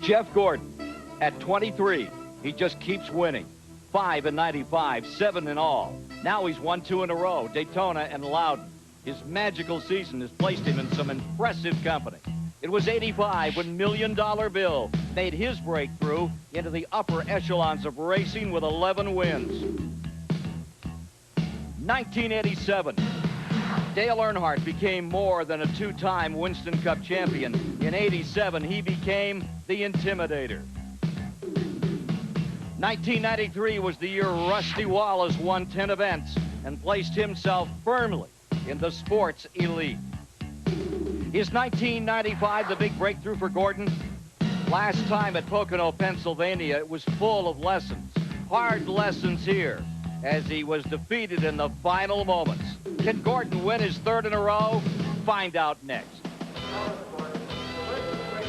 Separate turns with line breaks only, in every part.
Jeff Gordon, at 23, he just keeps winning. 5 in 95, 7 in all. Now he's won 2 in a row, Daytona and Loudon. His magical season has placed him in some impressive company. It was 85 when $1 Million Bill made his breakthrough into the upper echelons of racing with 11 wins. 1987, Dale Earnhardt became more than a 2-time Winston Cup champion. In 87, he became the Intimidator. 1993 was the year Rusty Wallace won 10 events and placed himself firmly in the sports elite. Is 1995 the big breakthrough for Gordon? Last time at Pocono, Pennsylvania, it was full of lessons, hard lessons here, as he was defeated in the final moments. Can Gordon win his 3rd in a row? Find out next.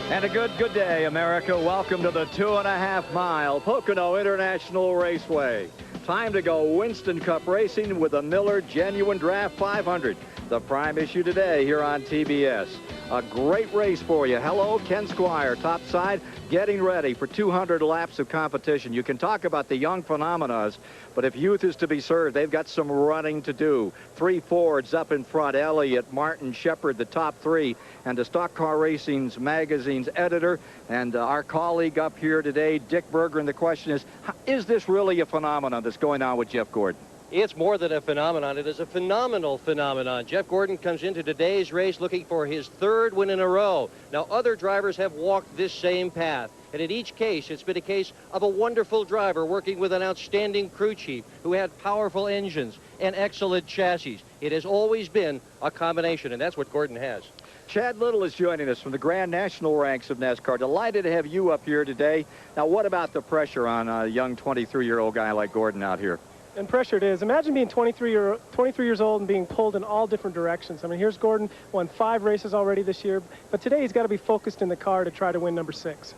And a good day, America. Welcome to the 2.5-mile Pocono International Raceway. Time to go Winston Cup racing with the Miller Genuine Draft 500. The prime issue today here on TBS. A great race for you. Hello, Ken Squire, topside, getting ready for 200 laps of competition. You can talk about the young phenomena, but if youth is to be served, they've got some running to do. 3 Fords up in front, Elliott, Martin, Shepard, the top 3, and the Stock Car Racing's magazine's editor, and our colleague up here today, Dick Berger, and the question is this really a phenomenon that's going on with Jeff Gordon?
It's more than a phenomenon. It is a phenomenal phenomenon. Jeff Gordon comes into today's race looking for his 3rd win in a row. Now, other drivers have walked this same path. And in each case, it's been a case of a wonderful driver working with an outstanding crew chief who had powerful engines and excellent chassis. It has always been a combination, and that's what Gordon has.
Chad Little is joining us from the Grand National ranks of NASCAR. Delighted to have you up here today. Now, what about the pressure on a young 23-year-old guy like Gordon out here?
And pressure it is. Imagine being 23 years old and being pulled in all different directions. I mean, here's Gordon, won 5 races already this year, but today he's got to be focused in the car to try to win number 6.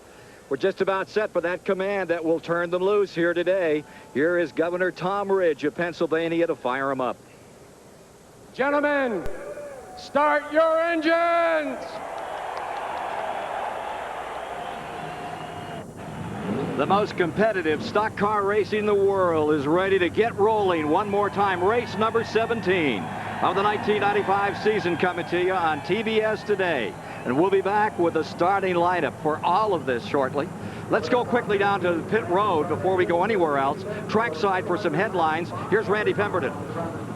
We're just about set for that command that will turn them loose here today. Here is Governor Tom Ridge of Pennsylvania to fire them up.
Gentlemen, start your engines!
The most competitive stock car racing in the world is ready to get rolling one more time. Race number 17 of the 1995 season coming to you on TBS today. And we'll be back with the starting lineup for all of this shortly. Let's go quickly down to pit road before we go anywhere else. Trackside for some headlines. Here's Randy Pemberton.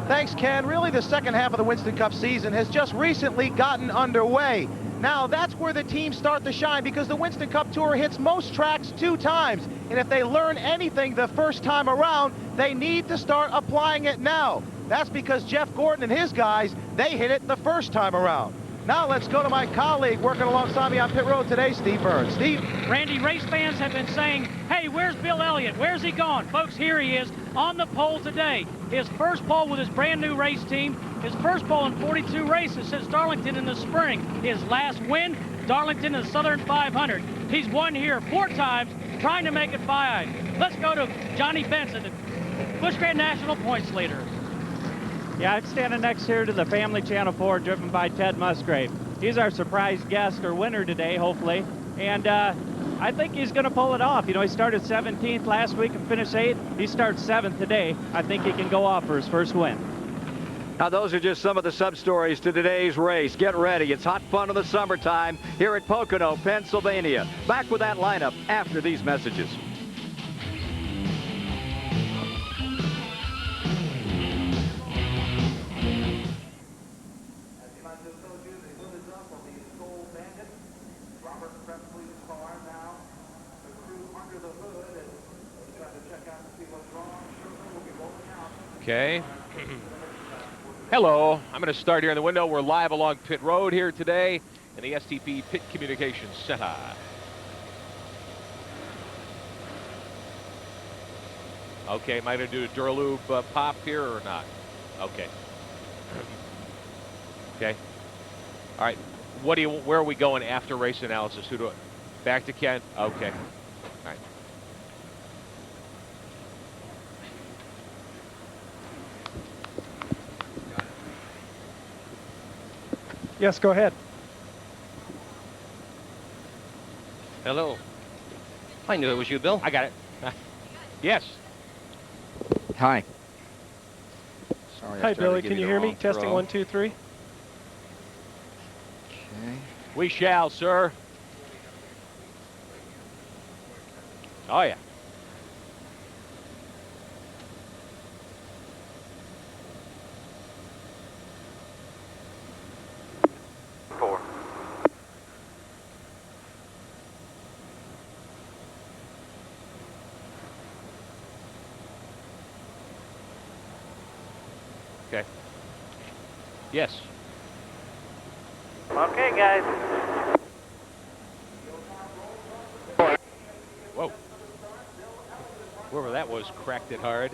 Thanks, Ken. Really, the second half of the Winston Cup season has just recently gotten underway. Now, that's where the teams start to shine because the Winston Cup Tour hits most tracks 2 times. And if they learn anything the first time around, they need to start applying it now. That's because Jeff Gordon and his guys, they hit it the first time around. Now let's go to my colleague working alongside me on pit road today, Steve Burns. Steve?
Randy, race fans have been saying, hey, where's Bill Elliott? Where's he gone? Folks, here he is on the pole today. His first pole with his brand new race team. His first pole in 42 races since Darlington in the spring. His last win, Darlington in the Southern 500. He's won here 4 times, trying to make it 5. Let's go to Johnny Benson, Busch Grand National points leader.
Yeah, I'm standing next here to the Family Channel 4 driven by Ted Musgrave. He's our surprise guest or winner today, hopefully. And I think he's going to pull it off. You know, he started 17th last week and finished 8th. He starts 7th today. I think he can go off for his first win.
Now, those are just some of the sub-stories to today's race. Get ready. It's hot fun in the summertime here at Pocono, Pennsylvania. Back with that lineup after these messages.
Okay. Hello. I'm going to start here in the window. We're live along pit road here today in the STP Pit Communications Center. Okay, am I going to do a Duralube pop here or not? Okay. Okay. All right. Where are we going after race analysis? Back to Ken? Okay. All right.
Yes, go ahead.
Hello.
I knew it was you, Bill.
I got it. Yes.
Hi. Sorry,
Hi, Billy. Can you hear me? Testing
throw.
1, 2, 3.
Okay.
We shall, sir. Oh, yeah. Okay. Yes.
Okay, guys.
Whoa. Whoever that was cracked it hard.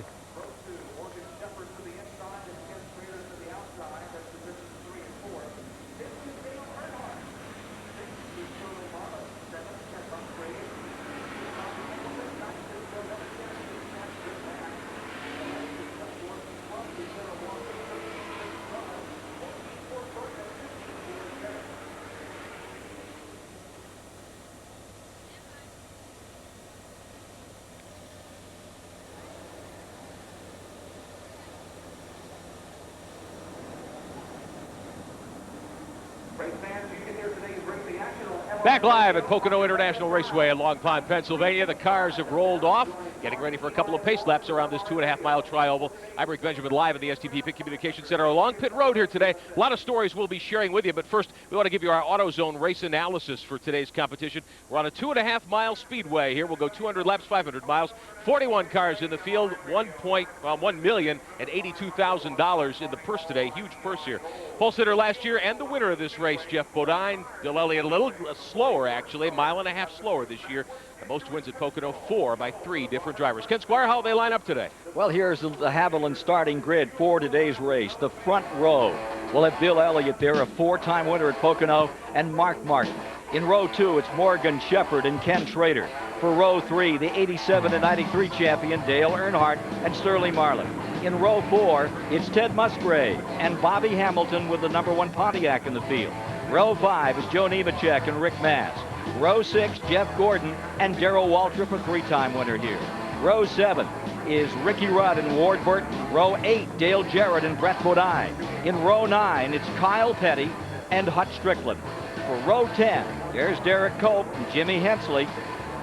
Back live at Pocono International Raceway in Long Pond, Pennsylvania. The cars have rolled off, getting ready for a couple of pace laps around this 2.5-mile tri-oval. I'm Rick Benjamin live at the STP Pit Communications Center along Pit Road here today. A lot of stories we'll be sharing with you, but first we want to give you our AutoZone race analysis for today's competition. We're on a 2.5-mile speedway here. We'll go 200 laps, 500 miles. 41 cars in the field, $1,082,000 in the purse today. Huge purse here. Pole sitter last year and the winner of this race, Jeff Bodine. Bill Elliott a little slower, actually, a mile and a half slower this year. The most wins at Pocono, 4 by 3 different drivers. Ken Squire, how they line up today?
Well, here's the Haviland starting grid for today's race. The front row will have Bill Elliott there, a 4-time winner at Pocono, and Mark Martin. In row 2, it's Morgan Shepherd and Ken Schrader. For row 3, the 87 and 93 champion Dale Earnhardt and Sterling Marlin. In row 4, it's Ted Musgrave and Bobby Hamilton with the #1 Pontiac in the field. Row 5 is Joe Nemechek and Rick Mast. Row 6, Jeff Gordon and Darrell Waltrip, a 3-time winner here. Row 7 is Ricky Rudd and Ward Burton. Row 8, Dale Jarrett and Brett Bodine. In row 9, it's Kyle Petty and Hutch Strickland. For row 10, there's Derek Cope and Jimmy Hensley.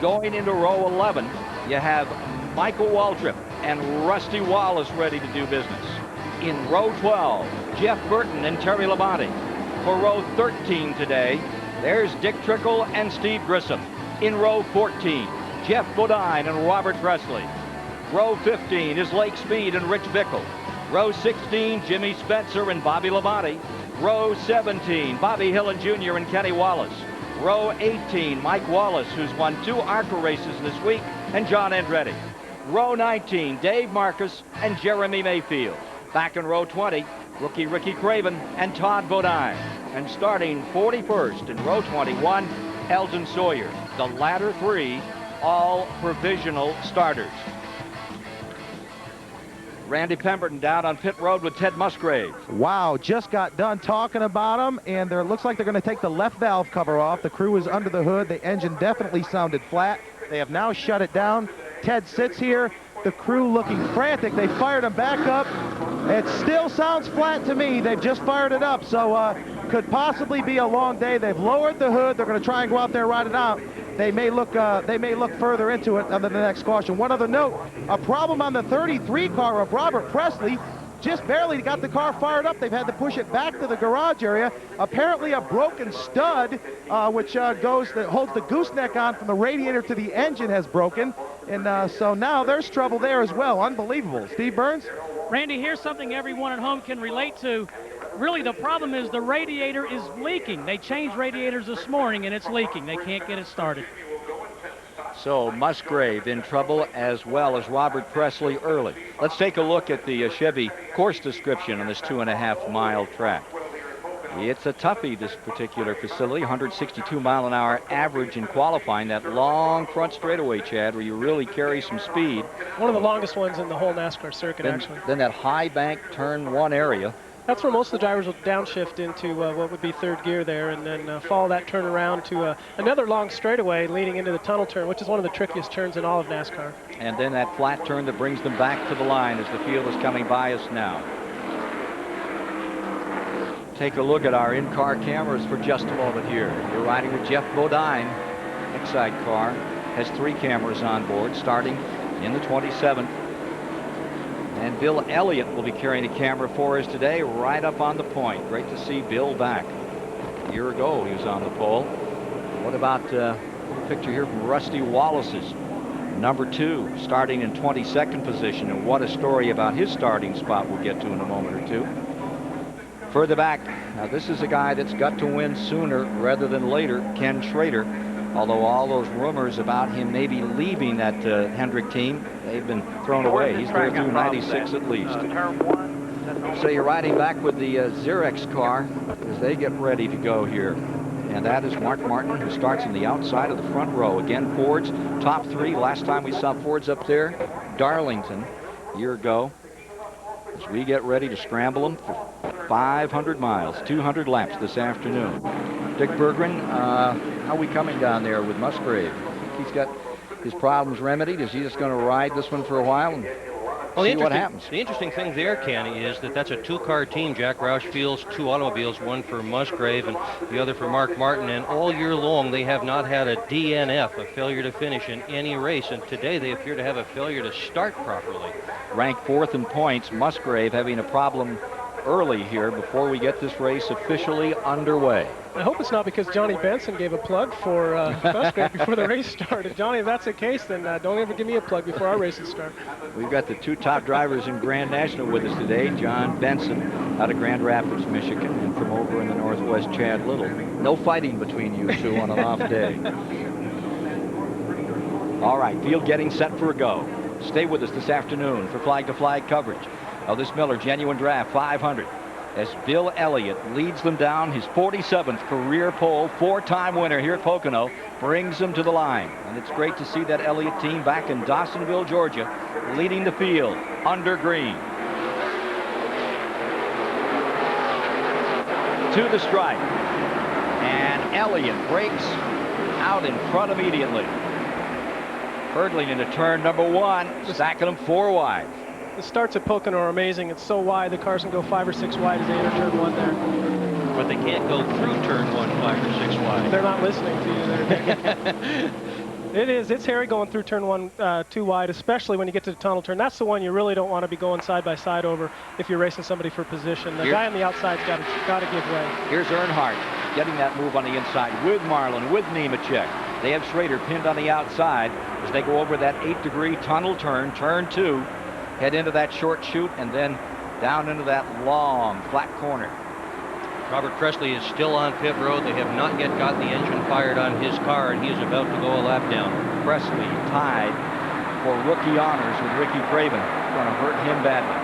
Going into row 11, you have Michael Waltrip and Rusty Wallace ready to do business. In row 12, Jeff Burton and Terry Labonte. For row 13 today, there's Dick Trickle and Steve Grissom. In row 14, Jeff Bodine and Robert Presley. Row 15 is Lake Speed and Rich Bickle. Row 16, Jimmy Spencer and Bobby Labonte. Row 17, Bobby Hillen Jr. and Kenny Wallace. Row 18, Mike Wallace, who's won 2 ARCA races this week, and John Andretti. Row 19, Dave Marcus and Jeremy Mayfield. Back in row 20, rookie Ricky Craven and Todd Bodine. And starting 41st in row 21, Eldon Sawyer. The latter 3, all provisional starters. Randy Pemberton down on pit road with Ted Musgrave.
Wow, just got done talking about them, and it looks like they're going to take the left valve cover off. The crew is under the hood. The engine definitely sounded flat. They have now shut it down. Ted sits here. The crew looking frantic. They fired him back up. It still sounds flat to me. They've just fired it up, so could possibly be a long day. They've lowered the hood. They're going to try and go out there and ride it out. They may look further into it under the next caution. One other note, a problem on the 33 car of Robert Presley. Just barely got the car fired up. They've had to push it back to the garage area. Apparently a broken stud, which holds the gooseneck on from the radiator to the engine, has broken. And so now there's trouble there as well. Unbelievable. Steve Burns?
Randy, here's something everyone at home can relate to. Really, the problem is the radiator is leaking. They changed radiators this morning, and it's leaking. They can't get it started.
So Musgrave in trouble, as well as Robert Presley early. Let's take a look at the Chevy course description on this 2.5-mile track. It's a toughie, this particular facility. 162 mile an hour average in qualifying. That long front straightaway, Chad, where you really carry some speed.
One of the longest ones in the whole NASCAR circuit, actually.
Then that high bank turn 1 area.
That's where most of the drivers will downshift into what would be third gear there, and then follow that turn around to another long straightaway leading into the tunnel turn, which is one of the trickiest turns in all of NASCAR.
And then that flat turn that brings them back to the line as the field is coming by us now. Take a look at our in-car cameras for just a moment here. We're riding with Jeff Bodine. Inside car has 3 cameras on board, starting in the 27th. And Bill Elliott will be carrying a camera for us today, right up on the point. Great to see Bill back. A year ago, he was on the pole. What about a picture here from Rusty Wallace's number 2, starting in 22nd position, and what a story about his starting spot we'll get to in a moment or two. Further back, now this is a guy that's got to win sooner rather than later, Ken Schrader. Although all those rumors about him maybe leaving that Hendrick team, they've been thrown away. He's there through 96 at least. So you're riding back with the Xerox car as they get ready to go here. And that is Mark Martin, who starts on the outside of the front row. Again, Ford's top 3. Last time we saw Ford's up there, Darlington, a year ago. As we get ready to scramble them for 500 miles, 200 laps this afternoon. Dick Berggren, how are we coming down there with Musgrave? He's got his problems remedied. Is he just going to ride this one for a while and see what happens?
The interesting thing there, Kenny, is that that's a 2-car team. Jack Roush fields 2 automobiles, one for Musgrave and the other for Mark Martin. And all year long, they have not had a DNF, a failure to finish in any race. And today, they appear to have a failure to start properly.
Ranked 4th in points, Musgrave having a problem early here before we get this race officially underway.
I hope it's not because Johnny Benson gave a plug for Musgrave before the race started. Johnny, if that's the case, then don't ever give me a plug before our races start.
We've got the 2 top drivers in Grand National with us today. John Benson out of Grand Rapids, Michigan, and from over in the Northwest, Chad Little. No fighting between you 2 on an off day. All right, field getting set for a go. Stay with us this afternoon for flag-to-flag coverage of this Miller Genuine Draft 500 as Bill Elliott leads them down his 47th career pole. 4-time winner here at Pocono brings them to the line. And it's great to see that Elliott team back in Dawsonville, Georgia, leading the field under green. To the stripe. And Elliott breaks out in front immediately. Hurdling into turn number 1, stacking them 4 wide.
The starts at Pocono are amazing. It's so wide, the cars can go 5 or 6 wide as they enter turn 1 there.
But they can't go through turn 1 5 or 6 wide.
They're not listening to you. It's hairy going through turn 1 too wide, especially when you get to the tunnel turn. That's the one you really don't want to be going side by side over if you're racing somebody for position. The guy on the outside's got to give way.
Here's Earnhardt getting that move on the inside with Marlin, with Nemechek. They have Schrader pinned on the outside as they go over that 8-degree tunnel turn, turn 2, head into that short chute, and then down into that long flat corner.
Robert Presley is still on pit road. They have not yet gotten the engine fired on his car, and he is about to go a lap down.
Presley tied for rookie honors with Ricky Craven. Going to hurt him badly.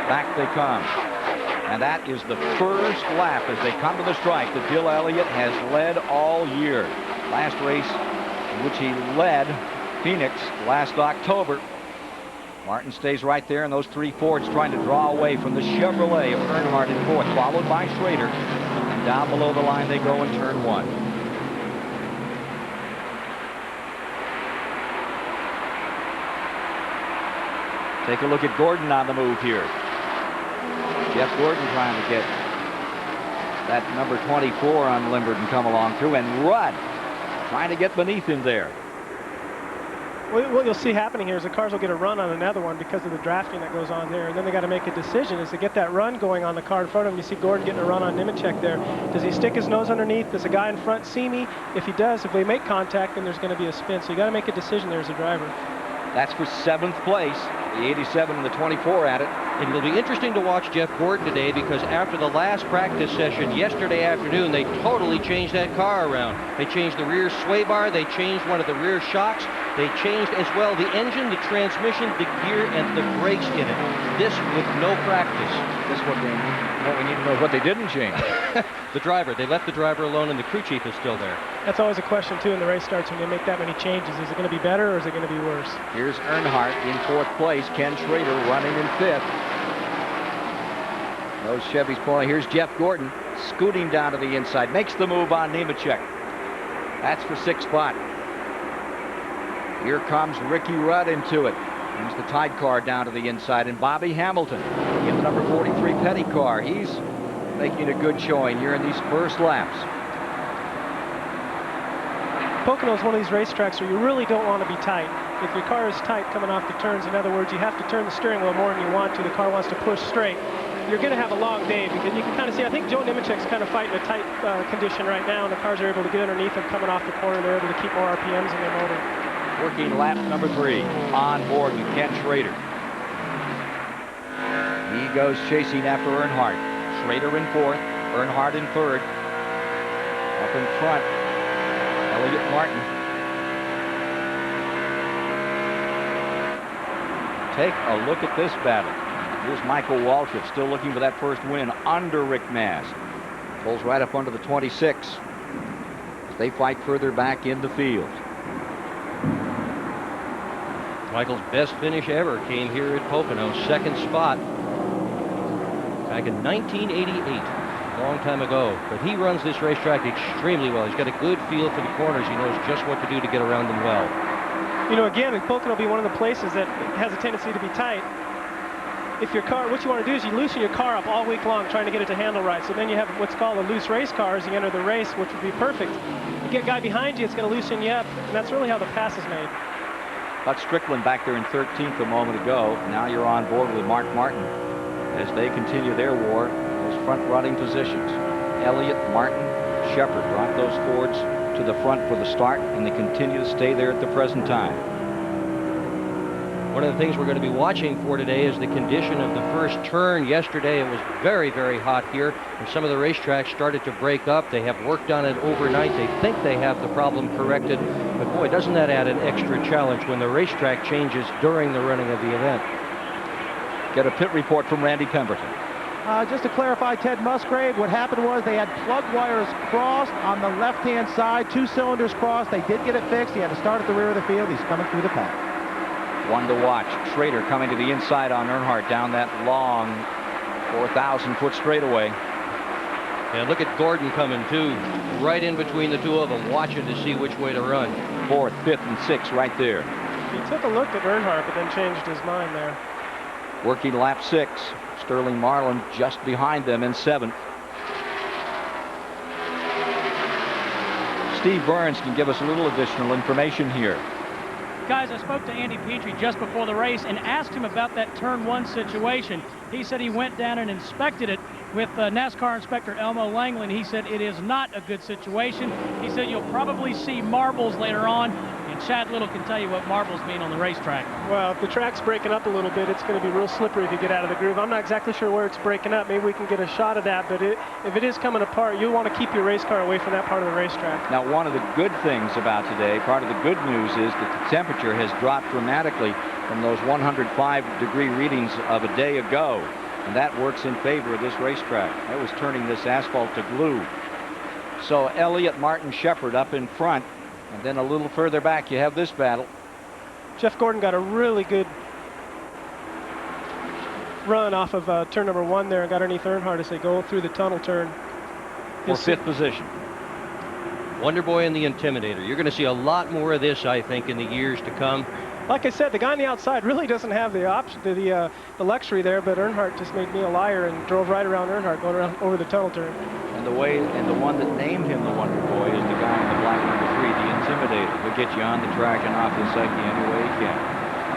Back they come. And that is the first lap as they come to the stripe that Bill Elliott has led all year. Last race in which he led Phoenix last October. Martin stays right there, and those 3 Fords trying to draw away from the Chevrolet of Earnhardt in 4th, followed by Schrader. And down below the line they go in turn 1. Take a look at Gordon on the move here. Jeff Gordon trying to get that number 24 on Limbert and come along through, and Rudd trying to get beneath him there.
What you'll see happening here is the cars will get a run on another one because of the drafting that goes on there, and then they got to make a decision is to get that run going on the car in front of him. You see Gordon getting a run on Nemechek there. Does he stick his nose underneath? Does the guy in front see me? If he does, if we make contact, then there's going to be a spin. So you got to make a decision there as a driver.
That's for 7th place. The 87 and the 24 at it.
It will be interesting to watch Jeff Gordon today because after the last practice session yesterday afternoon, they totally changed that car around. They changed the rear sway bar. They changed one of the rear shocks. They changed as well the engine, the transmission, the gear, and the brakes in it. This with no practice.
This is what we need to know what they didn't change.
The driver. They left the driver alone, and the crew chief is still there.
That's always a question, too, when the race starts when they make that many changes. Is it going to be better or is it going to be worse?
Here's Earnhardt in 4th place. Ken Schrader running in 5th. Those Chevys pulling. Here's Jeff Gordon scooting down to the inside. Makes the move on Nemechek. That's for 6th spot. Here comes Ricky Rudd into it. He's the tied car down to the inside. And Bobby Hamilton in the number 43 Petty car. He's making a good showing here in these first laps.
Pocono is one of these racetracks where you really don't want to be tight. If your car is tight coming off the turns, in other words, you have to turn the steering wheel more than you want to. The car wants to push straight. You're going to have a long day because you can kind of see, I think Joe Nemechek's kind of fighting a tight condition right now, and the cars are able to get underneath him coming off the corner. They're able to keep more RPMs in their motor.
Working lap number 3 on board with Ken Schrader. He goes chasing after Earnhardt. Schrader in 4th, Earnhardt in 3rd. Up in front, Elliott Martin. Take a look at this battle. Here's Michael Waltrip still looking for that first win under Rick Mast. Pulls right up under the 26 as they fight further back in the field.
Michael's best finish ever came here at Pocono, 2nd spot back in 1988, a long time ago. But he runs this racetrack extremely well. He's got a good feel for the corners. He knows just what to do to get around them well.
You know, again, Pocono will be one of the places that has a tendency to be tight. If your car, what you want to do is you loosen your car up all week long trying to get it to handle right. So then you have what's called a loose race car as you enter the race, which would be perfect. You get a guy behind you, it's going to loosen you up, and that's really how the pass is made.
Got Strickland back there in 13th a moment ago. Now you're on board with Mark Martin as they continue their war, those front running positions. Elliott, Martin, Shepard brought those Fords to the front for the start, and they continue to stay there at the present time.
One of the things we're going to be watching for today is the condition of the first turn. Yesterday it was very, very hot here, and some of the racetracks started to break up. They have worked on it overnight. They think they have the problem corrected, but boy, doesn't that add an extra challenge when the racetrack changes during the running of the event.
Get a pit report from Randy Pemberton.
Just to clarify, Ted Musgrave, what happened was they had plug wires crossed on the left-hand side, 2 cylinders crossed. They did get it fixed. He had to start at the rear of the field. He's coming through the pack.
One to watch. Schrader coming to the inside on Earnhardt down that long 4,000-foot straightaway.
And look at Gordon coming too, right in between the two of them, watching to see which way to run.
4th, 5th, and 6th right there.
He took a look at Earnhardt, but then changed his mind there.
Working lap 6. Sterling Marlin just behind them in 7th. Steve Burns can give us a little additional information here.
Guys, I spoke to Andy Petrie just before the race and asked him about that turn 1 situation. He said he went down and inspected it with NASCAR inspector Elmo Langley, and he said it is not a good situation. He said you'll probably see marbles later on, and Chad Little can tell you what marbles mean on the racetrack.
Well, if the track's breaking up a little bit, it's going to be real slippery if you get out of the groove. I'm not exactly sure where it's breaking up. Maybe we can get a shot of that, but if it is coming apart, you'll want to keep your race car away from that part of the racetrack.
Now, one of the good things about today, part of the good news is that the temperature has dropped dramatically from those 105-degree readings of a day ago. And that works in favor of this racetrack. That was turning this asphalt to glue. So Elliott, Martin, Shepard up in front. And then a little further back, you have this battle.
Jeff Gordon got a really good run off of turn number 1 there and got underneath Earnhardt as they go through the tunnel turn.
For 5th position.
Wonder Boy and the Intimidator. You're going to see a lot more of this, I think, in the years to come.
Like I said, the guy on the outside really doesn't have the option, the luxury there, but Earnhardt just made me a liar and drove right around Earnhardt going around over the tunnel turn.
And the one that named him the Wonder Boy is the guy in the black number 3, the Intimidator. He'll get you on the track and off the second any way he can.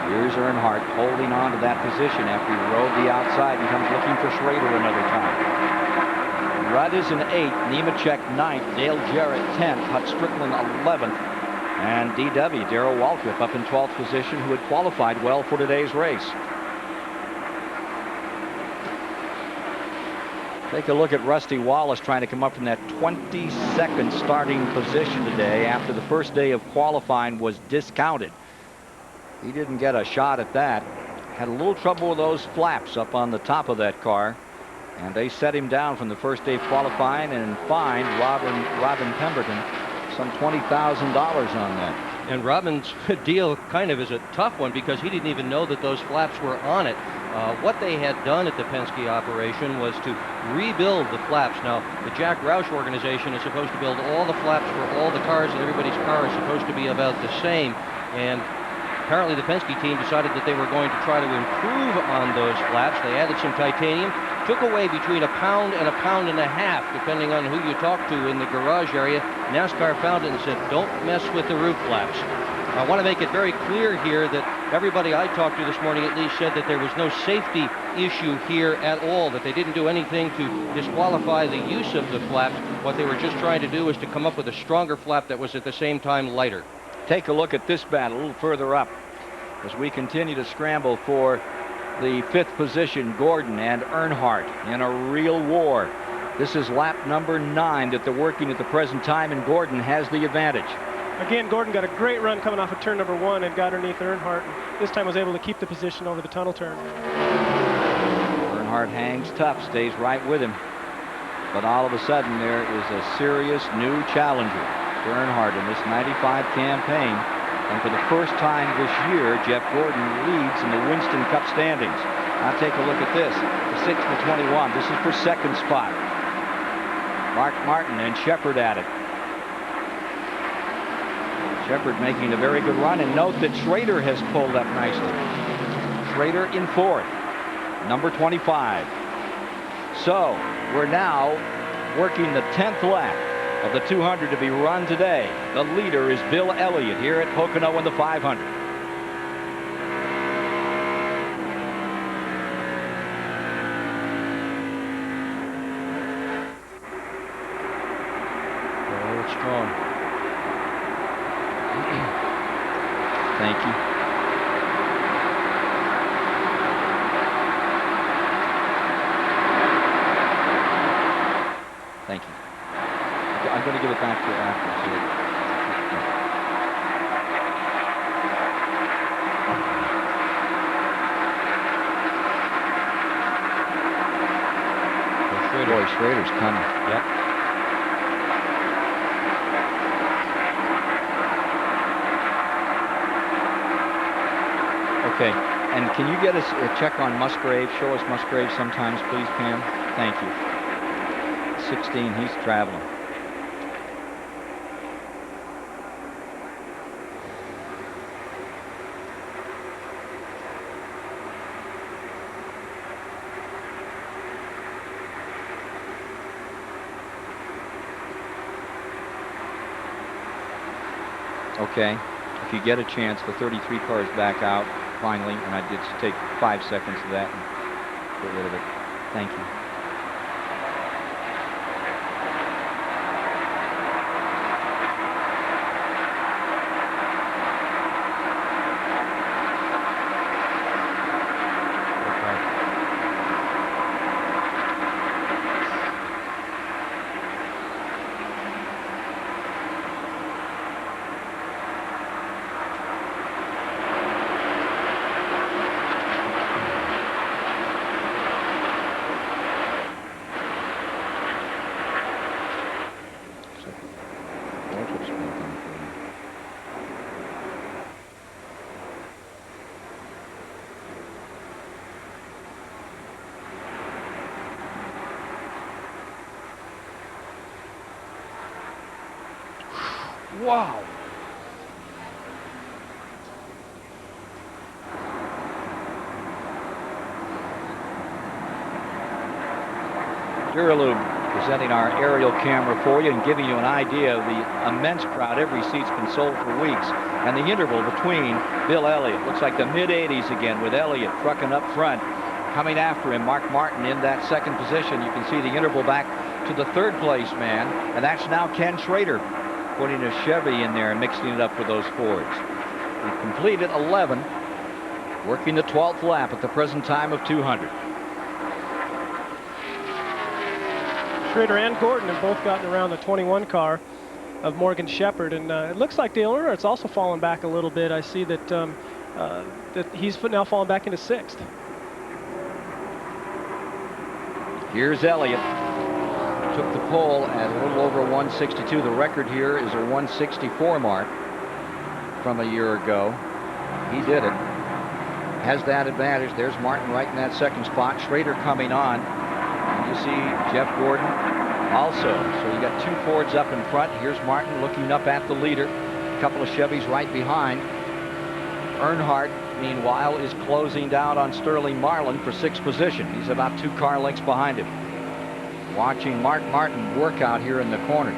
Here's Earnhardt holding on to that position after he rode the outside and comes looking for Schrader another time. Rudd is in 8th, Nemechek 9th, Dale Jarrett 10th, Hut Strickland 11th, and DW, Darrell Waltrip, up in 12th position, who had qualified well for today's race. Take a look at Rusty Wallace trying to come up from that 22nd starting position today after the first day of qualifying was discounted. He didn't get a shot at that. Had a little trouble with those flaps up on the top of that car. And they set him down from the first day of qualifying and fined Robin Pemberton some $20,000 on that.
And Robin's deal kind of is a tough one because he didn't even know that those flaps were on it. What they had done at the Penske operation was to rebuild the flaps. Now, the Jack Roush organization is supposed to build all the flaps for all the cars, and everybody's car is supposed to be about the same. And apparently the Penske team decided that they were going to try to improve on those flaps. They added some titanium, took away between a pound and a pound and a half, depending on who you talk to in the garage area. NASCAR found it and said, don't mess with the roof flaps. I want to make it very clear here that everybody I talked to this morning at least said that there was no safety issue here at all, that they didn't do anything to disqualify the use of the flaps. What they were just trying to do was to come up with a stronger flap that was at the same time lighter.
Take a look at this battle a little further up as we continue to scramble for the 5th position. Gordon and Earnhardt in a real war. This is lap number 9 that they're working at the present time, and Gordon has the advantage.
Again, Gordon got a great run coming off of turn number 1 and got underneath Earnhardt. And this time was able to keep the position over the tunnel turn.
Earnhardt hangs tough, stays right with him. But all of a sudden there is a serious new challenger for Earnhardt in this 95 campaign. And for the first time this year, Jeff Gordon leads in the Winston Cup standings. Now take a look at this. The 6 to 21. This is for second spot. Mark Martin and Shepard at it. Shepard making a very good run, and note that Schrader has pulled up nicely. Schrader in 4th, number 25. So we're now working the 10th lap of the 200 to be run today. The leader is Bill Elliott here at Pocono in the 500.
Oh, it's strong.
Thank you. Thank you. I'm going to give it back to you after. Boy, Schrader's coming. Yep. Okay, and can you get us a check on Musgrave? Show us Musgrave sometimes, please, Pam. Thank you. 16, he's traveling. Okay, if you get a chance, the 33 cars back out finally, and I did take 5 seconds of that and get rid of it. Thank you. Wow. Duralube presenting our aerial camera for you and giving you an idea of the immense crowd. Every seat's been sold for weeks. And the interval between Bill Elliott looks like the mid-80s again, with Elliott trucking up front. Coming after him, Mark Martin in that second position. You can see the interval back to the third place man, and that's now Ken Schrader putting a Chevy in there and mixing it up with those Fords. We've completed 11, working the 12th lap at the present time of 200.
Schrader and Gordon have both gotten around the 21 car of Morgan Shepherd, and it looks like Dale Earnhardt's also fallen back a little bit. I see that that he's now fallen back into 6th.
Here's Elliott. Took the pole at a little over 162. The record here is a 164 mark from a year ago. He did it. has that advantage. There's Martin right in that second spot. Schrader coming on. And you see Jeff Gordon also. So you got 2 Fords up in front. Here's Martin looking up at the leader. A couple of Chevys right behind. Earnhardt, meanwhile, is closing down on Sterling Marlin for 6th position. He's about 2 car lengths behind him. Watching Mark Martin work out here in the corner.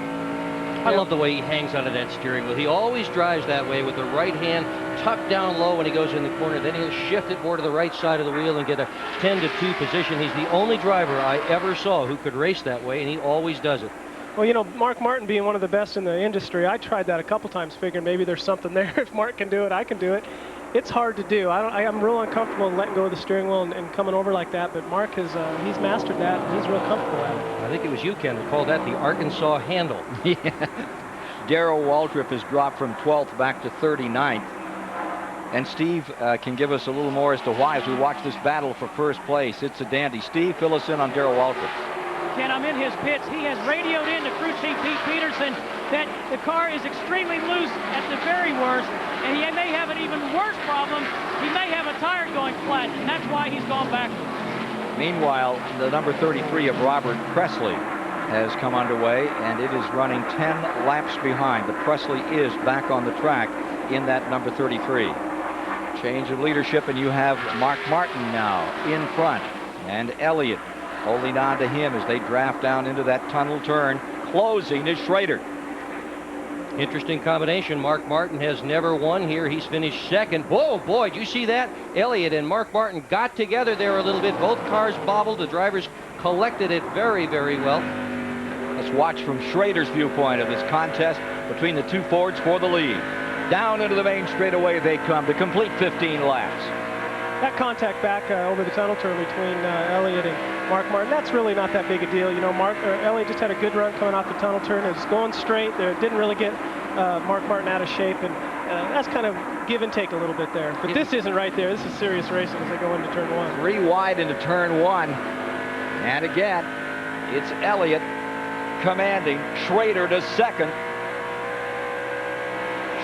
I love the way he hangs onto that steering wheel. He always drives that way with the right hand tucked down low when he goes in the corner. Then he'll shift it more to the right side of the wheel and get a 10-2 position. He's the only driver I ever saw who could race that way, and he always does it.
Well, you know, Mark Martin being one of the best in the industry, I tried that a couple times, figuring maybe there's something there. If Mark can do it, I can do it. It's hard to do. I'm real uncomfortable in letting go of the steering wheel and coming over like that, but Mark has he's mastered that, and he's real comfortable at it.
I think it was you, Ken, who called that the Arkansas handle.
Yeah. Darrell Waltrip has dropped from 12th back to 39th. And Steve can give us a little more as to why as we watch this battle for first place. It's a dandy. Steve, fill us in on Darrell Waltrip.
Ken, I'm in his pits. He has radioed in to crew chief Pete Peterson that the car is extremely loose at the very worst, and he may have an even worse problem. He may have a tire going flat, and that's why he's gone backwards. Meanwhile,
the number 33 of Robert Presley has come underway, and it is running 10 laps behind. But Presley is back on the track in that number 33. Change of leadership, and you have Mark Martin now in front, and Elliott holding on to him as they draft down into that tunnel turn. Closing is Schrader.
Interesting combination. Mark Martin has never won here. He's finished second. Whoa, boy, did you see that? Elliott and Mark Martin got together there a little bit. Both cars bobbled. The drivers collected it very, very well.
Let's watch from Schrader's viewpoint of this contest between the 2 Fords for the lead. Down into the main straightaway they come to complete 15 laps.
That contact back over the tunnel turn between Elliott and Mark Martin, that's really not that big a deal. You know, Elliott just had a good run coming off the tunnel turn. It was going straight. It didn't really get Mark Martin out of shape, and that's kind of give and take a little bit there. But this isn't right there. This is serious racing as they go into turn 1.
3 wide into turn 1. And again, it's Elliott commanding. Schrader to second.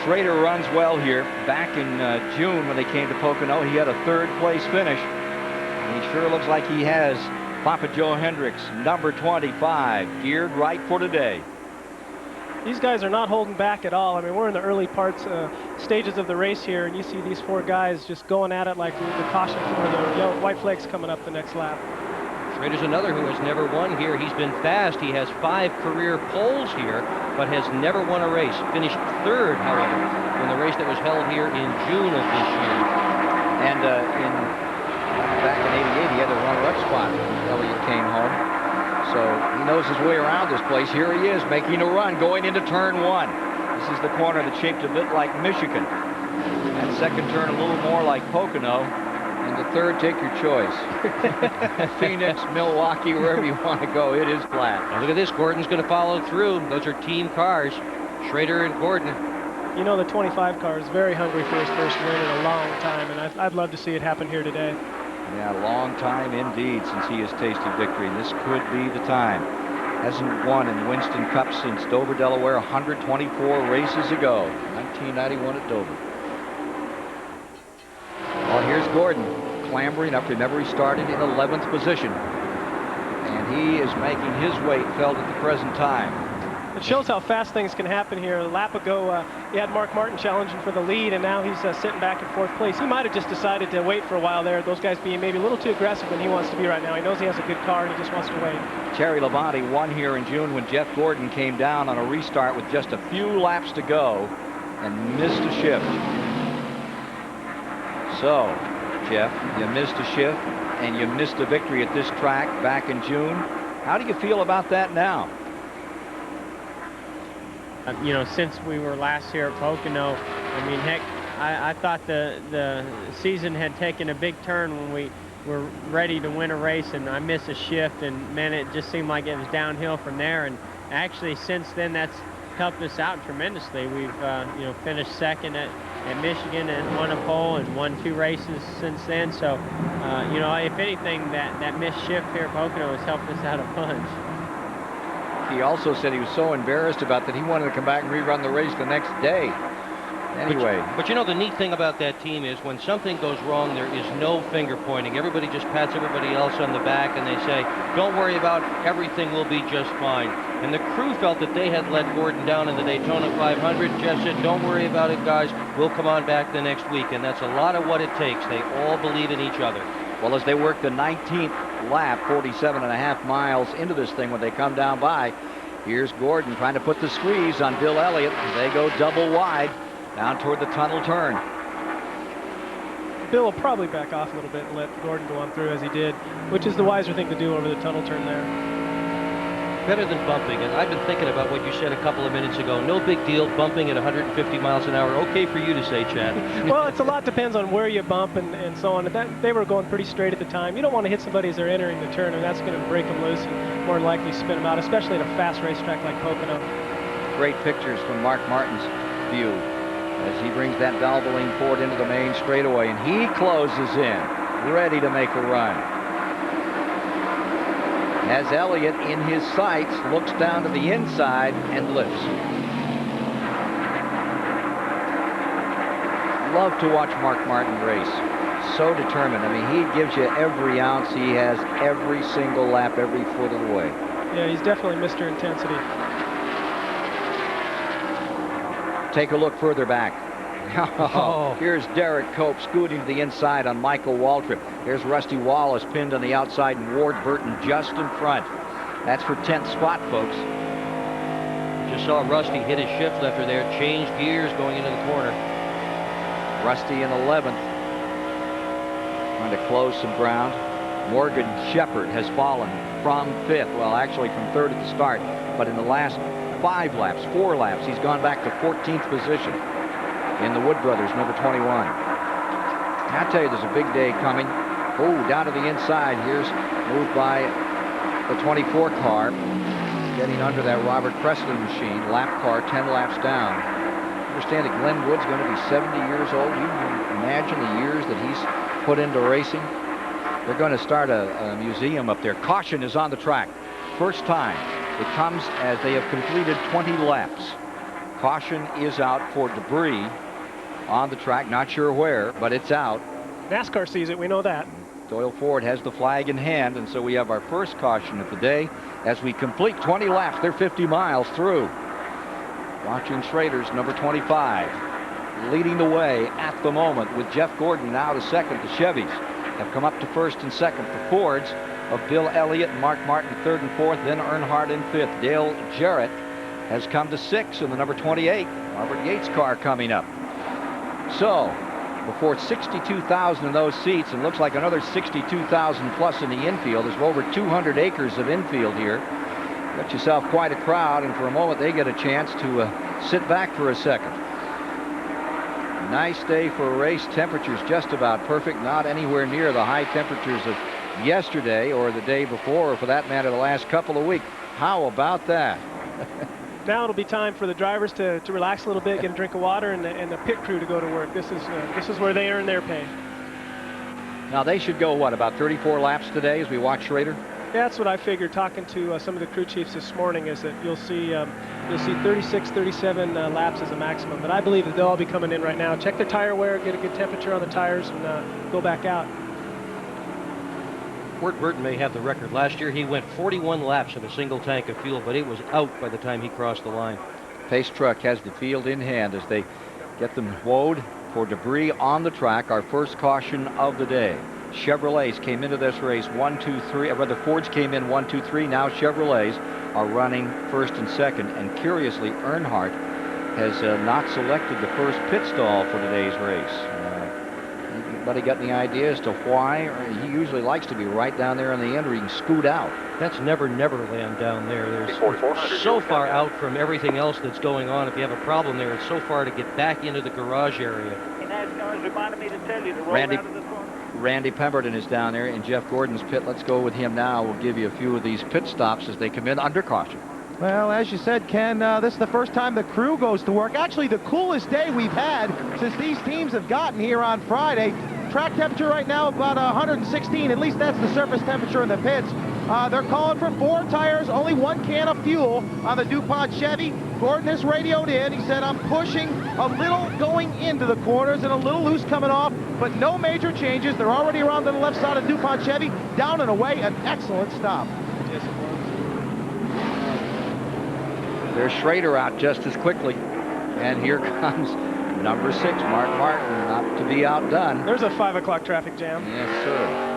Schrader runs well here. Back in June when they came to Pocono, he had a 3rd place finish. And he sure looks like he has Papa Joe Hendricks, number 25, geared right for today.
These guys are not holding back at all. I mean, we're in the early stages of the race here, and you see these 4 guys just going at it like the caution or the white flags coming up the next lap.
Schrader's another who has never won here. He's been fast. He has 5 career poles here, but has never won a race. Finished 3rd, however, in the race that was held here in June of this year.
And back in '88, he had the runner-up spot when Elliott came home. So he knows his way around this place. Here he is making a run going into turn 1. This is the corner that's shaped a bit like Michigan. That second turn a little more like Pocono. And the 3rd, take your choice. Phoenix, Milwaukee, wherever you want to go, it is flat.
Now look at this. Gordon's going to follow through. Those are team cars. Schrader and Gordon.
You know, the 25 car is very hungry for his first win in a long time, and I'd love to see it happen here today.
Yeah, a long time indeed since he has tasted victory. This could be the time. Hasn't won in the Winston Cup since Dover, Delaware, 124 races ago. 1991 at Dover. Well, here's Gordon clambering up. Remember, he started in 11th position. And he is making his weight felt at the present time.
It shows how fast things can happen here. A lap ago, you had Mark Martin challenging for the lead, and now he's sitting back in 4th place. He might have just decided to wait for a while there. Those guys being maybe a little too aggressive than he wants to be right now. He knows he has a good car, and he just wants to wait.
Terry Labonte won here in June when Jeff Gordon came down on a restart with just a few laps to go and missed a shift. So, Jeff, you missed a shift, and you missed a victory at this track back in June. How do you feel about that now?
You know, since we were last here at Pocono, I mean, heck, I thought the season had taken a big turn when we were ready to win a race, and I missed a shift, and man, it just seemed like it was downhill from there. And actually, since then, that's helped us out tremendously. We've you know, finished 2nd at Michigan and won a pole and won 2 races since then. So, you know, if anything, that missed shift here at Pocono has helped us out a bunch.
He also said he was so embarrassed about that he wanted to come back and rerun the race the next day. Anyway.
But you know, the neat thing about that team is when something goes wrong, there is no finger pointing. Everybody just pats everybody else on the back and they say, don't worry about it, everything will be just fine. And the crew felt that they had let Gordon down in the Daytona 500. Jeff said, don't worry about it, guys. We'll come on back the next week. And that's a lot of what it takes. They all believe in each other.
Well, as they work the 19th lap, 47.5 miles into this thing when they come down by, here's Gordon trying to put the squeeze on Bill Elliott. They go double wide down toward the tunnel turn.
Bill will probably back off a little bit and let Gordon go on through as he did, which is the wiser thing to do over the tunnel turn there.
Better than bumping. And I've been thinking about what you said a couple of minutes ago. No big deal, bumping at 150 miles an hour. Okay for you to say, Chad.
Well, it's a lot depends on where you bump and so on. They were going pretty straight at the time. You don't want to hit somebody as they're entering the turn, and that's going to break them loose and more than likely spin them out, especially at a fast racetrack like Pocono.
Great pictures from Mark Martin's view as he brings that Valvoline Ford into the main straightaway, and he closes in, ready to make a run. As Elliott, in his sights, looks down to the inside and lifts. Love to watch Mark Martin race. So determined. I mean, he gives you every ounce. He has every single lap, every foot of the way.
Yeah, he's definitely Mr. Intensity.
Take a look further back. Oh. Here's Derek Cope scooting to the inside on Michael Waltrip. Here's Rusty Wallace pinned on the outside and Ward Burton just in front. That's for 10th spot, folks.
Just saw Rusty hit his shift lifter there, changed gears going into the corner.
Rusty in 11th. Trying to close some ground. Morgan Shepherd has fallen from 5th. Well, actually from 3rd at the start. But in the last 4 laps, he's gone back to 14th position in the Wood Brothers, number 21. I tell you, there's a big day coming. Oh, down to the inside. Here's moved by the 24 car, getting under that Robert Preston machine. Lap car, 10 laps down. Understand that Glenn Wood's going to be 70 years old. You can imagine the years that he's put into racing. They're going to start a museum up there. Caution is on the track. First time. It comes as they have completed 20 laps. Caution is out for debris on the track. Not sure where, but it's out.
NASCAR sees it. We know that.
Doyle Ford has the flag in hand, and so we have our first caution of the day as we complete 20 laps. They're 50 miles through. Watching Schrader's number 25 leading the way at the moment with Jeff Gordon now to second. The Chevys have come up to first and second. The Fords of Bill Elliott and Mark Martin third and fourth, then Earnhardt in fifth. Dale Jarrett has come to sixth in the number 28 Robert Yates car coming up. So before 62,000 in those seats, and looks like another 62,000 plus in the infield. There's over 200 acres of infield here. Got yourself quite a crowd, and for a moment they get a chance to sit back for a second. Nice day for a race. Temperatures just about perfect, not anywhere near the high temperatures of yesterday or the day before, or for that matter the last couple of weeks. How about that?
Now it'll be time for the drivers to relax a little bit, get a drink of water, and the pit crew to go to work. This is where they earn their pay.
Now they should go, what, about 34 laps today as we watch Schrader?
Yeah, that's what I figured. Talking to some of the crew chiefs this morning, is that you'll see 36, 37 laps as a maximum. But I believe that they'll all be coming in right now. Check their tire wear, get a good temperature on the tires, and go back out.
Ward Burton may have the record. Last year he went 41 laps in a single tank of fuel, but it was out by the time he crossed the line.
Pace truck has the field in hand as they get them woed for debris on the track. Our first caution of the day. Chevrolets came into this race 1, 2, 3. Rather, Fords came in 1, 2, 3. Now Chevrolets are running first and second. And curiously, Earnhardt has not selected the first pit stall for today's race. Anybody got any idea as to why? He usually likes to be right down there on the end, or he can scoot out.
That's Neverland down there. There's so far out from everything else that's going on. If you have a problem there, it's so far to get back into the garage area.
Randy Pemberton is down there in Jeff Gordon's pit. Let's go with him now. We'll give you a few of these pit stops as they come in under caution.
Well, as you said, Ken, this is the first time the crew goes to work. Actually, the coolest day we've had since these teams have gotten here on Friday. Track temperature right now about 116. At least that's the surface temperature in the pits. They're calling for 4 tires, only 1 can of fuel on the DuPont Chevy. Gordon has radioed in. He said, I'm pushing a little going into the corners and a little loose coming off, but no major changes. They're already around to the left side of DuPont Chevy. Down and away, an excellent stop.
Yes, it was.
There's Schrader out just as quickly. And here comes number 6, Mark Martin, not to be outdone.
There's a 5 o'clock traffic jam.
Yes, sir.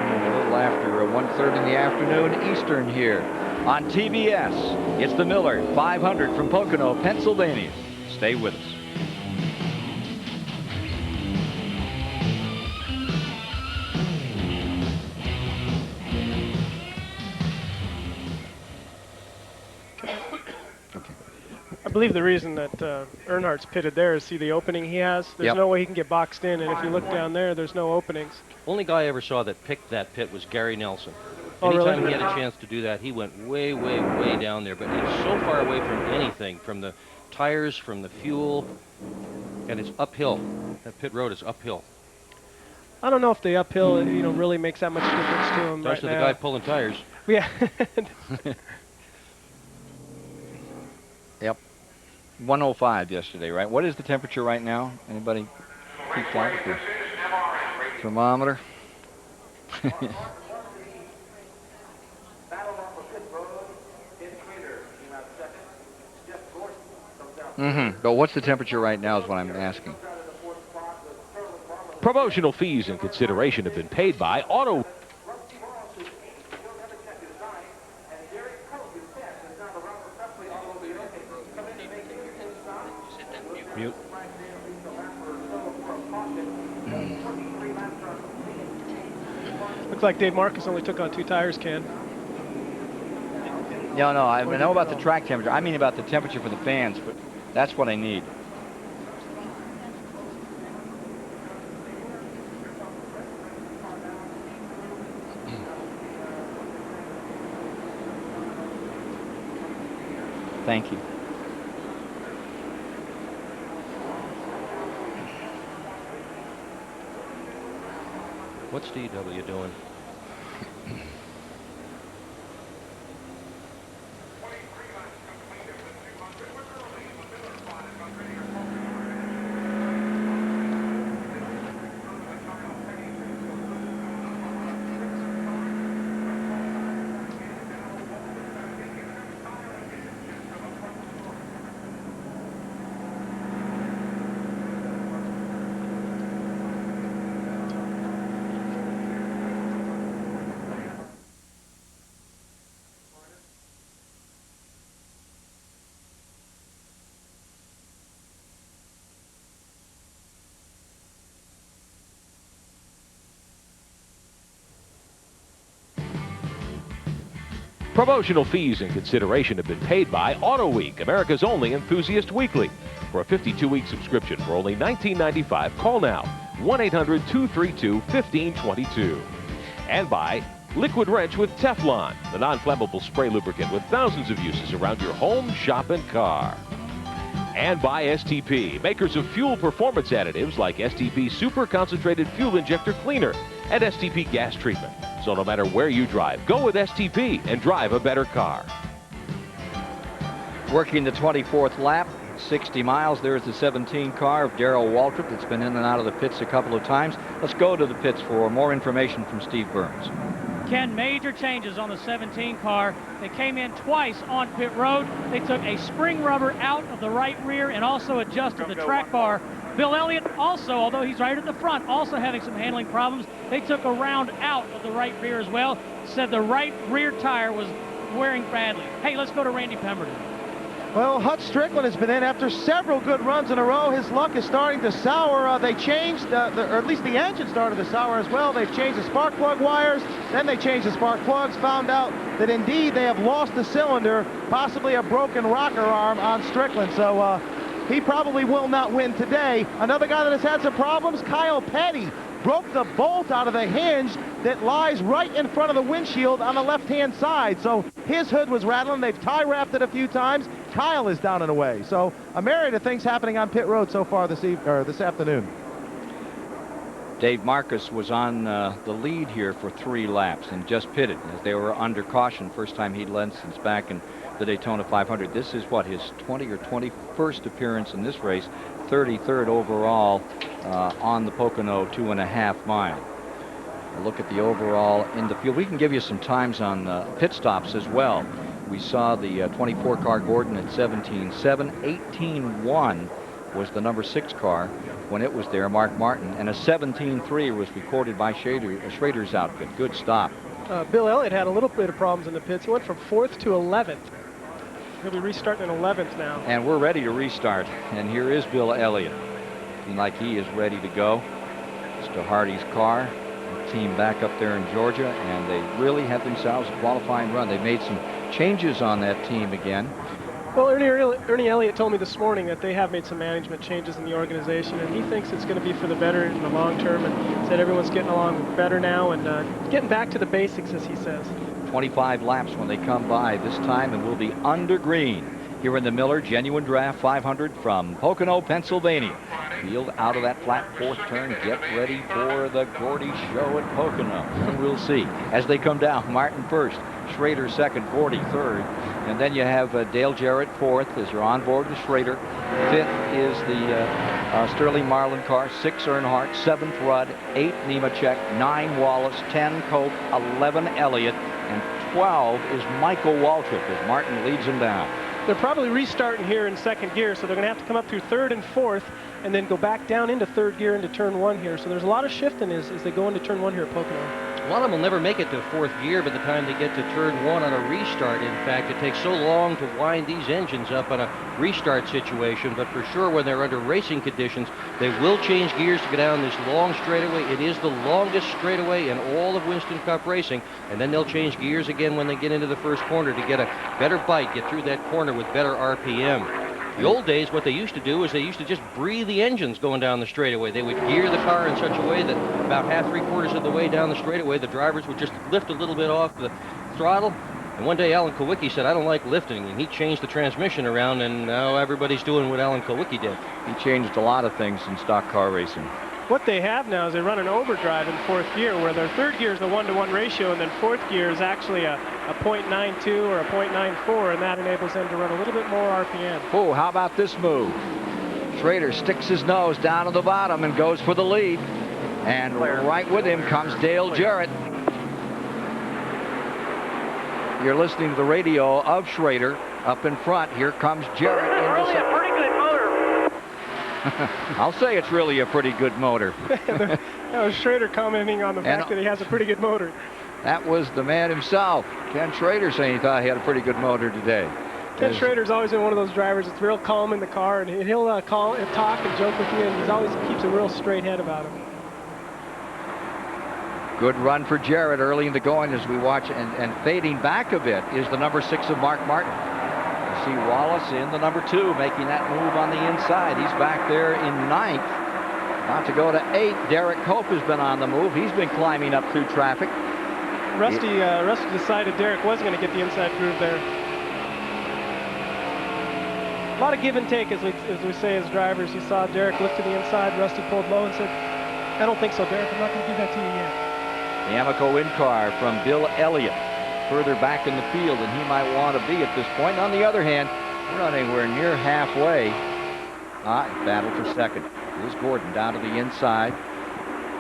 A little after 1:30 in the afternoon Eastern here on TBS. It's the Miller 500 from Pocono, Pennsylvania. Stay with us.
I believe the reason that Earnhardt's pitted there is see the opening he has. There's no way he can get boxed in, and if you look down there, there's no openings.
Only guy I ever saw that picked that pit was Gary Nelson.
Oh,
Anytime
really?
he had a chance to do that, he went way, way, way down there. But it's so far away from anything, from the tires, from the fuel, and it's uphill. That pit road is uphill.
I don't know if the uphill, really makes that much difference to him
That's
right
to the
now.
guy pulling tires.
Yeah.
Yep. 105 yesterday, right? What is the temperature right now? Anybody keep out the thermometer? But what's the temperature right now is what I'm asking.
Promotional fees and consideration have been paid by Auto.
Mute.
Looks like Dave Marcus only took on 2 tires, Ken.
No, I know about the track temperature. I mean about the temperature for the fans, but that's what I need. Thank you.
What's DW doing?
Promotional fees and consideration have been paid by Auto Week, America's only enthusiast weekly. For a 52-week subscription for only $19.95, call now, 1-800-232-1522. And by Liquid Wrench with Teflon, the non-flammable spray lubricant with thousands of uses around your home, shop, and car. And by STP, makers of fuel performance additives like STP Super Concentrated Fuel Injector Cleaner and STP Gas Treatment. So no matter where you drive, go with STP and drive a better car.
Working the 24th lap, 60 miles. There's the 17 car of Darrell Waltrip that's been in and out of the pits a couple of times. Let's go to the pits for more information from Steve Burns.
Ken, major changes on the 17 car. They came in twice on pit road. They took a spring rubber out of the right rear and also adjusted the track bar. Bill Elliott also, although he's right at the front, also having some handling problems. They took a round out of the right rear as well. Said the right rear tire was wearing badly. Hey, let's go to Randy Pemberton.
Well, Hut Strickland has been in after several good runs in a row. His luck is starting to sour. They changed, or at least the engine started to sour as well. They've changed the spark plug wires. Then they changed the spark plugs, found out that indeed they have lost the cylinder, possibly a broken rocker arm on Strickland. So he probably will not win today. Another guy that has had some problems, Kyle Petty, broke the bolt out of the hinge that lies right in front of the windshield on the left-hand side. So his hood was rattling. They've tie wrapped it a few times. Kyle is down and away. So a myriad of things happening on pit road so far this afternoon.
Dave Marcus was on the lead here for 3 laps and just pitted as they were under caution. First time he'd led since back in the Daytona 500. This is what, his 20 or 21st appearance in this race, 33rd overall on the Pocono 2.5 mile. A look at the overall in the field. We can give you some times on pit stops as well. We saw the 24 car Gordon at 17.7. 18.1 was the number 6 car when it was there, Mark Martin, and a 17.3 was recorded by Schrader's outfit. Good stop.
Bill Elliott had a little bit of problems in the pits. He went from 4th to 11th. He'll be restarting in 11th now.
And we're ready to restart. And here is Bill Elliott. Looking like he is ready to go. Mr. Hardy's car. The team back up there in Georgia, and they really have themselves a qualifying run. They made some changes on that team again.
Well, Ernie Elliott told me this morning that they have made some management changes in the organization, and he thinks it's going to be for the better in the long term, and said everyone's getting along better now and getting back to the basics, as he says.
25 laps when they come by this time, and we'll be under green here in the Miller Genuine Draft 500 from Pocono, Pennsylvania. Field out of that flat 4th turn. Get ready for the Gordy show at Pocono. And we'll see as they come down. Martin first, Schrader second, Gordy third. And then you have Dale Jarrett 4th as you're on board the Schrader. 5th is the Sterling Marlin car. 6 Earnhardt, 7th Rudd, 8 Nemechek, 9 Wallace, 10 Cope, 11 Elliott, and 12 is Michael Waltrip as Martin leads him down.
They're probably restarting here in 2nd gear, so they're going to have to come up through 3rd and 4th and then go back down into 3rd gear into turn 1 here. So there's a lot of shifting as they go into turn 1 here at Pocono.
A lot of them will never make it to 4th gear by the time they get to turn 1 on a restart. In fact, it takes so long to wind these engines up on a restart situation, but for sure when they're under racing conditions, they will change gears to get down this long straightaway. It is the longest straightaway in all of Winston Cup racing, and then they'll change gears again when they get into the first corner to get a better bite, get through that corner with better RPM. The old days, what they used to do is they used to just breathe the engines going down the straightaway. They would gear the car in such a way that about half, 3/4 of the way down the straightaway, the drivers would just lift a little bit off the throttle. And one day Alan Kowicki said, I don't like lifting, and he changed the transmission around, and now everybody's doing what Alan Kowicki did.
He changed a lot of things in stock car racing.
What they have now is they run an overdrive in 4th gear, where their 3rd gear is the 1-to-1 ratio, and then 4th gear is actually a 0.92 or a 0.94, and that enables them to run a little bit more RPM.
Oh, how about this move? Schrader sticks his nose down to the bottom and goes for the lead. And right with him comes Dale Jarrett. You're listening to the radio of Schrader up in front. Here comes Jarrett.
Really a pretty good motor.
I'll say it's really a pretty good motor.
That was Schrader commenting on the fact that he has a pretty good motor.
That was the man himself, Ken Schrader, saying he thought he had a pretty good motor today.
Ken Schrader's always been one of those drivers that's real calm in the car, and he'll talk and joke with you, and he always keeps a real straight head about him.
Good run for Jarrett early in the going as we watch, and fading back a bit is the number 6 of Mark Martin. You see Wallace in the number 2 making that move on the inside. He's back there in 9th. About to go to 8th. Derek Cope has been on the move. He's been climbing up through traffic.
Rusty decided Derek was going to get the inside groove there. A lot of give and take, as we say as drivers. You saw Derek look to the inside. Rusty pulled low and said, I don't think so, Derek. I'm not going to do that to you yet.
The Amoco in-car from Bill Elliott further back in the field than he might want to be at this point. On the other hand, we're not anywhere near halfway. Battle for second. Here's Gordon down to the inside.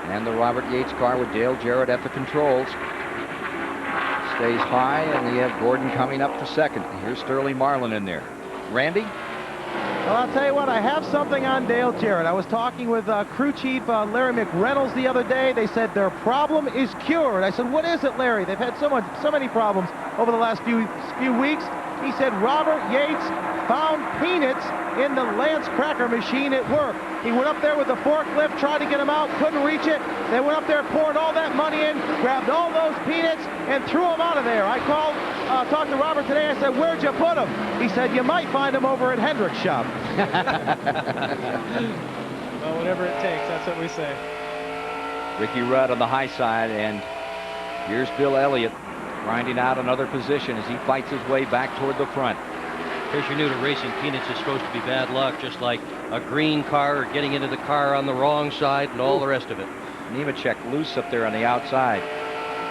And the Robert Yates car with Dale Jarrett at the controls. Stays high, and we have Gordon coming up to second. Here's Sterling Marlin in there. Randy?
Well, I'll tell you what, I have something on Dale Jarrett. I was talking with crew chief Larry McReynolds the other day. They said their problem is cured. I said, what is it, Larry? They've had so many problems over the last few weeks. He said Robert Yates found peanuts in the Lance cracker machine at work. He went up there with the forklift, tried to get them out, couldn't reach it. They went up there, poured all that money in, grabbed all those peanuts, and threw them out of there. I talked to Robert today. I said, where'd you put them? He said, you might find them over at Hendrick's shop.
Well, whatever it takes, that's what we say.
Ricky Rudd on the high side, and here's Bill Elliott grinding out another position as he fights his way back toward the front.
In case you're new to racing, peanuts is supposed to be bad luck, just like a green car or getting into the car on the wrong side and all the rest of it.
Nemechek loose up there on the outside.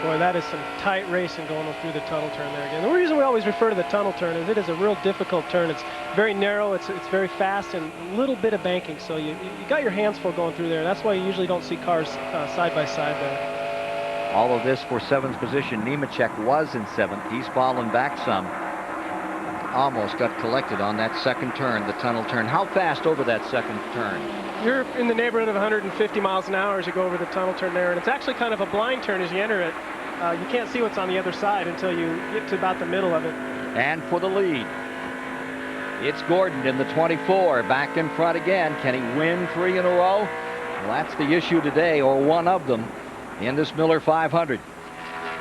Boy, that is some tight racing going through the tunnel turn there again. The reason we always refer to the tunnel turn is it is a real difficult turn. It's very narrow, it's very fast, and a little bit of banking. So you got your hands full going through there. That's why you usually don't see cars side by side there.
All of this for 7th position. Nemechek was in 7th. He's fallen back some. Almost got collected on that second turn, the tunnel turn. How fast over that second turn?
You're in the neighborhood of 150 miles an hour as you go over the tunnel turn there, and it's actually kind of a blind turn as you enter it. You can't see what's on the other side until you get to about the middle of it.
And for the lead, it's Gordon in the 24, back in front again. Can he win 3 in a row? Well, that's the issue today, or one of them, in this Miller 500.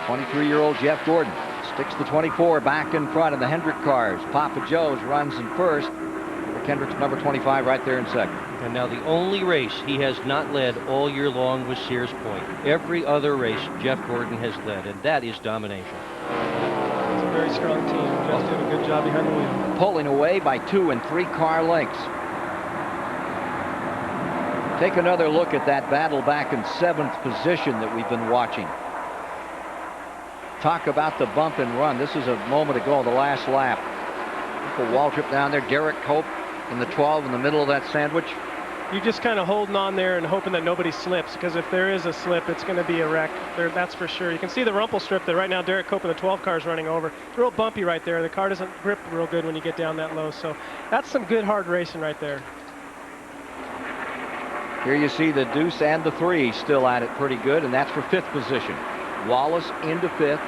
23-year-old Jeff Gordon sticks the 24 back in front of the Hendrick cars. Papa Joe's runs in first. Kendrick's number 25 right there in second.
And now the only race he has not led all year long was Sears Point. Every other race Jeff Gordon has led, and that is domination.
It's a very strong team. Jeff did a good job behind the wheel.
Pulling away by 2 and 3 car lengths. Take another look at that battle back in 7th position that we've been watching. Talk about the bump and run. This is a moment ago, the last lap. Uncle Waltrip down there, Derek Cope in the 12 in the middle of that sandwich.
You're just kind of holding on there and hoping that nobody slips, because if there is a slip, it's going to be a wreck. That's for sure. You can see the rumple strip that right now Derek Cope in the 12 car is running over. It's real bumpy right there. The car doesn't grip real good when you get down that low. So that's some good hard racing right there.
Here you see the deuce and the 3 still at it pretty good, and that's for 5th position. Wallace into 5th.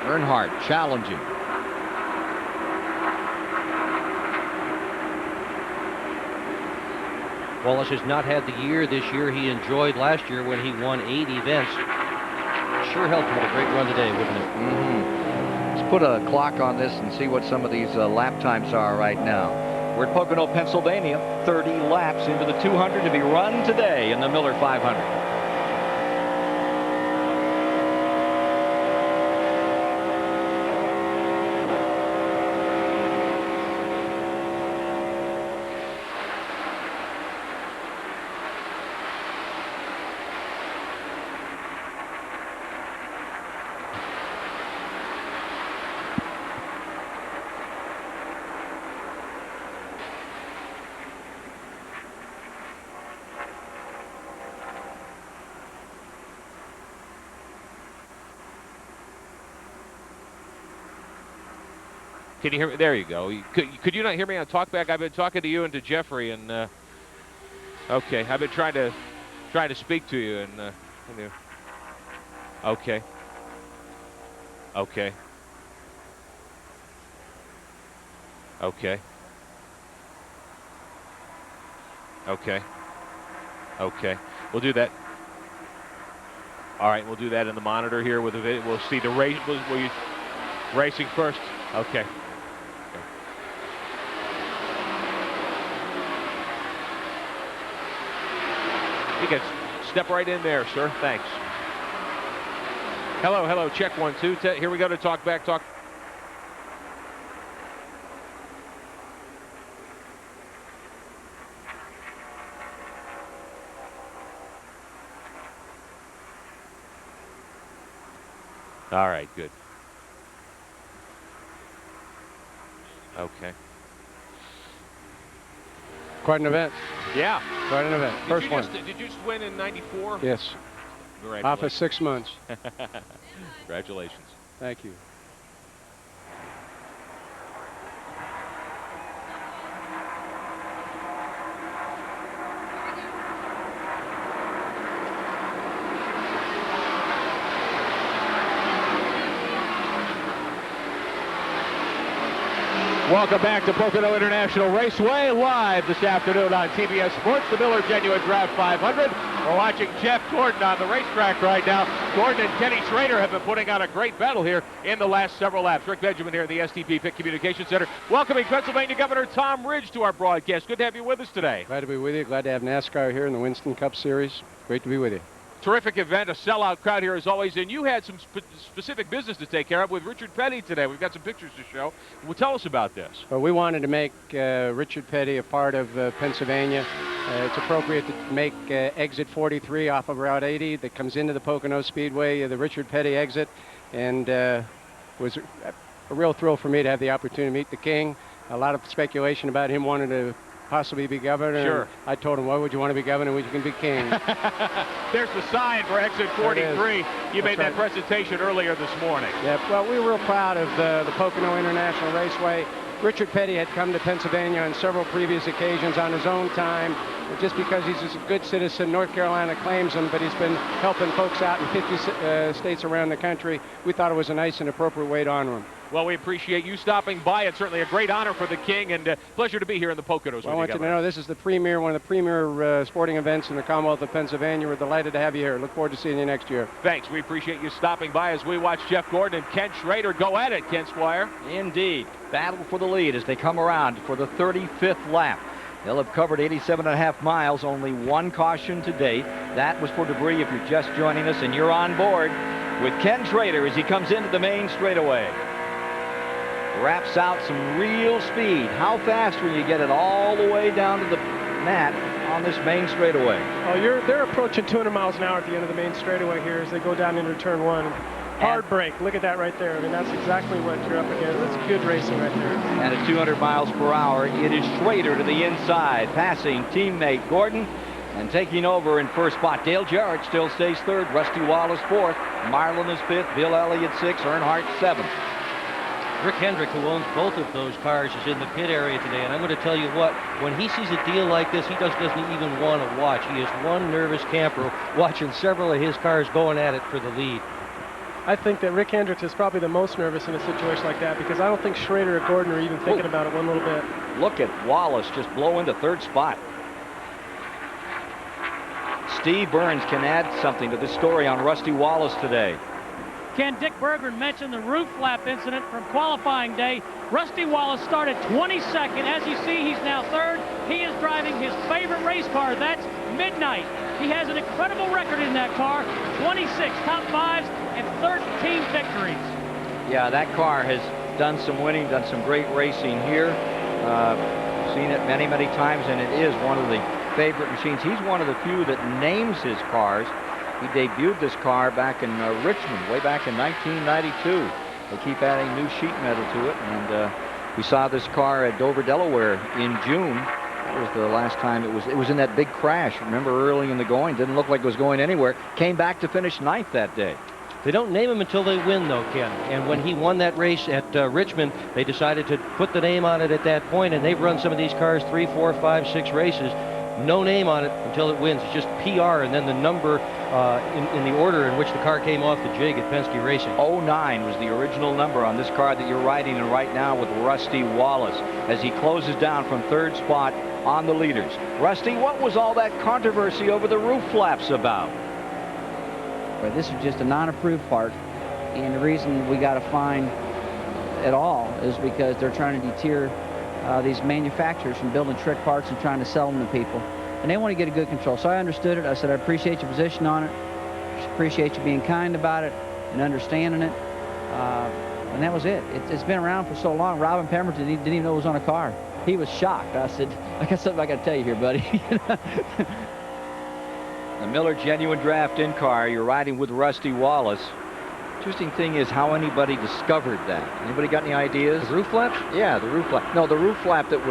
Earnhardt challenging.
Wallace has not had the year this year he enjoyed last year when he won 8 events. Sure helped him with a great run today, wouldn't it?
Let's put a clock on this and see what some of these lap times are right now. We're at Pocono, Pennsylvania. 30 laps into the 200 to be run today in the Miller 500.
Can you hear me? There you go. Could you not hear me on talkback? I've been talking to you and to Jeffrey, and okay, I've been trying to speak to you, and okay, okay, okay, okay, okay. We'll do that. All right, we'll do that in the monitor here with the video. We'll see the race. Will you racing first? Okay. You can step right in there, sir. Thanks. Hello, hello. Check 1, 2. Here we go to talk back. Talk. All right, good. Okay.
Quite an event.
Yeah.
Quite an event. First one.
Did you just win in '94?
Yes. Off of 6 months.
Congratulations.
Thank you.
Welcome back to Pocono International Raceway, live this afternoon on TBS Sports, the Miller Genuine Draft 500. We're watching Jeff Gordon on the racetrack right now. Gordon and Kenny Schrader have been putting on a great battle here in the last several laps. Rick Benjamin here at the STP Pit Communications Center, welcoming Pennsylvania Governor Tom Ridge to our broadcast. Good to have you with us today.
Glad to be with you. Glad to have NASCAR here in the Winston Cup Series. Great to be with you.
Terrific event, a sellout crowd here as always, and you had some specific business to take care of with Richard Petty today. We've got some pictures to show. Well, tell us about this.
Well, we wanted to make Richard Petty a part of Pennsylvania. It's appropriate to make exit 43 off of Route 80 that comes into the Pocono Speedway, the Richard Petty exit, and was a real thrill for me to have the opportunity to meet the King. A lot of speculation about him wanting to possibly be governor.
Sure.
I told him, why would you want to be governor when you can be king?
There's the sign for exit 43. You made that presentation earlier this morning.
Yeah, well, we were real proud of the Pocono International Raceway. Richard Petty had come to Pennsylvania on several previous occasions on his own time. Just because he's a good citizen, North Carolina claims him, but he's been helping folks out in 50 states around the country. We thought it was a nice and appropriate way to honor him.
Well, we appreciate you stopping by. It's certainly a great honor for the King, and pleasure to be here in the Poconos.
Well, I want you to know this is the premier, one of the premier sporting events in the Commonwealth of Pennsylvania. We're delighted to have you here. Look forward to seeing you next year.
Thanks. We appreciate you stopping by as we watch Jeff Gordon and Ken Schrader go at it, Ken Squire.
Indeed. Battle for the lead as they come around for the 35th lap. They'll have covered 87.5 miles, only one caution to date. That was for debris if you're just joining us and you're on board with Ken Schrader as he comes into the main straightaway. Wraps out some real speed. How fast will you get it all the way down to the mat on this main straightaway?
Oh, they're approaching 200 miles an hour at the end of the main straightaway here as they go down into turn one. Hard brake. Look at that right there. I mean, that's exactly what you're up against. That's good racing right there.
And at 200 miles per hour, it is Schrader to the inside, passing teammate Gordon and taking over in first spot. Dale Jarrett still stays third. Rusty Wallace fourth. Marlin is fifth. Bill Elliott sixth. Earnhardt seventh.
Rick Hendrick, who owns both of those cars, is in the pit area today, and I'm going to tell you what, when he sees a deal like this, he doesn't even want to watch. He is one nervous camper watching several of his cars going at it for the lead.
I think that Rick Hendricks is probably the most nervous in a situation like that because I don't think Schrader or Gordon are even thinking about it one little bit.
Look at Wallace just blow into third spot. Steve Burns can add something to the story on Rusty Wallace today.
Ken, Dick Berggren mentioned the roof flap incident from qualifying day. Rusty Wallace started 22nd. As you see, he's now third. He is driving his favorite race car. That's Midnight. He has an incredible record in that car. 26 top fives and 13 victories.
Yeah, that car has done some winning, done some great racing here. Seen it many, many times, and it is one of the favorite machines. He's one of the few that names his cars. He debuted this car back in Richmond, way back in 1992. They keep adding new sheet metal to it, and we saw this car at Dover, Delaware in June. That was the last time it was in that big crash. Remember, early in the going, didn't look like it was going anywhere. Came back to finish ninth that day.
They don't name him until they win, though, Ken. And when he won that race at Richmond, they decided to put the name on it at that point, and they've run some of these cars 3, 4, 5, 6 races. No name on it until it wins. It's just PR and then the number in the order in which the car came off the jig at Penske Racing.
09 was the original number on this car that you're riding in right now with Rusty Wallace as he closes down from third spot on the leaders. Rusty, what was all that controversy over the roof flaps about?
But this is just a non-approved part, and the reason we got to fine at all is because they're trying to deter these manufacturers from building trick parts and trying to sell them to people, and they want to get a good control. So I understood it. I said, I appreciate your position on it, appreciate you being kind about it and understanding it, and that was it. It's been around for so long. Robin Pemberton didn't even know it was on a car. He was shocked. I said, I got something I got to tell you here, buddy.
The Miller Genuine Draft In car, you're riding with Rusty Wallace. Interesting thing is how anybody discovered that. Anybody got any ideas?
The roof flaps?
Yeah, the roof flap. No, the roof flap that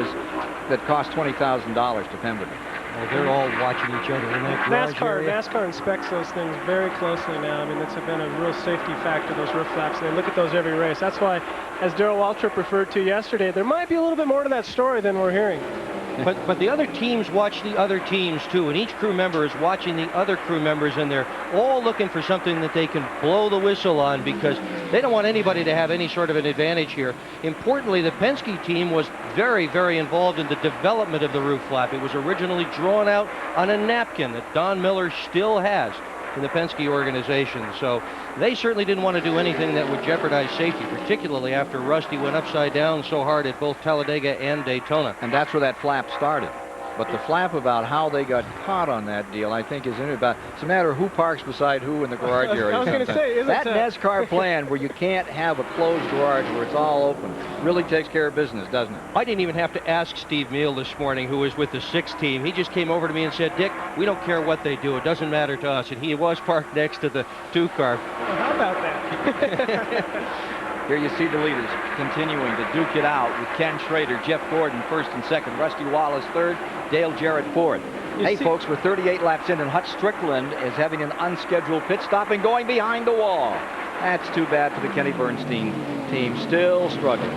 cost $20,000 to Pemberton.
Well, they're all watching each other in that garage area.
NASCAR inspects those things very closely now. I mean, it's been a real safety factor, those roof flaps. They look at those every race. That's why, as Darrell Waltrip referred to yesterday, there might be a little bit more to that story than we're hearing.
But the other teams watch the other teams too, and each crew member is watching the other crew members, and they're all looking for something that they can blow the whistle on because they don't want anybody to have any sort of an advantage here. Importantly, the Penske team was very, very involved in the development of the roof flap. It was originally drawn out on a napkin that Don Miller still has in the Penske organization. So they certainly didn't want to do anything that would jeopardize safety, particularly after Rusty went upside down so hard at both Talladega and Daytona.
And that's where that flap started. But the flap about how they got caught on that deal, I think, is about. It's a matter of who parks beside who in the garage area.
I was going to say,
that NASCAR plan where you can't have a closed garage where it's all open really takes care of business, doesn't it?
I didn't even have to ask Steve Meal this morning, who was with the 6 team. He just came over to me and said, Dick, we don't care what they do. It doesn't matter to us. And he was parked next to the 2 car.
Well, how about that?
Here you see the leaders continuing to duke it out with Ken Schrader, Jeff Gordon first and second, Rusty Wallace third, Dale Jarrett fourth. Hey, folks, we're 38 laps in, and Hutch Strickland is having an unscheduled pit stop and going behind the wall. That's too bad for the Kenny Bernstein team, still struggling.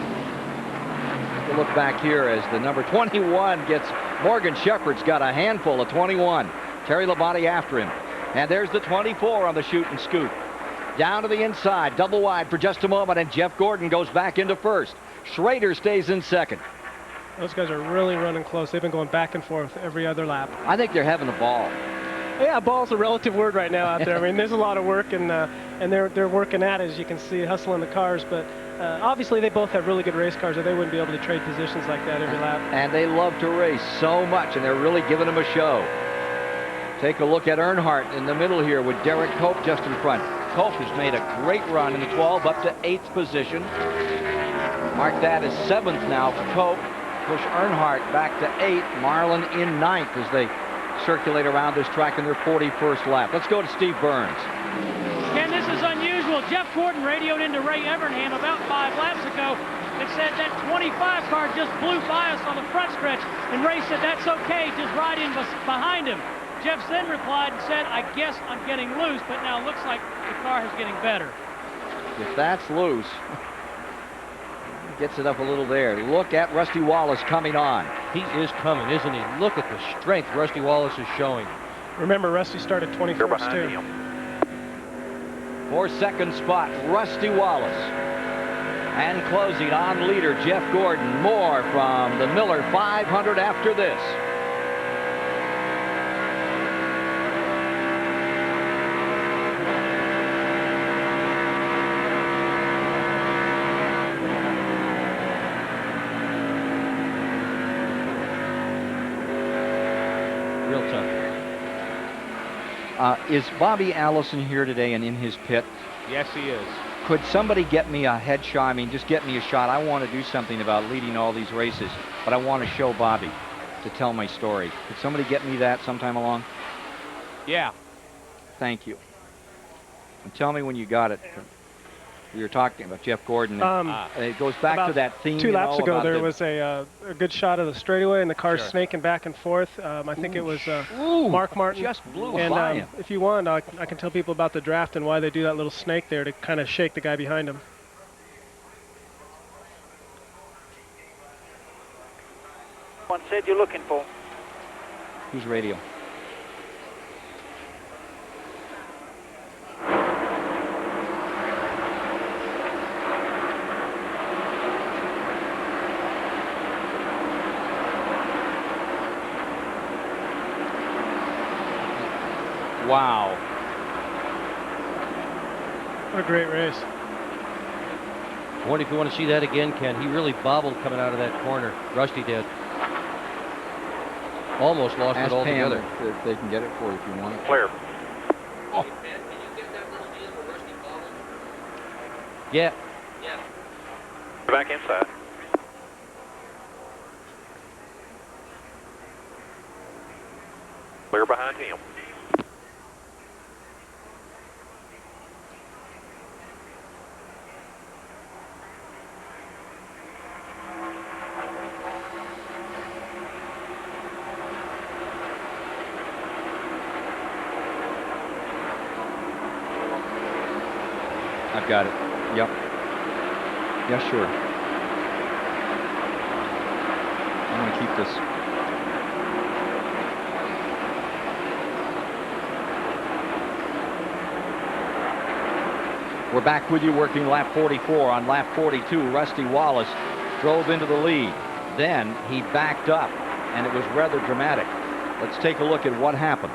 We'll look back here as the number 21 gets, Morgan Shepherd's got a handful of 21. Terry Labonte after him. And there's the 24 on the shoot and scoot. Down to the inside, double wide for just a moment, and Jeff Gordon goes back into first. Schrader stays in second.
Those guys are really running close. They've been going back and forth every other lap.
I think they're having a ball.
Yeah, ball's a relative word right now out there. I mean, there's a lot of work, and they're working at it, as you can see, hustling the cars. But obviously, they both have really good race cars, or they wouldn't be able to trade positions like that every lap.
And they love to race so much, and they're really giving them a show. Take a look at Earnhardt in the middle here with Derek Cope just in front. Cope has made a great run in the 12 up to 8th position. Mark that as 7th now for Cope. Push Earnhardt back to 8th. Marlin in 9th as they circulate around this track in their 41st lap. Let's go to Steve Burns.
Ken, this is unusual. Jeff Gordon radioed into Ray Evernham about 5 laps ago and said that 25 car just blew by us on the front stretch. And Ray said, that's okay, just ride in behind him. Jeff then replied and said, I guess I'm getting loose, but now it looks like the car is getting better.
If that's loose, gets it up a little there. Look at Rusty Wallace coming on.
He is coming, isn't he? Look at the strength Rusty Wallace is showing.
Remember, Rusty started 21st, too.
4-second spot, Rusty Wallace. And closing on leader, Jeff Gordon. More from the Miller 500 after this.
Real tough.
Is Bobby Allison here today and in his pit?
Yes, he is.
Could somebody get me a headshot? I mean, just get me a shot. I want to do something about leading all these races, but I want to show Bobby to tell my story. Could somebody get me that sometime along?
Yeah.
Thank you. And tell me when you got it. We were talking about Jeff Gordon. It goes back to that theme.
2 laps ago, there was a good shot of the straightaway, and the car's snaking back and forth. I think it was Mark Martin.
Just blew
and
by him.
If you want, I can tell people about the draft and why they do that little snake there to kind of shake the guy behind him.
One said you're looking for.
Who's radio? Wow.
What a great race.
I wonder if you want to see that again, Ken. He really bobbled coming out of that corner. Rusty did. Almost lost
Ask
it altogether.
Pam if they can get it for you if you want it.
Clear.
Oh. Can you get that little deal where Rusty bobbled? Yeah. Yeah.
Back inside. Clear behind him.
I've got it. Yep. Yeah, sure. I'm going to keep this. We're back with you working lap 44. On lap 42, Rusty Wallace drove into the lead. Then he backed up, and it was rather dramatic. Let's take a look at what happened.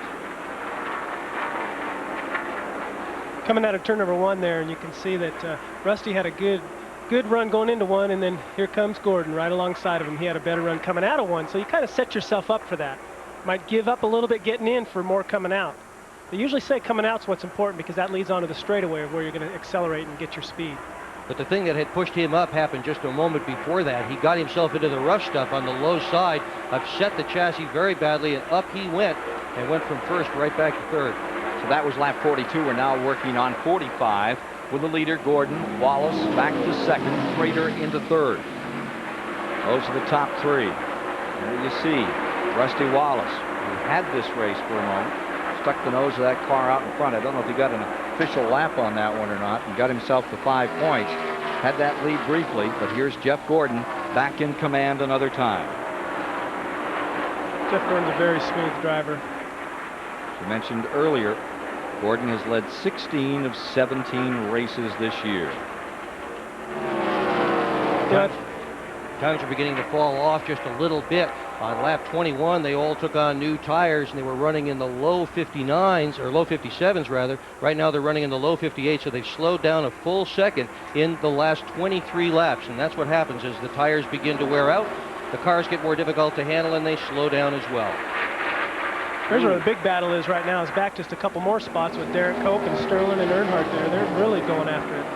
Coming out of turn number 1 there, and you can see that Rusty had a good good run going into one, and then here comes Gordon right alongside of him. He had a better run coming out of one, so you kind of set yourself up for that. Might give up a little bit getting in for more coming out. They usually say coming out's what's important because that leads on to the straightaway of where you're going to accelerate and get your speed.
But the thing that had pushed him up happened just a moment before that. He got himself into the rough stuff on the low side, upset the chassis very badly, and up he went, and went from first right back to third.
So that was lap 42. We're now working on 45 with the leader, Gordon. Wallace back to second, Schrader into third. Those are the top three. There you see Rusty Wallace, who had this race for a moment, stuck the nose of that car out in front. I don't know if he got an official lap on that one or not, and got himself the 5 points. Had that lead briefly, but here's Jeff Gordon back in command another time.
Jeff Gordon's a very smooth driver.
As you mentioned earlier, Gordon has led 16 of 17 races this year.
Times are beginning to fall off just a little bit. On lap 21, they all took on new tires, and they were running in the low 59s, or low 57s rather. Right now they're running in the low 58s, so they've slowed down a full second in the last 23 laps. And that's what happens as the tires begin to wear out. The cars get more difficult to handle, and they slow down as well.
Here's where the big battle is right now. Is back just a couple more spots with Derek Cope and Sterling and Earnhardt there. They're really going after it.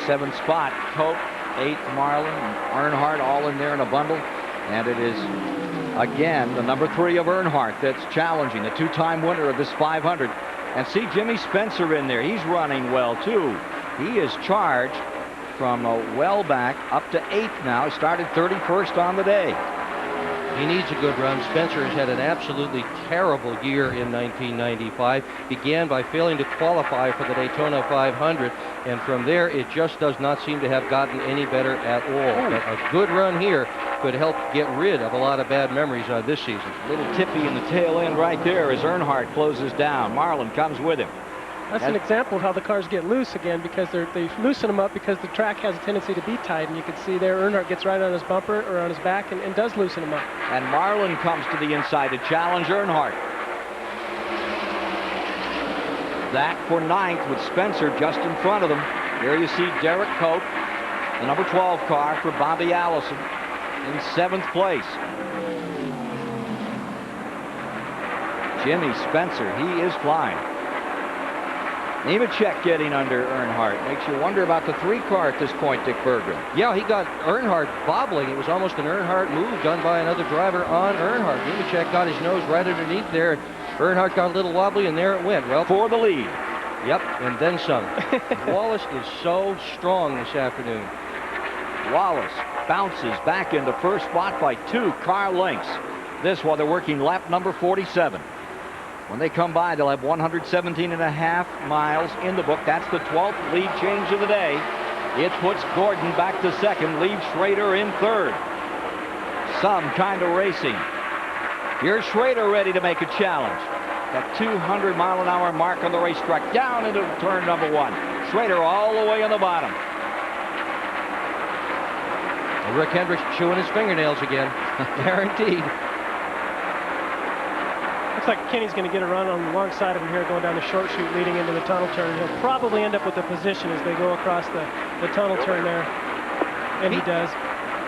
7th spot, Cope, 8th Marlin, and Earnhardt all in there in a bundle. And it is, again, the number 3 of Earnhardt that's challenging, the 2-time winner of this 500. And see Jimmy Spencer in there. He's running well, too. He is charged from well back up to 8th now. He started 31st on the day.
He needs a good run. Spencer has had an absolutely terrible year in 1995. Began by failing to qualify for the Daytona 500, and from there it just does not seem to have gotten any better at all. But a good run here could help get rid of a lot of bad memories on this season.
Little tippy in the tail end right there as Earnhardt closes down. Marlin comes with him.
That's an example of how the cars get loose again, because they loosen them up because the track has a tendency to be tight, and you can see there Earnhardt gets right on his bumper or on his back and does loosen them up.
And Marlin comes to the inside to challenge Earnhardt. That for 9th with Spencer just in front of them. Here you see Derek Cope, the number 12 car for Bobby Allison, in 7th place. Jimmy Spencer, he is flying. Nemechek getting under Earnhardt. Makes you wonder about the 3 car at this point, Dick Berggren.
Yeah, he got Earnhardt bobbling. It was almost an Earnhardt move done by another driver on Earnhardt. Nemechek got his nose right underneath there. Earnhardt got a little wobbly, and there it went. Well,
for the lead.
Yep, and then some. Wallace is so strong this afternoon.
Wallace bounces back into first spot by 2 car lengths. This while they're working lap number 47. When they come by, they'll have 117.5 miles in the book. That's the 12th lead change of the day. It puts Gordon back to second, leaves Schrader in third. Some kind of racing. Here's Schrader ready to make a challenge. That 200-mile-an-hour mark on the racetrack, down into turn number 1. Schrader all the way on the bottom.
Rick Hendricks chewing his fingernails again. Guaranteed.
Looks like Kenny's going to get a run on the long side of him here going down the short chute leading into the tunnel turn. He'll probably end up with a position as they go across the tunnel turn there. And he does.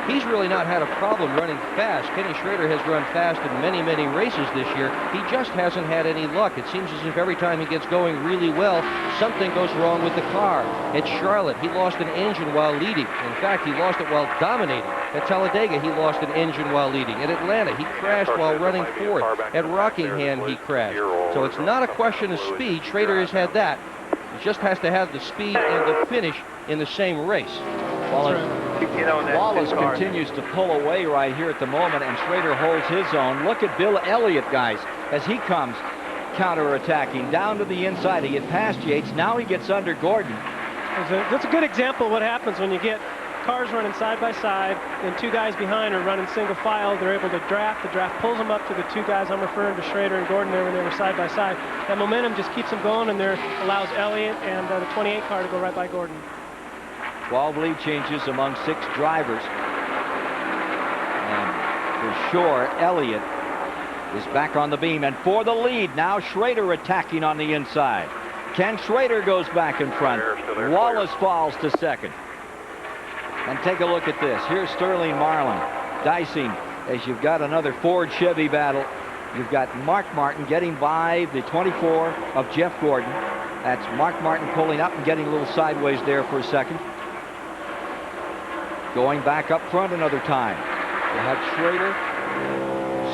He's really not had a problem running fast. Kenny Schrader has run fast in many, many races this year. He just hasn't had any luck. It seems as if every time he gets going really well, something goes wrong with the car. At Charlotte, he lost an engine while leading. In fact, he lost it while dominating. At Talladega, he lost an engine while leading. At Atlanta, he crashed while running fourth. At Rockingham, he crashed. So it's not a question of speed. Schrader has had that. He just has to have the speed and the finish in the same race.
Wallace continues to pull away right here at the moment, and Schrader holds his own. Look at Bill Elliott, guys, as he comes counter-attacking down to the inside. He had passed Yates. Now he gets under Gordon.
That's a good example of what happens when you get cars running side by side, and 2 guys behind are running single file. They're able to draft. The draft pulls them up to the 2 guys. I'm referring to Schrader and Gordon there when they were side by side. That momentum just keeps them going, and there allows Elliott and the 28 car to go right by Gordon.
12 lead changes among 6 drivers. And for sure, Elliott is back on the beam. And for the lead, now Schrader attacking on the inside. Ken Schrader goes back in front. Wallace falls to second. And take a look at this. Here's Sterling Marlin dicing as you've got another Ford Chevy battle. You've got Mark Martin getting by the 24 of Jeff Gordon. That's Mark Martin pulling up and getting a little sideways there for a second. Going back up front another time. You have Schrader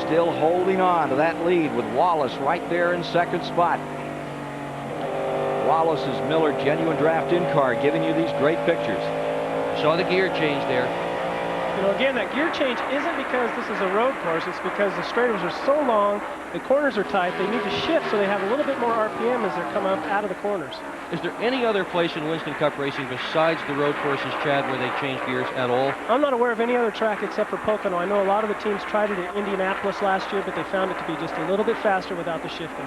still holding on to that lead with Wallace right there in second spot. Wallace's Miller Genuine Draft in-car giving you these great pictures.
Saw the gear change there.
You know, again, that gear change isn't because this is a road course. It's because the straighters are so long, the corners are tight, they need to shift so they have a little bit more RPM as they're coming up out of the corners.
Is there any other place in Winston Cup racing besides the road courses, Chad, where they change gears at all?
I'm not aware of any other track except for Pocono. I know a lot of the teams tried it in Indianapolis last year, but they found it to be just a little bit faster without the shifting.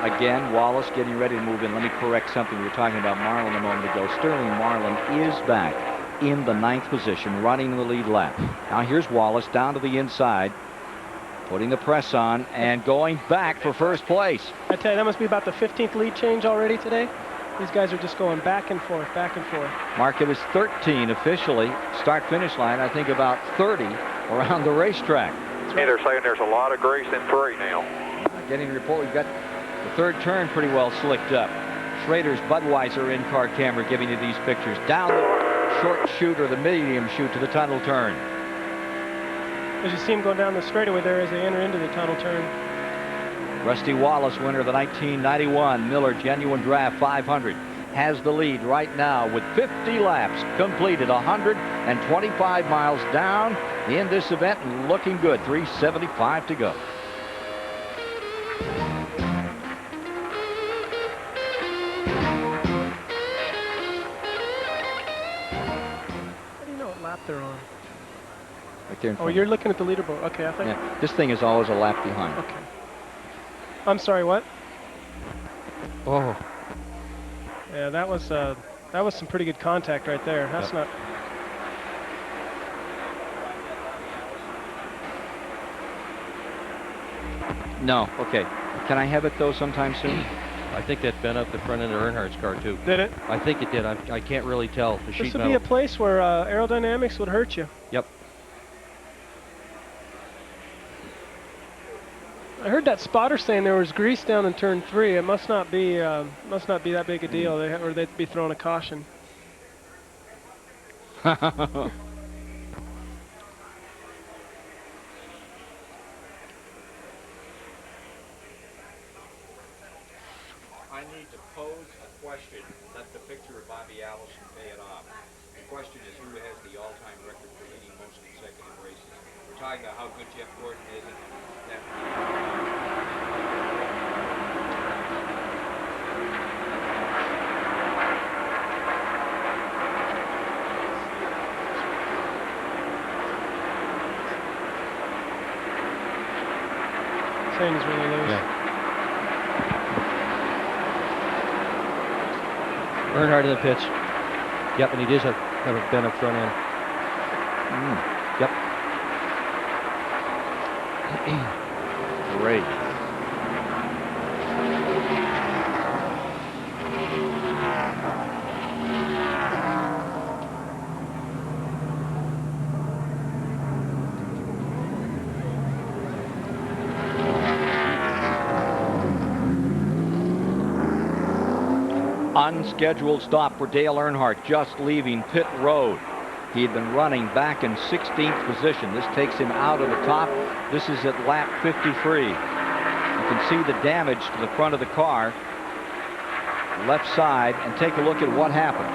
Again, Wallace getting ready to move in. Let me correct something. We were talking about Marlin a moment ago. Sterling Marlin is back in the 9th position, running the lead lap. Now here's Wallace down to the inside, putting the press on and going back for first place.
I tell you, that must be about the 15th lead change already today. These guys are just going back and forth, back and forth.
Market is 13 officially. Start-finish line, I think about 30 around the racetrack.
Hey, they're saying there's a lot of grease in 3 now.
Getting a report, we've got the third turn pretty well slicked up. Schrader's Budweiser in-car camera giving you these pictures. Down the short chute or the medium chute to the tunnel turn.
As you see them going down the straightaway there as they enter into the tunnel turn.
Rusty Wallace, winner of the 1991 Miller Genuine Draft 500, has the lead right now with 50 laps completed, 125 miles down in this event, and looking good. 3:75 to go.
How do you know what lap they're on?
Right there in
Oh,
front.
you're looking at the leaderboard. Okay, I think.
Yeah, this thing is always a lap behind.
Okay. I'm sorry, what?
Oh.
Yeah, that was some pretty good contact right there. That's not.
No, okay. Can I have it though sometime soon?
I think that bent up the front end of Earnhardt's car too.
Did it?
I think it did. I can't really tell. The sheet
This would
metal.
be a place where aerodynamics would hurt you.
Yep.
I heard that spotter saying there was grease down in turn 3. It must not be that big a deal, or they'd be throwing a caution.
I need to pose a question. Let the picture of Bobby Allison pay it off. The question is, who has the all-time record for leading most consecutive races? We're talking about how good Jeff Gordon is, and that.
Saying he's really loose.
Yeah. Earnhardt in the pits. Yep, and he does have a bent up front end.
Yep. Great. Unscheduled stop for Dale Earnhardt just leaving pit road. He had been running back in 16th position. This takes him out of the top. This is at lap 53. You can see the damage to the front of the car, left side, and take a look at what happened.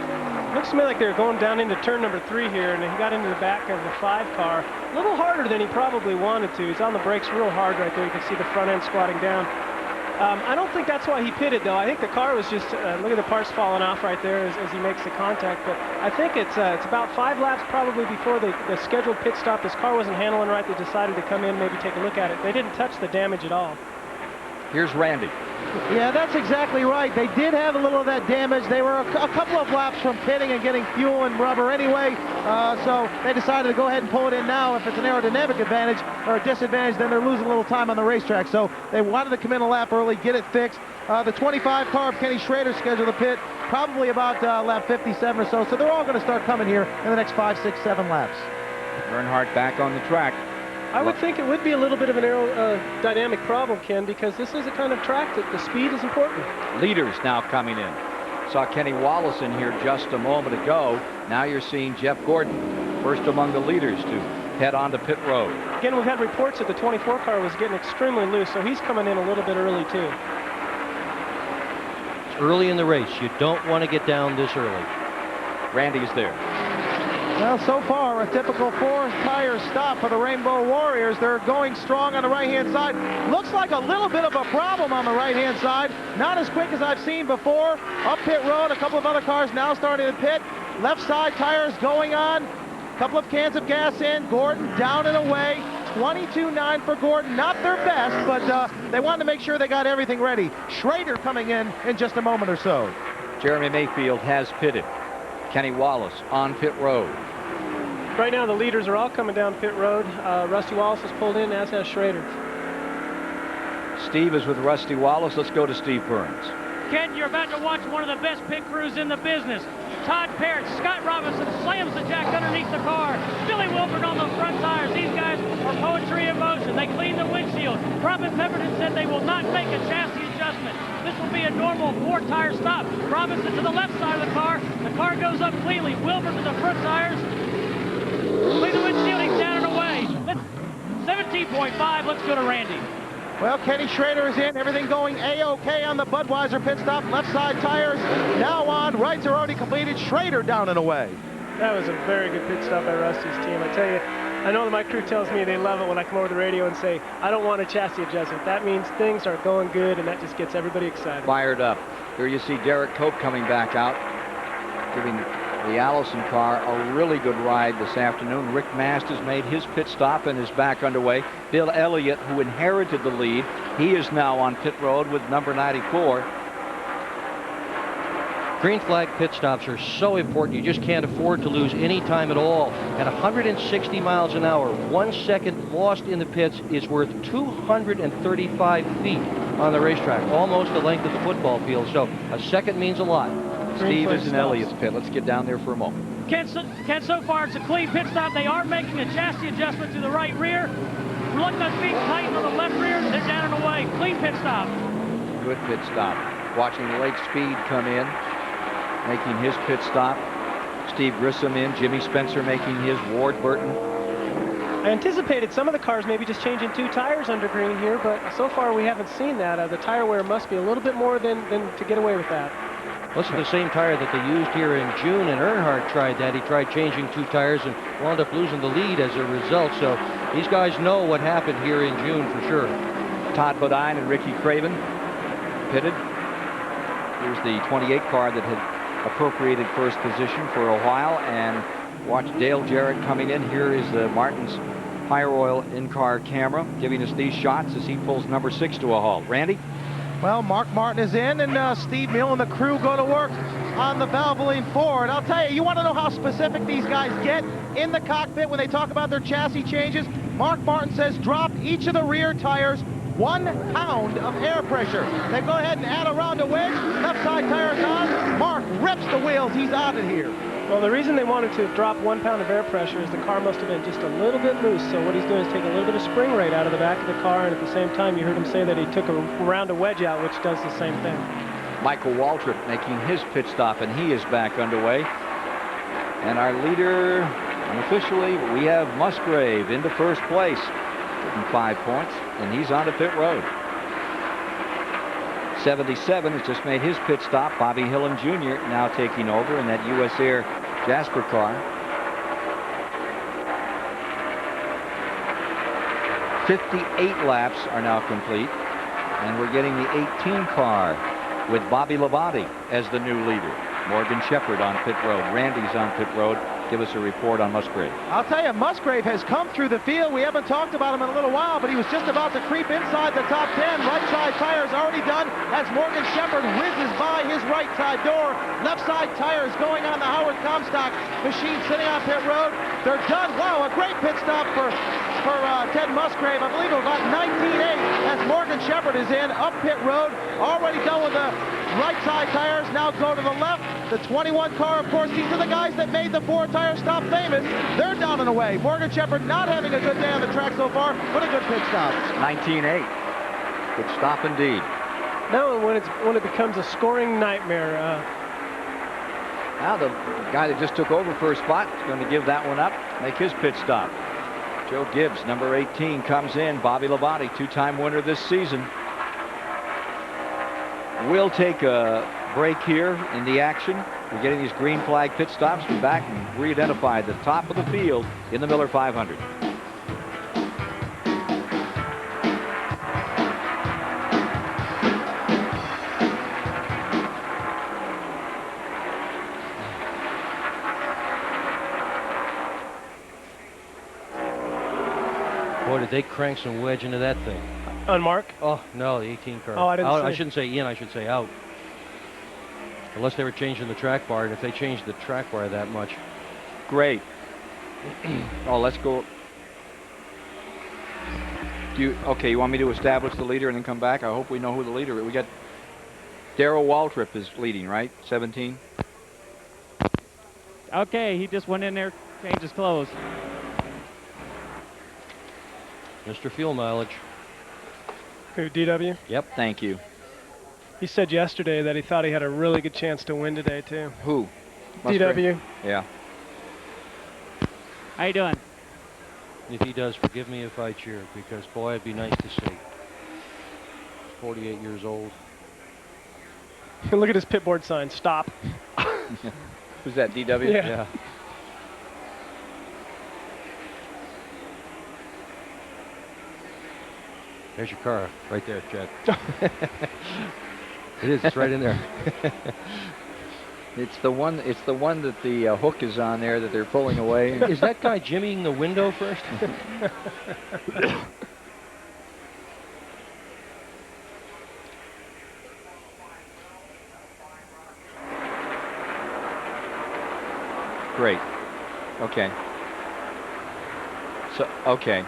Looks to me like they're going down into turn number 3 here, and he got into the back of the 5 car a little harder than he probably wanted to. He's on the brakes real hard right there. You can see the front end squatting down. I don't think that's why he pitted, though. I think the car was just, look at the parts falling off right there as he makes the contact. But I think it's about 5 laps probably before the scheduled pit stop. This car wasn't handling right. They decided to come in, maybe take a look at it. They didn't touch the damage at all.
Here's Randy.
Yeah, that's exactly right. They did have a little of that damage. They were a couple of laps from pitting and getting fuel and rubber anyway, so they decided to go ahead and pull it in now. If it's an aerodynamic advantage or a disadvantage, then they're losing a little time on the racetrack. So they wanted to come in a lap early, get it fixed. The 25 car of Kenny Schrader scheduled to pit probably about lap 57 or so, so they're all going to start coming here in the next 5, 6, 7 laps.
Earnhardt back on the track.
I would think it would be a little bit of an aerodynamic problem, Ken, because this is a kind of track that the speed is important.
Leaders now coming in. Saw Kenny Wallace in here just a moment ago. Now you're seeing Jeff Gordon, first among the leaders, to head on to pit road.
Again, we've had reports that the 24 car was getting extremely loose, so he's coming in a little bit early, too.
It's early in the race. You don't want to get down this early.
Randy's there.
Well, so far, a typical 4-tire stop for the Rainbow Warriors. They're going strong on the right-hand side. Looks like a little bit of a problem on the right-hand side. Not as quick as I've seen before. Up pit road, a couple of other cars now starting to pit. Left side tires going on. A couple of cans of gas in. Gordon down and away. 22.9 for Gordon. Not their best, but they wanted to make sure they got everything ready. Schrader coming in just a moment or so.
Jeremy Mayfield has pitted. Kenny Wallace on pit road.
Right now, the leaders are all coming down pit road. Rusty Wallace has pulled in, as has Schrader.
Steve is with Rusty Wallace. Let's go to Steve Burns.
Ken, you're about to watch one of the best pit crews in the business. Todd Parrott, Scott Robinson slams the jack underneath the car. Billy Wilford on the front tires. These guys are poetry in motion. They clean the windshield. Robin Pemberton said they will not make a chassis adjustment. This will be a normal 4-tire stop. Robinson to the left side of the car. The car goes up cleanly. Wilford to the front tires. Clean the windshield. He's down and away. 17.5. Let's go to Randy.
Well, Kenny Schrader is in. Everything going A-OK on the Budweiser pit stop. Left side tires now on. Rights are already completed. Schrader down and away.
That was a very good pit stop by Rusty's team. I tell you, I know that my crew tells me they love it when I come over the radio and say, I don't want a chassis adjustment. That means things are going good, and that just gets everybody excited.
Fired up. Here you see Derek Cope coming back out, giving the Allison car a really good ride this afternoon. Rick Mast has made his pit stop and is back underway. Bill Elliott, who inherited the lead, he is now on pit road with number 94.
Green flag pit stops are so important. You just can't afford to lose any time at all. At 160 miles an hour, 1 second lost in the pits is worth 235 feet on the racetrack, almost the length of the football field. So a second means a lot.
Steve is in Elliott's pit. Let's get down there for a moment.
Ken, so far it's a clean pit stop. They are making a chassis adjustment to the right rear. Looking at being tightened on the left rear. They're down and away. Clean pit stop.
Good pit stop. Watching Lake Speed come in, making his pit stop. Steve Grissom in. Jimmy Spencer making his. Ward Burton.
I anticipated some of the cars maybe just changing 2 tires under green here, but so far we haven't seen that. The tire wear must be a little bit more than to get away with that.
This is the same tire that they used here in June, and Earnhardt tried that. He tried changing 2 tires and wound up losing the lead as a result. So these guys know what happened here in June for sure.
Todd Bodine and Ricky Craven pitted. Here's the 28 car that had appropriated first position for a while, and watch Dale Jarrett coming in. Here is the Martin's Higher Oil in-car camera giving us these shots as he pulls number 6 to a halt. Randy?
Well, Mark Martin is in, and Steve Mill and the crew go to work on the Valvoline Ford. I'll tell you, you want to know how specific these guys get in the cockpit when they talk about their chassis changes? Mark Martin says drop each of the rear tires 1 pound of air pressure. They go ahead and add a round of wedge. Left side tires on. Mark rips the wheels. He's out of here.
Well, the reason they wanted to drop 1 pound of air pressure is the car must have been just a little bit loose. So what he's doing is taking a little bit of spring rate out of the back of the car, and at the same time, you heard him say that he took a round of wedge out, which does the same thing.
Michael Waltrip making his pit stop, and he is back underway. And our leader, unofficially, we have Musgrave into first place, 5 points, and he's on to pit road. 77 has just made his pit stop. Bobby Hillen Jr. now taking over in that U.S. Air Jasper car. 58 laps are now complete, and we're getting the 18 car with Bobby Labonte as the new leader. Morgan Shepherd on pit road. Randy's on pit road. give us a report on Musgrave.
I'll tell you, Musgrave has come through the field. We haven't talked about him in a little while, but he was just about to creep inside the top 10. Right side tire is already done as Morgan Shepherd whizzes by his right side door. Left side tire is going on the Howard Comstock machine sitting on pit road. They're done. Wow, a great pit stop for Ted Musgrave. I believe about 19.8 as Morgan Shepherd is in up pit road. Already done with the right side tires. Now go to the left. The 21 car, of course, these are the guys that made the 4-tire stop famous. They're down and away. Morgan Shepherd not having a good day on the track so far, but a good pit stop.
19.8. Good stop indeed.
Now when it becomes a scoring nightmare.
Now the guy that just took over for a spot is going to give that one up, make his pit stop. Joe Gibbs, number 18, comes in. Bobby Labonte, two-time winner this season. We'll take a break here in the action. We're getting these green flag pit stops. We're back and re-identify the top of the field in the Miller 500.
Boy, did they crank some wedge into that thing.
On Mark?
Oh, no, the 18 car.
Oh, I didn't
out,
see.
I shouldn't say in, I should say out. Unless they were changing the track bar, and if they changed the track bar that much.
Great. Oh, let's go. Okay, you want me to establish the leader and then come back? I hope we know who the leader is. We got Darrell Waltrip is leading, right? 17.
Okay, he just went in there, changed his clothes.
Mr. Fuel Mileage.
Who, DW?
Yep, thank you.
He said yesterday that he thought he had a really good chance to win today, too.
Who?
DW.
Yeah.
How you doing?
If he does, forgive me if I cheer, because, boy, it'd be nice to see. 48 years old.
Look at his pit board sign. Stop.
Who's that, DW?
Yeah.
There's your car, right there, Chad. It is. It's right in there.
It's the one that the hook is on there that they're pulling away.
Is that guy jimmying the window first?
Great. Okay. So, okay.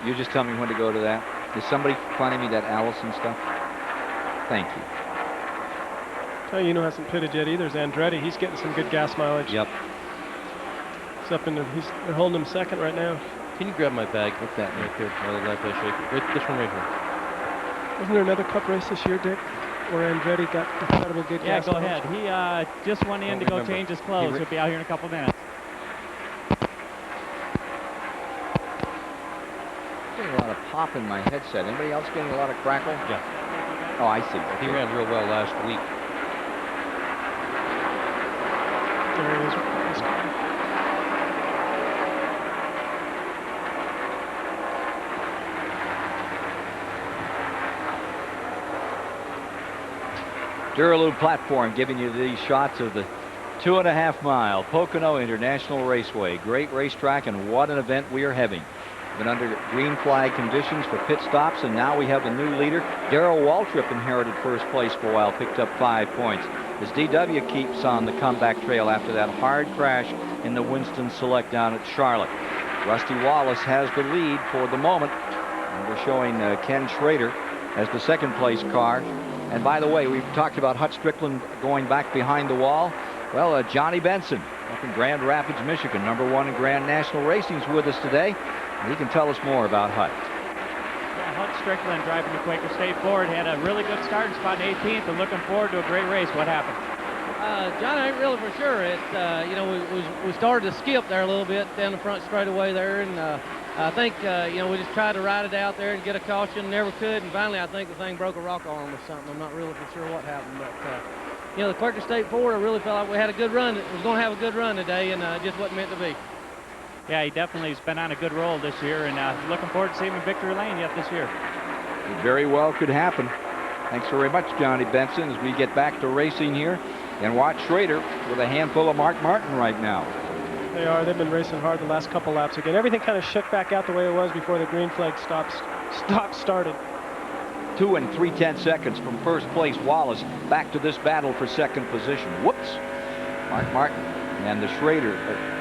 You just tell me when to go to that. Is somebody finding me that Allison stuff? Thank you.
Oh, you know, hasn't pitted yet either. Is Andretti. He's getting some good gas mileage.
Yep.
He's up in the, they're holding him second right now.
Can you grab my bag? What's that right there? Left eye shaker. Right, this one right here.
Wasn't there another Cup race this year, Dick, where Andretti got incredible good gas
go
mileage?
ahead. He just went in to go change his clothes. He'll be out here in a couple minutes.
Getting a lot of pop in my headset. Anybody else getting a lot of crackle?
Yeah.
Oh, I see. Okay.
He ran real well last week.
There he is.
Duralube platform giving you these shots of the 2.5 mile Pocono International Raceway. Great racetrack, and what an event we are having. Been under green flag conditions for pit stops, and now we have the new leader. Darrell Waltrip inherited first place for a while, picked up 5 points. As DW keeps on the comeback trail after that hard crash in the Winston Select down at Charlotte. Rusty Wallace has the lead for the moment. And we're showing Ken Schrader as the second place car. And by the way, we've talked about Hut Strickland going back behind the wall. Well, Johnny Benson up in Grand Rapids, Michigan, #1 in Grand National Racing's with us today. And he can tell us more about Hut.
Yeah, Hut Strickland driving the Quaker State Ford had a really good starting spot in 18th and looking forward to a great race. What happened?
John, I ain't really for sure. It, you know, we started to skip there a little bit down the front straightaway there, and I think, you know, we just tried to ride it out there and get a caution, never could, and finally I think the thing broke a rock arm or something. I'm not really for sure what happened, but, you know, the Quaker State Ford, I really felt like we had a good run. It was going to have a good run today, and it just wasn't meant to be.
Yeah, he definitely has been on a good roll this year, and looking forward to seeing him in victory lane yet this year.
It very well could happen. Thanks very much, Johnny Benson, as we get back to racing here. And watch Schrader with a handful of Mark Martin right now.
They are. They've been racing hard the last couple laps again. Everything kind of shook back out the way it was before the green flag started.
2 3/10 seconds from first place. Wallace back to this battle for second position. Whoops. Mark Martin and the Schrader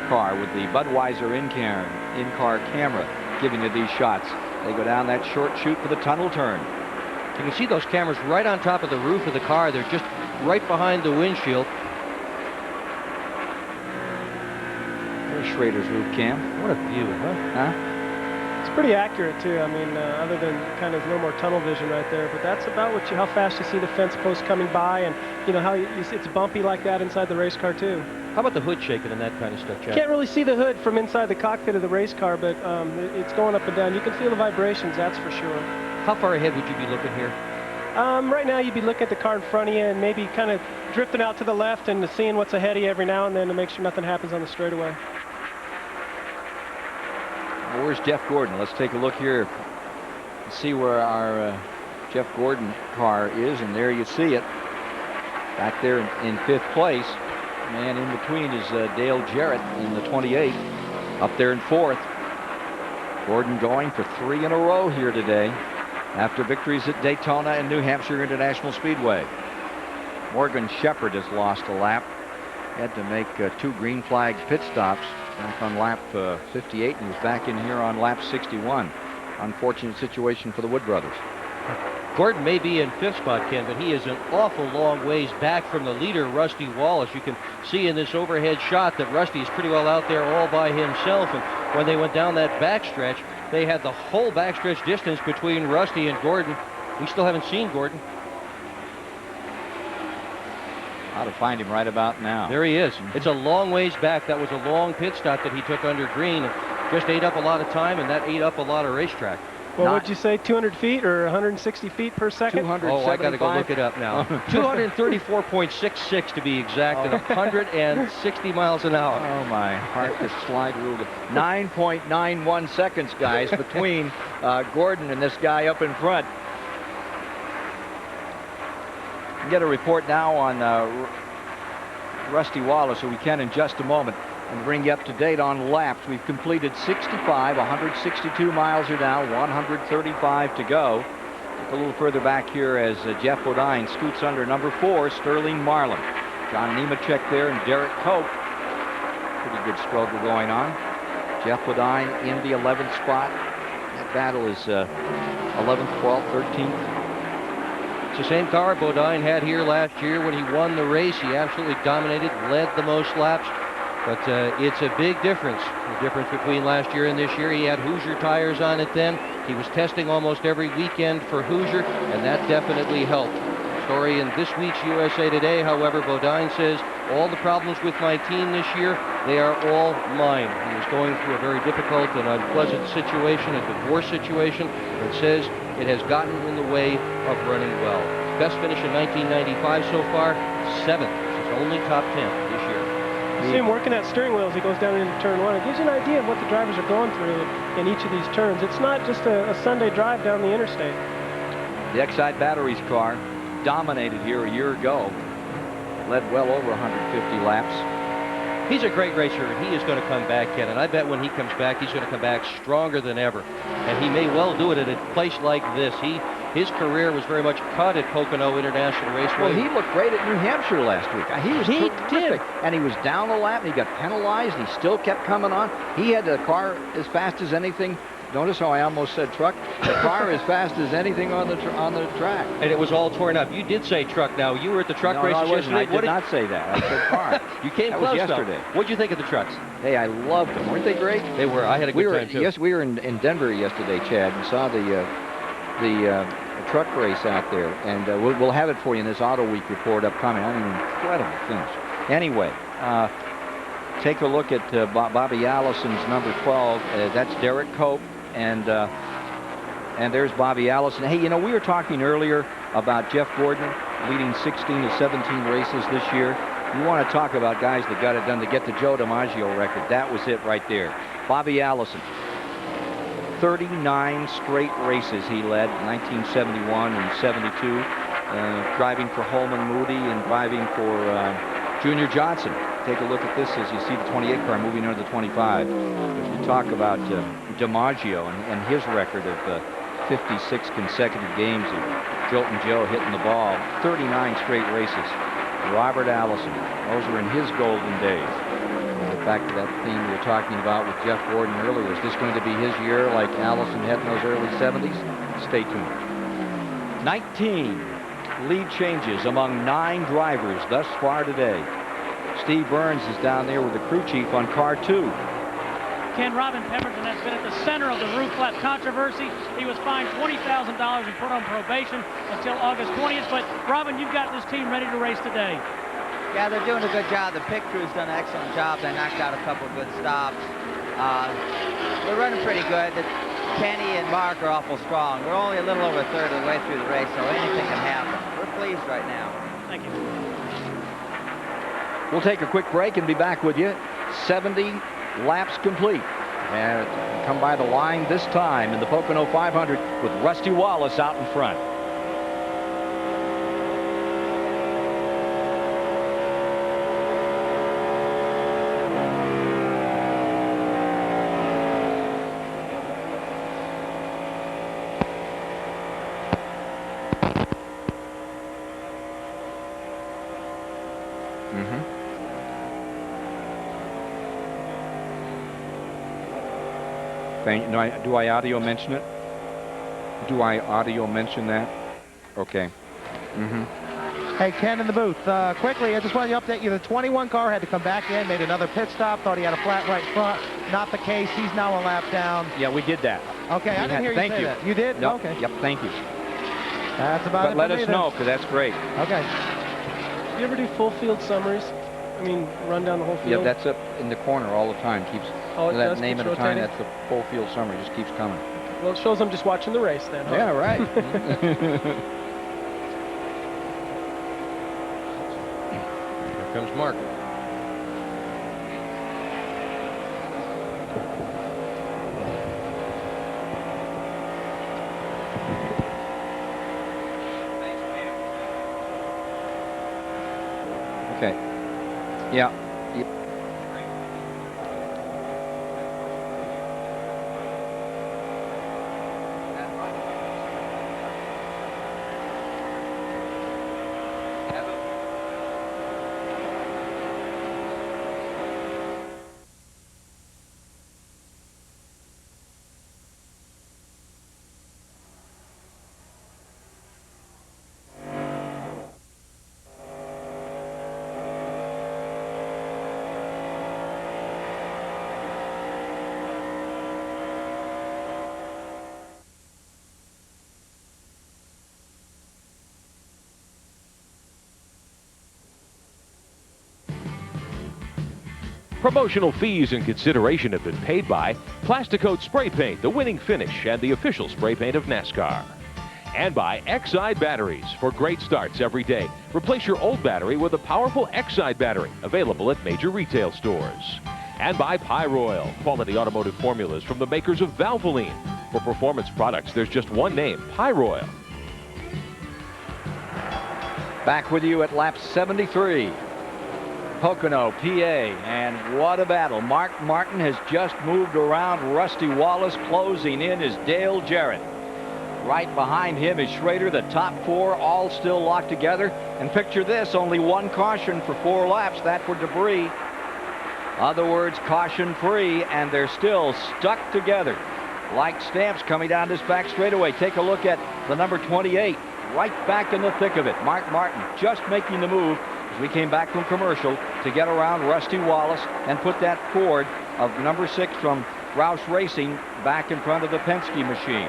car with the Budweiser in-car camera giving you these shots. They go down that short chute for the tunnel turn.
You can see those cameras right on top of the roof of the car. They're just right behind the windshield.
There's Schrader's roof cam.
What a view, huh?
It's pretty accurate too. I mean, other than kind of no more tunnel vision right there, but that's about how fast you see the fence post coming by, and you know how it's bumpy like that inside the race car too.
How about the hood shaking and that kind of stuff, Chad?
Can't really see the hood from inside the cockpit of the race car, but it's going up and down. You can feel the vibrations, that's for sure.
How far ahead would you be looking here?
Right now you'd be looking at the car in front of you and maybe kind of drifting out to the left and seeing what's ahead of you every now and then to make sure nothing happens on the straightaway.
Well, where's Jeff Gordon? Let's take a look here. See where our Jeff Gordon car is, and there you see it. Back there in 5th place. Man in between is Dale Jarrett in the 28. Up there in 4th. Gordon going for 3 in a row here today after victories at Daytona and New Hampshire International Speedway. Morgan Shepherd has lost a lap. Had to make 2 green flag pit stops back on lap 58, and he's back in here on lap 61. Unfortunate situation for the Wood brothers.
Gordon may be in 5th spot, Ken, but he is an awful long ways back from the leader, Rusty Wallace. You can see in this overhead shot that Rusty is pretty well out there all by himself. And when they went down that backstretch, they had the whole backstretch distance between Rusty and Gordon. We still haven't seen Gordon.
How to find him right about now.
There he is. It's a long ways back. That was a long pit stop that he took under green. And just ate up a lot of time, and that ate up a lot of racetrack.
Well, would you say 200 feet or 160 feet per second?
Oh, I got to go look it up now. 234.66 to be exact, at 160 miles an hour.
Oh, my heart just slide ruled it. 9.91 seconds, guys, between Gordon and this guy up in front. We get a report now on Rusty Wallace, who we can in just a moment, and bring you up to date on laps. We've completed 65, 162 miles are down, 135 to go. Look a little further back here as Jeff Bodine scoots under number 4, Sterling Marlin. John Nemechek there and Derek Cope. Pretty good struggle going on. Jeff Bodine in the 11th spot. That battle is 11th, 12th, 13th.
It's the same car Bodine had here last year when he won the race. He absolutely dominated, led the most laps. But it's a big difference. The difference between last year and this year. He had Hoosier tires on it then. He was testing almost every weekend for Hoosier, and that definitely helped. Story in this week's USA Today, however, Bodine says, all the problems with my team this year, they are all mine. He was going through a very difficult and unpleasant situation, a divorce situation, and says it has gotten in the way of running well. Best finish in 1995 so far, 7th. His only top 10 this year.
You see him working that steering wheel as he goes down into turn 1. It gives you an idea of what the drivers are going through in each of these turns. It's not just a Sunday drive down the interstate.
The Exide Batteries car dominated here a year ago. Led well over 150 laps.
He's a great racer, and he is going to come back, Ken. And I bet when he comes back, he's going to come back stronger than ever. And he may well do it at a place like this. His career was very much cut at Pocono International Raceway.
Well, he looked great at New Hampshire last week. He was terrific. And he was down the lap, and he got penalized. He still kept coming on. He had the car as fast as anything. Notice how I almost said truck. The car as fast as anything on the track.
And it was all torn up. You did say truck now. You were at the truck races yesterday.
I did not say that. I said car.
You came
that
close
was yesterday.
What'd you think of the trucks?
Hey, I loved them. Weren't they great?
They were. I had a good time, too.
Yes, we were in Denver yesterday, Chad, and saw the truck race out there. And we'll have it for you in this Auto Week report upcoming. I mean, incredible finish. Anyway, take a look at Bobby Allison's number 12. That's Derek Cope. And there's Bobby Allison. Hey, you know, we were talking earlier about Jeff Gordon leading 16 to 17 races this year. You want to talk about guys that got it done to get the Joe DiMaggio record. That was it right there. Bobby Allison, 39 straight races he led, 1971 and 72, driving for Holman Moody and driving for Junior Johnson.
take a look at this as you see the 28 car moving under the 25. If you talk about DiMaggio and his record of 56 consecutive games of Joltin' Joe hitting the ball, 39 straight races. Robert Allison, those were in his golden days. And back to that theme we were talking about with Jeff Gordon earlier. Is this going to be his year like Allison had in those early 70s? Stay tuned. 19 lead changes among 9 drivers thus far today. Steve Burns is down there with the crew chief on car 2.
Ken, Robin Pemberton has been at the center of the roof flap controversy. He was fined $20,000 and put on probation until August 20th. But, Robin, you've got this team ready to race today.
Yeah, they're doing a good job. The pit crew's done an excellent job. They knocked out a couple of good stops. They're running pretty good. Kenny and Mark are awful strong. We're only a little over a third of the way through the race, so anything can happen. We're pleased right now.
Thank you.
We'll take a quick break and be back with you. 70 laps complete. And come by the line this time in the Pocono 500 with Rusty Wallace out in front. Do I audio mention it? Do I audio mention that? Okay.
Hey, Ken in the booth. Quickly, I just wanted to update you. The 21 car had to come back in, made another pit stop, thought he had a flat right front. Not the case. He's now a lap down.
Yeah, we did that.
Okay, I didn't hear you say that. You did?
Yep.
Okay.
Yep, thank you.
That's about it.
But let us know, because that's great.
Okay.
Do you ever do full field summaries? I mean, run down the whole field?
Yeah, that's up in the corner all the time. Keeps that name at a time.
rotating?
That's the full field summary. Just keeps coming.
Well, it shows I'm just watching the race then. Huh?
Yeah, right.
Here comes Mark.
Okay. Yeah.
Promotional fees and consideration have been paid by Plasticoat Spray Paint, the winning finish and the official spray paint of NASCAR. And by Exide Batteries for great starts every day. Replace your old battery with a powerful Exide battery, available at major retail stores. And by Pyroil, quality automotive formulas from the makers of Valvoline. For performance products, there's just one name, Pyroil.
Back with you at lap 73. Pocono, PA, and what a battle. Mark Martin has just moved around Rusty Wallace. Closing in is Dale Jarrett. Right behind him is Schrader. The top 4 all still locked together. And picture this, only one caution for 4 laps. That for debris. Other words, caution free, and they're still stuck together like stamps coming down this back straightaway. Take a look at the number 28, right back in the thick of it. Mark Martin just making the move as we came back from commercial to get around Rusty Wallace and put that Ford of number 6 from Roush Racing back in front of the Penske machine.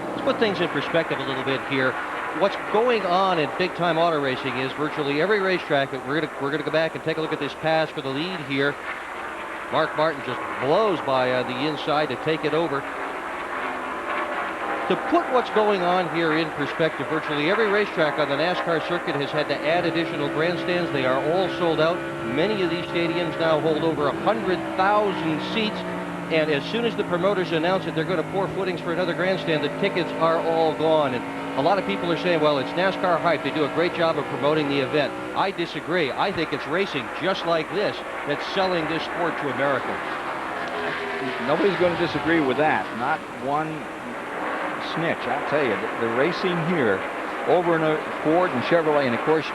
Let's put things in perspective a little bit here. What's going on in big-time auto racing is virtually every racetrack that we're gonna go back and take a look at this pass for the lead here. Mark Martin just blows by the inside to take it over. To put what's going on here in perspective, virtually every racetrack on the NASCAR circuit has had to add additional grandstands. They are all sold out. Many of these stadiums now hold over 100,000 seats. And as soon as the promoters announce that they're going to pour footings for another grandstand, the tickets are all gone. And a lot of people are saying, well, it's NASCAR hype. They do a great job of promoting the event. I disagree. I think it's racing just like this that's selling this sport to America.
Nobody's going to disagree with that. Not one snitch. I'll tell you, the racing here over in a Ford and Chevrolet, and of course,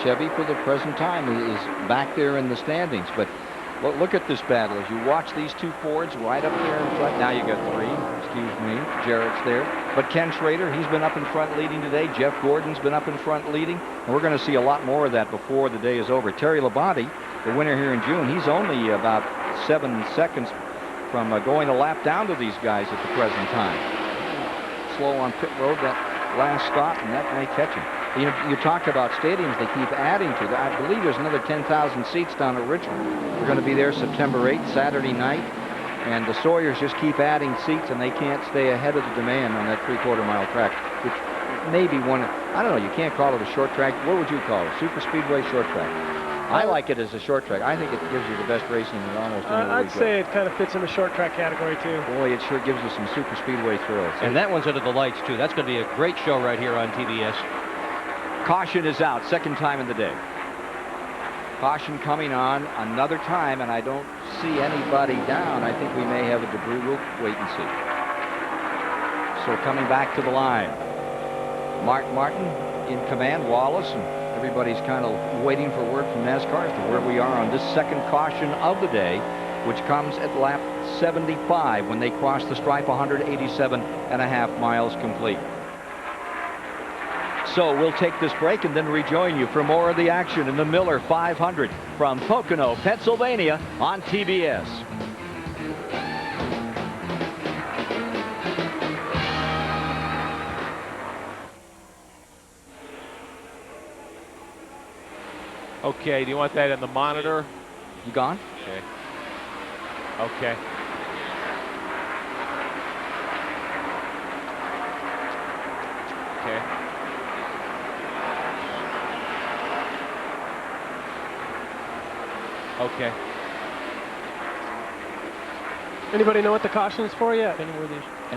Chevy for the present time is back there in the standings. But look at this battle as you watch these two Fords right up there in front. Now you got three, excuse me, Jarrett's there. But Ken Schrader, he's been up in front leading today. Jeff Gordon's been up in front leading. And we're going to see a lot more of that before the day is over. Terry Labonte, the winner here in June, he's only about 7 seconds from going a lap down to these guys at the present time. Slow on pit road, that last stop, and that may catch him. You talk about stadiums they keep adding to. I believe there's another 10,000 seats down at Richmond. We're going to be there September 8th, Saturday night. And the Sawyers just keep adding seats, and they can't stay ahead of the demand on that 3/4 mile track, which may be one, I don't know, you can't call it a short track. What would you call it? Super Speedway short track? I like it as a short track. I think it gives you the best racing in almost any
I'd say it kind of fits in the short track category, too.
Boy, it sure gives you some Super Speedway thrills.
And that one's under the lights, too. That's going to be a great show right here on TBS.
Caution is out, second time in the day. Caution coming on another time, and I don't see anybody down. I think we may have a debris. We'll wait and see. So coming back to the line. Mark Martin in command, Wallace, and everybody's kind of waiting for word from NASCAR as to where we are on this second caution of the day, which comes at lap 75 when they cross the stripe, 187.5 miles complete. So we'll take this break and then rejoin you for more of the action in the Miller 500 from Pocono, Pennsylvania on TBS.
Okay, do you want that in the monitor?
You gone?
Okay. Okay. Okay. Okay.
Anybody know what the caution is for yet?
Any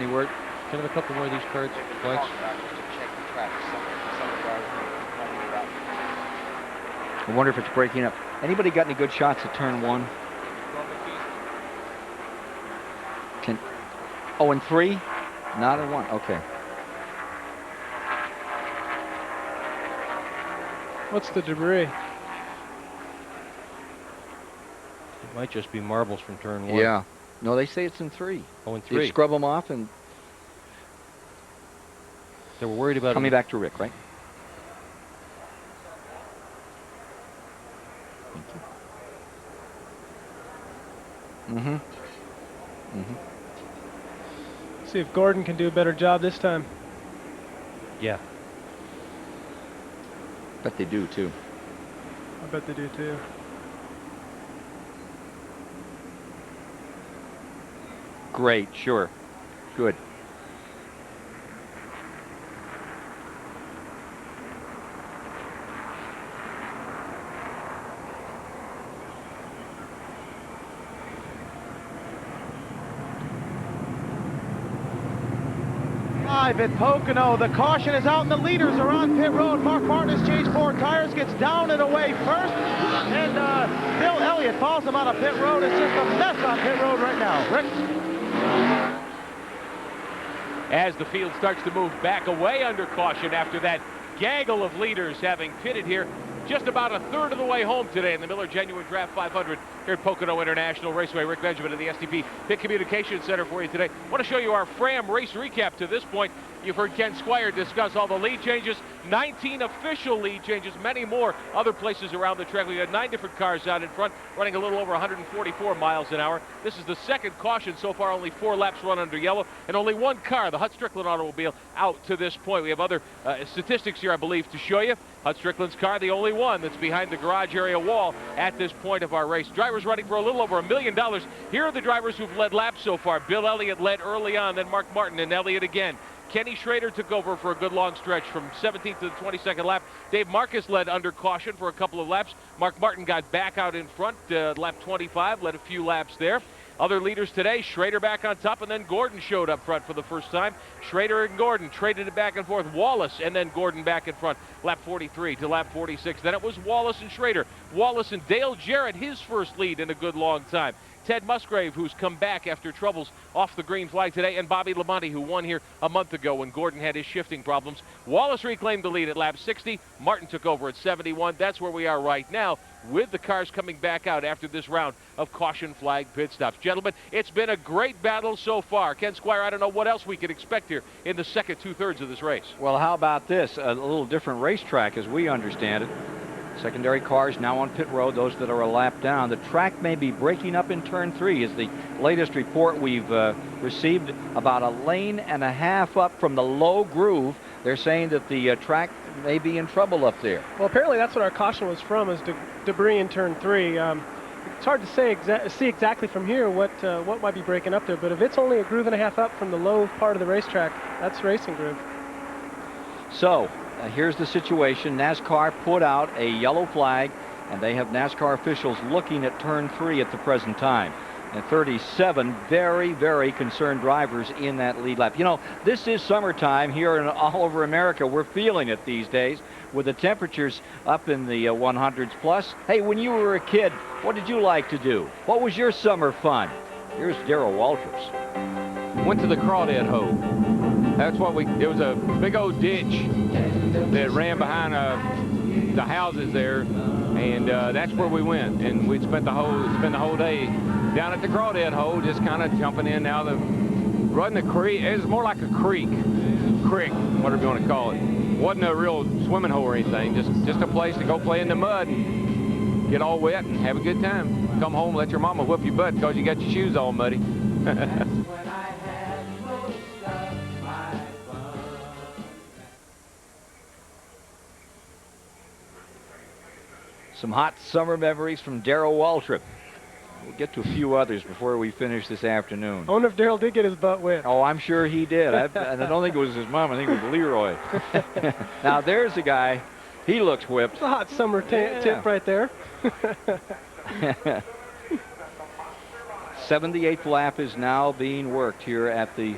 word?
Can I have a couple more of these cards, blanks?
I wonder if it's breaking up. Anybody got any good shots at turn one? Oh, and 3? Not in 1. Okay.
What's the debris?
It might just be marbles from turn 1.
Yeah. No, they say it's in 3.
Oh, in 3.
You scrub them off, and
they were worried about
coming back to Rick, right? Mm-hmm. Mm-hmm.
See if Gordon can do a better job this time.
Yeah.
Bet they do, too.
I bet they do, too.
Great, sure. Good.
Live at Pocono, the caution is out and the leaders are on pit road. Mark Martin has changed 4 tires, gets down and away first, and Bill Elliott follows him out of pit road. It's just a mess on pit road right now. Rick?
As the field starts to move back away under caution after that gaggle of leaders having pitted here just about a third of the way home today in the Miller Genuine Draft 500 here at Pocono International Raceway. Rick Benjamin of the STP Pit Communications Center for you today. I want to show you our Fram race recap to this point. You've heard Ken Squire discuss all the lead changes, 19 official lead changes, many more other places around the track. We had 9 different cars out in front, running a little over 144 miles an hour. This is the second caution so far, only 4 laps run under yellow, and only 1 car, the Hut Strickland automobile, out to this point. We have other statistics here, I believe, to show you. Hut Strickland's car, the only one that's behind the garage area wall at this point of our race. Drivers running for a little over $1 million. Here are the drivers who've led laps so far. Bill Elliott led early on, then Mark Martin and Elliott again. Kenny Schrader took over for a good long stretch from 17th to the 22nd lap. Dave Marcus led under caution for a couple of laps. Mark Martin got back out in front, lap 25, led a few laps there. Other leaders today, Schrader back on top, and then Gordon showed up front for the first time. Schrader and Gordon traded it back and forth. Wallace and then Gordon back in front, lap 43 to lap 46. Then it was Wallace and Schrader. Wallace and Dale Jarrett, his first lead in a good long time. Ted Musgrave, who's come back after troubles off the green flag today, and Bobby Labonte, who won here a month ago when Gordon had his shifting problems. Wallace reclaimed the lead at lap 60. Martin took over at 71. That's where we are right now, with the cars coming back out after this round of caution flag pit stops. Gentlemen, it's been a great battle so far. Ken Squire, I don't know what else we could expect here in the second two-thirds of this race.
Well, how about this? A little different racetrack as we understand it. Secondary cars now on pit road, those that are a lap down. The track may be breaking up in turn 3 is the latest report we've received. About a lane and a half up from the low groove. They're saying that the track may be in trouble up there.
Well, apparently that's what our caution was from, is debris in turn 3. It's hard to see exactly from here what might be breaking up there, but if it's only a groove and a half up from the low part of the racetrack, that's racing groove.
So here's the situation. NASCAR put out a yellow flag, and they have NASCAR officials looking at turn 3 at the present time. And 37 very, very concerned drivers in that lead lap. You know, this is summertime here in all over America. We're feeling it these days with the temperatures up in the 100s plus. Hey, when you were a kid, what did you like to do? What was your summer fun? Here's Darrell Walters.
Went to the crawdad hole. That's what there was a big old ditch that ran behind the houses there, and that's where we went, and we'd spend the whole day down at the crawdad hole, just kind of jumping in now. Running the creek, it was more like a creek, whatever you want to call it. Wasn't a real swimming hole or anything, just a place to go play in the mud and get all wet and have a good time. Come home and let your mama whip your butt because you got your shoes all muddy.
Some hot summer memories from Darrell Waltrip. We'll get to a few others before we finish this afternoon.
I wonder if Darrell did get his butt whipped.
Oh, I'm sure he did. And I don't think it was his mom. I think it was Leroy. Now, there's a guy. He looks whipped.
It's a hot summer tip right there.
78th lap is now being worked here at the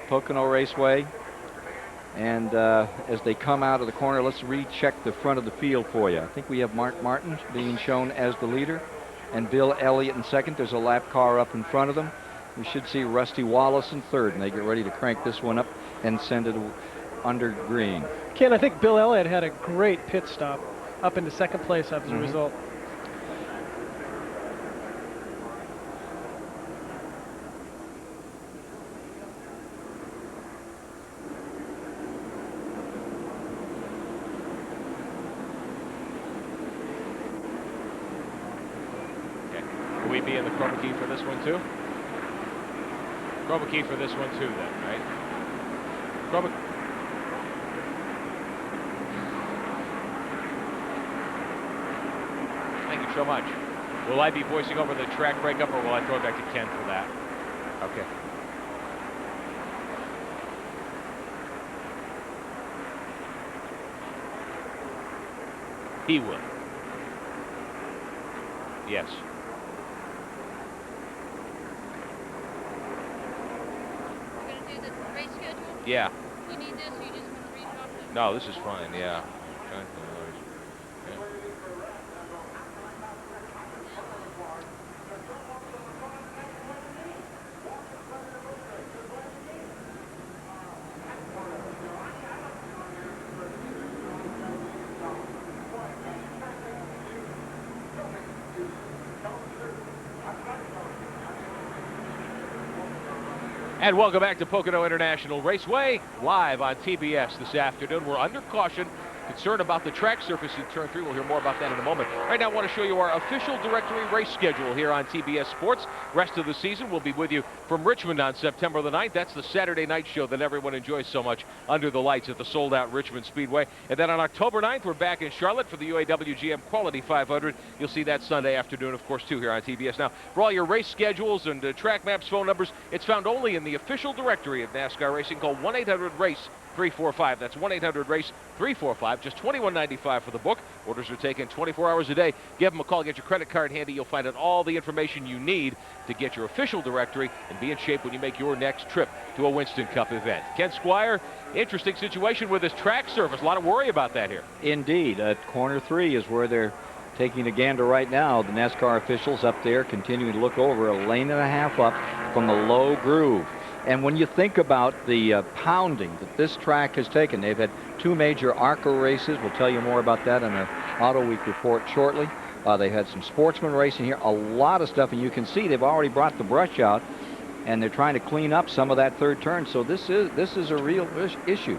Pocono Raceway. And as they come out of the corner, let's recheck the front of the field for you. I think we have Mark Martin being shown as the leader and Bill Elliott in second. There's a lap car up in front of them. We should see Rusty Wallace in third, and they get ready to crank this one up and send it under green.
Ken, I think Bill Elliott had a great pit stop up into second place as a result.
We be in the chroma key for this one too? Chroma key for this one too then, right? Chroma. Thank you so much. Will I be voicing over the track breakup, or will I throw it back to Ken for that? Okay. He will. Yes.
You're going to do the race schedule?
Yeah.
You need this, or you just want to read it off?
No, this is fine, yeah. And welcome back to Pocono International Raceway, live on TBS this afternoon. We're under caution, concerned about the track surface in turn 3. We'll hear more about that in a moment. Right now, I want to show you our official directory race schedule here on TBS Sports. Rest of the season, we'll be with you from Richmond on September the 9th. That's the Saturday night show that everyone enjoys so much under the lights at the sold-out Richmond Speedway. And then on October 9th, we're back in Charlotte for the UAW GM Quality 500. You'll see that Sunday afternoon, of course, too, here on TBS. Now, for all your race schedules and track maps, phone numbers, it's found only in the official directory of NASCAR Racing. Call 1-800-RACE 345. That's 1-800-RACE-345. Just $21.95 for the book. Orders are taken 24 hours a day. Give them a call. Get your credit card handy. You'll find out all the information you need to get your official directory and be in shape when you make your next trip to a Winston Cup event. Ken Squire, interesting situation with this track surface. A lot of worry about that here.
Indeed. Corner 3 is where they're taking a gander right now. The NASCAR officials up there continuing to look over a lane and a half up from the low groove. And when you think about the pounding that this track has taken, they've had 2 major ARCA races. We'll tell you more about that in our Auto Week report shortly. They've had some sportsman racing here, a lot of stuff, and you can see they've already brought the brush out, and they're trying to clean up some of that third turn. So this is a real issue.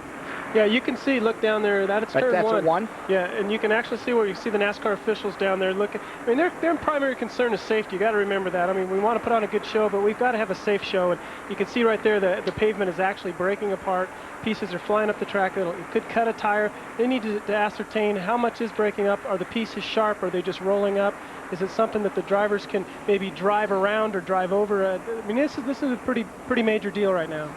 Yeah, you can see, look down there, that's turn
that's
one.
That's a 1?
Yeah, and you can actually see where you see the NASCAR officials down there looking. I mean, their primary concern is safety. You got to remember that. I mean, we want to put on a good show, but we've got to have a safe show. And you can see right there the pavement is actually breaking apart. Pieces are flying up the track. It could cut a tire. They need to ascertain how much is breaking up. Are the pieces sharp? Are they just rolling up? Is it something that the drivers can maybe drive around or drive over? I mean, this is a pretty major deal right now.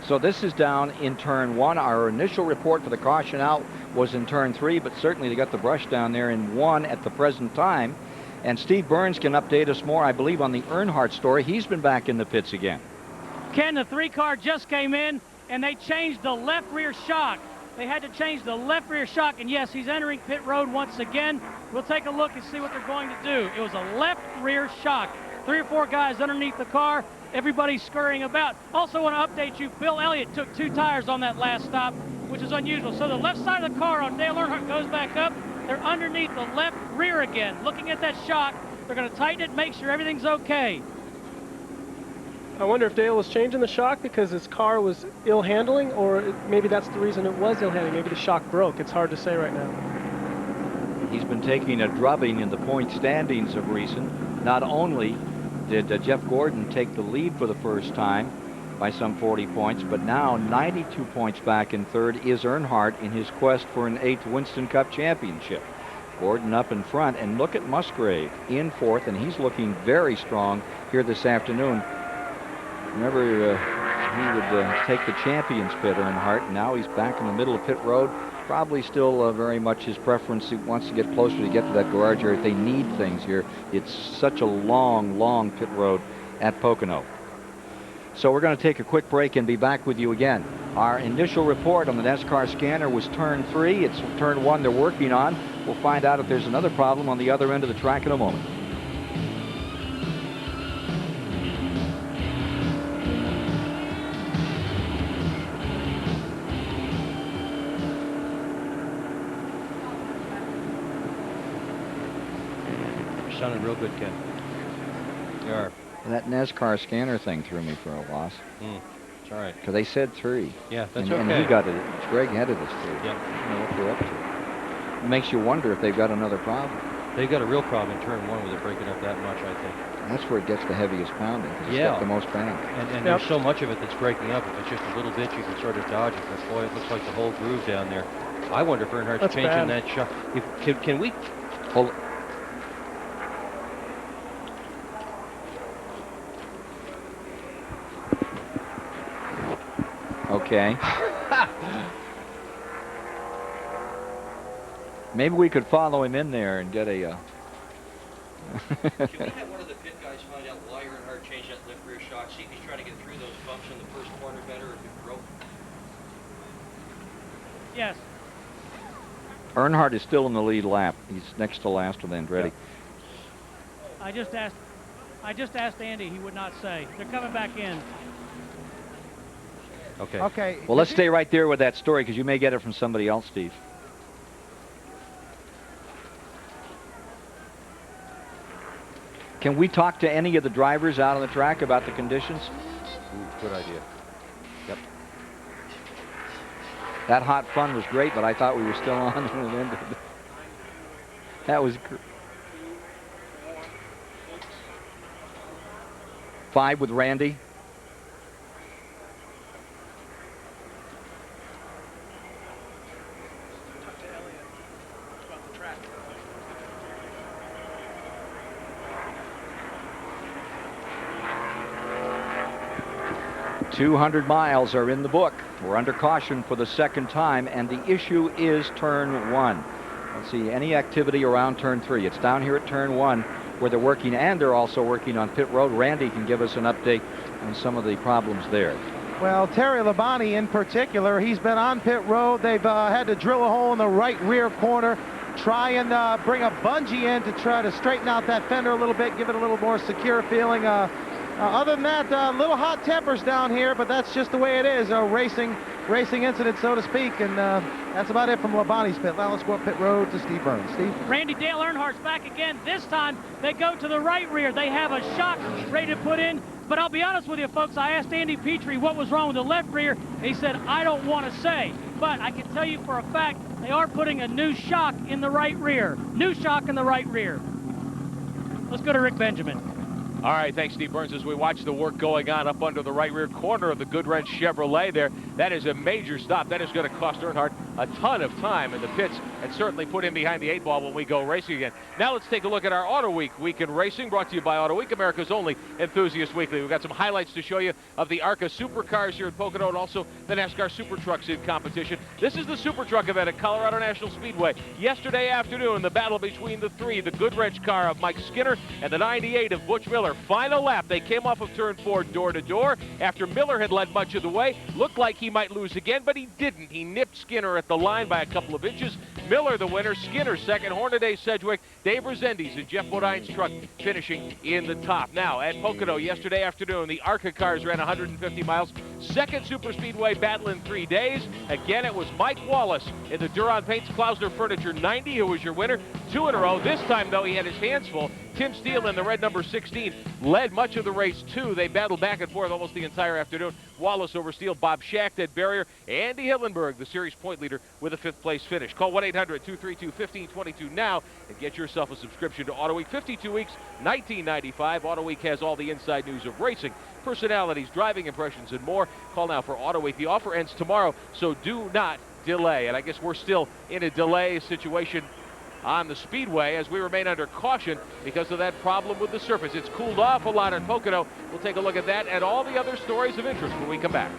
So this is down in turn 1. Our initial report for the caution out was in turn 3, but certainly they got the brush down there in 1 at the present time. And Steve Burns can update us more, I believe, on the Earnhardt story. He's been back in the pits again.
Ken, the 3 car just came in, and they changed the left rear shock. They had to change the left rear shock, and yes, he's entering pit road once again. We'll take a look and see what they're going to do. It was a left rear shock. 3 or 4 guys underneath the car. Everybody's scurrying about. Also want to update you, Bill Elliott took 2 tires on that last stop, which is unusual. So the left side of the car on Dale Earnhardt goes back up. They're underneath the left rear again. Looking at that shock, they're going to tighten it, make sure everything's okay.
I wonder if Dale was changing the shock because his car was ill handling, or maybe that's the reason it was ill handling. Maybe the shock broke. It's hard to say right now.
He's been taking a drubbing in the point standings of recent. Not only did Jeff Gordon take the lead for the first time by some 40 points, but now 92 points back in third is Earnhardt in his quest for an 8th Winston Cup championship. Gordon up in front, and look at Musgrave in 4th, and he's looking very strong here this afternoon. Remember, he would take the champions pit, Earnhardt, and now he's back in the middle of pit road. Probably still very much his preference. He wants to get closer to get to that garage area. They need things here. It's such a long pit road at Pocono. So we're going to take a quick break and be back with you again. Our initial report on the NASCAR scanner was turn 3. It's turn 1 they're working on. We'll find out if there's another problem on the other end of the track in a moment.
Sounded real good, Ken. You are.
And that NASCAR scanner thing threw me for a loss.
It's all right.
Because they said 3.
Yeah, that's
and,
okay.
And he got it. Greg headed us 3.
Yeah.
I don't know what they're up to. It makes you wonder if they've got another problem.
They've got a real problem in turn 1 with it breaking up that much, I think.
And that's where it gets the heaviest pounding. It's got the most bang.
And there's so much of it that's breaking up. If it's just a little bit, you can sort of dodge it. But boy, it looks like the whole groove down there. I wonder if Earnhardt's changing that shock. Can we
hold? Okay. Maybe we could follow him in there and get a...
Can we have one of the pit guys find out why Earnhardt changed that left rear shock? See if he's trying to get through those bumps in the first corner better, or if it broke.
Yes.
Earnhardt is still in the lead lap. He's next to last with Andretti.
Yeah. I just asked Andy. He would not say. They're coming back in.
Okay.
Okay.
Well, let's stay right there with that story because you may get it from somebody else, Steve. Can we talk to any of the drivers out on the track about the conditions?
Ooh, good idea. Yep.
That hot fun was great, but I thought we were still on when it ended. That was 5 with Randy. 200 miles are in the book. We're under caution for the second time, and the issue is turn 1. Let's see, any activity around turn 3. It's down here at turn 1 where they're working, and they're also working on pit road. Randy can give us an update on some of the problems there.
Well, Terry Labonte in particular, he's been on pit road. They've had to drill a hole in the right rear corner, try and bring a bungee in to try to straighten out that fender a little bit, give it a little more secure feeling. Other than that, little hot tempers down here, but that's just the way it is. A racing incident, so to speak, and that's about it from Labonte's pit. Now let's go up pit road to Steve Burns. Steve?
Randy, Dale Earnhardt's back again. This time, they go to the right rear. They have a shock ready to put in, but I'll be honest with you, folks, I asked Andy Petrie what was wrong with the left rear, and he said, I don't want to say, but I can tell you for a fact, they are putting a new shock in the right rear. New shock in the right rear. Let's go to Rick Benjamin.
All right, thanks, Steve Burns. As we watch the work going on up under the right rear corner of the Goodwrench Chevrolet there, that is a major stop. That is going to cost Earnhardt a ton of time in the pits and certainly put him behind the 8 ball when we go racing again. Now let's take a look at our Auto Week weekend racing, brought to you by Auto Week, America's only enthusiast weekly. We've got some highlights to show you of the ARCA Supercars here at Pocono and also the NASCAR Super Trucks in competition. This is the Super Truck event at Colorado National Speedway. Yesterday afternoon, the battle between the 3, the Goodwrench car of Mike Skinner and the 98 of Butch Miller. Final lap, they came off of turn 4 door to door after Miller had led much of the way. Looked like he might lose again, but he didn't. He nipped Skinner at the line by a couple of inches. Miller the winner, Skinner second, Hornaday, Sedgwick, Dave Rezendes, and Jeff Bodine's truck finishing in the top. Now, at Pocono yesterday afternoon, the ARCA cars ran 150 miles. Second super speedway battle in 3 days. Again, it was Mike Wallace in the Duron Paints Klausner Furniture 90 who was your winner. 2 in a row. This time, though, he had his hands full. Tim Steele in the red number 16 led much of the race, too. They battled back and forth almost the entire afternoon. Wallace over Steele, Bob Schacht at barrier, Andy Hillenberg, the series point leader, with a 5th place finish. Call 1-800-232-1522 now and get yourself a subscription to Auto Week. 52 weeks, $19.95. Auto Week has all the inside news of racing, personalities, driving impressions, and more. Call now for Auto Week. The offer ends tomorrow, so do not delay. And I guess we're still in a delay situation on the speedway as we remain under caution because of that problem with the surface. It's cooled off a lot at Pocono. We'll take a look at that and all the other stories of interest when we come back.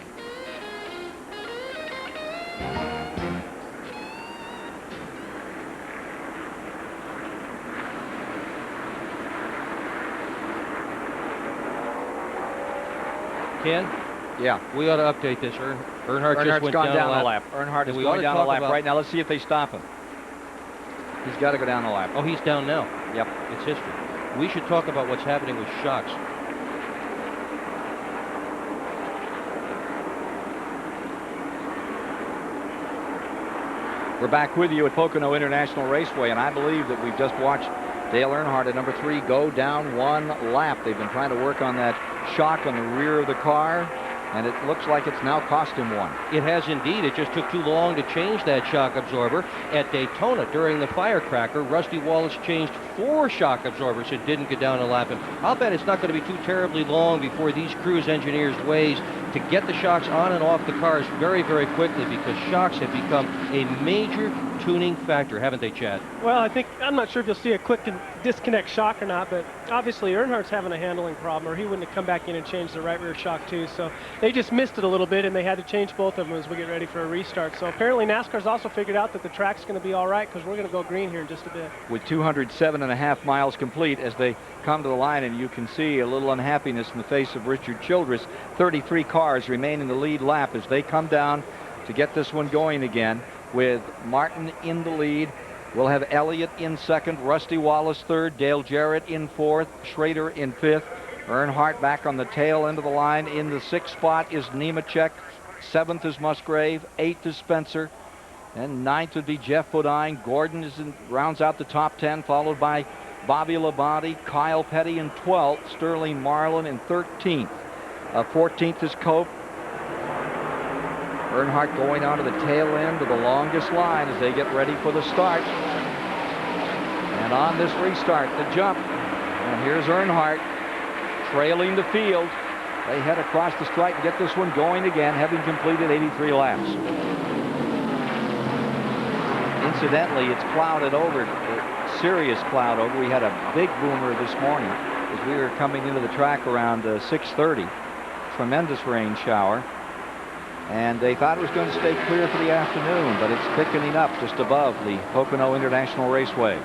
Ken?
Yeah.
We ought to update this. Earnhardt's just went
gone down
a
a lap. Earnhardt is going down a lap right now. Let's see if they stop him. He's got to go down the lap.
Oh, he's down now.
Yep.
It's history. We should talk about what's happening with shocks.
We're back with you at Pocono International Raceway, and I believe that we've just watched Dale Earnhardt at number 3 go down 1 lap. They've been trying to work on that shock on the rear of the car, and it looks like it's now cost him 1.
It has indeed. It just took too long to change that shock absorber. At Daytona during the firecracker, Rusty Wallace changed 4 shock absorbers and didn't get down a lap. And I'll bet it's not going to be too terribly long before these Cruise engineers' ways to get the shocks on and off the cars very, very quickly, because shocks have become a major tuning factor, haven't they, Chad?
Well, I'm not sure if you'll see a quick disconnect shock or not, but obviously Earnhardt's having a handling problem, or he wouldn't have come back in and changed the right rear shock too. So they just missed it a little bit, and they had to change both of them as we get ready for a restart. So apparently NASCAR's also figured out that the track's going to be all right, because we're going to go green here in just a bit.
With 207.5 miles complete as they come to the line, and you can see a little unhappiness in the face of Richard Childress. 33 cars remain in the lead lap as they come down to get this one going again, with Martin in the lead. We'll have Elliott in second, Rusty Wallace third, Dale Jarrett in fourth, Schrader in fifth, Earnhardt back on the tail end of the line. In the 6th spot is Nemechek, 7th is Musgrave, 8th is Spencer, and 9th would be Jeff Bodine. Gordon rounds out the top 10, followed by Bobby Labonte, Kyle Petty in 12th, Sterling Marlin in 13th. 14th is Cope. Earnhardt going on to the tail end of the longest line as they get ready for the start. And on this restart, the jump. And here's Earnhardt trailing the field. They head across the stripe and get this one going again, having completed 83 laps. Incidentally, it's clouded over, serious cloud over. We had a big boomer this morning as we were coming into the track around 6:30. tremendous rain shower. And they thought it was going to stay clear for the afternoon, but it's thickening up just above the Pocono International Raceway.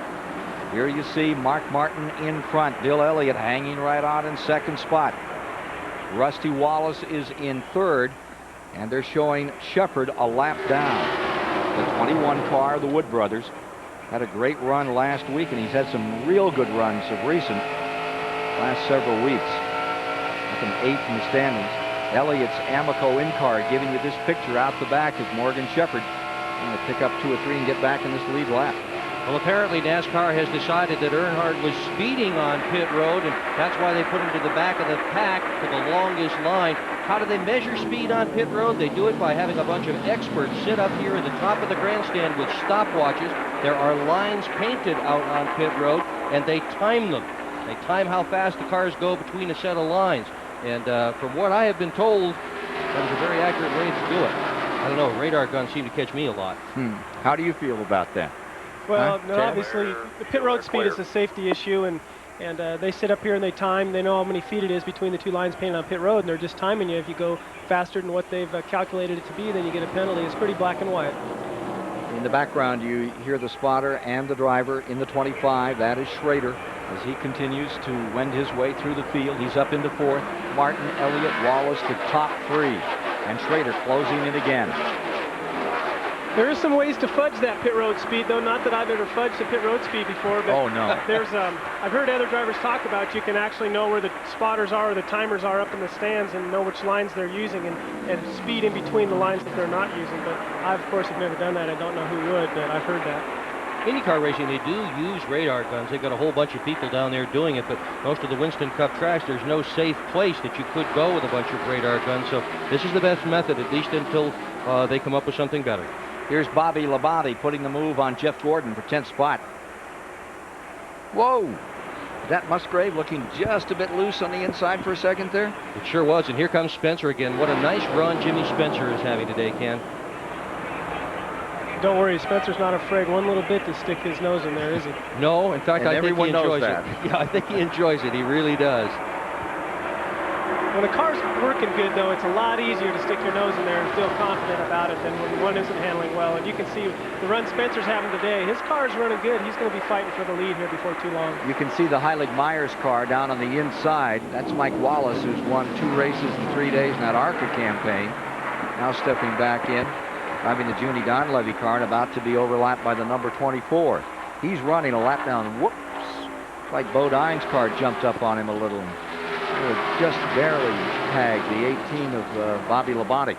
Here you see Mark Martin in front. Bill Elliott hanging right on in second spot. Rusty Wallace is in third, and they're showing Shepard a lap down. The 21 car, the Wood brothers, had a great run last week, and he's had some real good runs of recent last several weeks. Up in 8th in the standings. Elliott's Amoco in-car giving you this picture out the back of Morgan Shepard. Going to pick up 2 or 3 and get back in this lead lap.
Well, apparently NASCAR has decided that Earnhardt was speeding on pit road, and that's why they put him to the back of the pack to the longest line. How do they measure speed on pit road? They do it by having a bunch of experts sit up here at the top of the grandstand with stopwatches. There are lines painted out on pit road, and they time them. They time how fast the cars go between a set of lines. And from what I have been told, that is a very accurate way to do it. I don't know, radar guns seem to catch me a lot.
How do you feel about that?
Well, no, obviously, the pit road speed is a safety issue, and they sit up here and they time. They know how many feet it is between the 2 lines painted on pit road, and they're just timing you. If you go faster than what they've calculated it to be, then you get a penalty. It's pretty black and white.
In the background, you hear the spotter and the driver in the 25. That is Schrader as he continues to wend his way through the field. He's up into 4th. Martin, Elliott, Wallace, the top 3. And Schrader closing in again.
There is some ways to fudge that pit road speed, though. Not that I've ever fudged the pit road speed before, but
oh, no.
There's I've heard other drivers talk about you can actually know where the spotters are or the timers are up in the stands and know which lines they're using and speed in between the lines that they're not using. But I, of course, have never done that. I don't know who would, but I've heard that.
IndyCar racing, they do use radar guns. They've got a whole bunch of people down there doing it, but most of the Winston Cup tracks, there's no safe place that you could go with a bunch of radar guns. So this is the best method, at least until they come up with something better.
Here's Bobby Labonte putting the move on Jeff Gordon for 10th spot. Whoa! That Musgrave looking just a bit loose on the inside for a second there.
It sure was, and here comes Spencer again. What a nice run Jimmy Spencer is having today, Ken.
Don't worry, Spencer's not afraid one little bit to stick his nose in there, is he?
No, in fact, I think he enjoys it.
That.
Yeah, I think he enjoys it. He really does.
When a car's working good, though, it's a lot easier to stick your nose in there and feel confident about it than when one isn't handling well. And you can see the run Spencer's having today. His car's running good. He's going to be fighting for the lead here before too long.
You can see the Heilig Myers car down on the inside. That's Mike Wallace, who's won 2 races in 3 days in that ARCA campaign. Now stepping back in, driving the Junie Donlevy car and about to be overlapped by the number 24. He's running a lap down. Whoops. It's like Bodine's car jumped up on him a little. Just barely tagged the 18 of Bobby Labonte.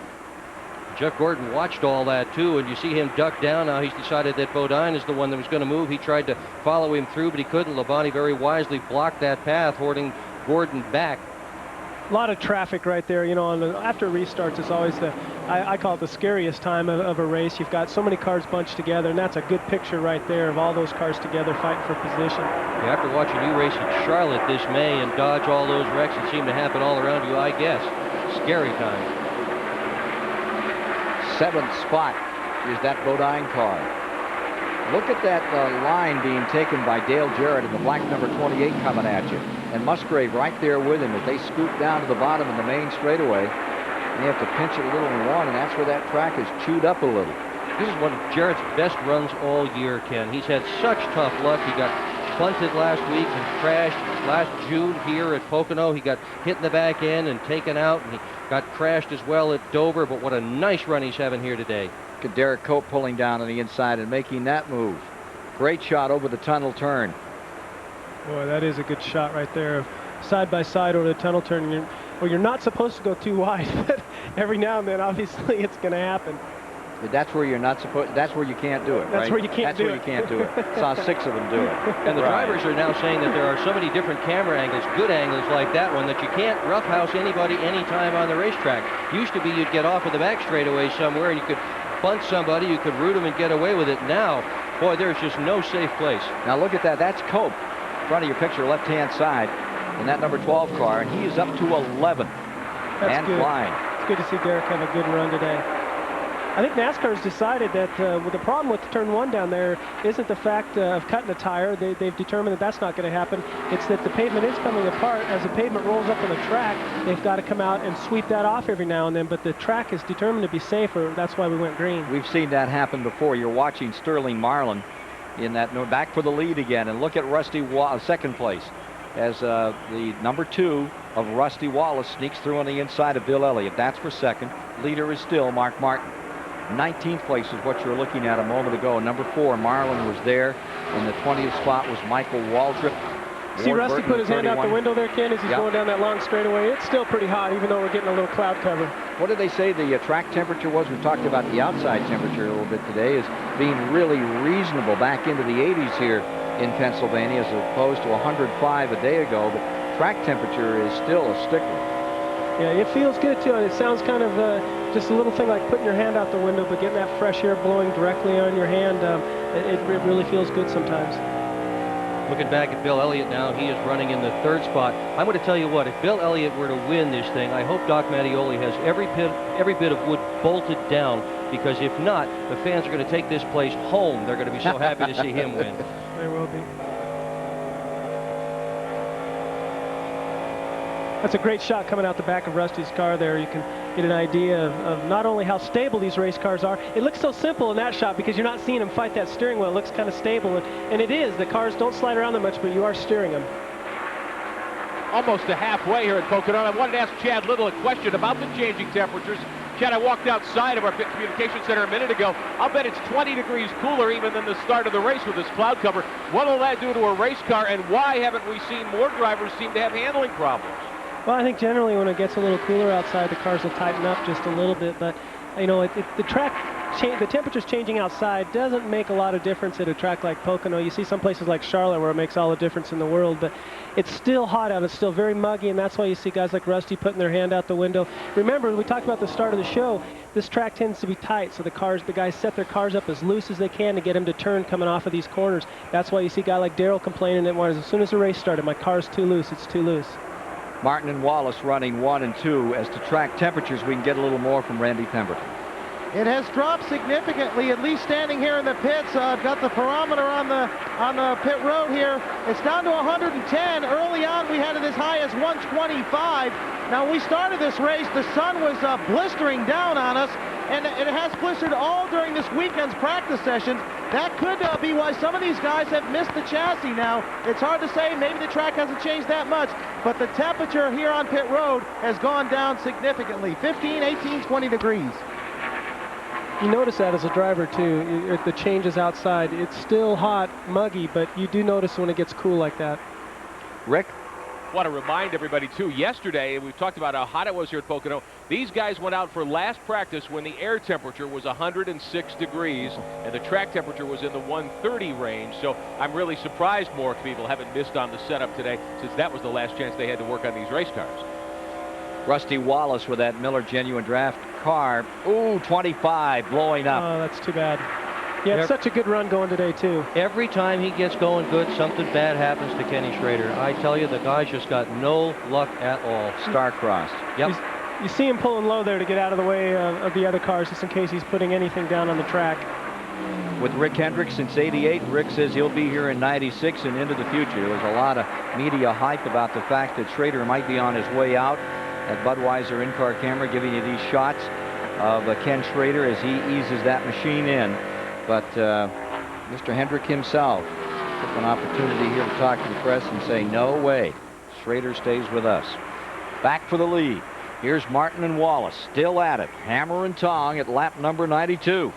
Jeff Gordon watched all that too, and you see him duck down. Now he's decided that Bodine is the one that was going to move. He tried to follow him through, but he couldn't. Labonte very wisely blocked that path, holding Gordon back.
A lot of traffic right there, you know, after restarts, it's always I call it the scariest time of a race. You've got so many cars bunched together, and that's a good picture right there of all those cars together fighting for position.
Yeah, after watching you race at Charlotte this May and dodge all those wrecks that seem to happen all around you, I guess. Scary time.
7th spot is that Bodine car. Look at that line being taken by Dale Jarrett in the black number 28 coming at you. And Musgrave right there with him as they scoot down to the bottom of the main straightaway. And you have to pinch it a little in one, and that's where that track is chewed up a little.
This is one of Jarrett's best runs all year, Ken. He's had such tough luck. He got punted last week and crashed last June here at Pocono. He got hit in the back end and taken out, and he got crashed as well at Dover. But what a nice run he's having here today.
Look at Derek Cope pulling down on the inside and making that move. Great shot over the tunnel turn.
Boy, that is a good shot right there. Side by side over the tunnel turn. Well, you're not supposed to go too wide, but every now and then, obviously, it's going to happen.
That's where you're not supposed. That's where you can't do it.
That's
right?
where you can't do it.
That's where you can't do it. Saw 6 of them do it.
And the drivers are now saying that there are so many different camera angles, good angles like that one, that you can't roughhouse anybody anytime on the racetrack. Used to be you'd get off of the back straightaway somewhere and you could bunt somebody, you could root them and get away with it. Now, boy, there's just no safe place.
Now look at that. That's Cope, front of your picture, left-hand side, in that number 12 car, and he is up to 11.
That's
and
good.
flying.
It's good to see Derek have a good run today. I think NASCAR's decided that with the problem with turn 1 down there isn't the fact of cutting a tire. They've determined that that's not going to happen. It's that the pavement is coming apart. As the pavement rolls up on the track, they've got to come out and sweep that off every now and then. But the track is determined to be safer. That's why we went green.
We've seen that happen before. You're watching Sterling Marlin in that back for the lead again. And look at Rusty second place as the number 2 of Rusty Wallace sneaks through on the inside of Bill Elliott. That's for second. Leader is still Mark Martin. 19th place is what you were looking at a moment ago. Number 4, Marlin was there. In the 20th spot was Michael Waldrop.
See Rusty put his hand out the window there, Ken, as he's going down that long straightaway. It's still pretty hot, even though we're getting a little cloud cover.
What did they say the track temperature was? We talked about the outside temperature a little bit today as being really reasonable back into the 80s here in Pennsylvania as opposed to 105 a day ago. But track temperature is still a stickler.
Yeah, it feels good too. It sounds kind of just a little thing like putting your hand out the window, but getting that fresh air blowing directly on your hand, it really feels good sometimes.
Looking back at Bill Elliott now, he is running in the 3rd spot. I'm going to tell you what, if Bill Elliott were to win this thing, I hope Doc Mattioli has every bit of wood bolted down, because if not, the fans are going to take this place home. They're going to be so happy to see him win.
They will be. That's a great shot coming out the back of Rusty's car there. You can get an idea of not only how stable these race cars are. It looks so simple in that shot because you're not seeing him fight that steering wheel. It looks kind of stable, and it is. The cars don't slide around that much, but you are steering them.
Almost to halfway here at Pocono. I wanted to ask Chad Little a question about the changing temperatures. Chad, I walked outside of our pit communication center a minute ago. I'll bet it's 20 degrees cooler even than the start of the race with this cloud cover. What will that do to a race car, and why haven't we seen more drivers seem to have handling problems?
Well, I think generally when it gets a little cooler outside, the cars will tighten up just a little bit. But, you know, the temperature's changing outside doesn't make a lot of difference at a track like Pocono. You see some places like Charlotte where it makes all the difference in the world. But it's still hot out. It's still very muggy, and that's why you see guys like Rusty putting their hand out the window. Remember, we talked about the start of the show, this track tends to be tight, so the guys set their cars up as loose as they can to get them to turn coming off of these corners. That's why you see a guy like Darrell complaining that as soon as the race started, my car's too loose, it's too loose.
Martin and Wallace running 1 and 2. As to track temperatures, we can get a little more from Randy Pemberton.
It has dropped significantly, at least standing here in the pits. I've got the barometer on the pit road here. It's down to 110. Early on, we had it as high as 125. Now, when we started this race, the sun was blistering down on us, and it has blistered all during this weekend's practice sessions. That could be why some of these guys have missed the chassis now. It's hard to say. Maybe the track hasn't changed that much, but the temperature here on pit road has gone down significantly. 15, 18, 20 degrees.
You notice that as a driver, too. The changes outside. It's still hot, muggy, but you do notice when it gets cool like that.
Rick?
I want to remind everybody, too, yesterday, we've talked about how hot it was here at Pocono. These guys went out for last practice when the air temperature was 106 degrees, and the track temperature was in the 130 range. So I'm really surprised more people haven't missed on the setup today, since that was the last chance they had to work on these race cars.
Rusty Wallace with that Miller Genuine Draft car. Ooh, 25, blowing up.
Oh, that's too bad. He had such a good run going today, too.
Every time he gets going good, something bad happens to Kenny Schrader. I tell you, the guy's just got no luck at all.
Star-crossed.
Yep.
You see him pulling low there to get out of the way of the other cars, just in case he's putting anything down on the track.
With Rick Hendrick since '88, Rick says he'll be here in '96 and into the future. There was a lot of media hype about the fact that Schrader might be on his way out. That Budweiser in-car camera giving you these shots of Ken Schrader as he eases that machine in. But Mr. Hendrick himself took an opportunity here to talk to the press and say, no way, Schrader stays with us. Back for the lead. Here's Martin and Wallace, still at it. Hammer and tong at lap number 92.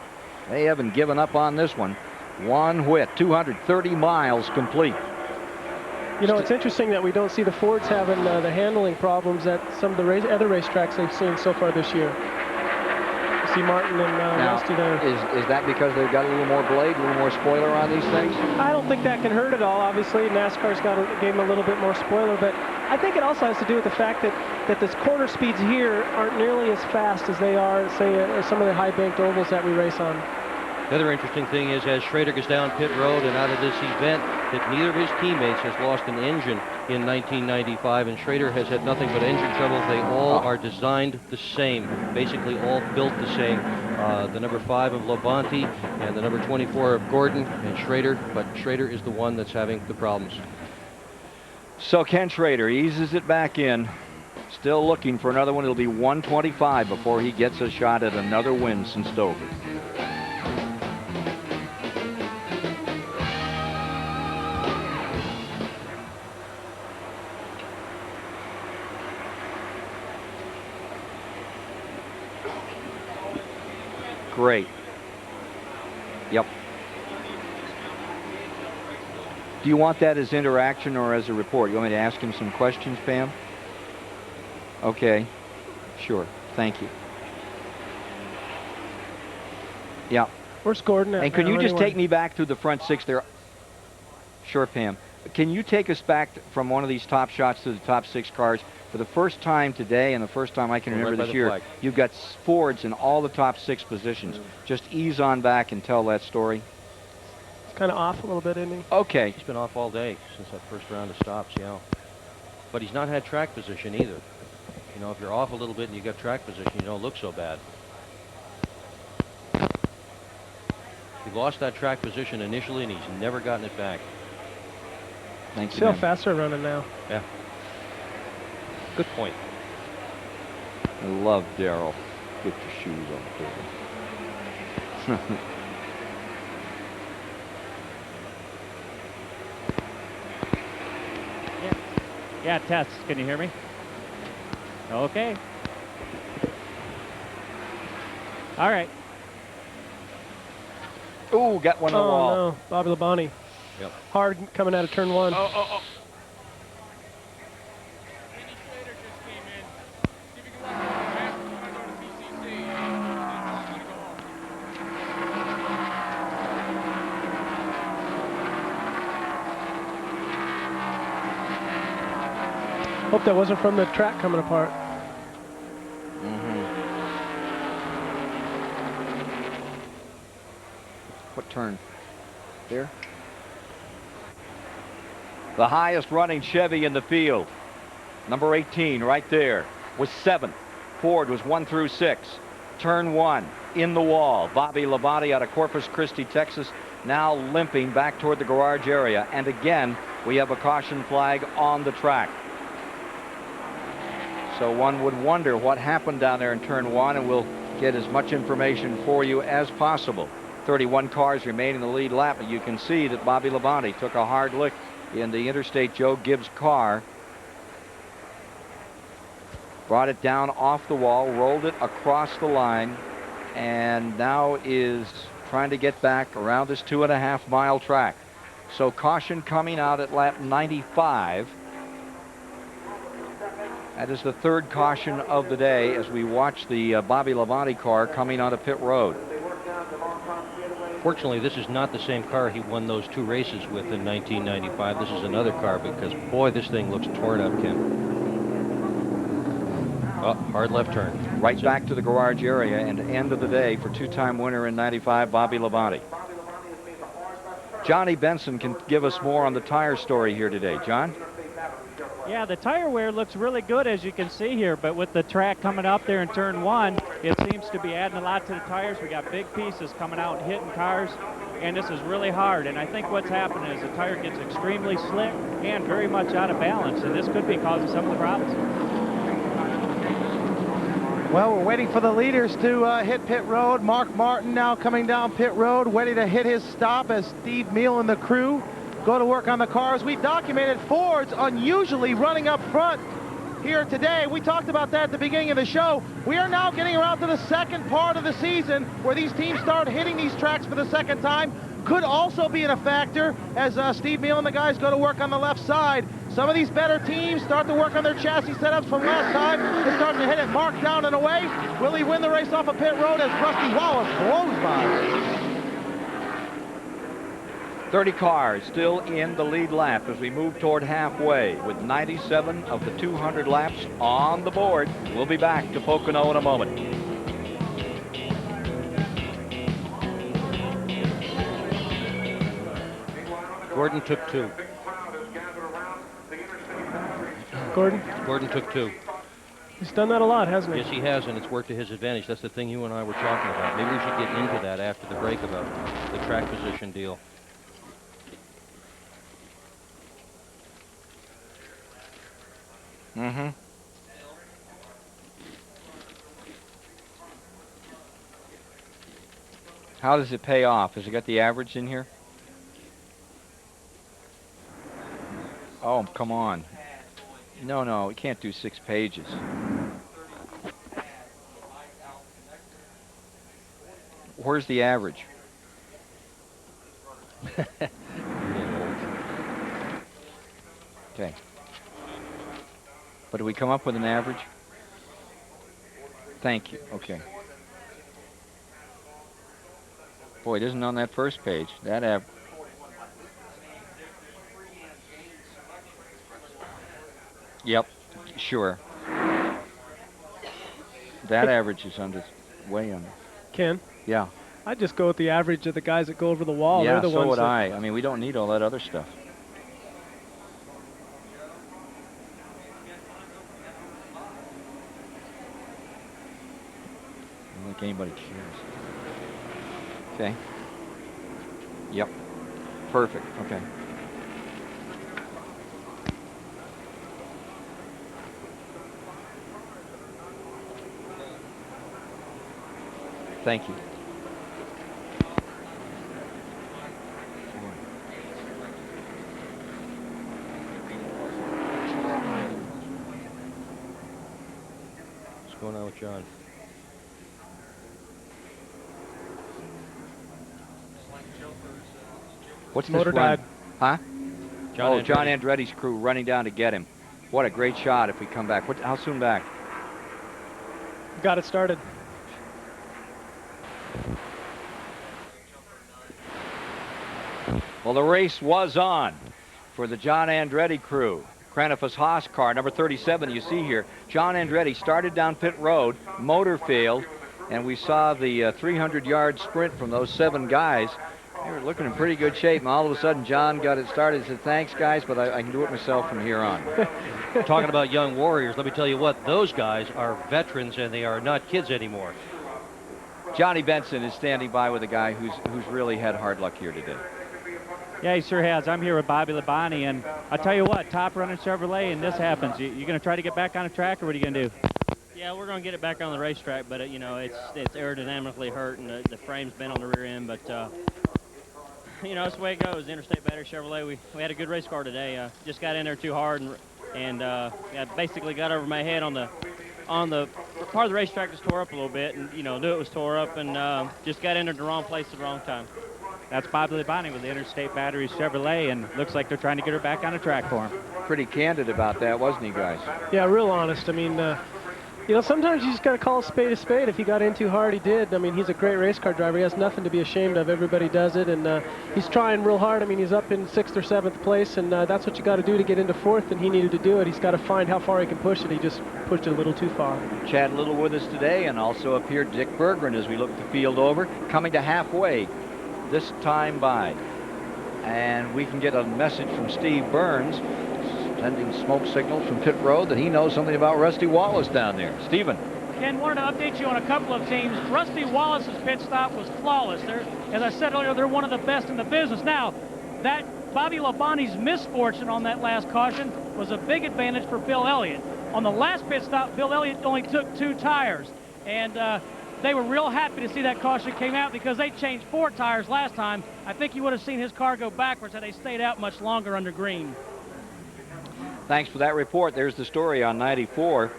They haven't given up on this one. One whit, 230 miles complete.
You know, it's interesting that we don't see the Fords having the handling problems that some of the other racetracks they've seen so far this year. You see Martin and Rusty there.
Is that because they've got a little more blade, a little more spoiler on these things?
I don't think that can hurt at all. Obviously, NASCAR's gave them a little bit more spoiler, but I think it also has to do with the fact that the corner speeds here aren't nearly as fast as they are, say, some of the high-banked ovals that we race on.
The other interesting thing is, as Schrader goes down pit road and out of this event, that neither of his teammates has lost an engine in 1995, and Schrader has had nothing but engine trouble. They all are designed the same, basically all built the same. The number 5 of Labonte and the number 24 of Gordon and Schrader, but Schrader is the one that's having the problems.
So Ken Schrader eases it back in. Still looking for another one. It'll be 125 before he gets a shot at another win since Dover. Great. Yep. Do you want that as interaction or as a report? You want me to ask him some questions, Pam? Okay. Sure. Thank you. Yeah.
Where's Gordon at?
And can you just take me back through the front 6 there? Sure, Pam. Can you take us back from one of these top shots to the top 6 cars? For the first time today and the first time I can remember this year, you've got Fords in all the top 6 positions. Just ease on back and tell that story.
It's kind of off a little bit, isn't he?
Okay.
He's been off all day since that first round of stops, yeah. But he's not had track position either. You know, if you're off a little bit and you got track position, you don't look so bad. He lost that track position initially, and he's never gotten it back.
Thanks.
See how fast they're running now.
Yeah. Good point.
I love Darrell. Get your shoes on, Darrell.
Yeah, Tess, can you hear me? Okay. All right.
Ooh, got one on the wall.
Oh, no. Bobby Labonte.
Yep.
Hard coming out of turn 1.
Oh.
Hope that wasn't from the track coming apart.
What turn? There? The highest running Chevy in the field. Number 18 right there was 7th. Ford was 1 through 6. Turn 1 in the wall. Bobby Labonte out of Corpus Christi, Texas, now limping back toward the garage area. And again, we have a caution flag on the track. So one would wonder what happened down there in turn 1, and we'll get as much information for you as possible. 31 cars remain in the lead lap, but you can see that Bobby Labonte took a hard lick in the Interstate Joe Gibbs car. Brought it down off the wall, rolled it across the line, and now is trying to get back around this 2.5-mile track. So caution coming out at lap 95. That is the 3rd caution of the day as we watch the Bobby Labonte car coming onto pit road.
Fortunately, this is not the same car he won those 2 races with in 1995. This is another car because, boy, this thing looks torn up, Ken. Oh, hard left turn.
Right back to the garage area, and end of the day for 2-time winner in 95, Bobby Labonte. Johnny Benson can give us more on the tire story here today. John?
Yeah, the tire wear looks really good, as you can see here, but with the track coming up there in turn 1, it seems to be adding a lot to the tires. We got big pieces coming out and hitting cars, and this is really hard. And I think what's happening is the tire gets extremely slick and very much out of balance, and this could be causing some of the problems.
Well, we're waiting for the leaders to hit pit road. Mark Martin now coming down pit road, ready to hit his stop as Steve Meal and the crew go to work on the cars. We documented Ford's unusually running up front here today. We talked about that at the beginning of the show. We are now getting around to the second part of the season where these teams start hitting these tracks for the second time. Could also be a factor as Steve Meal and the guys go to work on the left side. Some of these better teams start to work on their chassis setups from last time. They're starting to hit it Mark down and away. Will he win the race off of pit road as Rusty Wallace blows by?
30 cars still in the lead lap as we move toward halfway with 97 of the 200 laps on the board. We'll be back to Pocono in a moment.
Gordon took 2. Gordon took 2.
He's done that a lot, hasn't he?
Yes, he has, and it's worked to his advantage. That's the thing you and I were talking about. Maybe we should get into that after the break about the track position deal.
Mm-hmm. How does it pay off? Has it got the average in here? Oh, come on. No, we can't do 6 pages. Where's the average? Okay. But do we come up with an average? Thank you. Okay. Boy, it isn't on that first page. That average. Yep, sure. That average is way under.
Ken?
Yeah.
I'd just go with the average of the guys that go over the wall.
Yeah,
They're the
so
ones
would
that
I. I mean, we don't need all that other stuff. I don't think anybody cares. Okay. Yep. Perfect. Okay. Thank you.
What's going on with John?
What's this
motor
run?
died.
Huh?
John
John
Andretti's
Andretti's crew running down to get him. What a great shot if we come back. How soon back?
got it started.
Well, the race was on for the John Andretti crew. Cranifus Haas car, number 37, you see here. John Andretti started down pit road, motor failed, and we saw the 300-yard sprint from those 7 guys. They were looking in pretty good shape, and all of a sudden John got it started. He said, thanks, guys, but I can do it myself from here on.
Talking about young warriors, let me tell you what, those guys are veterans, and they are not kids anymore.
Johnny Benson is standing by with a guy who's really had hard luck here today.
Yeah, he sure has. I'm here with Bobby Labonte, and I'll tell you what, top running Chevrolet, and this happens. You going to try to get back on the track, or what are you going to do?
Yeah, we're going to get it back on the racetrack, but you know, it's aerodynamically hurt, and the frame's been on the rear end. But you know, that's the way it goes. Interstate Battery Chevrolet. We had a good race car today. Just got in there too hard, and yeah, basically got over my head on the part of the racetrack. Just tore up a little bit, and you know, knew it was tore up, and just got in there the wrong place at the wrong time.
That's Bobby Labonte with the Interstate Battery Chevrolet, and looks like they're trying to get her back on the track for him.
Pretty candid about that, wasn't he, guys?
Yeah, real honest. I mean, you know, sometimes you just got to call a spade a spade. If he got in too hard, he did. I mean, he's a great race car driver. He has nothing to be ashamed of. Everybody does it, and he's trying real hard. I mean, he's up in 6th or 7th place, and that's what you got to do to get into 4th, and he needed to do it. He's got to find how far he can push it. He just pushed it a little too far.
Chad Little with us today, and also up here Dick Berggren as we look the field over, coming to halfway this time by. And we can get a message from Steve Burns, sending smoke signals from pit road that he knows something about Rusty Wallace down there. Stephen.
Ken, wanted to update you on a couple of teams. Rusty Wallace's pit stop was flawless. As I said earlier, they're one of the best in the business. Now, that Bobby Labonte's misfortune on that last caution was a big advantage for Bill Elliott. On the last pit stop, Bill Elliott only took 2 tires, and they were real happy to see that caution came out because they changed 4 tires last time. I think you would have seen his car go backwards had they stayed out much longer under green.
Thanks for that report. There's the story on 94.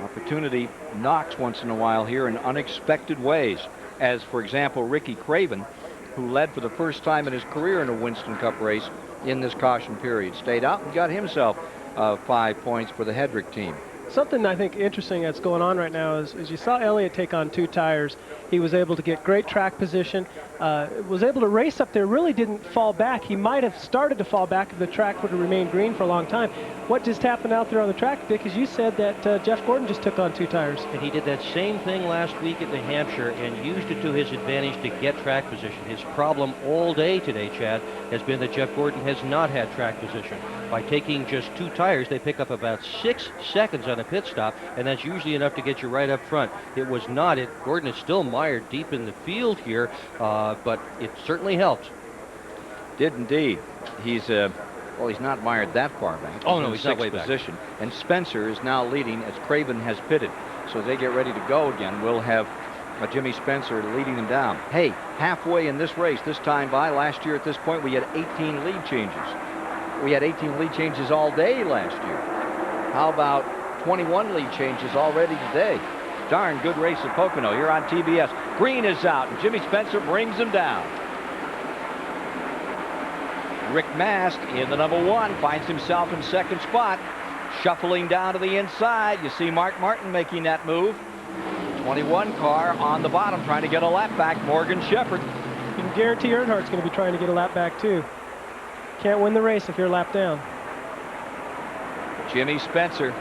Opportunity knocks once in a while here in unexpected ways, as, for example, Ricky Craven, who led for the first time in his career in a Winston Cup race in this caution period, stayed out and got himself 5 points for the Hedrick team.
Something I think interesting that's going on right now is you saw Elliott take on 2 tires. He was able to get great track position, was able to race up there, really didn't fall back. He might have started to fall back if the track would have remained green for a long time. What just happened out there on the track, Dick, is you said that Jeff Gordon just took on 2 tires.
And he did that same thing last week at New Hampshire and used it to his advantage to get track position. His problem all day today, Chad, has been that Jeff Gordon has not had track position. By taking just 2 tires, they pick up about 6 seconds on a pit stop, and that's usually enough to get you right up front. It was not. Gordon is still mired deep in the field here, but it certainly helped.
Did indeed. He's well, he's not mired that far back.
Oh, no, he's not way
position. Back. And Spencer is now leading as Craven has pitted. So as they get ready to go again, we'll have Jimmy Spencer leading them down. Hey, halfway in this race, this time by, last year at this point, we had 18 lead changes. We had 18 lead changes all day last year. How about 21 lead changes already today? Darn good race at Pocono. You're on TBS. Green is out, and Jimmy Spencer brings him down. Rick Mast in the number 1 finds himself in 2nd spot. Shuffling down to the inside. You see Mark Martin making that move. 21 car on the bottom trying to get a lap back. Morgan Shepherd.
You can guarantee Earnhardt's going to be trying to get a lap back too. Can't win the race if you're a lap down.
Jimmy Spencer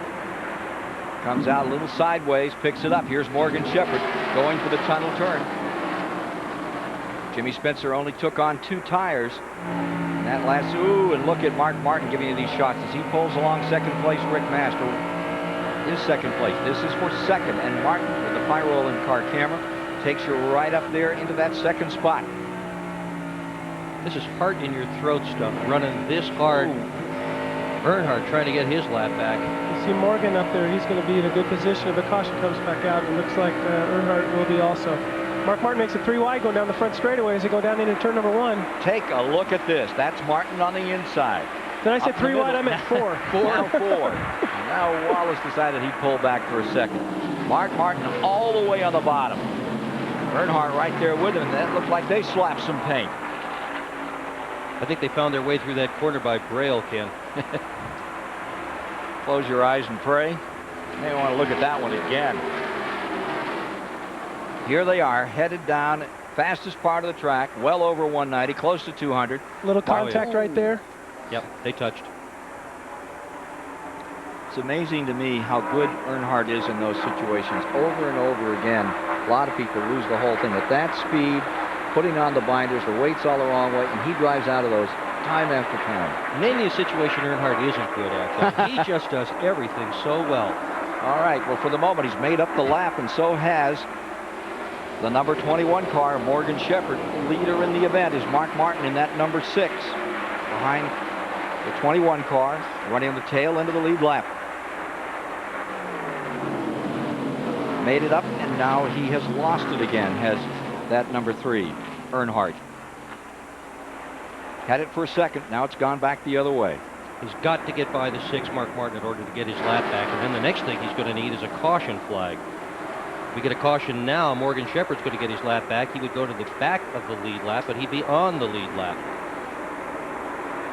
comes out a little sideways, picks it up. Here's Morgan Shepherd going for the tunnel turn. Jimmy Spencer only took on 2 tires. And that last, ooh, and look at Mark Martin giving you these shots as he pulls along 2nd place. Rick Master is 2nd place. This is for 2nd, and Martin with the Pyro and car camera takes you right up there into that 2nd spot.
This is heart in your throat stuff, running this hard. Earnhardt trying to get his lap back.
You see Morgan up there. He's going to be in a good position if the caution comes back out. It looks like Earnhardt will be also. Mark Martin makes a 3 wide going down the front straightaway as he go down into turn number 1.
Take a look at this. That's Martin on the inside.
Did I say 3 wide? I meant 4.
4. Now 4. Now Wallace decided he'd pull back for a second. Mark Martin all the way on the bottom. Earnhardt right there with him, and that looked like they slapped some paint.
I think they found their way through that corner by Braille, Ken.
Close your eyes and pray. You may want to look at that one again. Here they are, headed down, fastest part of the track, well over 190, close to 200.
Little contact right there.
Yep, they touched.
It's amazing to me how good Earnhardt is in those situations. Over and over again, a lot of people lose the whole thing. At that speed, putting on the binders, the weight's all the wrong way, and he drives out of those time after time.
Mainly a situation Earnhardt isn't good at. He just does everything so well.
All right, well, for the moment, he's made up the lap, and so has the number 21 car, Morgan Shepherd. Leader in the event is Mark Martin in that number 6. Behind the 21 car, running on the tail end of the lead lap. Made it up, and now he has lost it again, has that number 3, Earnhardt. Had it for a second, now it's gone back the other way.
He's got to get by the 6, Mark Martin, in order to get his lap back, and then the next thing he's going to need is a caution flag. If we get a caution now, Morgan Shepherd's going to get his lap back. He would go to the back of the lead lap, but he'd be on the lead lap.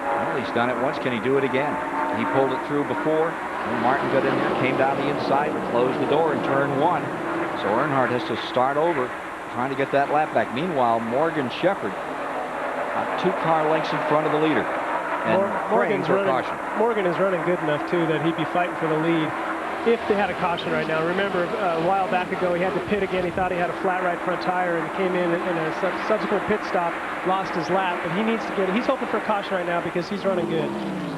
Well, he's done it once. Can he do it again? He pulled it through before. When Martin got in there, came down the inside, closed the door in turn 1. So Earnhardt has to start over, trying to get that lap back. Meanwhile, Morgan Shepherd, 2 car lengths in front of the leader. And
Morgan is running good enough, too, that he'd be fighting for the lead if they had a caution right now. Remember, a while back ago, he had to pit again. He thought he had a flat right front tire and came in a subsequent pit stop, lost his lap. But he needs to get it. He's hoping for a caution right now because he's running good.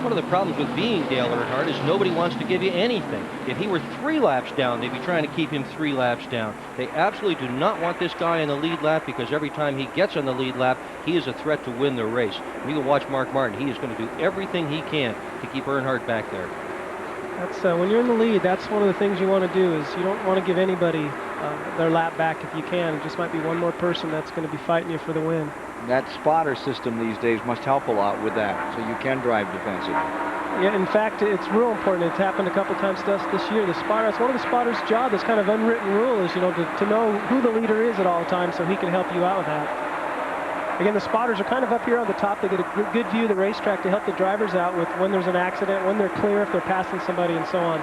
One of the problems with being Dale Earnhardt is nobody wants to give you anything. If he were 3 laps down, they'd be trying to keep him 3 laps down. They absolutely do not want this guy in the lead lap because every time he gets on the lead lap, he is a threat to win the race. We can watch Mark Martin. He is going to do everything he can to keep Earnhardt back there.
That's when you're in the lead, that's one of the things you want to do is you don't want to give anybody their lap back if you can. It just might be one more person that's going to be fighting you for the win.
That spotter system these days must help a lot with that, so you can drive defensively.
Yeah, in fact, it's real important. It's happened a couple times to us this year. The spotter, it's one of the spotter's job, this kind of unwritten rule is, you know, to know who the leader is at all times so he can help you out with that. Again, the spotters are kind of up here on the top. They get a good view of the racetrack to help the drivers out with when there's an accident, when they're clear, if they're passing somebody, and so on.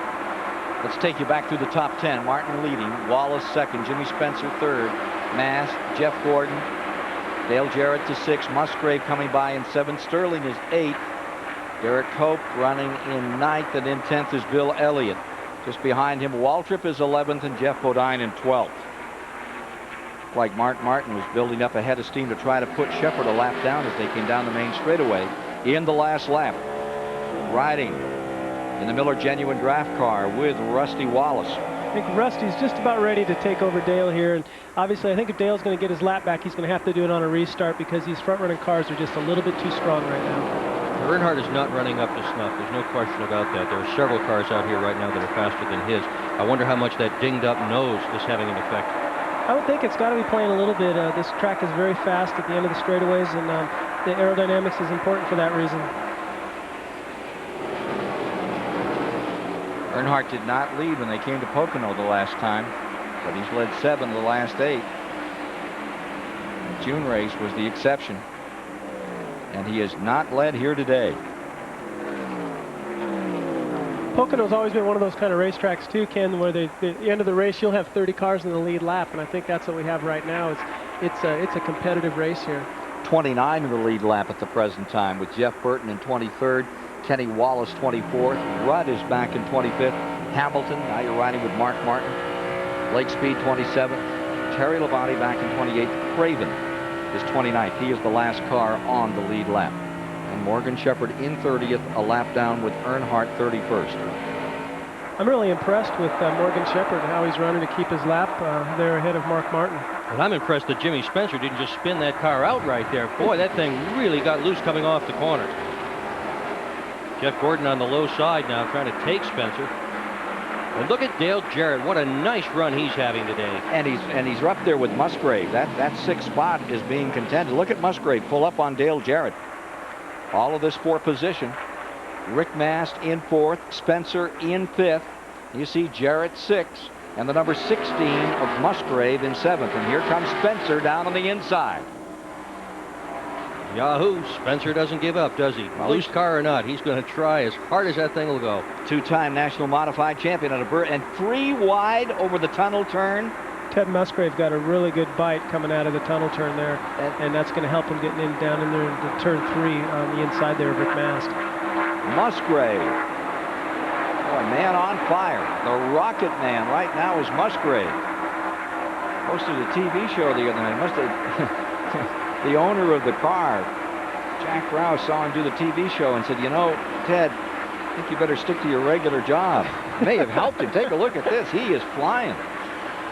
Let's take you back through the top 10. Martin leading, Wallace second, Jimmy Spencer third, Mast, Jeff Gordon, Dale Jarrett to 6, Musgrave coming by in 7th, Sterling is 8th, Derek Cope running in 9th, and in 10th is Bill Elliott. Just behind him, Waltrip is 11th and Jeff Bodine in 12th. Like Mark Martin was building up ahead of steam to try to put Shepard a lap down as they came down the main straightaway in the last lap. Riding in the Miller Genuine Draft car with Rusty Wallace.
I think Rusty's just about ready to take over Dale here, and obviously I think if Dale's going to get his lap back, he's going to have to do it on a restart because these front-running cars are just a little bit too strong right now.
Earnhardt is not running up to snuff. There's no question about that. There are several cars out here right now that are faster than his. I wonder how much that dinged-up nose is having an effect.
I would think it's got to be playing a little bit. This track is very fast at the end of the straightaways, and the aerodynamics is important for that reason.
Earnhardt did not lead when they came to Pocono the last time, but he's led 7 the last 8. The June race was the exception, and he has not led here today.
Pocono's always been one of those kind of racetracks too, Ken, where at the end of the race you'll have 30 cars in the lead lap, and I think that's what we have right now. It's a competitive race here.
29 in the lead lap at the present time, with Jeff Burton in 23rd, Kenny Wallace 24th, Rudd is back in 25th, Hamilton, now you're riding with Mark Martin, Blake Speed 27th, Terry Labonte back in 28th, Craven is 29th. He is the last car on the lead lap. And Morgan Shepherd in 30th, a lap down with Earnhardt 31st.
I'm really impressed with Morgan Shepherd, how he's running to keep his lap there ahead of Mark Martin.
And I'm impressed that Jimmy Spencer didn't just spin that car out right there. Boy, that thing really got loose coming off the corner. Jeff Gordon on the low side now trying to take Spencer. And look at Dale Jarrett. What a nice run he's having today.
And he's up there with Musgrave. That 6th spot is being contended. Look at Musgrave pull up on Dale Jarrett. All of this for position. Rick Mast in 4th, Spencer in 5th. You see Jarrett 6th, and the number 16 of Musgrave in 7th. And here comes Spencer down on the inside.
Yahoo! Spencer doesn't give up, does he? Well, loose car or not, he's going to try as hard as that thing will go.
2-time National Modified Champion out of Burt, and 3 wide over the tunnel turn.
Ted Musgrave got a really good bite coming out of the tunnel turn there, and that's going to help him getting down in there into turn 3 on the inside there of Rick Mast.
Musgrave. Boy, man on fire. The Rocket Man right now is Musgrave. Hosted a TV show the other night. Must have the owner of the car, Jack Rouse, saw him do the TV show and said, you know, Ted, I think you better stick to your regular job. May have helped him. Take a look at this. He is flying.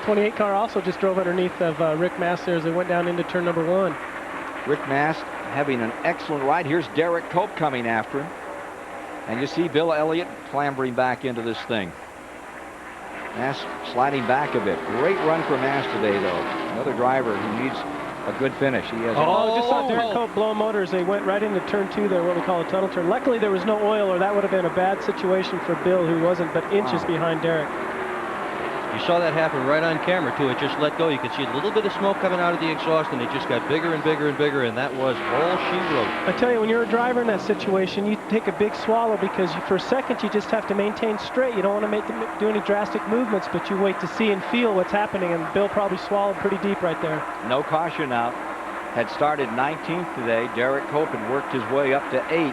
28 car also just drove underneath of Rick Mast there as they went down into turn number 1.
Rick Mast having an excellent ride. Here's Derek Cope coming after him. And you see Bill Elliott clambering back into this thing. Mast sliding back a bit. Great run for Mast today, though. Another driver who needs a good finish. He has
just saw Derek Cope blow motors. They went right into turn 2 there, what we call a tunnel turn. Luckily, there was no oil, or that would have been a bad situation for Bill, who wasn't but inches behind Derek.
You saw that happen right on camera, too. It just let go. You could see a little bit of smoke coming out of the exhaust, and it just got bigger and bigger and bigger, and that was all she wrote.
I tell you, when you're a driver in that situation, you take a big swallow because for a second you just have to maintain straight. You don't want to do any drastic movements, but you wait to see and feel what's happening, and Bill probably swallowed pretty deep right there.
No caution out. Had started 19th today. Derek Cope had worked his way up to 8th.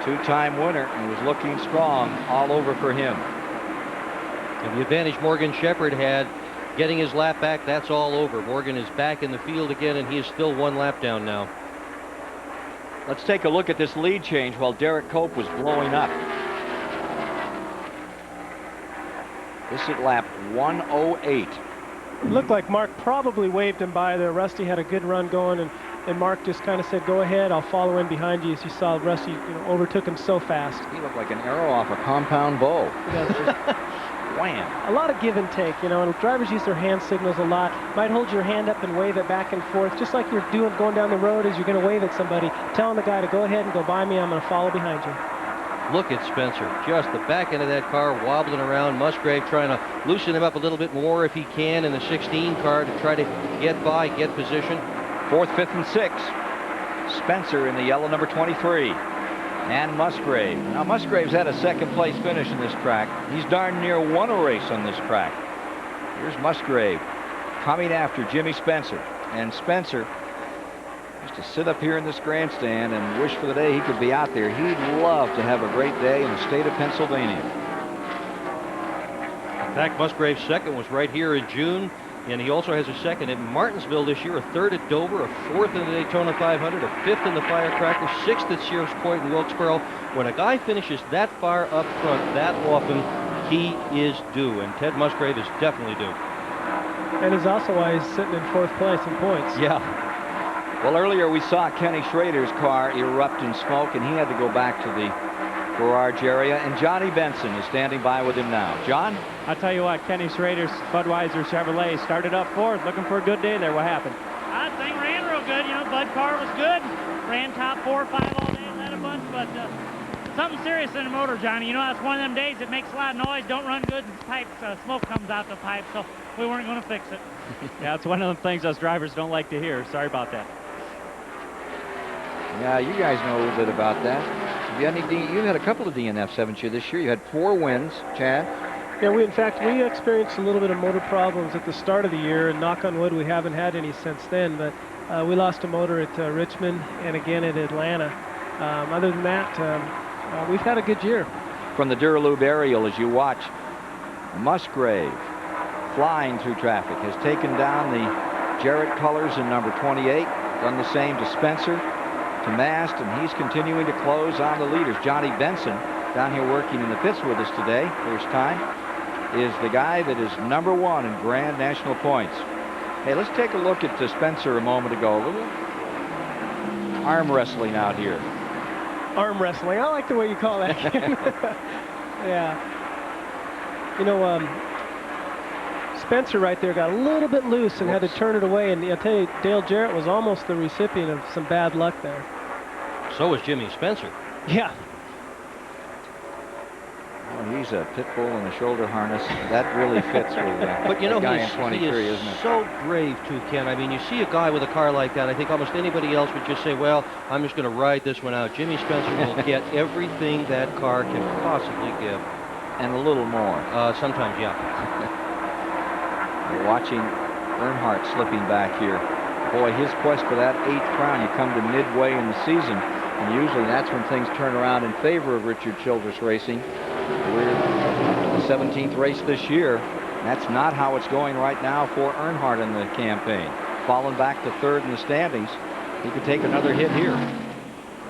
2-time winner, and was looking strong all over for him.
And the advantage Morgan Shepherd had getting his lap back, that's all over. Morgan is back in the field again, and he is still 1 lap down now.
Let's take a look at this lead change while Derek Cope was blowing up. This is lap 108.
It looked like Mark probably waved him by there. Rusty had a good run going, and Mark just kind of said, go ahead, I'll follow in behind you. As you saw, Rusty overtook him so fast.
He looked like an arrow off a compound bow. Wham.
A lot of give and take, and drivers use their hand signals a lot. Might hold your hand up and wave it back and forth, just like you're going down the road as you're going to wave at somebody, telling the guy to go ahead and go by me, I'm going to follow behind you.
Look at Spencer, just the back end of that car wobbling around. Musgrave trying to loosen him up a little bit more if he can in the 16 car to try to get by, get position.
4th, 5th, and 6th. Spencer in the yellow number 23. and Musgrave. Now, Musgrave's had a second-place finish in this track. He's darn near won a race on this track. Here's Musgrave coming after Jimmy Spencer. And Spencer used to sit up here in this grandstand and wish for the day he could be out there. He'd love to have a great day in the state of Pennsylvania.
In fact, Musgrave's second was right here in June, and he also has a second at Martinsville this year, a third at Dover, a fourth in the Daytona 500, a fifth in the Firecracker, sixth at Sears Point and Wilkesboro. When a guy finishes that far up front that often, he is due, and Ted Musgrave is definitely due.
And is also why he's sitting in fourth place in points.
Yeah. Well, earlier we saw Kenny Schrader's car erupt in smoke, and he had to go back to the garage area, and Johnny Benson is standing by with him now. John?
I'll tell you what, Kenny Schrader's Budweiser Chevrolet started up fourth, looking for a good day there. What happened?
I think ran real good. You know, Bud car was good. Ran top 4 or 5 all day, led a bunch, but something serious in the motor, Johnny. You know, that's one of them days that makes a lot of noise, don't run good, and pipes, smoke comes out the pipe, so we weren't going to fix it.
Yeah, it's one of them things us drivers don't like to hear. Sorry about that.
Yeah, you guys know a little bit about that. You've had a couple of DNFs, haven't you, this year? You had 4 wins, Chad.
Yeah, we experienced a little bit of motor problems at the start of the year, and knock on wood, we haven't had any since then. But we lost a motor at Richmond and again at Atlanta. Other than that, we've had a good year.
From the Duralube aerial, as you watch, Musgrave flying through traffic has taken down the Jarrett colors in number 28, done the same to Spencer, to Mast, and he's continuing to close on the leaders. Johnny Benson, down here working in the pits with us today, first time, is the guy that is number 1 in Grand National points. Hey, let's take a look at Spencer a moment ago. A little arm wrestling out here.
Arm wrestling. I like the way you call that, Ken. Yeah. You know, Spencer right there got a little bit loose and had to turn it away. And I'll tell you, Dale Jarrett was almost the recipient of some bad luck there.
So was Jimmy Spencer.
Yeah.
Well, he's a pit bull in a shoulder harness. That really fits with
but you know,
guy in 23,
he is
isn't it?
so brave too, Ken. I mean, you see a guy with a car like that, I think almost anybody else would just say, well, I'm just going to ride this one out. Jimmy Spencer will get everything that car can possibly give.
And a little more.
Sometimes, yeah.
You're watching Earnhardt slipping back here. Boy, his quest for that 8th crown, you come to midway in the season, and usually that's when things turn around in favor of Richard Childress Racing. We're the 17th race this year. That's not how it's going right now for Earnhardt in the campaign. Falling back to 3rd in the standings. He could take another hit here.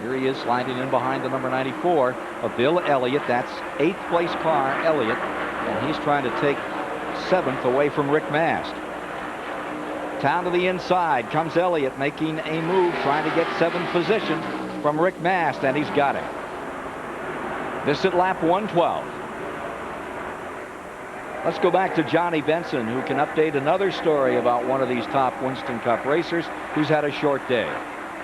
Here he is sliding in behind the number 94 of Bill Elliott. That's 8th place car, Elliott, and he's trying to take 7th away from Rick Mast. Down to the inside comes Elliott, making a move, trying to get 7th position from Rick Mast, and he's got it. This at lap 112. Let's go back to Johnny Benson, who can update another story about one of these top Winston Cup racers who's had a short day.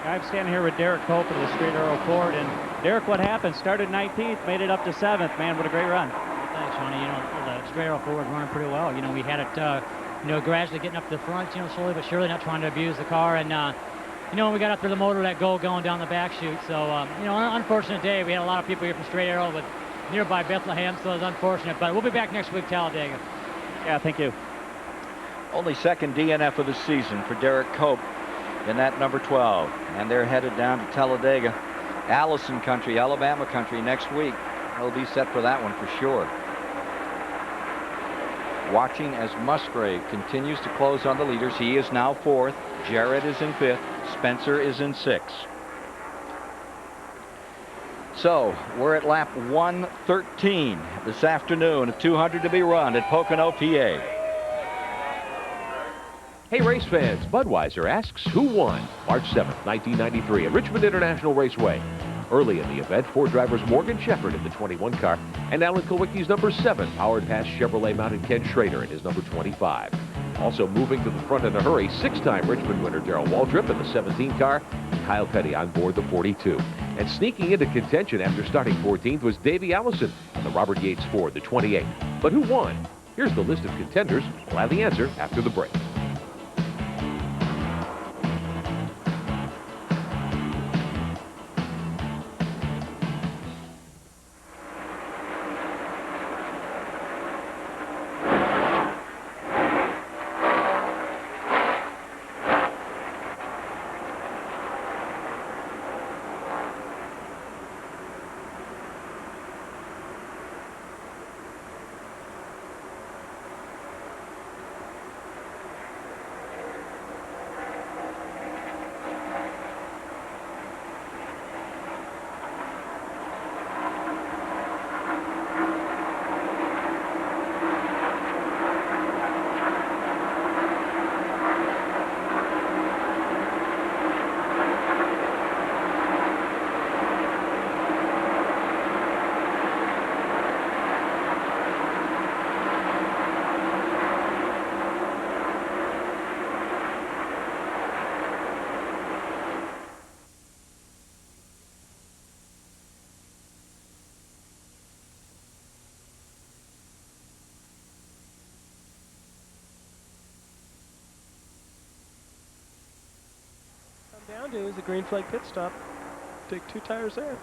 I'm standing here with Derek Cope in the Straight Arrow Ford, and Derek, what happened? Started 19th, made it up to 7th. Man, what a great run.
Thanks, Johnny. You know, the Straight Arrow Ford running pretty well. You know, we had it, you know, gradually getting up to the front, you know, slowly but surely, not trying to abuse the car. And, you know, when we got up there, the motor let go going down the back chute. So, you know, an unfortunate day. We had a lot of people here from Straight Arrow, but nearby Bethlehem, so it was unfortunate. But we'll be back next week, Talladega.
Yeah, thank you.
Only 2nd DNF of the season for Derek Cope in that number 12. And they're headed down to Talladega, Allison country, Alabama country next week. They'll be set for that one for sure. Watching as Musgrave continues to close on the leaders. He is now 4th. Jarrett is in 5th. Spencer is in 6th. So we're at lap 113 this afternoon, a 200 to be run at Pocono, PA.
Hey, race fans, Budweiser asks who won March 7th, 1993 at Richmond International Raceway. Early in the event, Ford drivers Morgan Shepherd in the 21 car and Alan Kulwicki's number 7 powered past Chevrolet mounted Ken Schrader in his number 25. Also moving to the front in a hurry, 6-time Richmond winner Darrell Waltrip in the 17 car, and Kyle Petty on board the 42. And sneaking into contention after starting 14th was Davey Allison on the Robert Yates Ford, the 28. But who won? Here's the list of contenders. We'll have the answer after the break.
to do is the green flag pit stop. Take 2 tires there.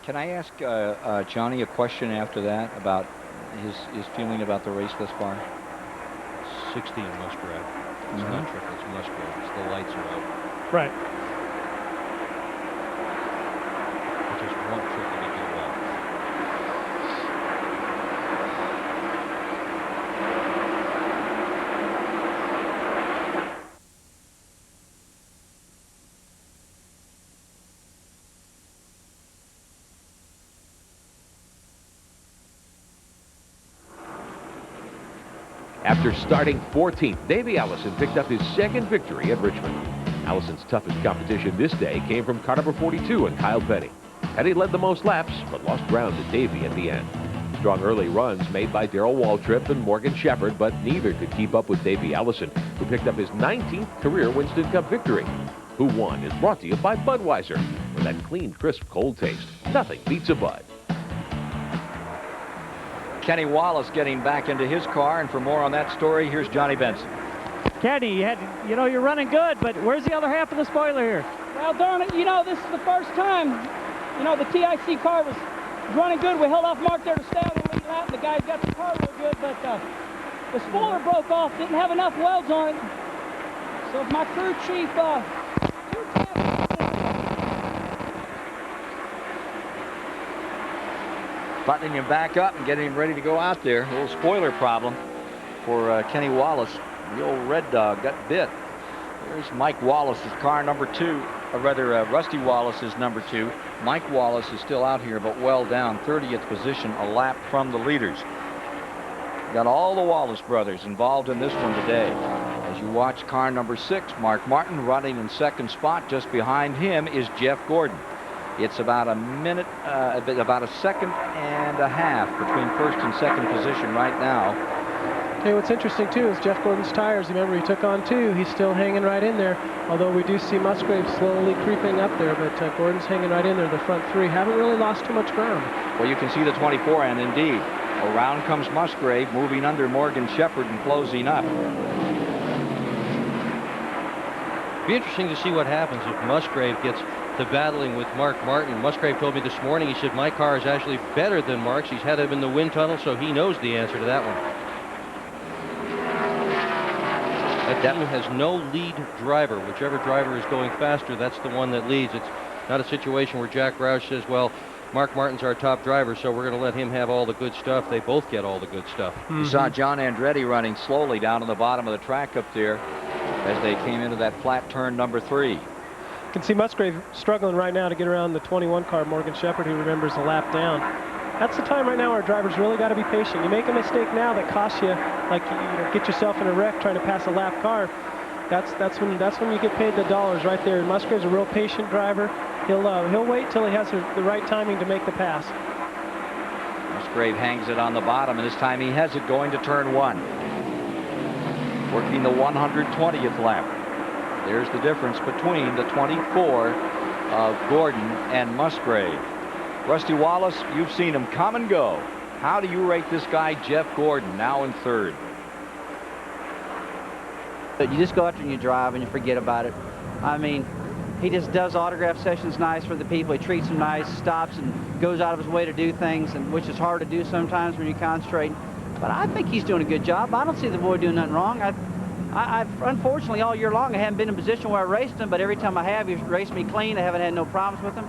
Can I ask Johnny a question after that about his feeling about the race thus far?
16 Musgrave. It's not triple, it's Musgrave. It's the lights are out.
Right.
I just want triple to do well.
After starting 14th, Davey Allison picked up his second victory at Richmond. Allison's toughest competition this day came from car number 42 and Kyle Petty. Petty led the most laps, but lost ground to Davey at the end. Strong early runs made by Darrell Waltrip and Morgan Shepherd, but neither could keep up with Davey Allison, who picked up his 19th career Winston Cup victory. Who Won is brought to you by Budweiser. For that clean, crisp, cold taste, nothing beats a Bud.
Kenny Wallace getting back into his car, and for more on that story, here's Johnny Benson.
Kenny, you're running good, but where's the other half of the spoiler here?
Well, darn it, this is the first time, the TIC car was running good. We held off Mark there to stay on the lead lap, and the guys got the car real good, but the spoiler broke off, didn't have enough welds on it. So if my crew chief,
buttoning him back up and getting him ready to go out there. A little spoiler problem for Kenny Wallace. The old Red Dog got bit. There's Mike Wallace's car, number 2. Or rather, Rusty Wallace is number 2. Mike Wallace is still out here, but well down, 30th position, a lap from the leaders. Got all the Wallace brothers involved in this one today. As you watch car number 6, Mark Martin running in second spot. Just behind him is Jeff Gordon. It's about a minute, about a second and a half between first and second position right now.
Okay, what's interesting too is Jeff Gordon's tires. Remember, he took on 2. He's still hanging right in there. Although we do see Musgrave slowly creeping up there, but Gordon's hanging right in there. The front 3 haven't really lost too much ground.
Well, you can see the 24, and indeed, around comes Musgrave, moving under Morgan Shepherd and closing up.
Be interesting to see what happens if Musgrave gets to battling with Mark Martin. Musgrave told me this morning, he said, my car is actually better than Mark's. He's had him in the wind tunnel, so he knows the answer to that one. That team has no lead driver. Whichever driver is going faster, that's the one that leads. It's not a situation where Jack Roush says, well, Mark Martin's our top driver, so we're going to let him have all the good stuff. They both get all the good stuff.
You saw John Andretti running slowly down on the bottom of the track up there as they came into that flat turn number 3.
You can see Musgrave struggling right now to get around the 21 car, Morgan Shepherd, who remembers the lap down. That's the time right now our drivers really got to be patient. You make a mistake now that costs you, like get yourself in a wreck trying to pass a lap car. That's when you get paid the dollars right there. Musgrave's a real patient driver. He'll wait till he has the right timing to make the pass.
Musgrave hangs it on the bottom, and this time he has it going to turn 1. Working the 120th lap. There's the difference between the 24 of Gordon and Musgrave. Rusty Wallace, you've seen him come and go. How do you rate this guy, Jeff Gordon, now in 3rd?
But you just go out there and you drive and you forget about it. I mean, he just does autograph sessions nice for the people. He treats them nice, stops and goes out of his way to do things, and which is hard to do sometimes when you're concentrating. But I think he's doing a good job. I don't see the boy doing nothing wrong. I've unfortunately all year long I haven't been in a position where I raced him, but every time I have, he's raced me clean. I haven't had no problems with him,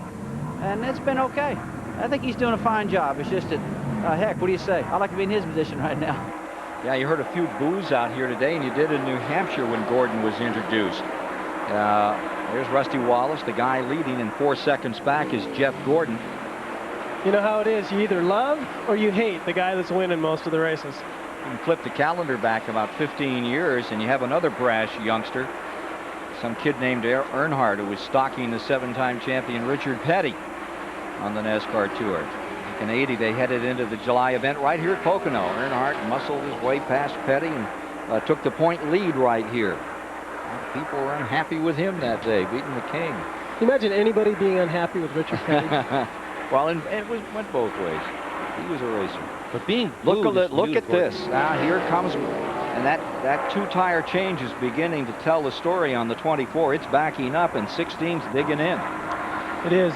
and it's been okay. I think he's doing a fine job. It's just that, heck, what do you say? I like to be in his position right now.
Yeah, you heard a few boos out here today, and you did in New Hampshire when Gordon was introduced. There's Rusty Wallace. The guy leading, and 4 seconds back is Jeff Gordon.
You know how it is. You either love or you hate the guy that's winning most of the races.
You can flip the calendar back about 15 years, and you have another brash youngster, some kid named Earnhardt, who was stalking the 7-time champion Richard Petty on the NASCAR Tour. In '80, they headed into the July event right here at Pocono. Earnhardt muscled his way past Petty and took the point lead right here. People were unhappy with him that day, beating the king.
Can you imagine anybody being unhappy with Richard Petty?
Well, and it went both ways. He was a racer.
But being
look
booed is
at
huge,
this. Here comes, and that two-tire change is beginning to tell the story on the 24. It's backing up, and 16's digging in.
It is.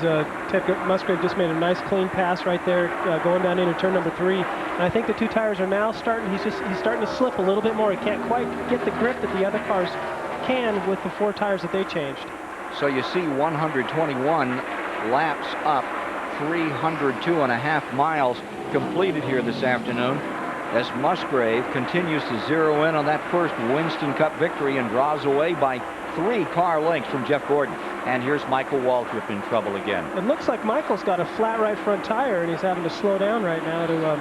Ted Musgrave just made a nice clean pass right there, going down into turn number 3. And I think the two tires are now starting. He's starting to slip a little bit more. He can't quite get the grip that the other cars can with the 4 tires that they changed.
So you see 121 laps up, 302.5 miles completed here this afternoon, as Musgrave continues to zero in on that first Winston Cup victory and draws away by 3 car lengths from Jeff Gordon. And here's Michael Waltrip in trouble again.
It looks like Michael's got a flat right front tire, and he's having to slow down right now to...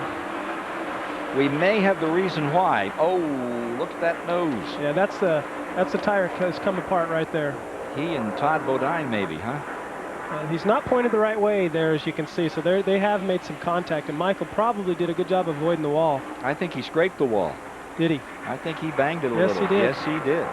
We may have the reason why. Oh, look at that nose.
Yeah, that's the tire that's come apart right there.
He and Todd Bodine maybe, huh?
He's not pointed the right way there, as you can see, so they have made some contact, and Michael probably did a good job avoiding the wall.
I think he scraped the wall.
Did he?
I think he banged it a
Yes,
little.
he did.
Yes, he did.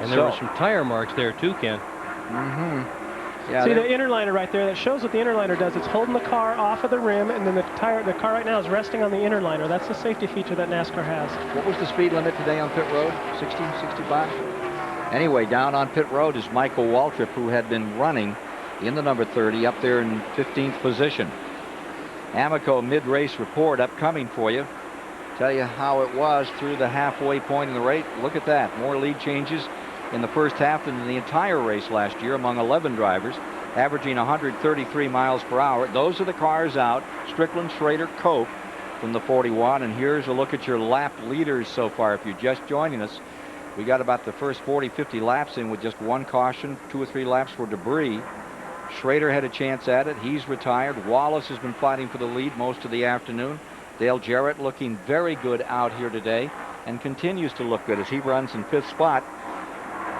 And there were some tire marks there too, Ken.
Mm-hmm. Yeah,
see the inner liner right there? That shows what the inner liner does. It's holding the car off of the rim, and then the car right now is resting on the inner liner. That's the safety feature that NASCAR has.
What was the speed limit today on pit road? 60, 65? Anyway, down on pit road is Michael Waltrip, who had been running in the number 30 up there in 15th position. Amoco mid-race report upcoming for you. Tell you how it was through the halfway point in the race. Look at that. More lead changes in the first half than in the entire race last year among 11 drivers, averaging 133 miles per hour. Those are the cars out. Strickland, Schrader, Cope from the 41. And here's a look at your lap leaders so far. If you're just joining us, we got about the first 40, 50 laps in with just 1 caution, 2 or 3 laps for debris. Schrader had a chance at it. He's retired. Wallace has been fighting for the lead most of the afternoon. Dale Jarrett looking very good out here today and continues to look good as he runs in 5th spot.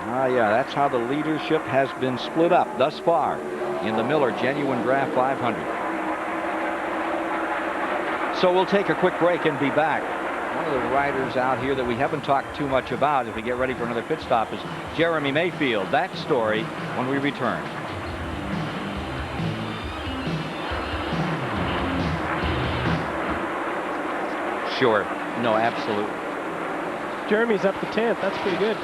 Yeah, that's how the leadership has been split up thus far in the Miller Genuine Draft 500. So we'll take a quick break and be back. One of the riders out here that we haven't talked too much about as we get ready for another pit stop is Jeremy Mayfield. That story when we return. Sure. No, absolutely.
Jeremy's up to 10th. That's pretty good.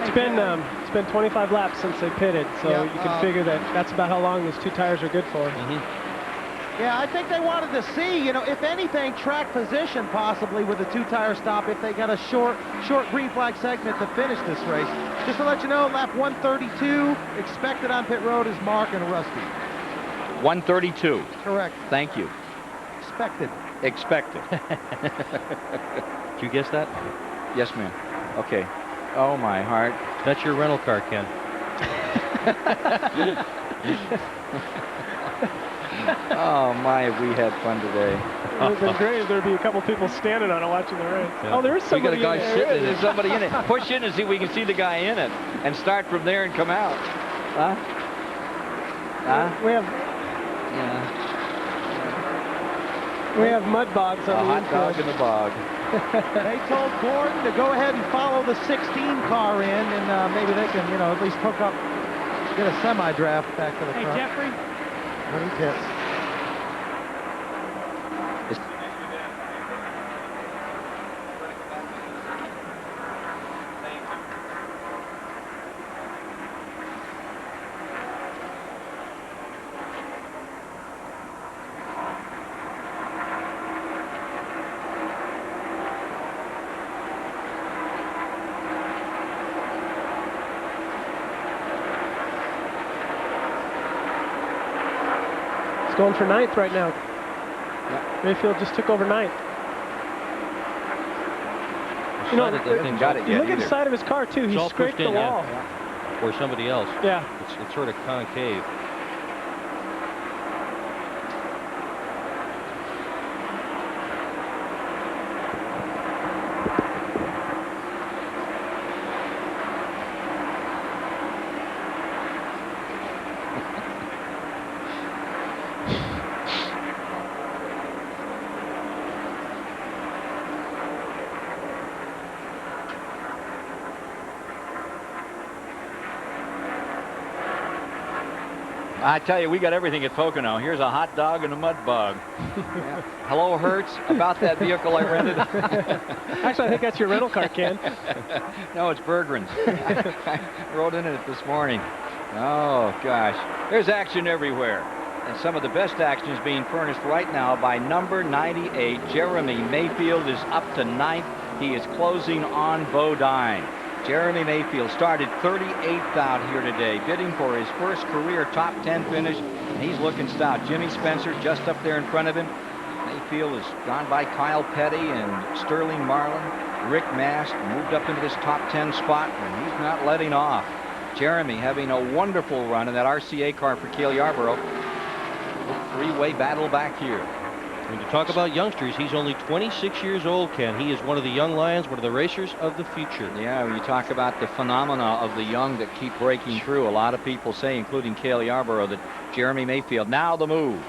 It's been 25 laps since they pitted, so you can figure that's about how long those 2 tires are good for.
Yeah, I think they wanted to see, you know, if anything, track position possibly with a 2-tire stop if they got a short green flag segment to finish this race. Just to let you know, lap 132 expected on pit road is Mark and Rusty.
132.
Correct.
Thank you.
Expected.
Expected.
Did you guess that?
Yes, ma'am. Okay. Oh, my heart.
That's your rental car, Ken.
Oh, my, have we had fun today.
It would have been great if there'd be a couple people standing on it watching the race.
Yeah.
Oh, there's somebody
we got a guy
in there.
sitting in it. There's somebody in it. Push in and see if we can see the guy in it and start from there and come out. Huh? Huh?
We have...
Yeah.
We have mud bogs on
a
the
hot dog in the bog.
They told Gordon to go ahead and follow the 16 car in, and maybe they can, you know, at least hook up, get a semi-draft back to the front.
Hey, Jeffrey.
When he pits.
Going for 9th right now. Yeah. Mayfield just took over 9th. You know, you look at the side of his car too. He scraped the wall.
Yeah. Or somebody else.
Yeah.
It's sort of concave.
I tell you, we got everything at Pocono. Here's a hot dog and a mud bug. Yeah. Hello, Hertz, about that vehicle I rented.
Actually, I think that's your rental car, Ken.
No, it's Bergren's. I rode in it this morning. Oh, gosh. There's action everywhere. And some of the best action is being furnished right now by number 98. Jeremy Mayfield is up to 9th. He is closing on Bodine. Jeremy Mayfield started 38th out here today, bidding for his first career top 10 finish, and he's looking stout. Jimmy Spencer just up there in front of him. Mayfield has gone by Kyle Petty and Sterling Marlin. Rick Mast moved up into this top 10 spot, and he's not letting off. Jeremy having a wonderful run in that RCA car for Cale Yarborough. Three-way battle back here.
When you talk about youngsters, he's only 26 years old, Ken. He is one of the young lions, one of the racers of the future.
Yeah, when you talk about the phenomena of the young that keep breaking through, a lot of people say, including Cale Yarborough, that Jeremy Mayfield, now the move.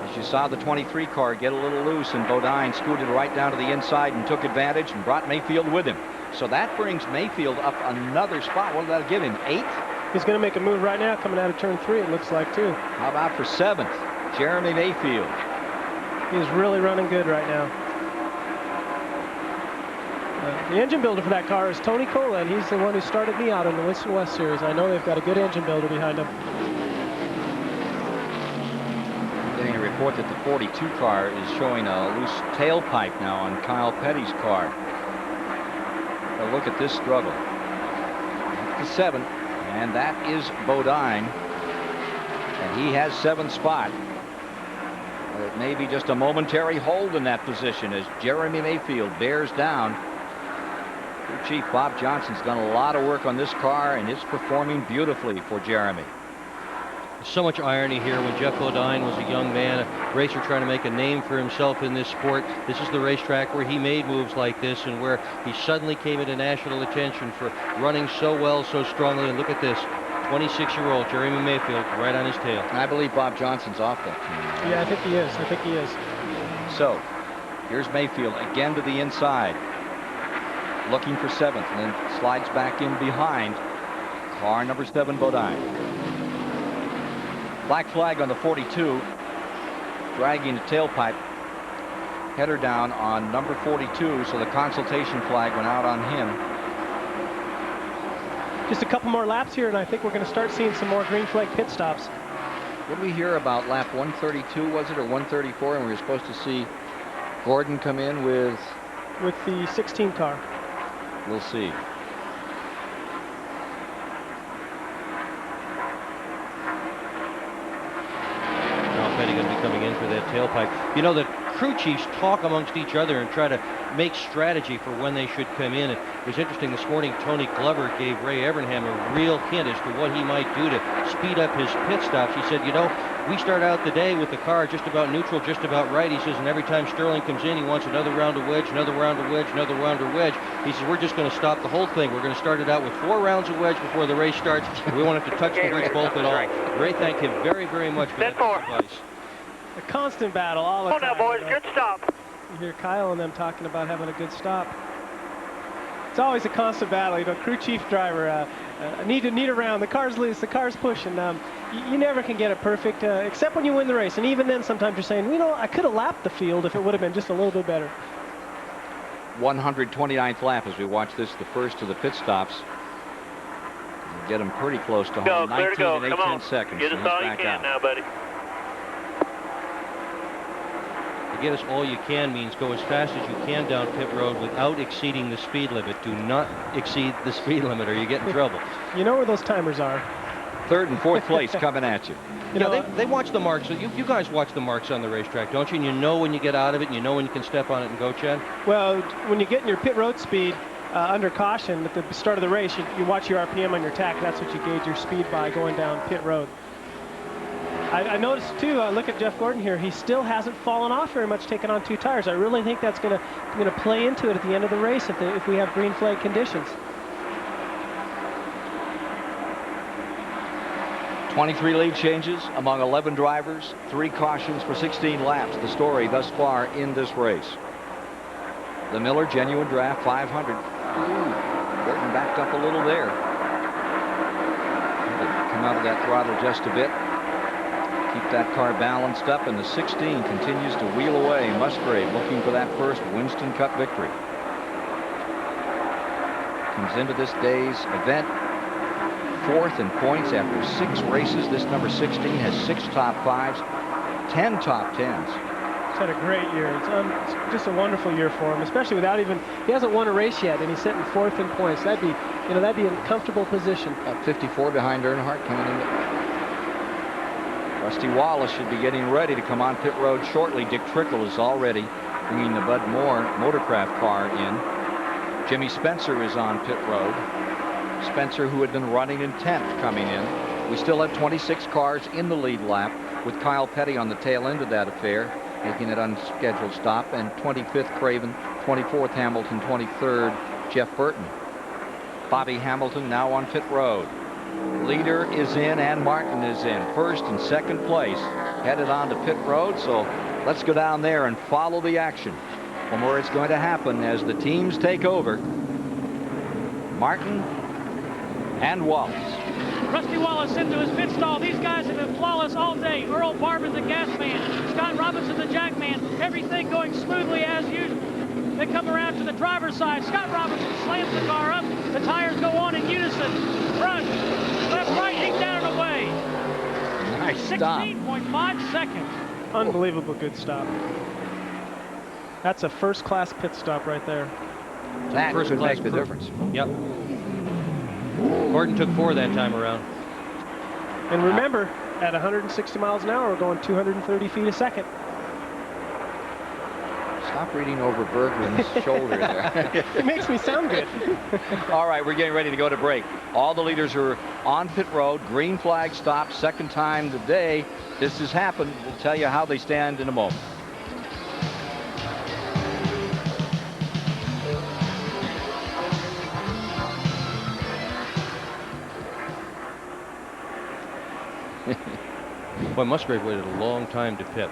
As you saw the 23 car get a little loose, and Bodine scooted right down to the inside and took advantage and brought Mayfield with him. So that brings Mayfield up another spot. What did that give him, 8th?
He's going to make a move right now coming out of turn 3, it looks like, too.
How about for 7th? Jeremy Mayfield.
He's really running good right now. The engine builder for that car is Tony Cola, and he's the one who started me out in the Winston West Series. I know they've got a good engine builder behind them.
Getting a report that the 42 car is showing a loose tailpipe now on Kyle Petty's car. But look at this struggle. Up to 7th, and that is Bodine. And he has 7th spot. It may be just a momentary hold in that position as Jeremy Mayfield bears down. Crew Chief Bob Johnson's done a lot of work on this car, and it's performing beautifully for Jeremy.
So much irony here. When Jeff Bodine was a young man, a racer trying to make a name for himself in this sport, this is the racetrack where he made moves like this and where he suddenly came into national attention for running so well, so strongly. And look at this. 26-year-old Jeremy Mayfield right on his tail.
And I believe Bob Johnson's off that team.
Yeah, I think he is. I think he is.
So here's Mayfield again to the inside, looking for 7th, and then slides back in behind car number 7, Bodine. Black flag on the 42, dragging the tailpipe. Header down on number 42, so the consultation flag went out on him.
Just a couple more laps here, and I think we're going to start seeing some more green flag pit stops.
What did we hear about lap 132, was it, or 134, and we were supposed to see Gordon come in with
the 16 car.
We'll see.
Now Petty going to be coming in for that tailpipe. You know, the crew chiefs talk amongst each other and try to make strategy for when they should come in. It was interesting this morning. Tony Glover gave Ray Evernham a real hint as to what he might do to speed up his pit stops. He said, you know, we start out the day with the car just about neutral, just about right. He says, and every time Sterling comes in, he wants another round of wedge, another round of wedge, another round of wedge. He says, we're just going to stop the whole thing. We're going to start it out with 4 rounds of wedge before the race starts. We won't have to touch the bridge bolt at all. Ray thanked him very, very much for that advice.
A constant battle all the time.
Now, boys, good stop.
You hear Kyle and them talking about having a good stop. It's always a constant battle. You know, crew chief driver, need a round. The car's loose. The car's pushing. You never can get it perfect, except when you win the race. And even then, sometimes you're saying, you know, I could have lapped the field if it would have been just a little bit better.
129th lap as we watch this, the first of the pit stops. Get him pretty close to home. 19 and 8 seconds.
Get us all you can now, buddy.
To get us all you can means go as fast as you can down pit road without exceeding the speed limit. Do not exceed the speed limit or you get in trouble.
You know where those timers are.
3rd and 4th place coming at you.
You know, they watch the marks. You guys watch the marks on the racetrack, don't you? And you know when you get out of it, and you know when you can step on it and go, Chad?
Well, when you get in your pit road speed under caution at the start of the race, you watch your RPM on your tack. That's what you gauge your speed by going down pit road. I noticed, too, look at Jeff Gordon here. He still hasn't fallen off very much, taking on 2 tires. I really think that's going to play into it at the end of the race if we have green flag conditions.
23 lead changes among 11 drivers, 3 cautions for 16 laps. The story thus far in this race. The Miller Genuine Draft 500. Gordon backed up a little there. Come out of that throttle just a bit. Keep that car balanced up, and the 16 continues to wheel away. Musgrave looking for that first Winston Cup victory. Comes into this day's event fourth in points after 6 races. This number 16 has 6 top 5s, 10 top 10s.
He's had a great year. It's just a wonderful year for him, especially without even, he hasn't won a race yet, and he's sitting 4th in points. That'd be a comfortable position.
54 behind Earnhardt coming in. Rusty Wallace should be getting ready to come on pit road shortly. Dick Trickle is already bringing the Bud Moore Motorcraft car in. Jimmy Spencer is on pit road. Spencer, who had been running in 10th, coming in. We still have 26 cars in the lead lap, with Kyle Petty on the tail end of that affair, making an unscheduled stop, and 25th Craven, 24th Hamilton, 23rd Jeff Burton. Bobby Hamilton now on pit road. Leader is in and Martin is in. First and second place headed on to pit road, so let's go down there and follow the action from where it's going to happen as the teams take over. Martin and Wallace.
Rusty Wallace into his pit stall. These guys have been flawless all day. Earl Barber, the gas man. Scott Robinson, the jack man. Everything going smoothly as usual. They come around to the driver's side. Scott Robinson slams the car up. The tires go on in unison. Front, left, right, he's down and away.
Nice stop.
16.5 seconds.
Unbelievable good stop. That's a first-class pit stop right there.
That could make the difference.
Yep. Gordon took 4 that time around.
And remember, at 160 miles an hour, we're going 230 feet a second.
Stop reading over Bergman's shoulder there.
It makes me sound good.
All right, we're getting ready to go to break. All the leaders are on pit road. Green flag stop, second time today. This has happened. We'll tell you how they stand in a moment.
Boy, Musgrave waited a long time to pit.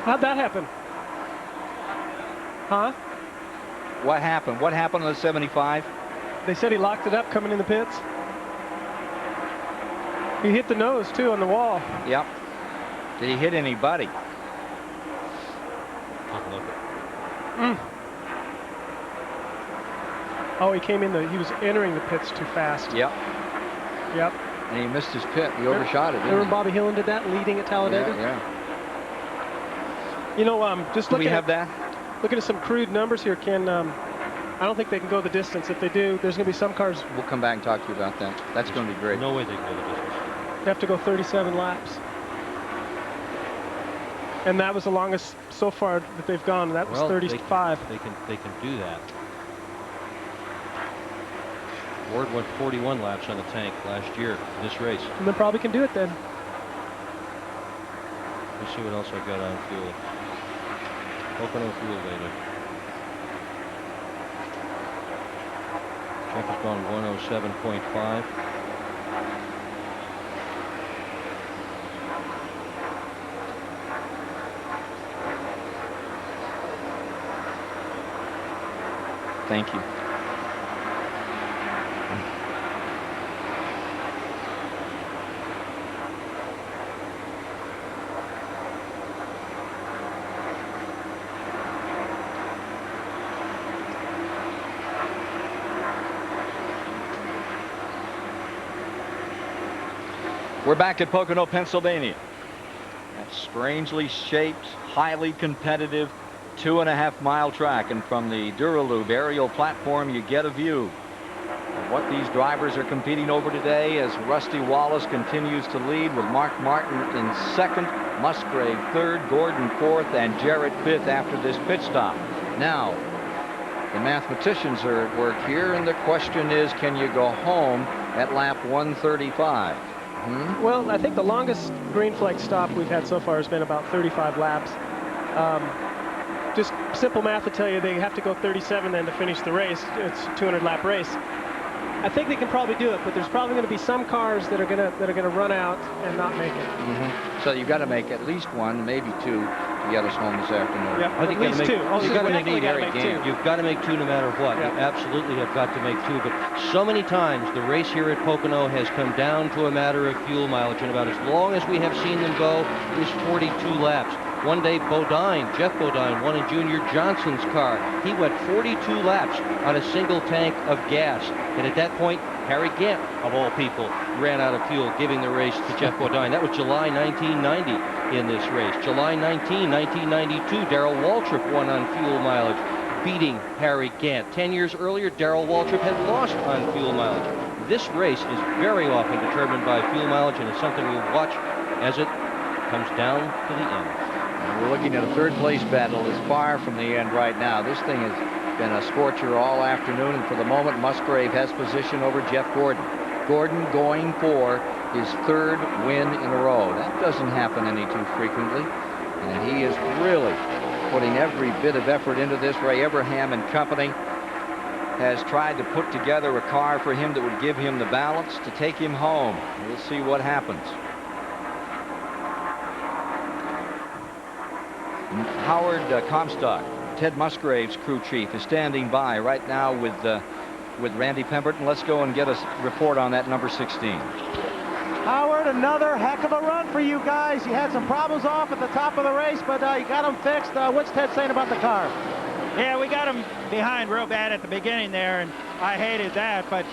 How'd that happen? Huh?
What happened? What happened on the 75?
They said he locked it up coming in the pits. He hit the nose, too, on the wall.
Yep. Did he hit anybody?
Oh, he came in he was entering the pits too fast.
Yep.
Yep.
And he missed his pit. He overshot it.
Remember Bobby Hillin did that, leading at Talladega?
Yeah.
You know, just looking
at that.
Looking at some crude numbers here, Ken. I don't think they can go the distance. If they do, there's going to be some cars.
We'll come back and talk to you about that. That's going to be great.
No way they can go the distance.
They have to go 37 laps. And that was the longest so far that they've gone. That was 35.
They can do that. Ward went 41 laps on the tank last year in this race.
And they probably can do it then.
Let's see what else I got on fuel. Pocono fuel data. Jeff has gone 107.5.
Thank you. We're back at Pocono, Pennsylvania. That strangely shaped, highly competitive 2.5 mile track, and from the Duralube aerial platform you get a view of what these drivers are competing over today as Rusty Wallace continues to lead with Mark Martin in second, Musgrave third, Gordon fourth, and Jarrett fifth after this pit stop. Now the mathematicians are at work here, and the question is, can you go home at lap 135?
Well, I think the longest green flag stop we've had so far has been about 35 laps. Just simple math to tell you they have to go 37 then to finish the race. It's a 200-lap race. I think they can probably do it, but there's probably going to be some cars that are going to run out and not make it.
So you've got to make at least one, maybe two, to get us home this afternoon.
Yeah, at least two. Oh,
You've got to make
definitely
two.
gotta make two.
You've got to make two no matter what.
Yeah.
You absolutely have got to make two. But so many times the race here at Pocono has come down to a matter of fuel mileage, and about as long as we have seen them go is 42 laps. One day, Jeff Bodine, won in Junior Johnson's car. He went 42 laps on a single tank of gas. And at that point, Harry Gant, of all people, ran out of fuel, giving the race to Jeff Bodine. That was July 1990 in this race. July 19, 1992, Darrell Waltrip won on fuel mileage, beating Harry Gant. 10 years earlier, Darrell Waltrip had lost on fuel mileage. This race is very often determined by fuel mileage, and it's something we'll watch as it comes down to the end.
And we're looking at a third-place battle that's far from the end right now. This thing has been a scorcher all afternoon, and for the moment, Musgrave has position over Jeff Gordon. Gordon going for his third win in a row. That doesn't happen any too frequently, and he is really putting every bit of effort into this. Ray Abraham and company has tried to put together a car for him that would give him the balance to take him home. We'll see what happens. Howard Comstock, Ted Musgrave's crew chief, is standing by right now with Randy Pemberton. Let's go and get a report on that number 16.
Howard, another heck of a run for you guys. You had some problems off at the top of the race, but you got them fixed. What's Ted saying about the car?
Yeah, we got him behind real bad at the beginning there, and I hated that, but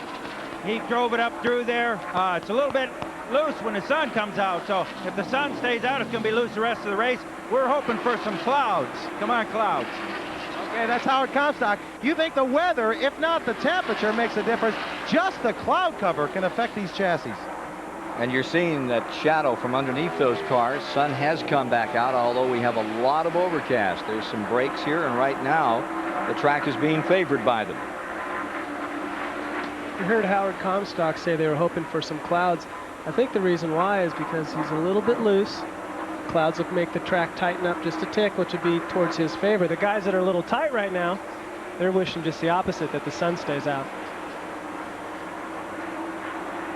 he drove it up through there. It's a little bit loose when the sun comes out, so if the sun stays out, it's going to be loose the rest of the race. We're hoping for some clouds. Come on, clouds.
Okay, that's Howard Comstock. You think the weather, if not the temperature, makes a difference? Just the cloud cover can affect these chassis.
And you're seeing that shadow from underneath those cars. Sun has come back out, although we have a lot of overcast. There's some breaks here, and right now the track is being favored by them.
You heard Howard Comstock say they were hoping for some clouds. I think the reason why is because he's a little bit loose. Clouds will make the track tighten up just a tick, which would be towards his favor. The guys that are a little tight right now, they're wishing just the opposite, that the sun stays out.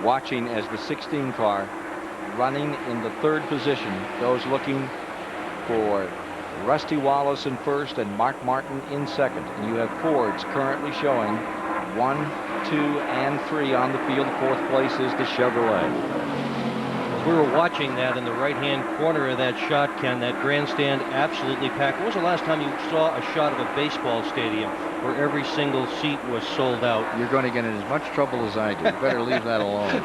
Watching as the 16 car running in the third position, those looking for Rusty Wallace in first and Mark Martin in second. And you have Fords currently showing 1, 2, and 3 on the field. The fourth place is the Chevrolet.
We were watching that in the right-hand corner of that shot, Ken, that grandstand absolutely packed. When was the last time you saw a shot of a baseball stadium where every single seat was sold out?
You're going to get in as much trouble as I do. You better leave that alone.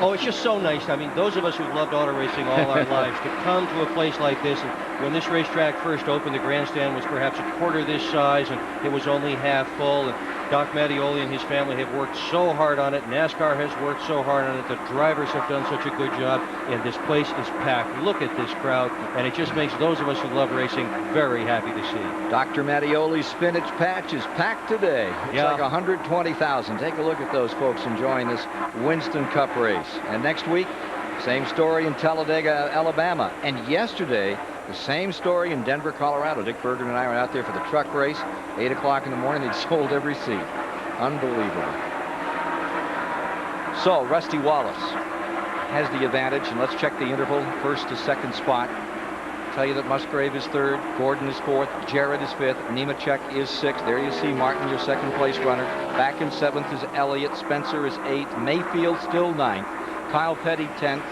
Oh, it's just so nice. I mean, those of us who've loved auto racing all our lives, to come to a place like this, and when this racetrack first opened, the grandstand was perhaps a quarter this size, and it was only half full. And Doc Mattioli and his family have worked so hard on it. NASCAR has worked so hard on it. The drivers have done such a good job, and this place is packed. Look at this crowd, and it just makes those of us who love racing very happy to see.
Dr. Mattioli's spinach patch is packed today. It's like 120,000. Take a look at those folks enjoying this Winston Cup race. And next week, same story in Talladega, Alabama. And yesterday, the same story in Denver, Colorado. Dick Bergen and I were out there for the truck race. 8 o'clock in the morning, they'd sold every seat. Unbelievable. So, Rusty Wallace has the advantage, and let's check the interval, first to second spot. Tell you that Musgrave is third, Gordon is fourth, Jarrett is fifth, Nemechek is sixth. There you see Martin, your second place runner. Back in seventh is Elliott, Spencer is eighth, Mayfield still ninth, Kyle Petty 10th,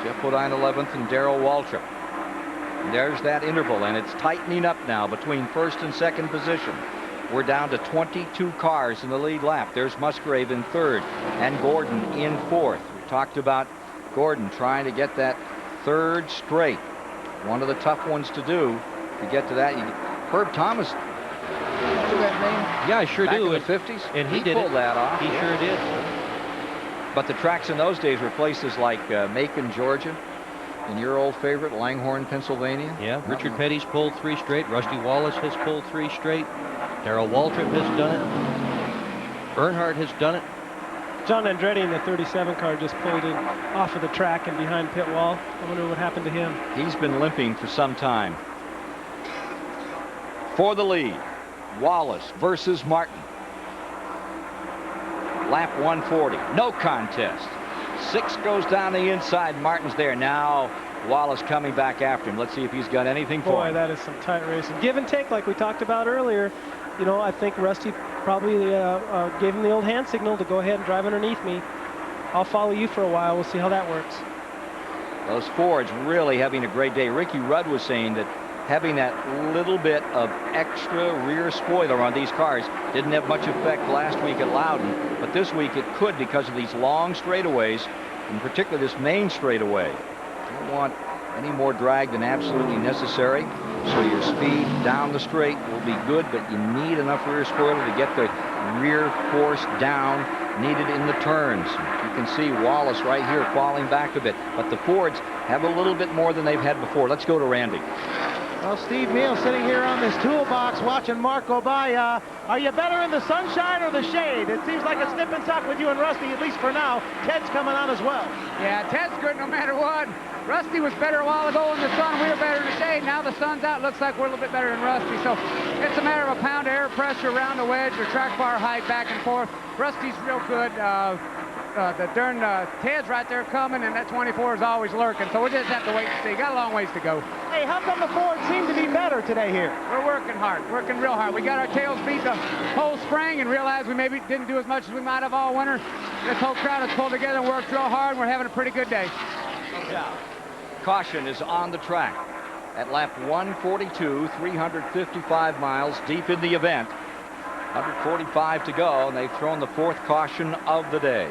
Jeff Bodine 11th, and Darrell Waltrip. And there's that interval, and it's tightening up now between first and second position. We're down to 22 cars in the lead lap. There's Musgrave in third and Gordon in fourth. We talked about Gordon trying to get that third straight. One of the tough ones to do to get to that. Herb Thomas, remember that name?
Yeah, I sure do.
In the 50s?
And he did
pulled that off.
He sure did.
But the tracks in those days were places like Macon, Georgia, and your old favorite, Langhorne, Pennsylvania.
Yeah, Richard Petty's pulled 3 straight. Rusty Wallace has pulled 3 straight. Darrell Waltrip has done it. Earnhardt has done it.
John Andretti in the 37 car just pulled in off of the track and behind pit wall. I wonder what happened to him.
He's been limping for some time. For the lead, Wallace versus Martin. Lap 140, no contest. 6 goes down the inside. Martin's there. Now
Wallace coming back after him. Let's see if he's got anything for
Boy,
him.
that is some tight racing. Give and take like we talked about earlier. You know, I think Rusty probably gave him the old hand signal to go ahead and drive underneath me. I'll follow you for a while. We'll see how that works.
Those Fords really having a great day. Ricky Rudd was saying that having that little bit of extra rear spoiler on these cars didn't have much effect last week at Loudon, but this week it could because of these long straightaways, in particular this main straightaway. You don't want any more drag than absolutely necessary, so your speed down the straight will be good, but you need enough rear spoiler to get the rear force down needed in the turns. You can see Wallace right here falling back a bit, but the Fords have a little bit more than they've had before. Let's go to Randy.
Well, Steve Neal sitting here on this toolbox watching Mark go by. Are you better in the sunshine or the shade? It seems like it's nip and tuck with you and Rusty, at least for now. Ted's coming on as well.
Yeah, Ted's good no matter what. Rusty was better a while ago in the sun. We were better in the shade. Now the sun's out. Looks like we're a little bit better than Rusty. So it's a matter of a pound of air pressure around the wedge or track bar height back and forth. Rusty's real good. The darn Ted's right there coming, and that 24 is always lurking. So we just have to wait and see. Got a long ways to go.
Hey, how come the Fords seem to be better today here?
We're working hard, working real hard. We got our tails beat the whole spring and realized we maybe didn't do as much as we might have all winter. This whole crowd has pulled together and worked real hard, and we're having a pretty good day.
Yeah. Caution is on the track at lap 142, 355 miles deep in the event. 145 to go, and they've thrown the fourth caution of the day.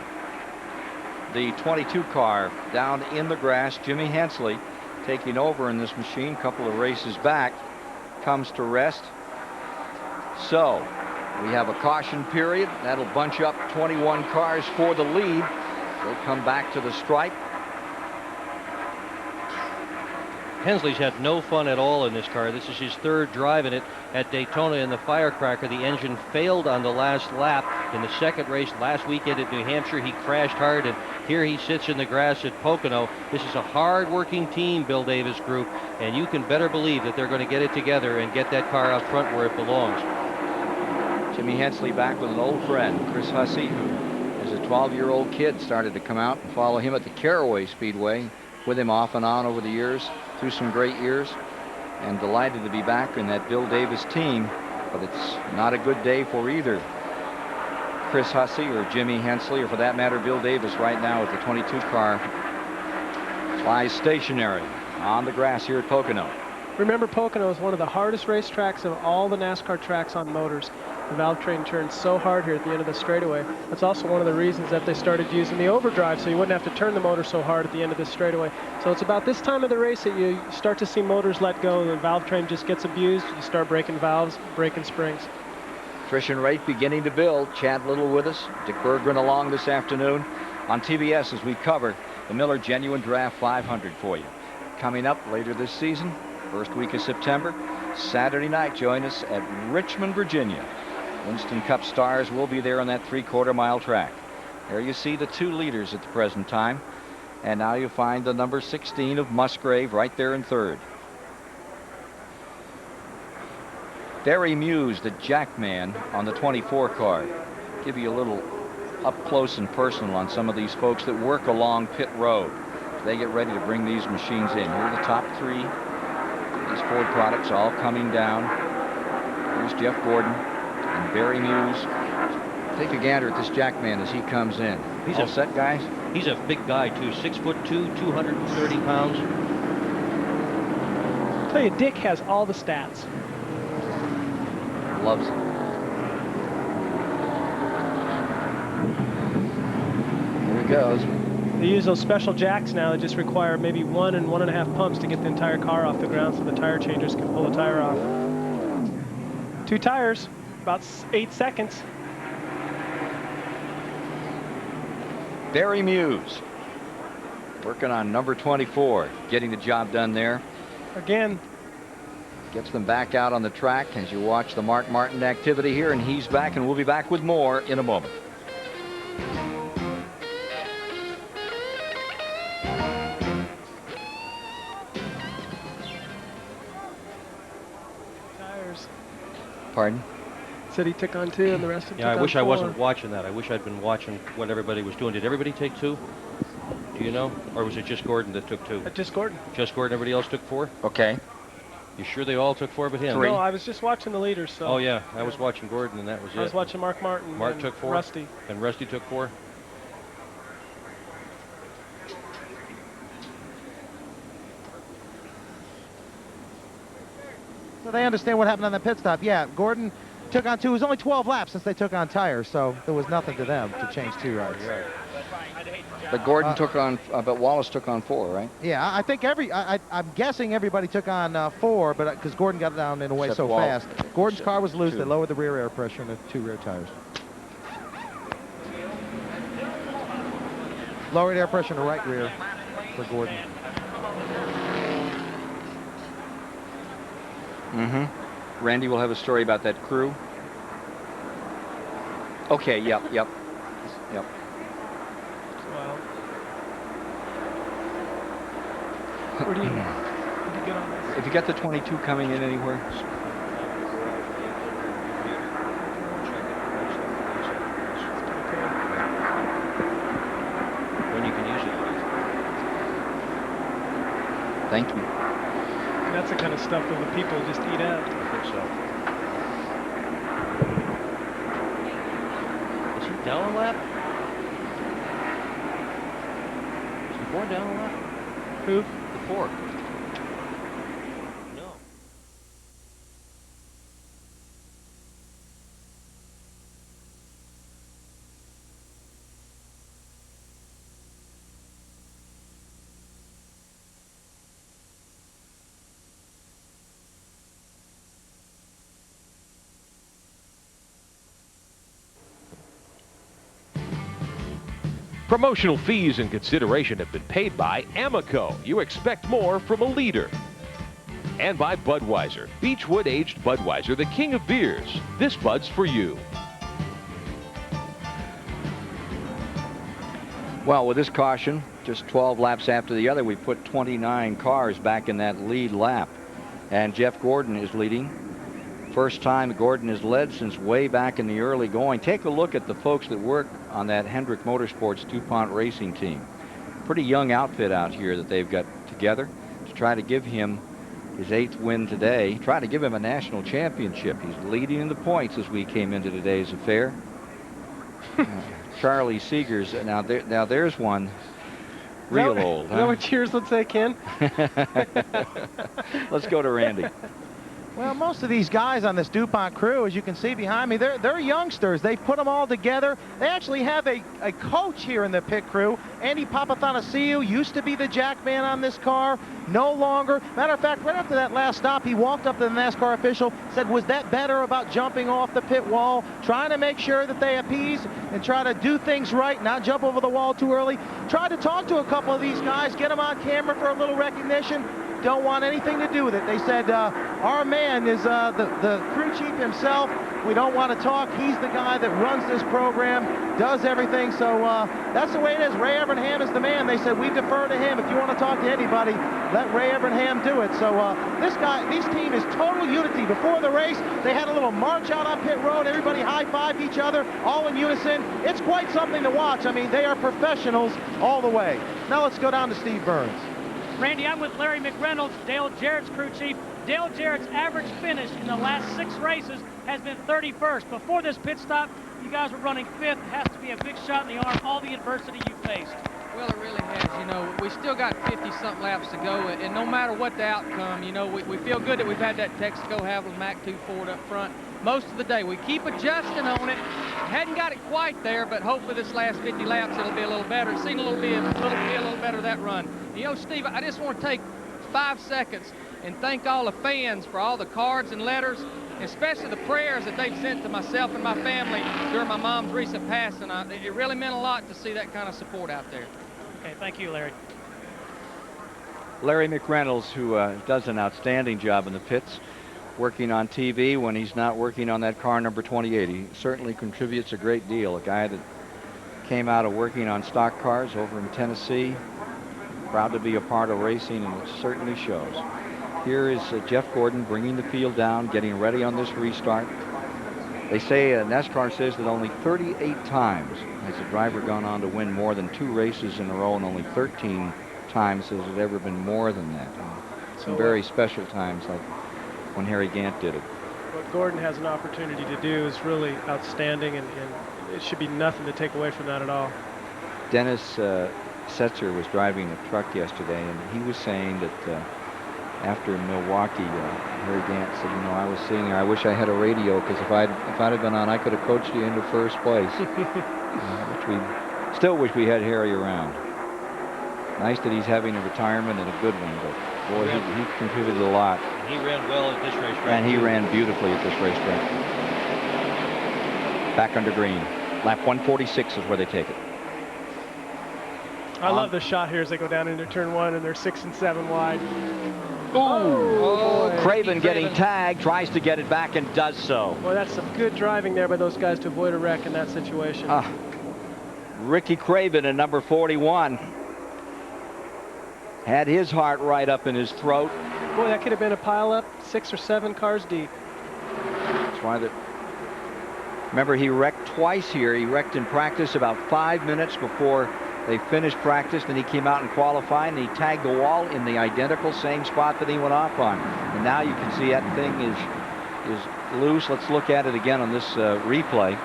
The 22 car down in the grass, Jimmy Hensley taking over in this machine, a couple of races back, comes to rest. So we have a caution period. That'll bunch up 21 cars for the lead. They'll come back to the stripe.
Hensley's had no fun at all in this car. This is his third drive in it at Daytona in the firecracker. The engine failed on the last lap in the second race last weekend at New Hampshire. He crashed hard, and here he sits in the grass at Pocono. This is a hard-working team, Bill Davis group, and you can better believe that they're going to get it together and get that car out front where it belongs.
Jimmy Hensley back with an old friend, Chris Hussey, who as a 12-year-old kid started to come out and follow him at the Caraway Speedway, with him off and on over the years, through some great years, and delighted to be back in that Bill Davis team. But it's not a good day for either Chris Hussey or Jimmy Hensley, or for that matter Bill Davis right now, as the 22 car lies stationary on the grass here at Pocono.
Remember, Pocono is one of the hardest racetracks of all the NASCAR tracks on motors. The valve train turns so hard here at the end of the straightaway. That's also one of the reasons that they started using the overdrive, so you wouldn't have to turn the motor so hard at the end of this straightaway. So it's about this time of the race that you start to see motors let go. The valve train just gets abused. You start breaking valves, breaking springs.
Attrition rate beginning to build. Chad Little with us. Dick Berggren along this afternoon on TBS as we cover the Miller Genuine Draft 500 for you. Coming up later this season, first week of September, Saturday night, join us at Richmond, Virginia. Winston Cup stars will be there on that 3/4 mile track. There you see the two leaders at the present time. And now you find the number 16 of Musgrave right there in third. Barry Muse, the jackman on the 24 car. Give you a little up close and personal on some of these folks that work along pit road. They get ready to bring these machines in. Here are the top three. These Ford products all coming down. Here's Jeff Gordon and Barry Muse. Take a gander at this jackman as he comes in. He's all set, guys?
He's a big guy, too. 6'2", 230 pounds.
I'll tell you, Dick has all the stats.
Loves it. Here he goes.
They use those special jacks now that just require maybe 1 and 1.5 pumps to get the entire car off the ground so the tire changers can pull the tire off. 2 tires, about 8 seconds.
Barry Muse working on number 24, getting the job done there.
Again.
Gets them back out on the track as you watch the Mark Martin activity here, and he's back, and we'll be back with more in a moment.
Tires.
Pardon?
Said he took on 2 and the rest of
Yeah, I wish I
4.
wasn't watching that. I wish I'd been watching what everybody was doing. Did everybody take 2? Do you know? Or was it just Gordon that took 2?
Just Gordon.
Just Gordon, everybody else took 4?
Okay.
You sure they all took 4 but him?
No, I was just watching the leaders. So.
Oh, yeah. I was watching Gordon, and that was it.
I was watching Mark Martin.
Mark took 4?
Rusty.
And Rusty took 4?
So they understand what happened on the pit stop. Yeah, Gordon took on 2. It was only 12 laps since they took on tires, so there was nothing to them to change 2 rides.
But Gordon took on, but Wallace took on 4, right?
Yeah, I think I'm guessing everybody took on 4, but because Gordon got down in a way
Except
so
Wallace.
fast. Gordon's car was loose.
2.
They lowered the rear air pressure in the 2 rear tires. Lowered air pressure in the right rear for Gordon.
Mm-hmm. Randy will have a story about that crew. Okay, yep.
Well, where do you get on this?
Have you got the 22 coming in anywhere?
When you can use it.
Thank you.
That's the kind of stuff that the people just eat up.
I think so. Is he down a lap? Is the Ford down a lap?
Who?
The Ford. No.
Promotional fees and consideration have been paid by Amoco. You expect more from a leader. And by Budweiser. Beechwood aged Budweiser, the king of beers. This Bud's for you.
Well, with this caution, just 12 laps after the other, we put 29 cars back in that lead lap. And Jeff Gordon is leading. First time Gordon has led since way back in the early going. Take a look at the folks that work on that Hendrick Motorsports DuPont racing team. Pretty young outfit out here that they've got together to try to give him his 8th win today. Try to give him a national championship. He's leading in the points as we came into today's affair. Charlie Seegers. Now there's one real old.
Is that what cheers would say, Ken?
Let's go to Randy.
Well, most of these guys on this DuPont crew, as you can see behind me, they're youngsters. They've put them all together. They actually have a coach here in the pit crew. Andy Papathanassiou used to be the jack man on this car, no longer. Matter of fact, right after that last stop, he walked up to the NASCAR official, said, was that better about jumping off the pit wall, trying to make sure that they appease and try to do things right, not jump over the wall too early. Tried to talk to a couple of these guys, get them on camera for a little recognition. Don't want anything to do with it. They said, our man is the crew chief himself. We don't want to talk. He's the guy that runs this program, does everything. So that's the way it is. Ray Evernham is the man. They said, we defer to him. If you want to talk to anybody, let Ray Evernham do it. So this team is total unity. Before the race, they had a little march out on pit road. Everybody high-fived each other, all in unison. It's quite something to watch. I mean, they are professionals all the way. Now let's go down to Steve Burns.
Randy, I'm with Larry McReynolds, Dale Jarrett's crew chief. Dale Jarrett's average finish in the last 6 races has been 31st. Before this pit stop, you guys were running 5th. It has to be a big shot in the arm, all the adversity you faced.
Well, it really has. You know, we still got 50-something laps to go, and no matter what the outcome, you know, we feel good that we've had that Texaco Haviland Mac 2 Ford up front most of the day. We keep adjusting on it. Hadn't got it quite there, but hopefully this last 50 laps it'll be a little better. It's seen a little better that run. You know, Steve, I just want to take 5 seconds and thank all the fans for all the cards and letters, especially the prayers that they've sent to myself and my family during my mom's recent passing. It really meant a lot to see that kind of support out there.
Okay, thank you, Larry.
Larry McReynolds, who does an outstanding job in the pits, working on TV when he's not working on that car number 28. He certainly contributes a great deal. A guy that came out of working on stock cars over in Tennessee, proud to be a part of racing, and it certainly shows. Here is Jeff Gordon bringing the field down, getting ready on this restart. They say NASCAR says that only 38 times Has a driver gone on to win more than 2 races in a row, and only 13 times has it ever been more than that. Some very special times, like when Harry Gant did it.
What Gordon has an opportunity to do is really outstanding, and it should be nothing to take away from that at all.
Dennis Setzer was driving a truck yesterday, and he was saying that after Milwaukee, Harry Gant said, you know, I was sitting there, I wish I had a radio, because if I'd have been on, I could have coached you into first place. Which we still wish we had Harry around. Nice that he's having a retirement and a good one, but boy, he contributed a lot.
He ran well at this racetrack.
And he ran beautifully at this racetrack. Back under green. Lap 146 is where they take it.
I love the shot here as they go down into turn 1 and they're 6 and 7 wide.
Oh, Craven getting tagged, tries to get it back and does so.
Boy, that's some good driving there by those guys to avoid a wreck in that situation.
Ricky Craven in number 41 had his heart right up in his throat.
Boy, that could have been a pile-up, 6 or 7 cars deep.
That's why that. Remember, he wrecked twice here. He wrecked in practice about 5 minutes before they finished practice. Then he came out and qualified, and he tagged the wall in the identical same spot that he went off on. And now you can see that thing is loose. Let's look at it again on this replay.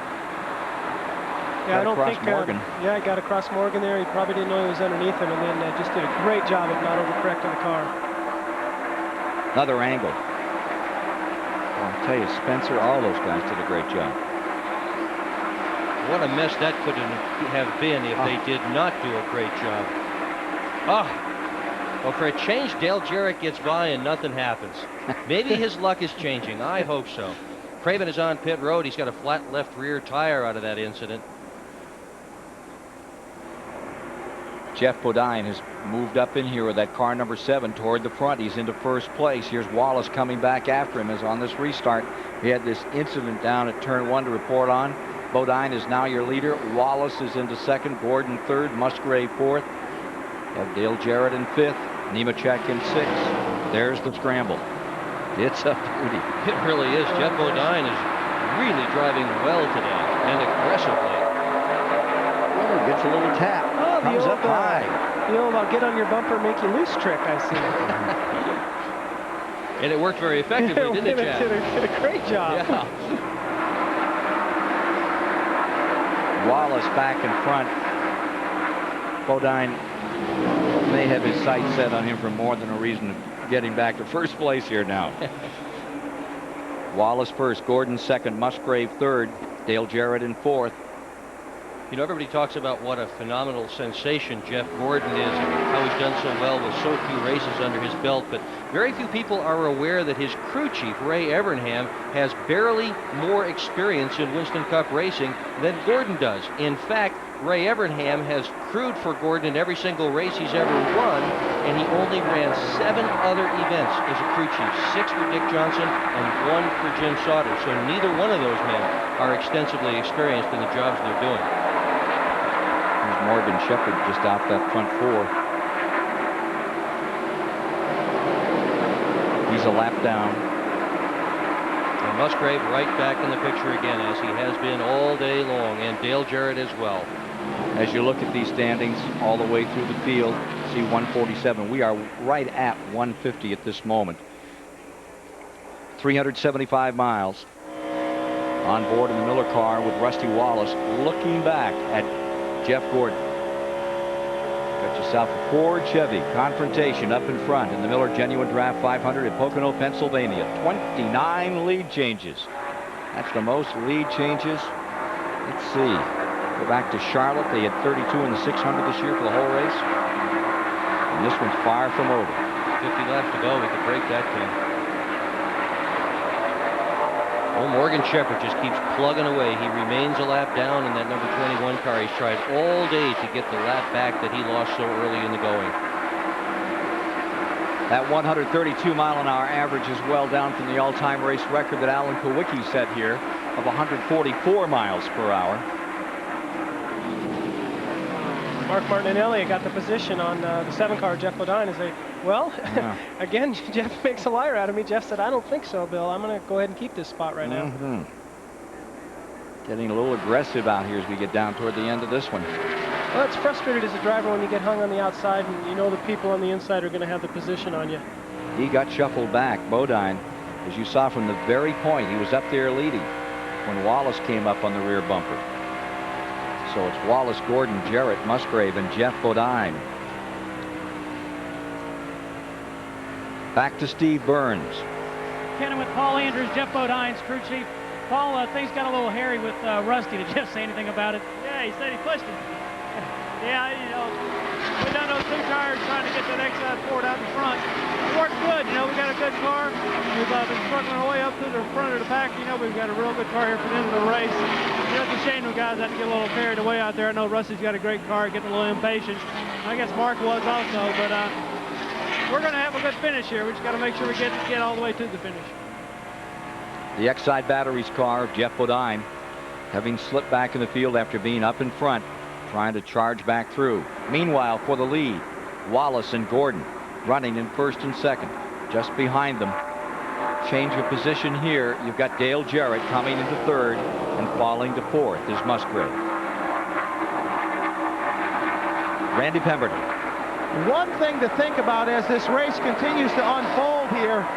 Yeah, I don't think.
Morgan.
Yeah, he got across Morgan there. He probably didn't know he was underneath him, and then just did a great job of not overcorrecting the car.
Another angle. I'll tell you, Spencer, all those guys did a great job.
What a mess that could have been if they did not do a great job. Well, for a change, Dale Jarrett gets by and nothing happens. Maybe his luck is changing. I hope so. Craven is on pit road. He's got a flat left rear tire out of that incident.
Jeff Bodine has moved up in here with that car number 7 toward the front. He's into first place. Here's Wallace coming back after him as on this restart. We had this incident down at turn 1 to report on. Bodine is now your leader. Wallace is into second. Gordon third. Musgrave fourth. You have Dale Jarrett in fifth. Nemechek in sixth. There's the scramble. It's a beauty.
It really is. Jeff Bodine is really driving well today and aggressively.
Oh, gets a little tap. Comes up high.
The old I'll get on your bumper, make you loose trick, I see.
And it worked very effectively, didn't it, Jack?
Did a great job.
Yeah.
Wallace back in front. Bodine may have his sights set on him for more than a reason of getting back to first place here now. Wallace first, Gordon second, Musgrave third, Dale Jarrett in fourth.
You know, everybody talks about what a phenomenal sensation Jeff Gordon is and how he's done so well with so few races under his belt, but very few people are aware that his crew chief, Ray Evernham, has barely more experience in Winston Cup racing than Gordon does. In fact, Ray Evernham has crewed for Gordon in every single race he's ever won, and he only ran 7 other events as a crew chief, 6 for Dick Johnson and 1 for Jim Sauter. So neither one of those men are extensively experienced in the jobs they're doing.
There's Morgan Shepherd just out that front 4. He's a lap down.
And Musgrave right back in the picture again, as he has been all day long, and Dale Jarrett as well.
As you look at these standings all the way through the field, see 147. We are right at 150 at this moment. 375 miles on board in the Miller car with Rusty Wallace looking back at Jeff Gordon. Got yourself a Ford Chevy Confrontation up in front in the Miller Genuine Draft 500 in Pocono, Pennsylvania. 29 lead changes. That's the most lead changes. Let's see. Go back to Charlotte. They had 32 in the 600 this year for the whole race. And this one's far from over.
50 laps to go. We could break that thing. Oh, Morgan Shepherd just keeps plugging away. He remains a lap down in that number 21 car. He's tried all day to get the lap back that he lost so early in the going.
That 132-mile-an-hour average is well down from the all-time race record that Alan Kowicki set here of 144 miles per hour.
Mark Martinelli got the position on the 7 car, Jeff Bodine, as they, well, yeah. Again, Jeff makes a liar out of me. Jeff said, I don't think so, Bill. I'm going to go ahead and keep this spot right now.
Getting a little aggressive out here as we get down toward the end of this one.
Well, it's frustrated as a driver when you get hung on the outside and you know the people on the inside are going to have the position on you.
He got shuffled back. Bodine, as you saw from the very point, he was up there leading when Wallace came up on the rear bumper. So it's Wallace, Gordon, Jarrett, Musgrave, and Jeff Bodine. Back to Steve Burns.
Kenny with Paul Andrews, Jeff Bodine's crew chief. Paul, things got a little hairy with Rusty. Did Jeff say anything about it?
Yeah, he said he pushed him. Yeah, you know, we done those 2 tires trying to get that Exide Ford out in front. It worked good, you know, we got a good car. We've been struggling our way up to the front of the pack. You know, we've got a real good car here for the end of the race. You know, it's a shame the guys had to get a little carried away out there. I know Rusty's got a great car, getting a little impatient. I guess Mark was also, but we're going to have a good finish here. We just got to make sure we get all the way to the finish.
The Exide Batteries car of Jeff Bodine, having slipped back in the field after being up in front, trying to charge back through. Meanwhile, for the lead, Wallace and Gordon running in first and second. Just behind them, change of position here. You've got Dale Jarrett coming into third and falling to fourth is Musgrave. Randy Pemberton.
One thing to think about as this race continues to unfold here,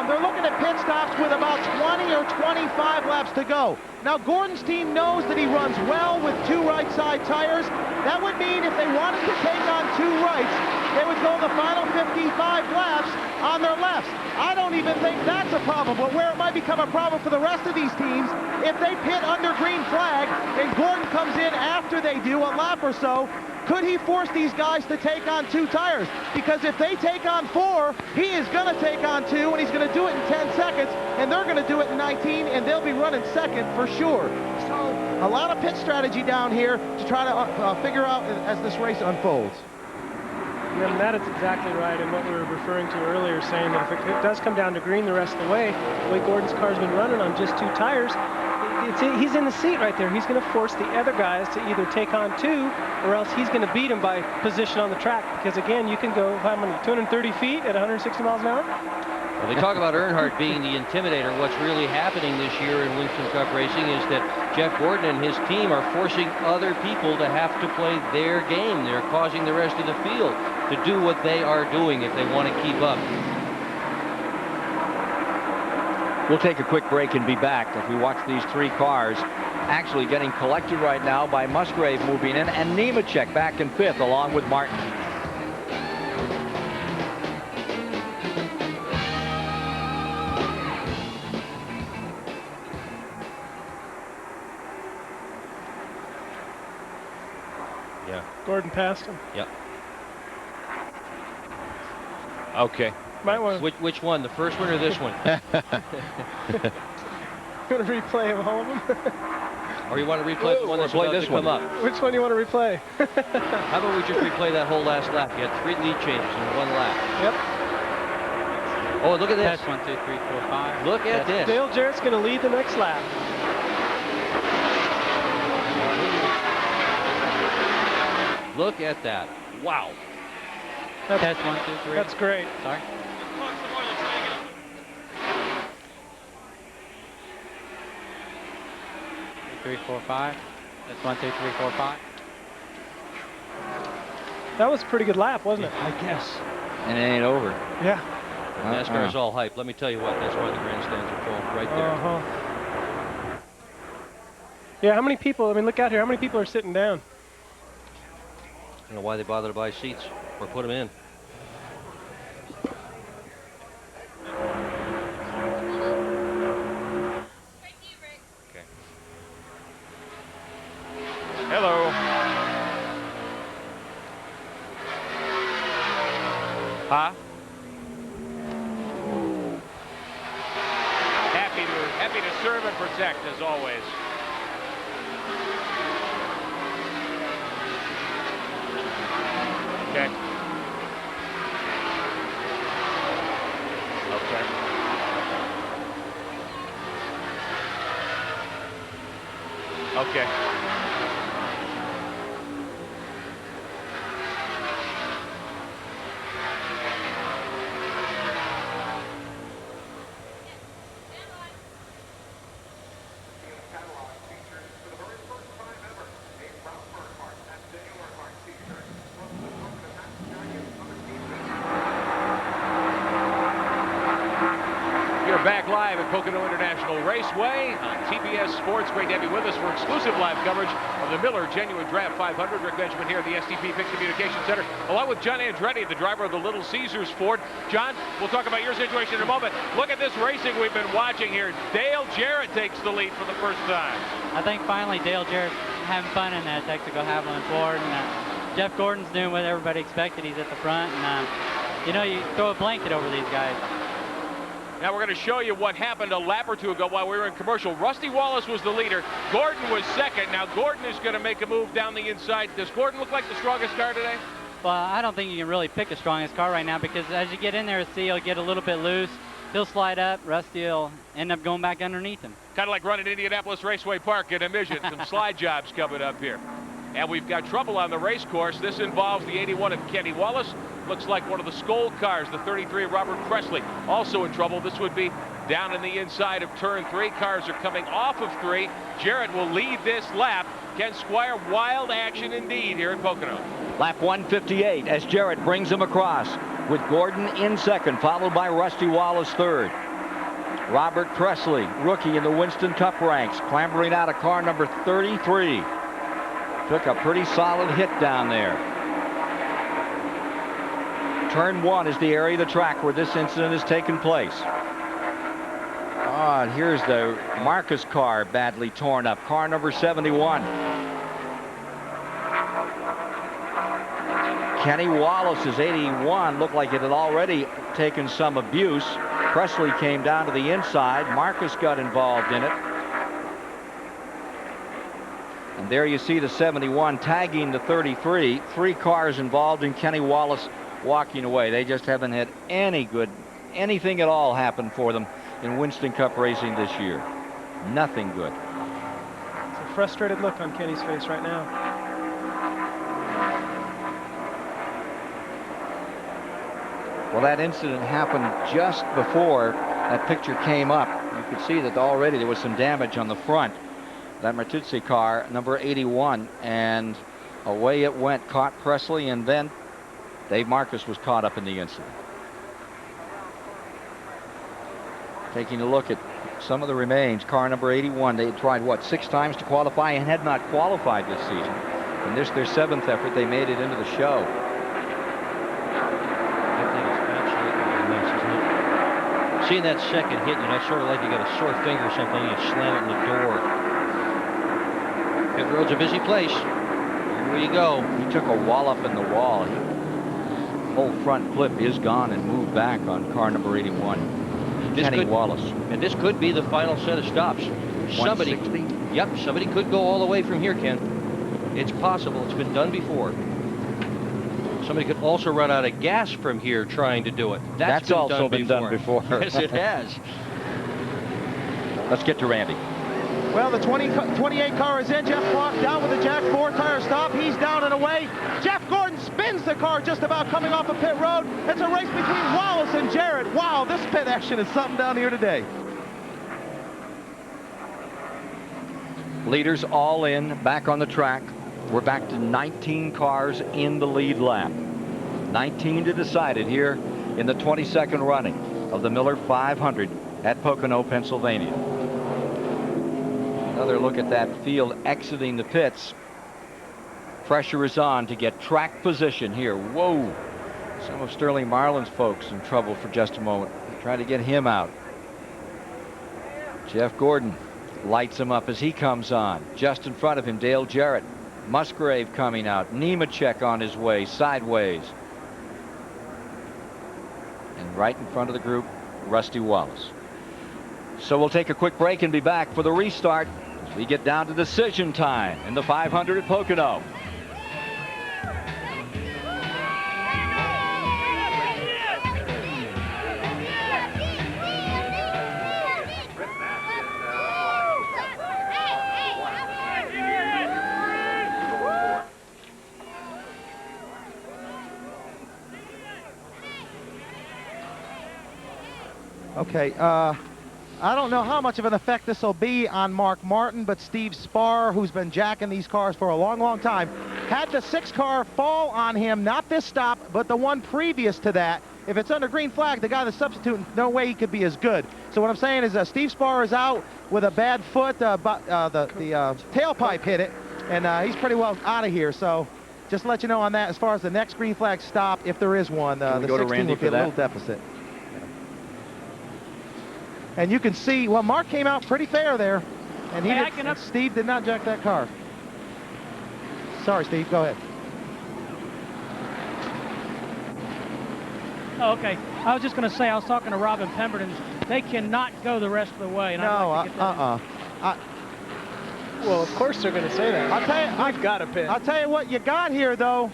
they're looking at pit stops with about 20 or 25 laps to go. Now, Gordon's team knows that he runs well with 2 right side tires. That would mean if they wanted to take on 2 rights, they would go the final 55 laps on their lefts. I don't even think that's a problem, but where it might become a problem for the rest of these teams, if they pit under green flag and Gordon comes in after they do a lap or so, could he force these guys to take on 2 tires? Because if they take on 4, he is going to take on 2, and he's going to do it in 10 seconds, and they're going to do it in 19, and they'll be running second for sure. So a lot of pit strategy down here to try to figure out as this race unfolds.
Yeah, and that is exactly right, and what we were referring to earlier, saying that if it does come down to green the rest of the way Gordon's car's been running on just 2 tires, he's in the seat right there. He's going to force the other guys to either take on 2, or else he's going to beat them by position on the track. Because again, you can go, how many, 230 feet at 160 miles an hour?
Well, they talk about Earnhardt being the intimidator. What's really happening this year in Winston Cup racing is that Jeff Gordon and his team are forcing other people to have to play their game. They're causing the rest of the field to do what they are doing if they want to keep up.
We'll take a quick break and be back as we watch these 3 cars actually getting collected right now by Musgrave moving in and Nemechek back in 5th along with Martin.
Yeah.
Gordon passed him.
Yep.
Okay.
Might want to...
Which one, the first one or this one?
You want to replay of all of them?
Or you want to replay the one that's about to come up?
Which one do you want to replay?
How about we just replay that whole last lap? You had 3 lead changes in 1 lap.
Yep.
Oh, look at this.
Test 1, 2, 3, 4, 5.
Look at this.
Dale Jarrett's going to lead the next lap.
Look at that. Wow.
Test 1, 2, 3.
That's great.
Sorry. 3, 4, 5. That's 1, 2, 3, 4, 5.
That was a pretty good lap, wasn't it?
I guess.
And it ain't over.
Yeah.
NASCAR is all hype. Let me tell you what, that's why the grandstands are full right there.
Yeah, how many people, I mean, look out here, how many people are sitting down?
I don't know why they bother to buy seats or put them in.
Okay. Hello. Huh? Happy to serve and protect as always. Okay. Okay. Okay. We are back live at Pocono International Raceway on TBS Sports. Great to have you with us for exclusive live coverage of the Miller Genuine Draft 500. Rick Benjamin here at the STP Pick Communication Center, along with John Andretti, the driver of the Little Caesars Ford. John, we'll talk about your situation in a moment. Look at this racing we've been watching here. Dale Jarrett takes the lead for the first time.
I think finally Dale Jarrett having fun in that Texaco Haviland Ford, and Jeff Gordon's doing what everybody expected. He's at the front, and you know, you throw a blanket over these guys.
Now we're going to show you what happened a lap or two ago while we were in commercial. Rusty Wallace was the leader. Gordon was second. Now Gordon is going to make a move down the inside. Does Gordon look like the strongest car today?
Well, I don't think you can really pick the strongest car right now, because as you get in there, see, he'll get a little bit loose. He'll slide up. Rusty will end up going back underneath him.
Kind of like running Indianapolis Raceway Park in a midget. Some slide jobs coming up here. And we've got trouble on the race course. This involves the 81 of Kenny Wallace. Looks like one of the Skoll cars, the 33 of Robert Presley, also in trouble. This would be down in the inside of turn 3. Cars are coming off of 3. Jarrett will lead this lap. Ken Squire, wild action indeed here at Pocono.
Lap 158 as Jarrett brings him across, with Gordon in second, followed by Rusty Wallace third. Robert Presley, rookie in the Winston Cup ranks, clambering out of car number 33. Took a pretty solid hit down there. Turn 1 is the area of the track where this incident has taken place. And here's the Marcus car badly torn up, car number 71. Kenny Wallace's 81 looked like it had already taken some abuse. Presley came down to the inside. Marcus got involved in it. And there you see the 71 tagging the 33. 3 cars involved in Kenny Wallace walking away. They just haven't had anything at all happen for them in Winston Cup racing this year. Nothing good.
It's a frustrated look on Kenny's face right now.
Well, that incident happened just before that picture came up. You could see that already there was some damage on the front. That Martuzzi car, number 81, and away it went, caught Presley, and then Dave Marcus was caught up in the incident. Taking a look at some of the remains, car number 81, they had tried, what, 6 times to qualify and had not qualified this season. And this their 7th effort, they made it into the show.
I think it's absolutely a mess, isn't it? Seeing that second hit, you know, it's sort of like you got a sore finger or something, you slam it in the door. Pit road's a busy place. Here we go.
He took a wallop in the wall. Whole front flip is gone and moved back on car number 81. Kenny Wallace.
And this could be the final set of stops. Somebody, yep, somebody could go all the way from here, Ken. It's possible. It's been done before. Somebody could also run out of gas from here trying to do it.
That's also been done before.
Yes, it has.
Let's get to Randy.
Well, the 28 car is in. Jeff Clark down with the Jack 4 tire stop. He's down and away. Jeff Gordon spins the car just about coming off of pit road. It's a race between Wallace and Jarrett. Wow, this pit action is something down here today.
Leaders all in, back on the track. We're back to 19 cars in the lead lap. 19 to decide it here in the 22nd running of the Miller 500 at Pocono, Pennsylvania. Another look at that field exiting the pits. Pressure is on to get track position here. Whoa. Some of Sterling Marlin's folks in trouble for just a moment. Try to get him out. Jeff Gordon lights him up as he comes on. Just in front of him, Dale Jarrett. Musgrave coming out. Nemechek on his way sideways. And right in front of the group, Rusty Wallace. So we'll take a quick break and be back for the restart as we get down to decision time in the 500 at Pocono.
Okay, I don't know how much of an effect this will be on Mark Martin, but Steve Sparr, who's been jacking these cars for a long, long time, had the 6 car fall on him, not this stop, but the one previous to that. if it's under green flag, the guy that's substituting, no way he could be as good. So what I'm saying is Steve Sparr is out with a bad foot. The tailpipe hit it, and he's pretty well out of here. So just to let you know on that, as far as the next green flag stop, if there is one, the 16 will be a little deficit. And you can see, well, Mark came out pretty fair there, and and Steve did not jack that car. Sorry, Steve, go ahead.
Oh, okay. I was just going to say, I was talking to Robin Pemberton. They cannot go the rest of the way. And
No,
well, of course they're going to say that.
I'll tell you,
I've got a pin.
I'll tell you what you got here, though.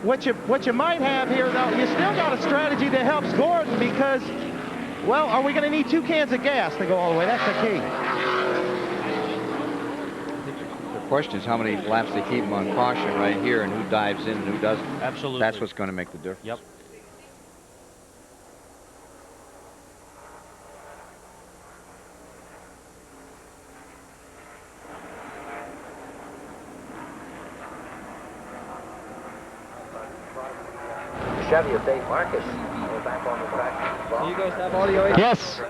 What you might have here, though, you still got a strategy that helps Gordon because, well, are we going to need 2 cans of gas to go all the way? That's the key.
The question is how many laps they keep him on caution right here and who dives in and who doesn't.
Absolutely.
That's what's going to make the difference.
Yep.
Chevy of Dave Marcus. We're back on the track.
Do you guys have audio?
Yes.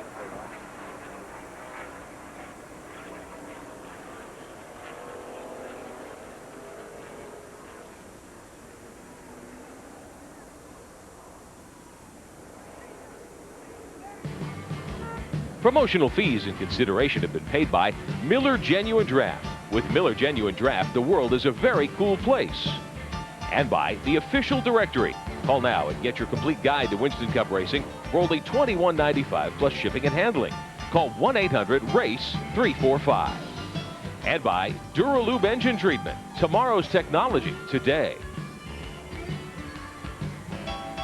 Promotional fees and consideration have been paid by Miller Genuine Draft. With Miller Genuine Draft, the world is a very cool place. And by the Official Directory. Call now and get your complete guide to Winston Cup racing for only $21.95 plus shipping and handling. Call 1-800-RACE-345. And by Duralube Engine Treatment. Tomorrow's technology today.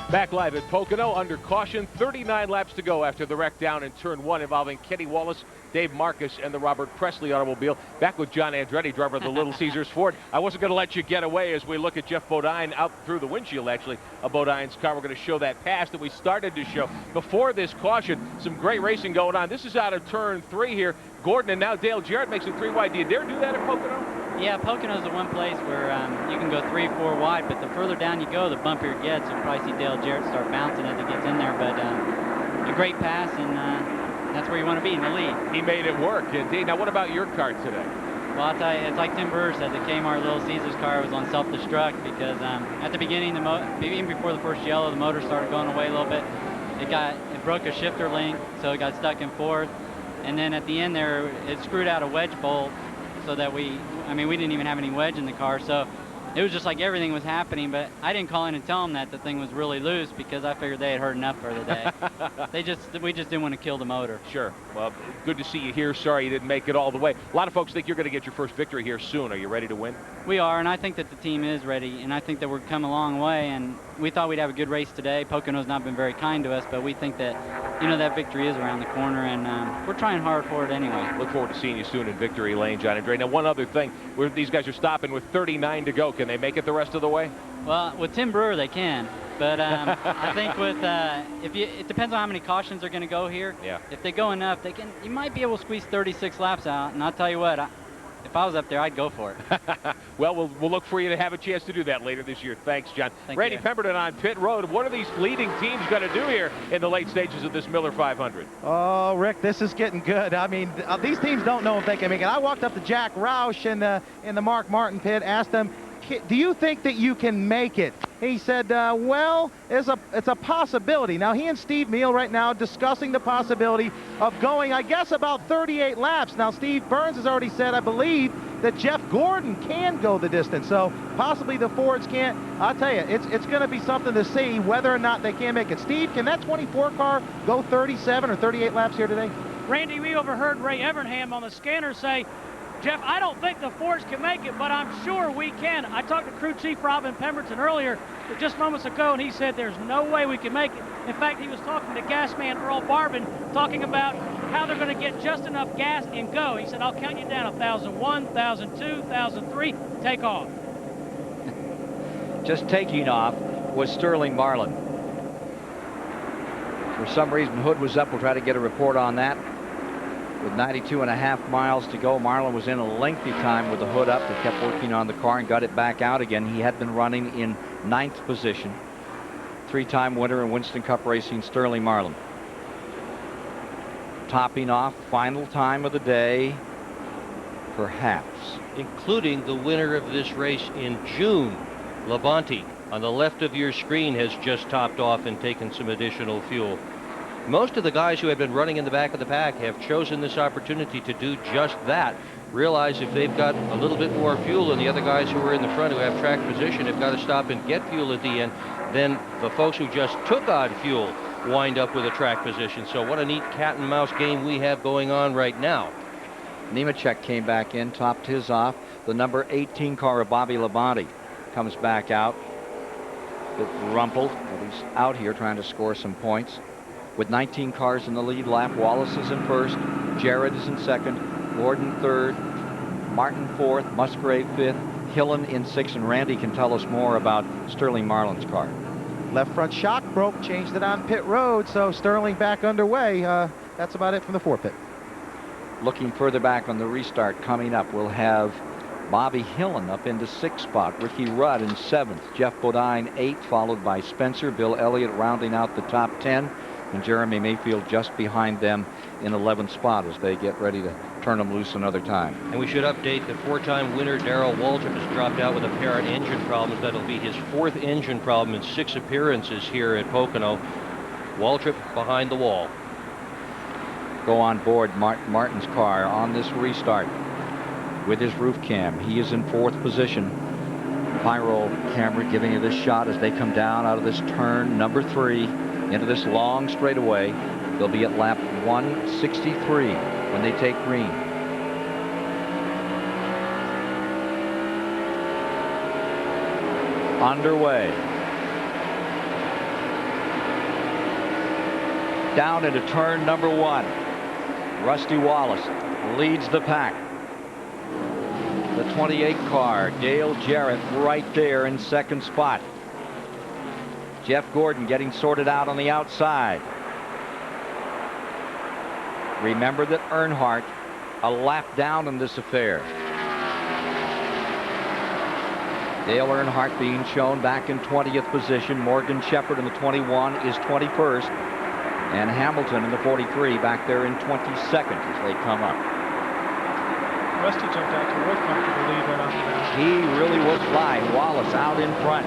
Back live at Pocono, under caution, 39 laps to go after the wreck down in turn 1 involving Kenny Wallace, Dave Marcus, and the Robert Presley automobile. Back with John Andretti, driver of the Little Caesars Ford. I wasn't going to let you get away as we look at Jeff Bodine out through the windshield, actually, of Bodine's car. We're going to show that pass that we started to show before this caution. Some great racing going on. This is out of turn 3 here. Gordon and now Dale Jarrett makes it 3 wide. Do you dare do that at Pocono?
Yeah, Pocono's the one place where you can go 3 or 4 wide, but the further down you go, the bumpier it gets. You'll probably see Dale Jarrett start bouncing as he gets in there, but a great pass, and that's where you want to be, in the lead.
He made it work, indeed. Now, what about your car today?
Well, I'll tell you, it's like Tim Brewer said, the Kmart Little Caesars car was on self-destruct because at the beginning, maybe even before the first yellow, the motor started going away a little bit. It broke a shifter link, so it got stuck in 4th. And then at the end there, it screwed out a wedge bolt so that we didn't even have any wedge in the car. So it was just like everything was happening, but I didn't call in and tell them that the thing was really loose because I figured they had heard enough for the day. We just didn't want to kill the motor.
Sure. Well, good to see you here. Sorry you didn't make it all the way. A lot of folks think you're going to get your first victory here soon. Are you ready to win?
We are, and I think that the team is ready, and I think that we've come a long way, and we thought we'd have a good race today. Pocono's not been very kind to us, but we think that, that victory is around the corner, and we're trying hard for it anyway.
Look forward to seeing you soon in victory lane, John Andre. Now, one other thing, where these guys are stopping with 39 to go. Can they make it the rest of the way?
Well, with Tim Brewer, they can. But I think with it depends on how many cautions are going to go here.
Yeah.
If they go enough, you might be able to squeeze 36 laps out. And I'll tell you what, if I was up there, I'd go for it.
Well, we'll look for you to have a chance to do that later this year. Thanks, John.
Thank
Randy
you.
Pemberton on pit road. What are these leading teams going to do here in the late stages of this Miller 500?
Oh, Rick, this is getting good. I mean, these teams don't know if they can make it. I walked up to Jack Roush in the Mark Martin pit, asked him, do you think that you can make it? He said, well, it's a possibility. Now, he and Steve Meal right now discussing the possibility of going, I guess, about 38 laps. Now, Steve Burns has already said, I believe, that Jeff Gordon can go the distance. So possibly the Fords can't. I'll tell you, it's going to be something to see whether or not they can make it. Steve, can that 24 car go 37 or 38 laps here today?
Randy, we overheard Ray Evernham on the scanner say, Jeff, I don't think the Fords can make it, but I'm sure we can. I talked to crew chief Robin Pemberton earlier, just moments ago, and he said there's no way we can make it. In fact, he was talking to gas man Earl Barbin, talking about how they're going to get just enough gas and go. He said, I'll count you down 1,001, 1,002, 1,003, take off.
Just taking off was Sterling Marlin. For some reason, Hood was up. We'll try to get a report on that. With 92.5 miles to go, Marlin was in a lengthy time with the hood up. He kept working on the car and got it back out again. He had been running in 9th position. three-time winner in Winston Cup racing, Sterling Marlin. Topping off, final time of the day, perhaps.
Including the winner of this race in June, Labonte, on the left of your screen, has just topped off and taken some additional fuel. Most of the guys who have been running in the back of the pack have chosen this opportunity to do just that. Realize if they've got a little bit more fuel than the other guys who are in the front who have track position have got to stop and get fuel at the end, then the folks who just took on fuel wind up with a track position. So what a neat cat and mouse game we have going on right now.
Nemechek came back in, topped his off. The number 18 car of Bobby Labonte comes back out. A bit rumpled, but he's out here trying to score some points. With 19 cars in the lead lap, Wallace is in first, Jarrett is in second, Gordon third, Martin fourth, Musgrave fifth, Hillen in sixth, and Randy can tell us more about Sterling Marlin's car.
Left front shock broke, changed it on pit road, so Sterling back underway. That's about it from the forepit.
Looking further back on the restart coming up, we'll have Bobby Hillen up into sixth spot, Ricky Rudd in seventh, Jeff Bodine eighth, followed by Spencer, Bill Elliott rounding out the top 10, and Jeremy Mayfield just behind them in 11th spot as they get ready to turn them loose another time.
And we should update that four-time winner Darrell Waltrip has dropped out with apparent engine problems. That'll be his fourth engine problem in 6 appearances here at Pocono. Waltrip behind the wall.
Go on board Martin's car on this restart with his roof cam. He is in fourth position. Pyro camera giving you this shot as they come down out of this turn number 3 into this long straightaway. They'll be at lap 163 when they take green. Underway. Down into turn number 1. Rusty Wallace leads the pack. The 28 car, Dale Jarrett, right there in second spot. Jeff Gordon getting sorted out on the outside. Remember that Earnhardt a lap down in this affair. Dale Earnhardt being shown back in 20th position. Morgan Shepherd in the 21 is 21st. And Hamilton in the 43 back there in 22nd as they come up.
Rusty jumped out to a real comfortable lead right off the bat.
He really was flying. Wallace out in front.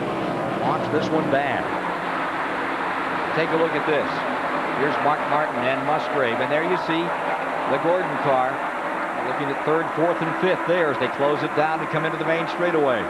Wants this one bad. Take a look at this. Here's Mark Martin and Musgrave. And there you see the Gordon car looking at third, fourth, and fifth there as they close it down and come into the main straightaway.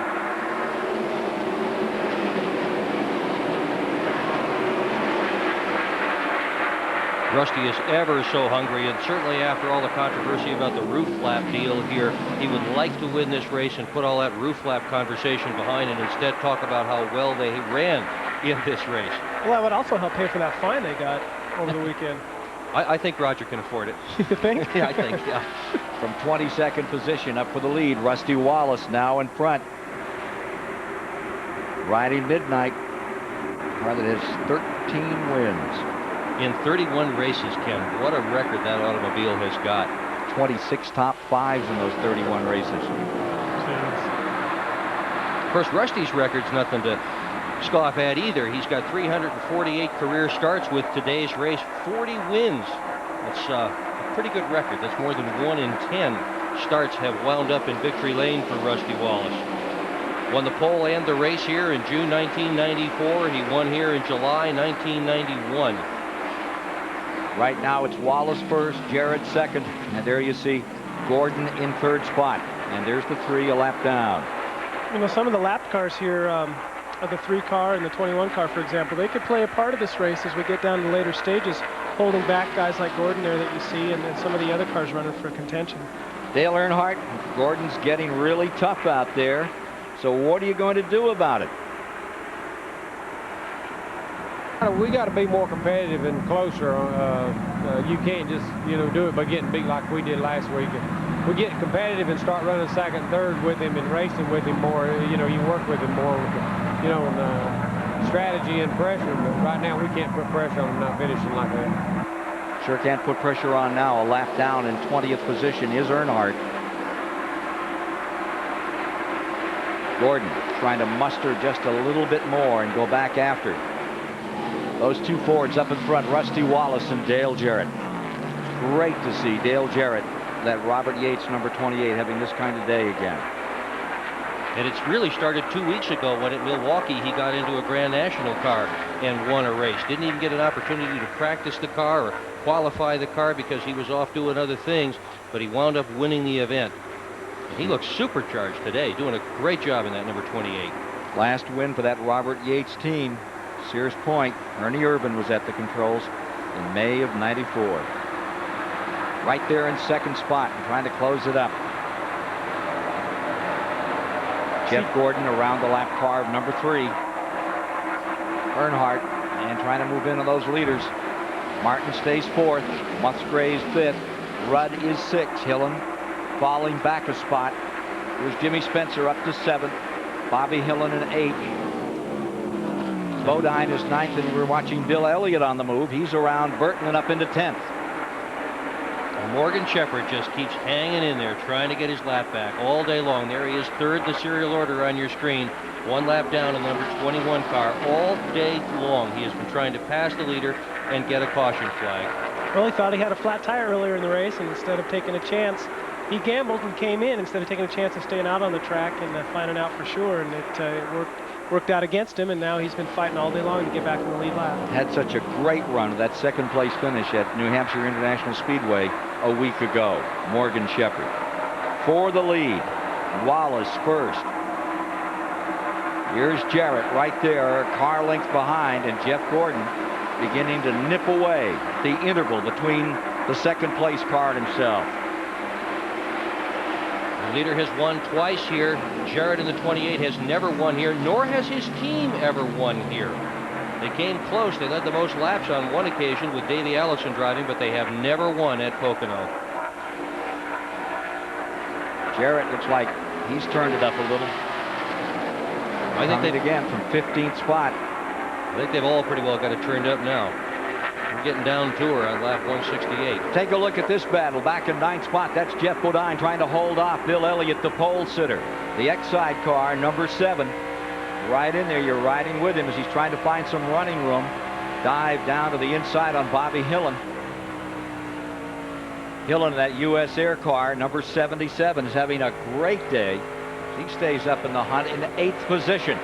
Rusty is ever so hungry, and certainly after all the controversy about the roof flap deal here, he would like to win this race and put all that roof flap conversation behind and instead talk about how well they ran in this race.
Well, that would also help pay for that fine they got over the weekend.
I think Roger can afford it.
You think?
Yeah, I think, yeah.
From 22nd position up for the lead, Rusty Wallace now in front. Riding Midnight, car that has 13 wins.
In 31 races, Ken, what a record that automobile has got.
26 top 5s in those 31 races.
Of course, Rusty's record's nothing to scoff at either. He's got 348 career starts with today's race, 40 wins. That's a pretty good record. That's more than 1 in 10 starts have wound up in victory lane for Rusty Wallace. Won the pole and the race here in June 1994. He won here in July 1991.
Right now it's Wallace first, Jarrett second, and there you see Gordon in third spot. And there's the 3 a lap down.
You know, some of the lap cars here, the 3 car and the 21 car, for example, they could play a part of this race as we get down to the later stages, holding back guys like Gordon there that you see, and some of the other cars running for contention.
Dale Earnhardt, Gordon's getting really tough out there. So what are you going to do about it?
We got to be more competitive and closer. You can't just, do it by getting beat like we did last week. If we get competitive and start running second, third with him and racing with him more, you work with him more, with, strategy and pressure. But right now we can't put pressure on him not finishing like that.
Sure can't put pressure on now. A lap down in 20th position is Earnhardt. Gordon trying to muster just a little bit more and go back after. Those two Fords up in front, Rusty Wallace and Dale Jarrett. Great to see Dale Jarrett, that Robert Yates, number 28, having this kind of day again.
And it's really started 2 weeks ago when at Milwaukee he got into a Grand National car and won a race. Didn't even get an opportunity to practice the car or qualify the car because he was off doing other things, but he wound up winning the event. And he looks supercharged today, doing a great job in that number 28.
Last win for that Robert Yates team, Sears Point. Ernie Urban was at the controls in May of '94. Right there in second spot and trying to close it up. Jeff Gordon around the lap car of number 3. Earnhardt and trying to move into those leaders. Martin stays 4th. Musgrave's 5th. Rudd is 6th. Hillen falling back a spot. Here's Jimmy Spencer up to 7th. Bobby Hillen in 8th. Bodine is 9th, and we're watching Bill Elliott on the move. He's around Burton and up into 10th.
Morgan Shepherd just keeps hanging in there, trying to get his lap back all day long. There he is, 3rd the serial order on your screen. 1 lap down in the number 21 car all day long. He has been trying to pass the leader and get a caution flag.
Well, he thought he had a flat tire earlier in the race, and instead of taking a chance, he gambled and came in instead of taking a chance of staying out on the track and finding out for sure. And it worked out against him, and now he's been fighting all day long to get back in the lead lap.
Had such a great run, that second place finish at New Hampshire International Speedway a week ago. Morgan Shepherd for the lead. Wallace first. Here's Jarrett right there, car length behind, and Jeff Gordon beginning to nip away the interval between the second place car and himself.
The leader has won twice here. Jarrett in the 28 has never won here, nor has his team ever won here. They came close. They led the most laps on one occasion with Davey Allison driving, but they have never won at Pocono.
Jarrett looks like he's turned it up a little.
I think they
again from 15th spot.
I think they've all pretty well got it turned up now. We're getting down to her on lap 168.
Take a look at this battle. Back in 9th spot, that's Jeff Bodine trying to hold off Bill Elliott, the pole sitter. The X-side car, number 7, right in there. You're riding with him as he's trying to find some running room. Dive down to the inside on Bobby Hillen. Hillen, that U.S. Air car, number 77, is having a great day. He stays up in the hunt in 8th position.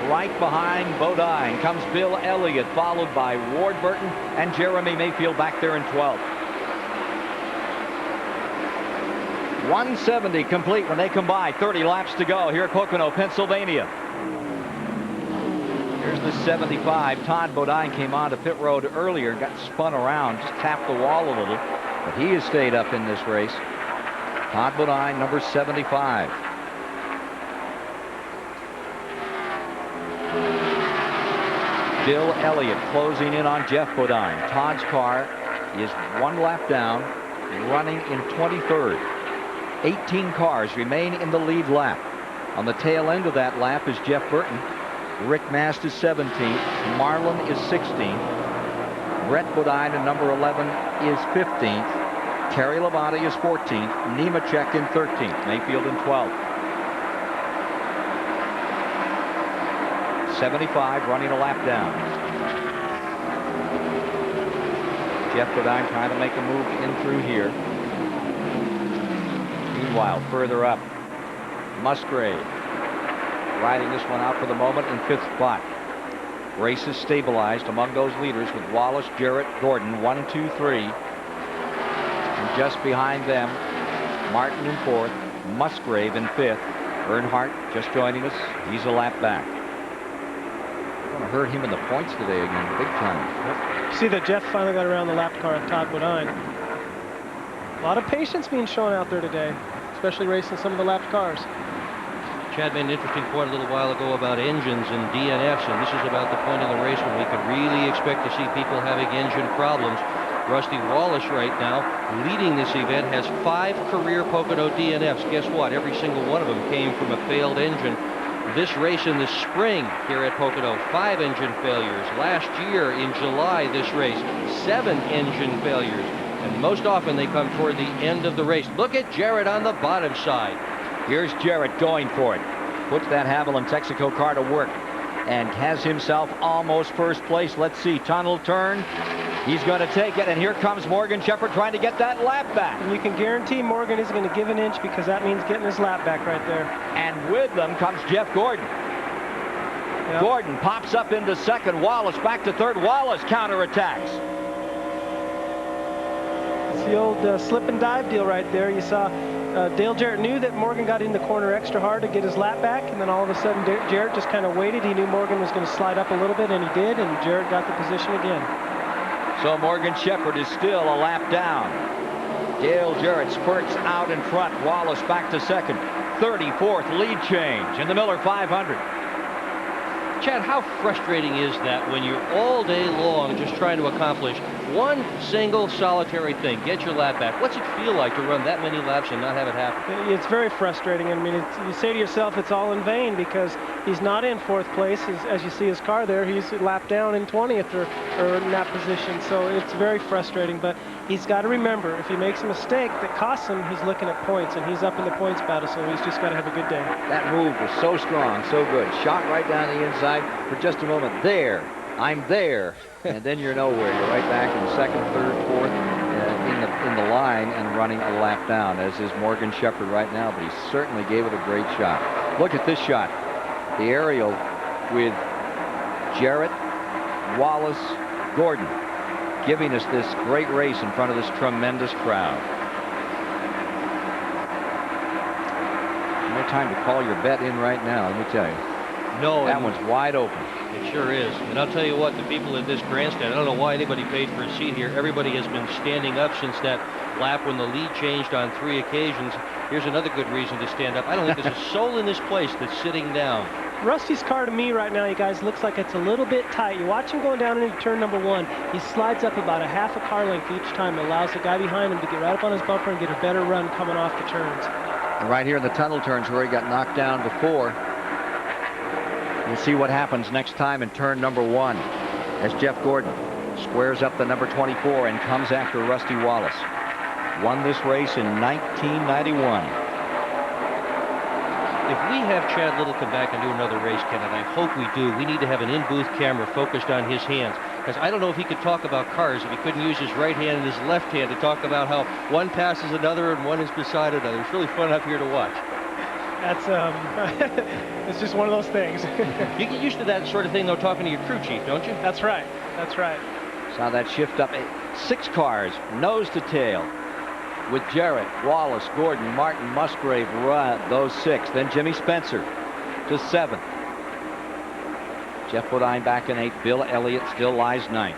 Right behind Bodine comes Bill Elliott, followed by Ward Burton and Jeremy Mayfield back there in 12th. 170 complete when they come by. 30 laps to go here at Pocono, Pennsylvania. Here's the 75. Todd Bodine came onto pit road earlier and got spun around, just tapped the wall a little, but he has stayed up in this race. Todd Bodine, number 75. Bill Elliott closing in on Jeff Bodine. Todd's car is 1 lap down, running in 23rd. 18 cars remain in the lead lap. On the tail end of that lap is Jeff Burton. Rick Mast is 17th. Marlin is 16th. Brett Bodine in number 11 is 15th. Terry Labonte is 14th. Nemechek in 13th. Mayfield in 12th. 75 running a lap down. Jeff Bodine trying to make a move in through here. Meanwhile, further up, Musgrave riding this one out for the moment in 5th spot. Race is stabilized among those leaders with Wallace, Jarrett, Gordon, 1, 2, 3. And just behind them, Martin in 4th, Musgrave in 5th. Earnhardt just joining us. He's a lap back. Going to hurt him in the points today again, big time.
See that Jeff finally got around the lap car of Todd Bodine. A lot of patience being shown out there today, especially racing some of the lapped cars.
Chad made an interesting point a little while ago about engines and DNFs, and this is about the point in the race when we could really expect to see people having engine problems. Rusty Wallace right now, leading this event, has 5 career Pocono DNFs. Guess what? Every single one of them came from a failed engine. This race in the spring here at Pocono, 5 engine failures. Last year in July, this race, 7 engine failures. And most often they come toward the end of the race. Look at Jarrett on the bottom side.
Here's Jarrett going for it. Puts that Haviland Texaco car to work. and has himself almost first place. Let's see, tunnel turn. He's going to take it, and here comes Morgan Shepherd trying to get that lap back.
And you can guarantee Morgan is going to give an inch because that means getting his lap back right there.
And with them comes Jeff Gordon. Yep. Gordon pops up into second. Wallace back to third. Wallace counterattacks.
It's the old slip and dive deal right there. You saw Dale Jarrett knew that Morgan got in the corner extra hard to get his lap back, and then all of a sudden Jarrett just kind of waited. He knew Morgan was going to slide up a little bit, and he did, and Jarrett got the position again.
So Morgan Shepherd is still a lap down. Dale Jarrett spurts out in front. Wallace back to second. 34th lead change in the Miller 500.
Chad, how frustrating is that when you're all day long just trying to accomplish one single solitary thing, get your lap back? What's it feel like to run that many laps and not have it happen?
It's very frustrating. I mean, you say to yourself it's all in vain because he's not in fourth place. As you see his car there, he's lapped down in 20th or in that position. So it's very frustrating. But he's got to remember, if he makes a mistake that costs him, he's looking at points, and he's up in the points battle. So he's just got to have a good day.
That move was so strong, so good. Shot right down the inside for just a moment. There. I'm there, and then you're nowhere. You're right back in second, third, fourth in the line and running a lap down, as is Morgan Shepherd right now, but he certainly gave it a great shot. Look at this shot. The aerial with Jarrett, Wallace, Gordon, giving us this great race in front of this tremendous crowd. No time to call your bet in right now, let me tell you.
No.
That one's wide open.
It sure is. And I'll tell you what, the people in this grandstand, I don't know why anybody paid for a seat here. Everybody has been standing up since that lap when the lead changed on 3 occasions. Here's another good reason to stand up. I don't think there's a soul in this place that's sitting down.
Rusty's car to me right now, you guys, looks like it's a little bit tight. You watch him going down into turn number 1. He slides up about a half a car length each time. It allows the guy behind him to get right up on his bumper and get a better run coming off the turns.
And right here in the tunnel turns where he got knocked down before. We'll see what happens next time in turn number 1 as Jeff Gordon squares up the number 24 and comes after Rusty Wallace. Won this race in 1991.
If we have Chad Little come back and do another race, Ken, and I hope we do, we need to have an in-booth camera focused on his hands. Because I don't know if he could talk about cars if he couldn't use his right hand and his left hand to talk about how one passes another and one is beside another. It's really fun up here to watch.
That's it's just one of those things.
You get used to that sort of thing, though, talking to your crew chief, don't you?
That's right. That's right.
Saw that shift up. 6 cars, nose to tail, with Jarrett, Wallace, Gordon, Martin, Musgrave, those 6. Then Jimmy Spencer to 7th. Jeff Bodine back in 8th. Bill Elliott still lies 9th.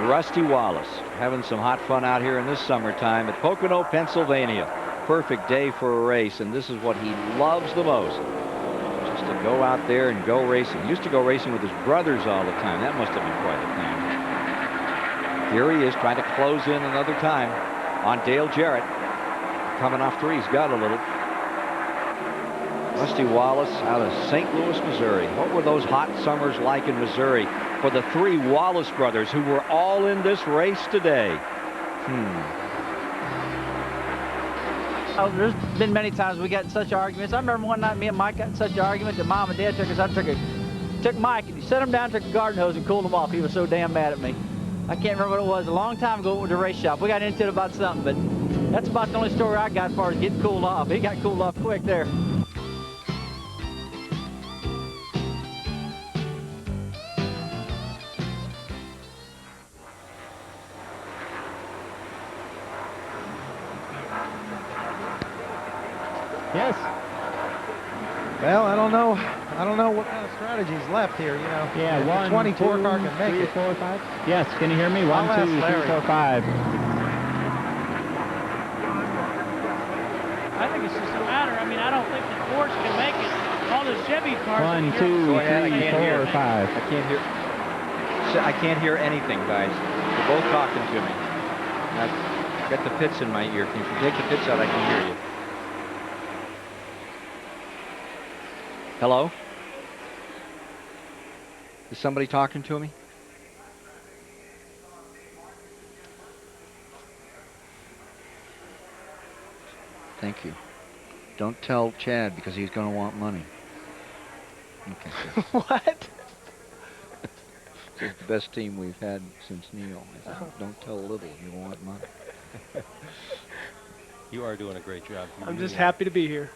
Rusty Wallace having some hot fun out here in this summertime at Pocono, Pennsylvania. Perfect day for a race, and this is what he loves the most. Just to go out there and go racing. He used to go racing with his brothers all the time. That must have been quite a thing. Here he is trying to close in another time on Dale Jarrett. Coming off 3, he's got a little. Rusty Wallace out of St. Louis, Missouri. What were those hot summers like in Missouri for the 3 Wallace brothers who were all in this race today?
There's been many times we got in such arguments. I remember one night me and Mike got in such an argument that Mom and Dad took us out, took Mike and he set him down, took a garden hose and cooled him off. He was so damn mad at me. I can't remember what it was. A long time ago with the race shop. We got into it about something, but that's about the only story I got as far as getting cooled off. He got cooled off quick there.
Yes. Well, I don't know what kind of strategy's left here, you know.
Yeah,
if
1,
24
2,
car can make
3,
it.
4, 5. Yes, can you hear me? 1, 2,
I'll ask
3,
Larry.
4, 5.
I think it's just a matter. I mean, I don't think the Fords can make it. All the Chevy cars.
1, 2, 3, 4, 5.
I can't hear anything, guys. You're both talking to me. I've got the pits in my ear. If you take the pits out, I can hear you. Hello? Is somebody talking to me? Thank you.
Don't tell Chad because he's going to want money. Okay.
What?
It's the best team we've had since Neil. Don't tell Little you want money.
You are doing a great job.
I'm just happy to be here.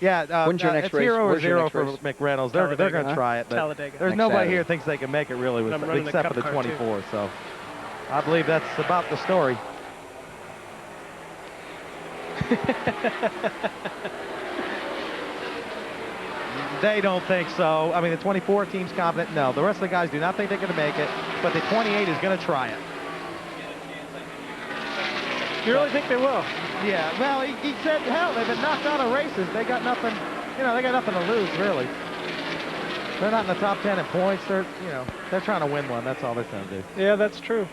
Yeah,
When's your next
it's
race?
0 or
Where's your
0
next
for
race?
McReynolds. They're going to try it, but
Talladega.
there's
Next
nobody
Saturday.
here thinks they can make it really,
And I'm running the
except for
Cup
the
car, too.
24. So I believe that's about the story. They don't think so. I mean, the 24 team's confident. No, the rest of the guys do not think they're going to make it, but the 28 is going to try it.
You really think they will?
Yeah, well, he said, hell, they've been knocked out of races. They got nothing, they got nothing to lose, really. They're not in the top 10 in points. They're, they're trying to win one. That's all they're trying to do.
Yeah, that's true.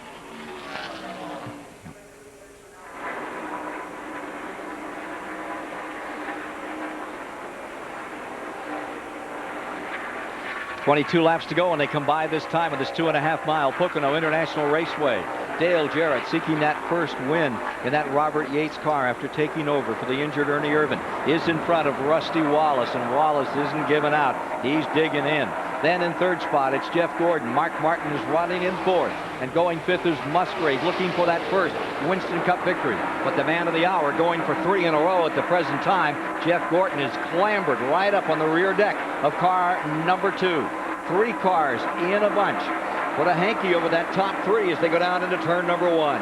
.22 laps to go, and they come by this time of this 2.5-mile Pocono International Raceway. Dale Jarrett seeking that first win in that Robert Yates car after taking over for the injured Ernie Irvin is in front of Rusty Wallace, and Wallace isn't giving out. He's digging in. Then in third spot, it's Jeff Gordon. Mark Martin is running in fourth, and going fifth is Musgrave, looking for that first Winston Cup victory. But the man of the hour, going for 3 in a row at the present time, Jeff Gordon is clambered right up on the rear deck of car number 2. 3 cars in a bunch. Put a hanky over that top 3 as they go down into turn number 1.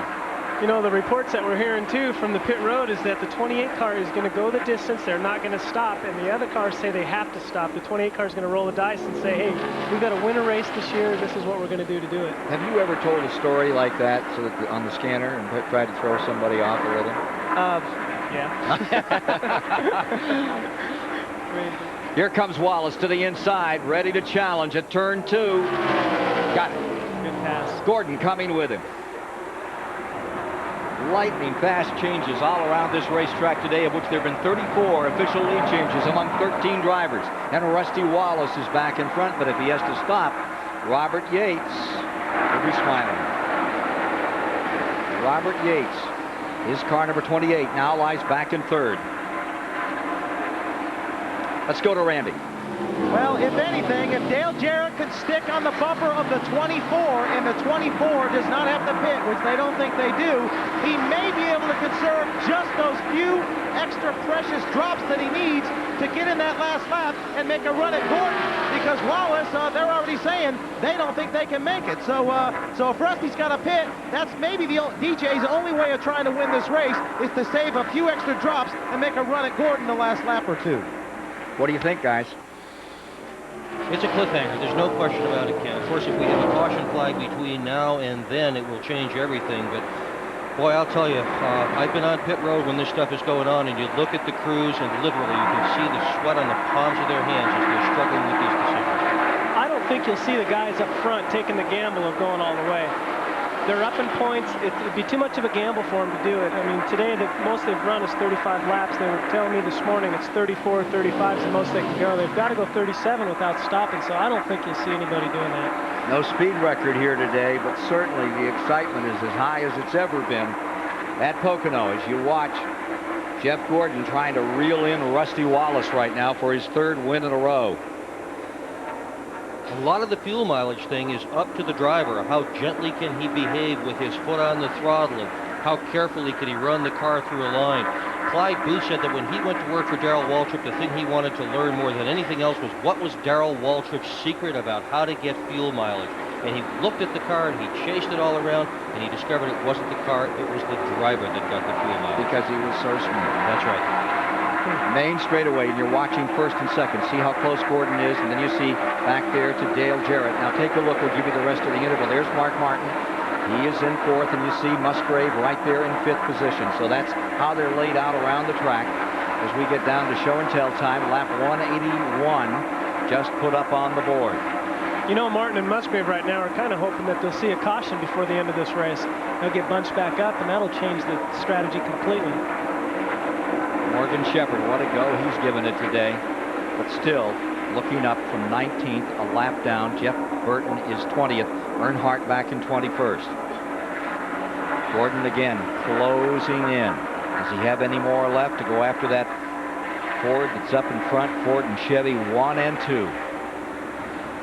You know, the reports that we're hearing, too, from the pit road is that the 28 car is going to go the distance. They're not going to stop, and the other cars say they have to stop. The 28 car is going to roll the dice and say, hey, we've got to win a race this year. This is what we're going to do it.
Have you ever told a story like that so that on the scanner and tried to throw somebody off a little?
Yeah.
Here comes Wallace to the inside, ready to challenge at turn 2. Got it.
Good pass.
Gordon coming with him. Lightning fast changes all around this racetrack today, of which there have been 34 official lead changes among 13 drivers. And Rusty Wallace is back in front, but if he has to stop, Robert Yates will be smiling. Robert Yates, his car number 28, now lies back in third. Let's go to Randy.
Well, if anything, if Dale Jarrett could stick on the bumper of the 24 and the 24 does not have to pit, which they don't think they do, he may be able to conserve just those few extra precious drops that he needs to get in that last lap and make a run at Gordon, because Wallace, they're already saying they don't think they can make it. So if Rusty's got a pit, that's maybe the DJ's only way of trying to win this race is to save a few extra drops and make a run at Gordon the last lap or 2.
What do you think, guys?
It's a cliffhanger. There's no question about it, Ken. Of course, if we have a caution flag between now and then, it will change everything. But, boy, I'll tell you, I've been on pit road when this stuff is going on, and you look at the crews, and literally you can see the sweat on the palms of their hands as they're struggling with these decisions.
I don't think you'll see the guys up front taking the gamble of going all the way. They're up in points. It'd be too much of a gamble for them to do it. I mean, today, the most they've run is 35 laps. They were telling me this morning it's 34, 35 is the most they can go. They've got to go 37 without stopping, so I don't think you'll see anybody doing that.
No speed record here today, but certainly the excitement is as high as it's ever been at Pocono as you watch Jeff Gordon trying to reel in Rusty Wallace right now for his 3rd win in a row.
A lot of the fuel mileage thing is up to the driver. How gently can he behave with his foot on the throttle, and how carefully can he run the car through a line. Clyde Booth said that when he went to work for Darrell Waltrip, the thing he wanted to learn more than anything else was what was Darrell Waltrip's secret about how to get fuel mileage. And he looked at the car and he chased it all around, and he discovered it wasn't the car, it was the driver that got the fuel mileage.
Because he was so smart.
That's right.
Main straightaway, and you're watching first and second. See how close Gordon is, and then you see back there to Dale Jarrett. Now take a look. We'll give you the rest of the interval. There's Mark Martin. He is in 4th, and you see Musgrave right there in 5th position. So that's how they're laid out around the track. As we get down to show and tell time, lap 181 just put up on the board.
You know, Martin and Musgrave right now are kind of hoping that they'll see a caution before the end of this race. They'll get bunched back up, and that'll change the strategy completely.
Morgan Shepherd, what a go he's given it today. But still, looking up from 19th, a lap down. Jeff Burton is 20th. Earnhardt back in 21st. Gordon again closing in. Does he have any more left to go after that Ford that's up in front? Ford and Chevy 1 and 2.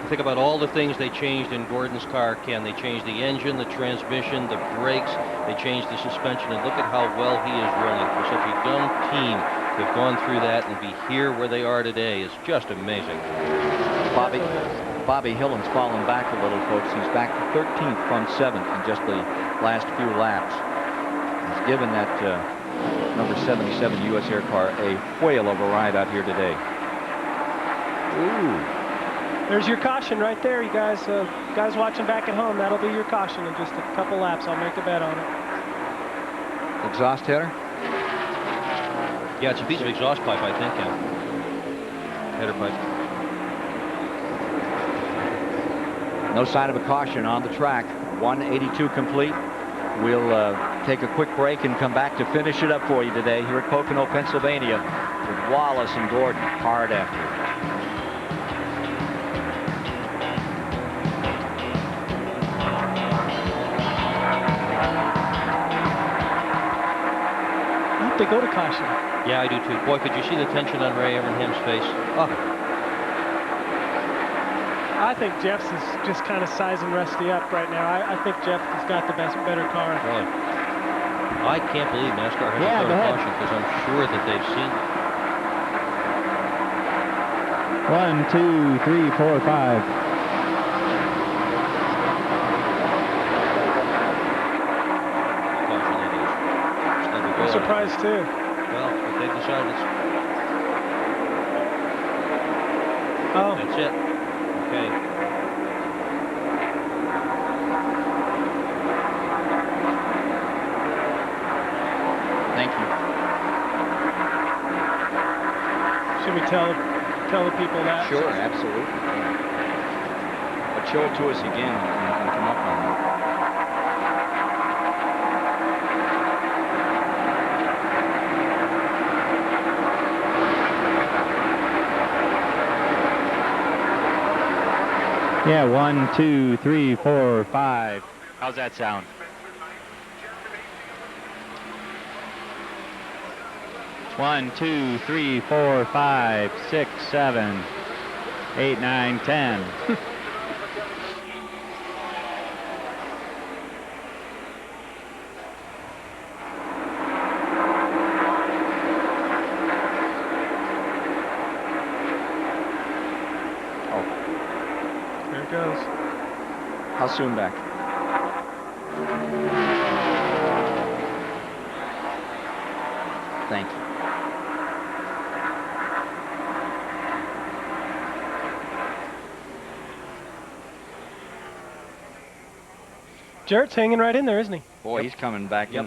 Think about all the things they changed in Gordon's car, Ken. They changed the engine, the transmission, the brakes. They changed the suspension. And look at how well he is running. For such a young team to have gone through that and be here where they are today is just amazing.
Bobby Hillen's fallen back a little, folks. He's back to 13th from 7th in just the last few laps. He's given that number 77 U.S. Air car a whale of a ride out here today. Ooh.
There's your caution right there, you guys. Guys watching back at home, that'll be your caution in just a couple laps. I'll make a bet on it.
Exhaust header?
Yeah, it's a piece of exhaust pipe, I think, Ken. Header pipe.
No sign of a caution on the track. 182 complete. We'll take a quick break and come back to finish it up for you today here at Pocono, Pennsylvania, with Wallace and Gordon hard after.
They go to caution.
Yeah, I do too. Boy, could you see the tension on Ray Evernham's face? Oh.
I think Jeff's is just kind of sizing Rusty up right now. I think Jeff has got the better car.
Really? I can't believe NASCAR has to go to caution because I'm sure that they've seen it.
1, 2, 3, 4, 5.
Surprised too.
Well, if they decide it's...
Oh.
That's it. Okay.
Thank you.
Should we tell the people that?
Sure, absolutely. But show it to us again and come up on that.
Yeah, 1, 2, 3, 4, 5. How's that sound? One, 2, 3, 4, 5, 6, 7, 8, 9, 10.
Goes.
How soon back? Thank you.
Jarrett's hanging right in there, isn't he?
Boy, he's coming back in.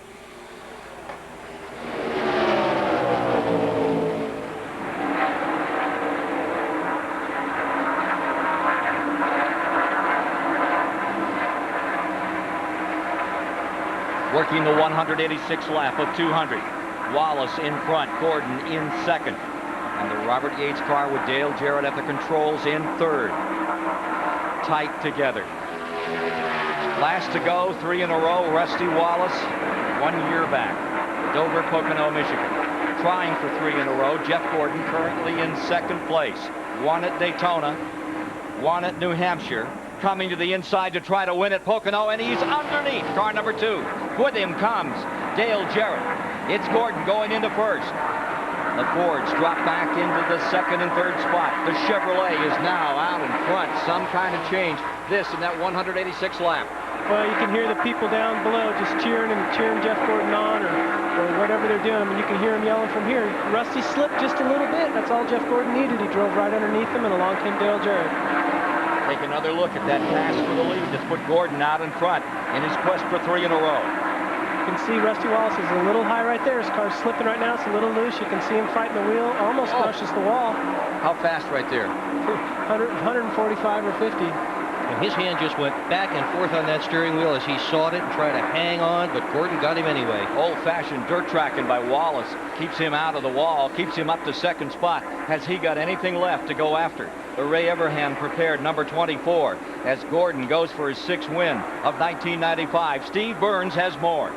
Working the 186th lap of 200. Wallace in front, Gordon in second. And the Robert Yates car with Dale Jarrett at the controls in third. Tight together. Last to go, 3 in a row, Rusty Wallace, 1 year back. Dover, Pocono, Michigan. Trying for 3 in a row, Jeff Gordon currently in second place. 1 at Daytona, 1 at New Hampshire. Coming to the inside to try to win at Pocono, and he's underneath car number 2. With him comes Dale Jarrett. It's Gordon going into first. The Fords drop back into the second and third spot. The Chevrolet is now out in front. Some kind of change. This in that 186th lap.
Well, you can hear the people down below just cheering Jeff Gordon on or whatever they're doing. I mean, you can hear him yelling from here. Rusty slipped just a little bit. That's all Jeff Gordon needed. He drove right underneath him, and along came Dale Jarrett.
Take another look at that pass for the lead that's put Gordon out in front in his quest for 3 in a row.
You can see Rusty Wallace is a little high right there. His car's slipping right now. It's a little loose. You can see him fighting the wheel. Almost crushes the wall.
How fast right there?
145 or 50.
And his hand just went back and forth on that steering wheel as he sought it and tried to hang on, but Gordon got him anyway.
Old-fashioned dirt tracking by Wallace. Keeps him out of the wall, keeps him up to second spot. Has he got anything left to go after? The Ray Evernham prepared number 24 as Gordon goes for his 6th win of 1995. Steve Burns has more.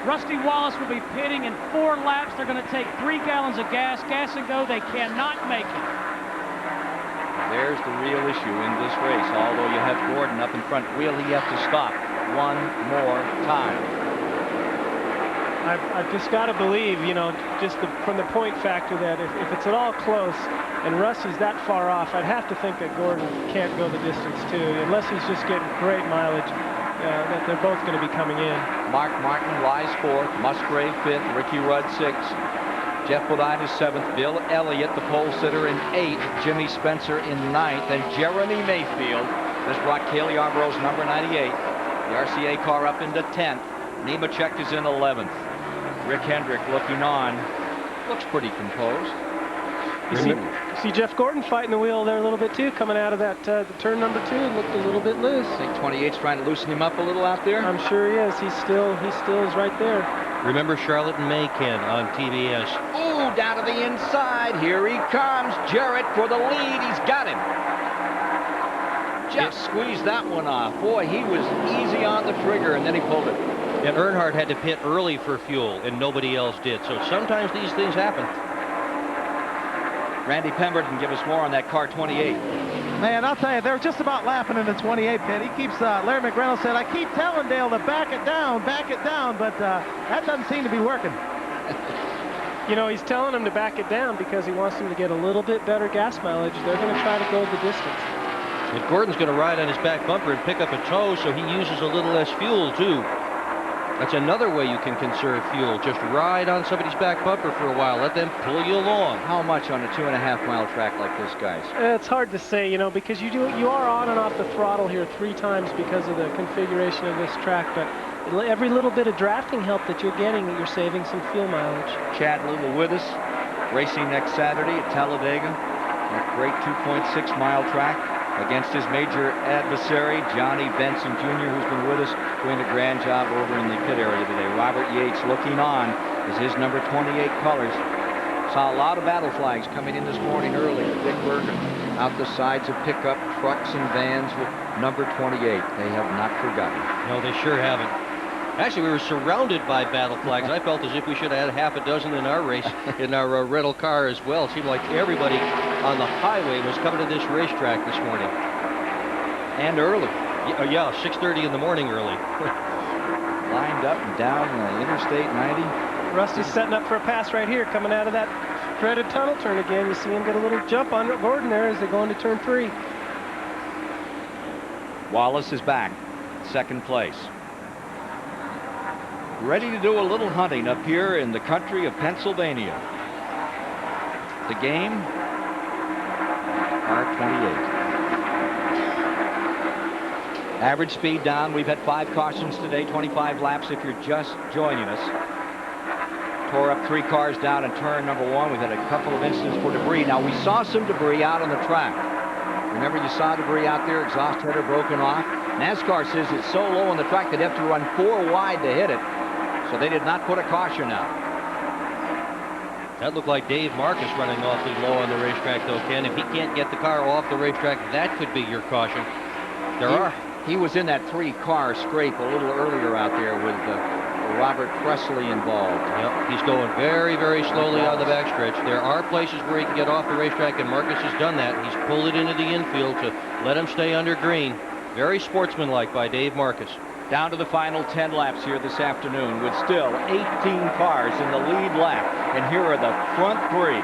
Rusty Wallace will be pitting in 4 laps. They're going to take 3 gallons of gas. Gas and go. They cannot make it.
There's the real issue in this race. Although you have Gordon up in front, will he have to stop one more time?
I've just got to believe, you know, just from the point factor that if it's at all close and Rusty's that far off, I'd have to think that Gordon can't go the distance too, unless he's just getting great mileage, that they're both going to be coming in.
Mark Martin lies 4th, Musgrave 5th, Ricky Rudd 6th, Jeff Bodine is 7th, Bill Elliott, the pole sitter, in 8th, Jimmy Spencer in 9th, and Jeremy Mayfield. This brought Kaylee Arborough's number 98. The RCA car up into 10th. Nemechek is in 11th. Rick Hendrick looking on. Looks pretty composed.
You see Jeff Gordon fighting the wheel there a little bit too, coming out of that turn number 2. Looked a little bit loose.
I think 28's trying to loosen him up a little out there.
I'm sure he is. He still is right there.
Remember Charlotte and Maykin on TBS.
Ooh, down to the inside. Here he comes. Jarrett for the lead. He's got him. Jeff squeezed that one off. Boy, he was easy on the trigger, and then he pulled it.
And Earnhardt had to pit early for fuel, and nobody else did. So sometimes these things happen.
Randy Pemberton, give us more on that car 28.
Man, I'll tell you, they're just about laughing in the 28 pit. He keeps, Larry McReynolds said, I keep telling Dale to back it down, but that doesn't seem to be working.
You know, he's telling him to back it down because he wants him to get a little bit better gas mileage. They're going to try to go the distance.
And Gordon's going to ride on his back bumper and pick up a tow, so he uses a little less fuel, too. That's another way you can conserve fuel. Just ride on somebody's back bumper for a while. Let them pull you along.
How much on a 2.5-mile track like this, guys?
It's hard to say, you know, because you are on and off the throttle here 3 times because of the configuration of this track. But every little bit of drafting help that you're getting, you're saving some fuel mileage.
Chad Little with us, racing next Saturday at Talladega. That great 2.6-mile track against his major adversary, Johnny Benson Jr., who's been with us, doing a grand job over in the pit area today. Robert Yates looking on as his number 28 colors. Saw a lot of battle flags coming in this morning early. Dick Bergen out the sides of pickup trucks and vans with number 28. They have not forgotten.
No, they sure haven't. Actually, we were surrounded by battle flags. I felt as if we should have had half a dozen in our race, in our rental car as well. It seemed like everybody on the highway was coming to this racetrack this morning.
And early.
Yeah, 6:30 in the morning early.
Lined up and down Interstate 90.
Rusty's setting up for a pass right here, coming out of that dreaded tunnel turn again. You see him get a little jump on Gordon there as they go into turn 3.
Wallace is back, 2nd place. Ready to do a little hunting up here in the country of Pennsylvania. The game, R28. Average speed down. We've had 5 cautions today, 25 laps if you're just joining us. Tore up 3 cars down in turn number 1. We've had a couple of incidents for debris. Now, we saw some debris out on the track. Remember, you saw debris out there, exhaust header broken off. NASCAR says it's so low on the track they'd have to run 4 wide to hit it. So they did not put a caution out.
That looked like Dave Marcus running awfully low on the racetrack, though, Ken. If he can't get the car off the racetrack, that could be your caution.
He was in that 3-car scrape a little earlier out there with Robert Presley involved.
Yep, he's going very, very slowly on the backstretch. There are places where he can get off the racetrack, and Marcus has done that. He's pulled it into the infield to let him stay under green. Very sportsmanlike by Dave Marcus.
Down to the final 10 laps here this afternoon with still 18 cars in the lead lap. And here are the front 3.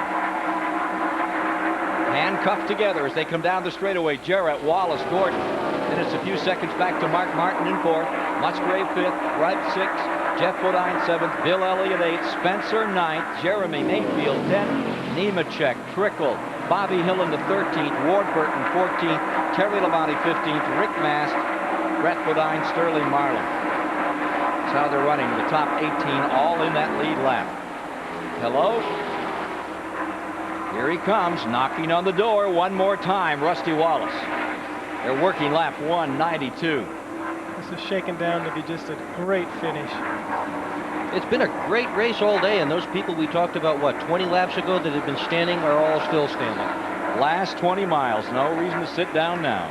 Handcuffed together as they come down the straightaway. Jarrett, Wallace, Gordon. Then it's a few seconds back to Mark Martin in 4th. Musgrave 5th. Rudd 6th. Jeff Bodine 7th. Bill Elliott 8th. Spencer 9th. Jeremy Mayfield 10th. Nemechek, Trickle. Bobby Hillen the 13th. Ward Burton 14th. Terry Labonte 15th. Rick Mast. Brett Bodine, Sterling Marlin. That's how they're running. The top 18 all in that lead lap. Hello? Here he comes, knocking on the door one more time, Rusty Wallace. They're working lap 192.
This is shaken down to be just a great finish.
It's been a great race all day, and those people we talked about, 20 laps ago that had been standing are all still standing.
Last 20 miles, no reason to sit down now.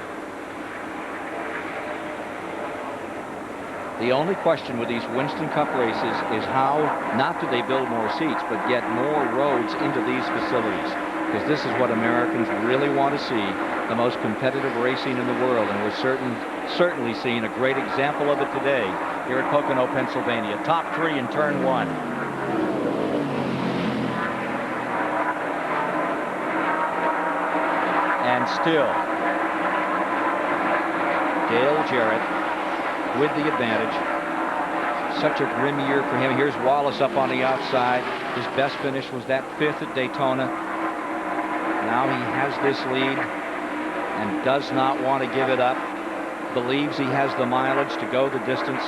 The only question with these Winston Cup races is how, not do they build more seats, but get more roads into these facilities. Because this is what Americans really want to see, the most competitive racing in the world. And we're certainly seeing a great example of it today here at Pocono, Pennsylvania. Top 3 in turn 1. And still, Dale Jarrett with the advantage. Such a grim year for him. Here's Wallace up on the outside. His best finish was that 5th at Daytona. Now he has this lead and does not want to give it up. Believes he has the mileage to go the distance.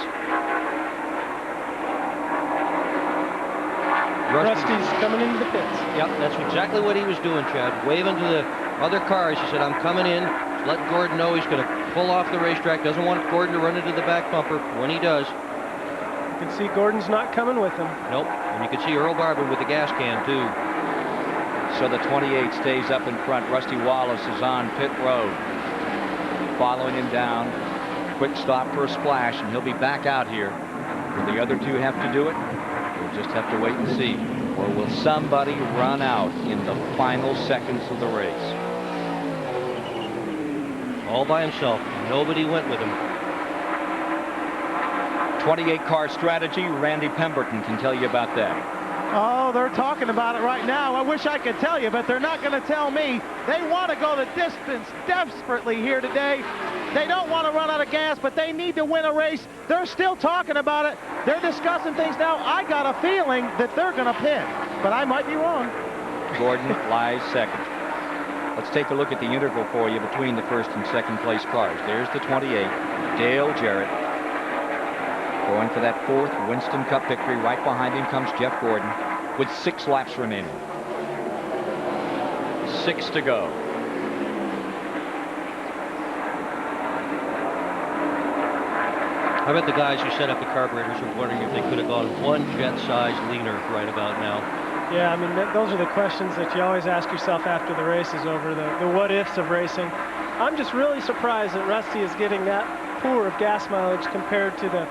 Rusty's coming into the pits.
Yep, that's exactly what he was doing, Chad. Waving to the other cars. He said, I'm coming in. Let Gordon know he's going to pull off the racetrack. Doesn't want Gordon to run into the back bumper. When he does.
You can see Gordon's not coming with him.
Nope. And you can see Earl Barber with the gas can, too.
So the 28 stays up in front. Rusty Wallace is on pit road. Following him down. Quick stop for a splash, and he'll be back out here. Will the other two have to do it? We'll just have to wait and see. Or will somebody run out in the final seconds of the race?
All by himself. Nobody went with him.
28 car strategy. Randy Pemberton can tell you about that.
Oh, they're talking about it right now. I wish I could tell you, but they're not going to tell me. They want to go the distance desperately here today. They don't want to run out of gas, but they need to win a race. They're still talking about it. They're discussing things now. I got a feeling that they're going to pit, but I might be wrong.
Gordon lies second. Let's take a look at the interval for you between the first and second place cars. There's the 28, Dale Jarrett, going for that 4th Winston Cup victory. Right behind him comes Jeff Gordon with 6 laps remaining. 6 to go.
I bet the guys who set up the carburetors are wondering if they could have gone 1 jet size leaner right about now.
Yeah, I mean, those are the questions that you always ask yourself after the race is over, the what-ifs of racing. I'm just really surprised that Rusty is getting that poor of gas mileage compared to the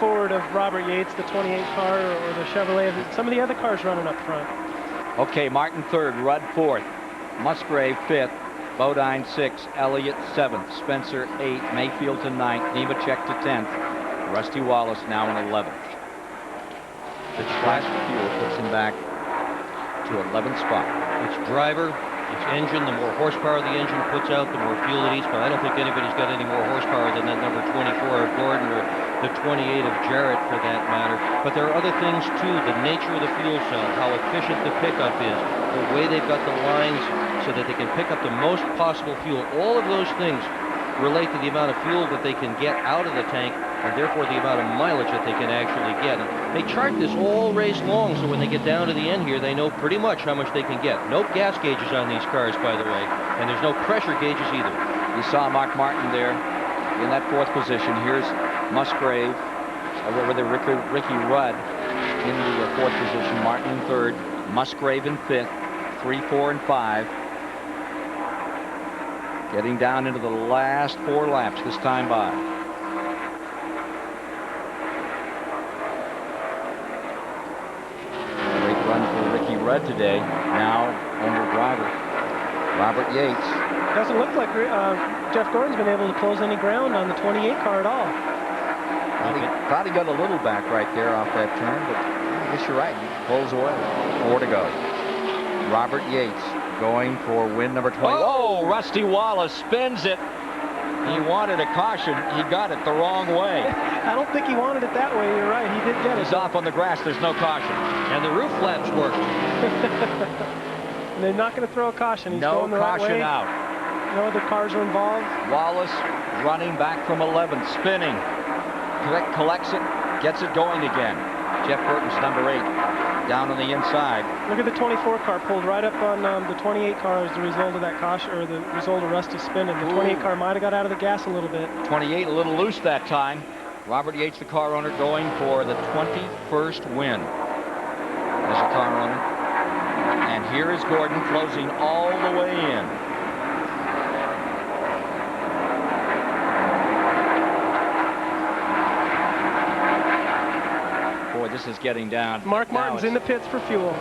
Ford of Robert Yates, the 28 car, or the Chevrolet of some of the other cars running up front.
Okay, Martin 3rd, Rudd 4th, Musgrave 5th, Bodine 6th, Elliott 7th, Spencer 8th, Mayfield to 9th, Nemechek to 10th, Rusty Wallace now in 11th. The splash of fuel puts him back to 11th spot.
It's driver, it's engine. The more horsepower the engine puts out, the more fuel it eats. But I don't think anybody's got any more horsepower than that number 24 of Gordon or the 28 of Jarrett for that matter. But there are other things too. The nature of the fuel cell, how efficient the pickup is, the way they've got the lines so that they can pick up the most possible fuel. All of those things relate to the amount of fuel that they can get out of the tank, and therefore the amount of mileage that they can actually get. And they chart this all race long, so when they get down to the end here, they know pretty much how much they can get. No gas gauges on these cars, by the way, and there's no pressure gauges either.
You saw Mark Martin there in that 4th position. Here's Musgrave, Ricky Rudd in the 4th position, Martin in 3rd, Musgrave in 5th, 3, 4, and 5. Getting down into the last 4 laps this time by. Great run for Ricky Rudd today. Now owner driver Robert Yates.
Doesn't look like Jeff Gordon's been able to close any ground on the 28 car at all.
Thought he got a little back right there off that turn, but I guess you're right. He pulls away. 4 to go. Robert Yates going for win number 20. Oh, Rusty Wallace spins it. He wanted a caution. He got it the wrong way.
I don't think he wanted it that way. You're right. He did get it.
He's off on the grass. There's no caution.
And the roof flaps worked.
And they're not going to throw a caution. He's
no
going the
caution
right way.
out.
No other cars are involved.
Wallace running back from 11th, spinning. Collects it, gets it going again. Jeff Burton's number 8 down on the inside.
Look at the 24 car pulled right up on the 28 car as the result of that caution, or the result of Rusty spinning. The 28 car might have got out of the gas a little bit.
28 a little loose that time. Robert Yates, the car owner, going for the 21st win as a car owner. And here is Gordon closing all the way in. is getting down.
Mark
Now
Martin's
it's
in the pits for fuel.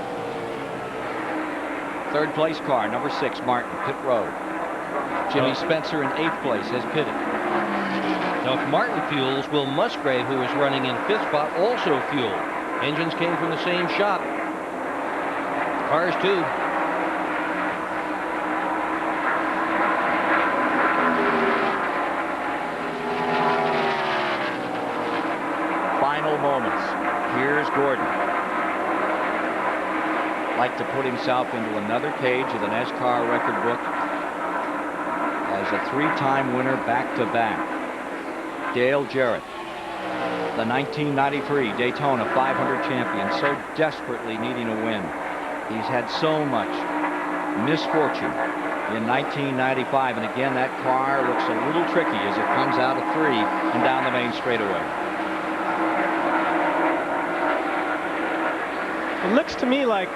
third place car, number 6, Martin, pit road. Jimmy Spencer in 8th place has pitted.
Now, if Martin fuels, will Musgrave, who is running in 5th spot, also fuel? Engines came from the same shop. Cars, too.
Final moments. Here's Gordon. Like to put himself into another page of the NASCAR record book as a 3-time winner back-to-back. Dale Jarrett, the 1993 Daytona 500 champion, so desperately needing a win. He's had so much misfortune in 1995, and again that car looks a little tricky as it comes out of 3 and down the main straightaway.
It looks to me like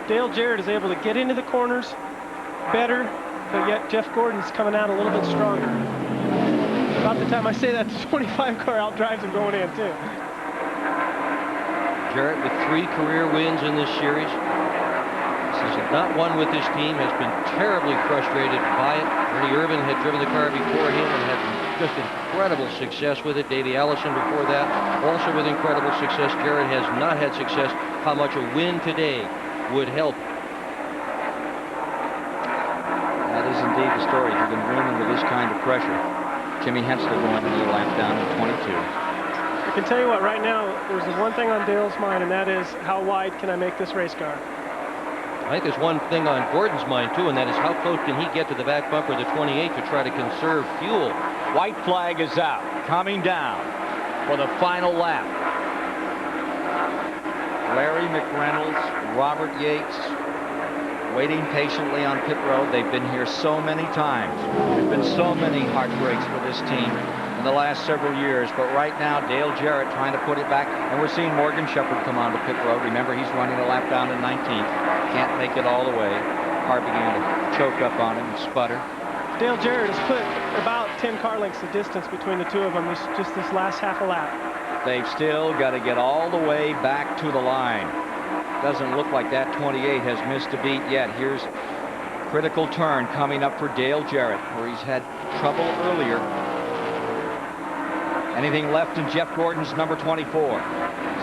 Dale Jarrett is able to get into the corners better, but yet Jeff Gordon's coming out a little bit stronger. About the time I say that, the 25 car outdrives him going in, too.
Jarrett with 3 career wins in this series. Since not won with this team, has been terribly frustrated by it. Ernie Irvin had driven the car before him and had just incredible success with it. Davey Allison before that, also with incredible success. Jarrett has not had success. How much a win today would help.
That is indeed the story. If you can win under this kind of pressure. Jimmy Hensler going another lap down in 22.
I can tell you what, right now, there's one thing on Dale's mind, and that is how wide can I make this race car?
I think there's one thing on Gordon's mind, too, and that is how close can he get to the back bumper of the 28 to try to conserve fuel.
White flag is out, coming down for the final lap. Larry McReynolds, Robert Yates, waiting patiently on pit road. They've been here so many times. There've been so many heartbreaks for this team in the last several years, but right now Dale Jarrett trying to put it back, and we're seeing Morgan Shepherd come onto pit road. Remember, he's running a lap down in 19th. Can't make it all the way. Car began to choke up on him and sputter.
Dale Jarrett has put about 10 car lengths of distance between the two of them just this last half a lap.
They've still got to get all the way back to the line. Doesn't look like that 28 has missed a beat yet. Here's critical turn coming up for Dale Jarrett, where he's had trouble earlier. Anything left in Jeff Gordon's number 24.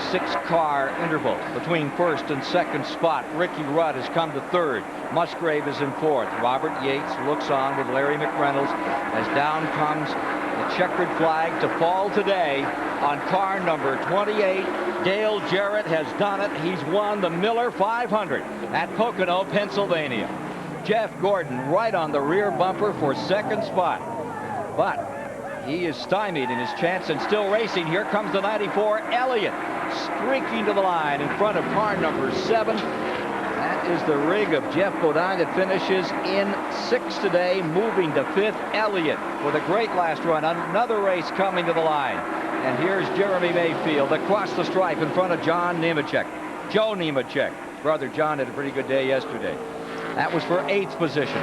6-car interval between first and second spot. Ricky Rudd has come to third. Musgrave is in fourth. Robert Yates looks on with Larry McReynolds as down comes the checkered flag to fall today on car number 28. Dale Jarrett has done it. He's won the Miller 500 at Pocono, Pennsylvania. Jeff Gordon right on the rear bumper for second spot. But he is stymied in his chance and still racing. Here comes the 94 Elliott streaking to the line in front of car number 7. That is the rig of Jeff Bodine that finishes in 6th today, moving to 5th. Elliott with a great last run. Another race coming to the line. And here's Jeremy Mayfield across the stripe in front of John Nemechek. Joe Nemechek. Brother John had a pretty good day yesterday. That was for 8th position.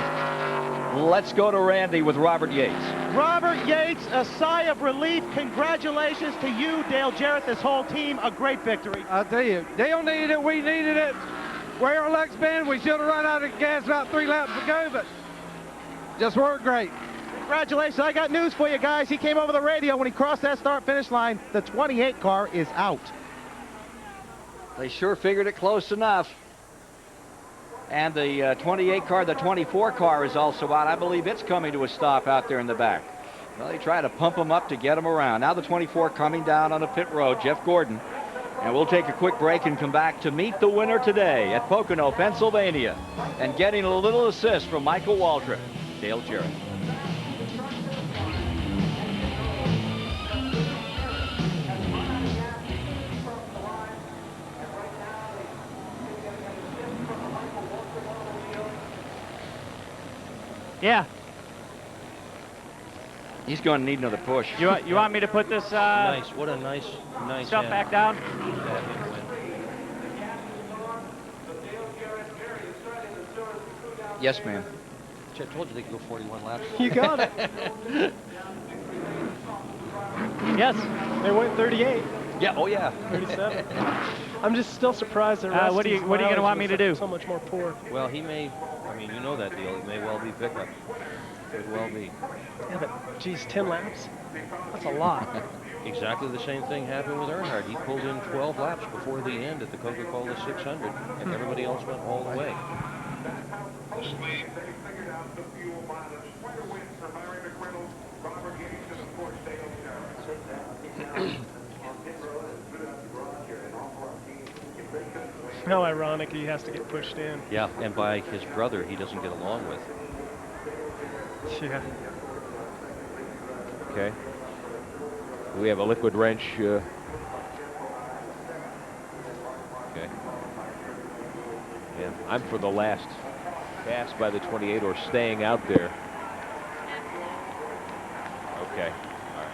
Let's go to Randy with Robert Yates.
Robert Yates, a sigh of relief. Congratulations to you, Dale Jarrett, this whole team. A great victory.
I'll tell you, Dale needed it. We needed it. Where our luck's been, we should have run out of gas about 3 laps ago, but just worked great.
Congratulations. I got news for you guys. He came over the radio when he crossed that start-finish line. The 28 car is out.
They sure figured it close enough. And the 28 car, the 24 car is also out. I believe it's coming to a stop out there in the back. Well, they try to pump them up to get them around. Now the 24 coming down on the pit road, Jeff Gordon. And we'll take a quick break and come back to meet the winner today at Pocono, Pennsylvania. And getting a little assist from Michael Waldrop, Dale Jarrett.
Yeah.
He's going to need another push.
You want me to put this
Nice. What a nice
stuff back down?
Yes, ma'am.
I told you they could go 41 laps.
You got it.
Yes.
They went 38.
Yeah, oh yeah.
37. I'm just still surprised that
what are you
Rusty's
going to want me to do?
So much more poor.
Well, he may, I mean, you know that deal. He may well be pickup. Could well be.
Yeah, but geez, 10 laps? That's a lot.
Exactly the same thing happened with Earnhardt. He pulled in 12 laps before the end at the Coca-Cola 600, and everybody else went all the way.
How ironic he has to get pushed in.
Yeah, and by his brother he doesn't get along with.
Yeah.
Okay. We have a liquid wrench. Okay. And I'm for the last pass by the 28 or staying out there. Okay. All right.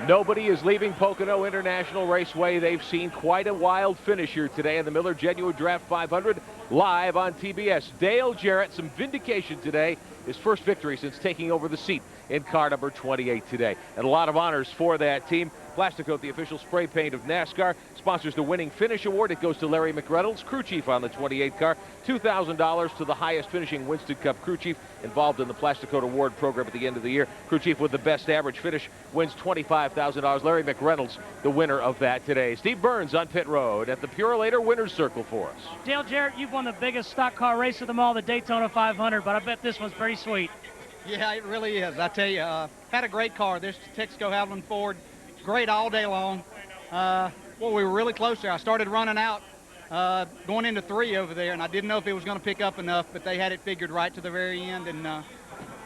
Nobody is leaving Pocono International Raceway. They've seen quite a wild finish here today in the Miller Genuine Draft 500 live on TBS. Dale Jarrett, some vindication today. His first victory since taking over the seat in car number 28 today. And a lot of honors for that team. Plasticoat, the official spray paint of NASCAR, sponsors the winning finish award. It goes to Larry McReynolds, crew chief on the 28 car. $2,000 to the highest finishing Winston Cup crew chief involved in the Plasticoat award program at the end of the year. Crew chief with the best average finish wins $25,000. Larry McReynolds, the winner of that today. Steve Burns on pit road at the Purolator Winner's Circle for us.
Dale Jarrett, you've won the biggest stock car race of them all, the Daytona 500, but I bet this one's pretty sweet.
Yeah, it really is. I tell you, had a great car. This Texaco Havoline Ford, great all day long. Well, we were really close there. I started running out going into 3 over there, and I didn't know if it was going to pick up enough, but they had it figured right to the very end, and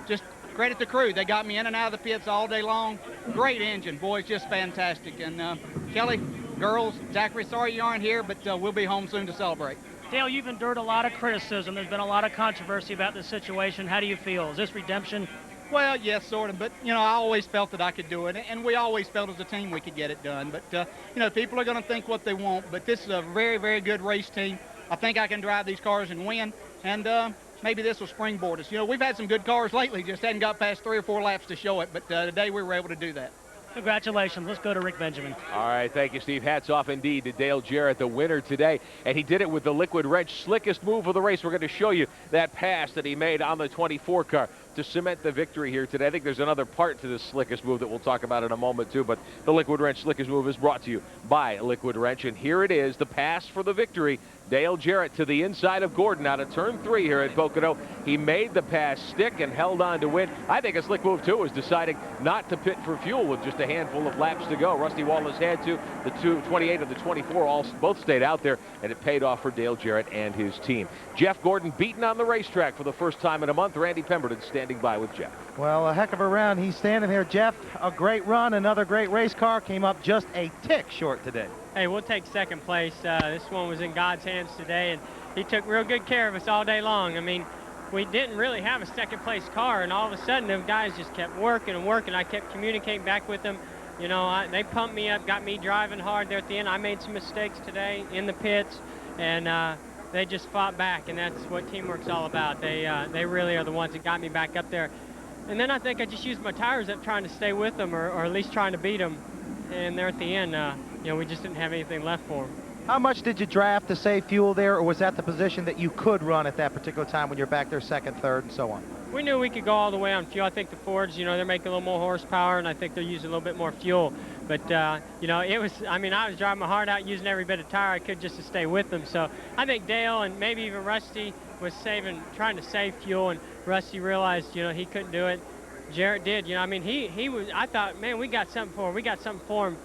just credit the crew. They got me in and out of the pits all day long. Great engine, boy, it's just fantastic. And Kelly, girls, Zachary, sorry you aren't here, but we'll be home soon to celebrate.
Dale, you've endured a lot of criticism. There's been a lot of controversy about this situation. How do you feel? Is this redemption?
Well, yes, sort of, but, you know, I always felt that I could do it, and we always felt as a team we could get it done. But, you know, people are going to think what they want, but this is a very, very good race team. I think I can drive these cars and win, and maybe this will springboard us. You know, we've had some good cars lately, just hadn't got past 3 or 4 laps to show it, but today we were able to do that.
Congratulations. Let's go to Rick Benjamin.
All right, thank you, Steve. Hats off indeed to Dale Jarrett, the winner today. And he did it with the liquid wrench, slickest move of the race. We're going to show you that pass that he made on the 24 car to cement the victory here today. I think there's another part to this slickest move that we'll talk about in a moment, too. But the liquid wrench slickest move is brought to you by Liquid Wrench. And here it is, the pass for the victory. Dale Jarrett to the inside of Gordon out of turn 3 here at Pocono. He made the pass stick and held on to win. I think a slick move, too, is deciding not to pit for fuel with just a handful of laps to go. Rusty Wallace had to. The 28 and the 24 both stayed out there, and it paid off for Dale Jarrett and his team. Jeff Gordon beaten on the racetrack for the first time in a month. Randy Pemberton standing by with Jeff.
Well, a heck of a round. He's standing there. Jeff, a great run. Another great race car. Came up just a tick short today.
Hey, we'll take second place. This one was in God's hands today, and he took real good care of us all day long. I mean, we didn't really have a second place car, and all of a sudden, them guys just kept working and working. I kept communicating back with them. You know, they pumped me up, got me driving hard there at the end. I made some mistakes today in the pits, and they just fought back, and that's what teamwork's all about. They really are the ones that got me back up there. And then I think I just used my tires up trying to stay with them, or at least trying to beat them. And there at the end, you know, we just didn't have anything left for them.
How much did you draft to save fuel there, or was that the position that you could run at that particular time when you're back there second, third, and so on?
We knew we could go all the way on fuel. I think the Fords, you know, they're making a little more horsepower, and I think they're using a little bit more fuel. But, you know, it was, I mean, I was driving my heart out using every bit of tire I could just to stay with them. So I think Dale and maybe even Rusty was trying to save fuel, and Rusty realized, you know, he couldn't do it. Jarrett did, you know, I mean, he was, I thought, man, we got something for him. We got something for him.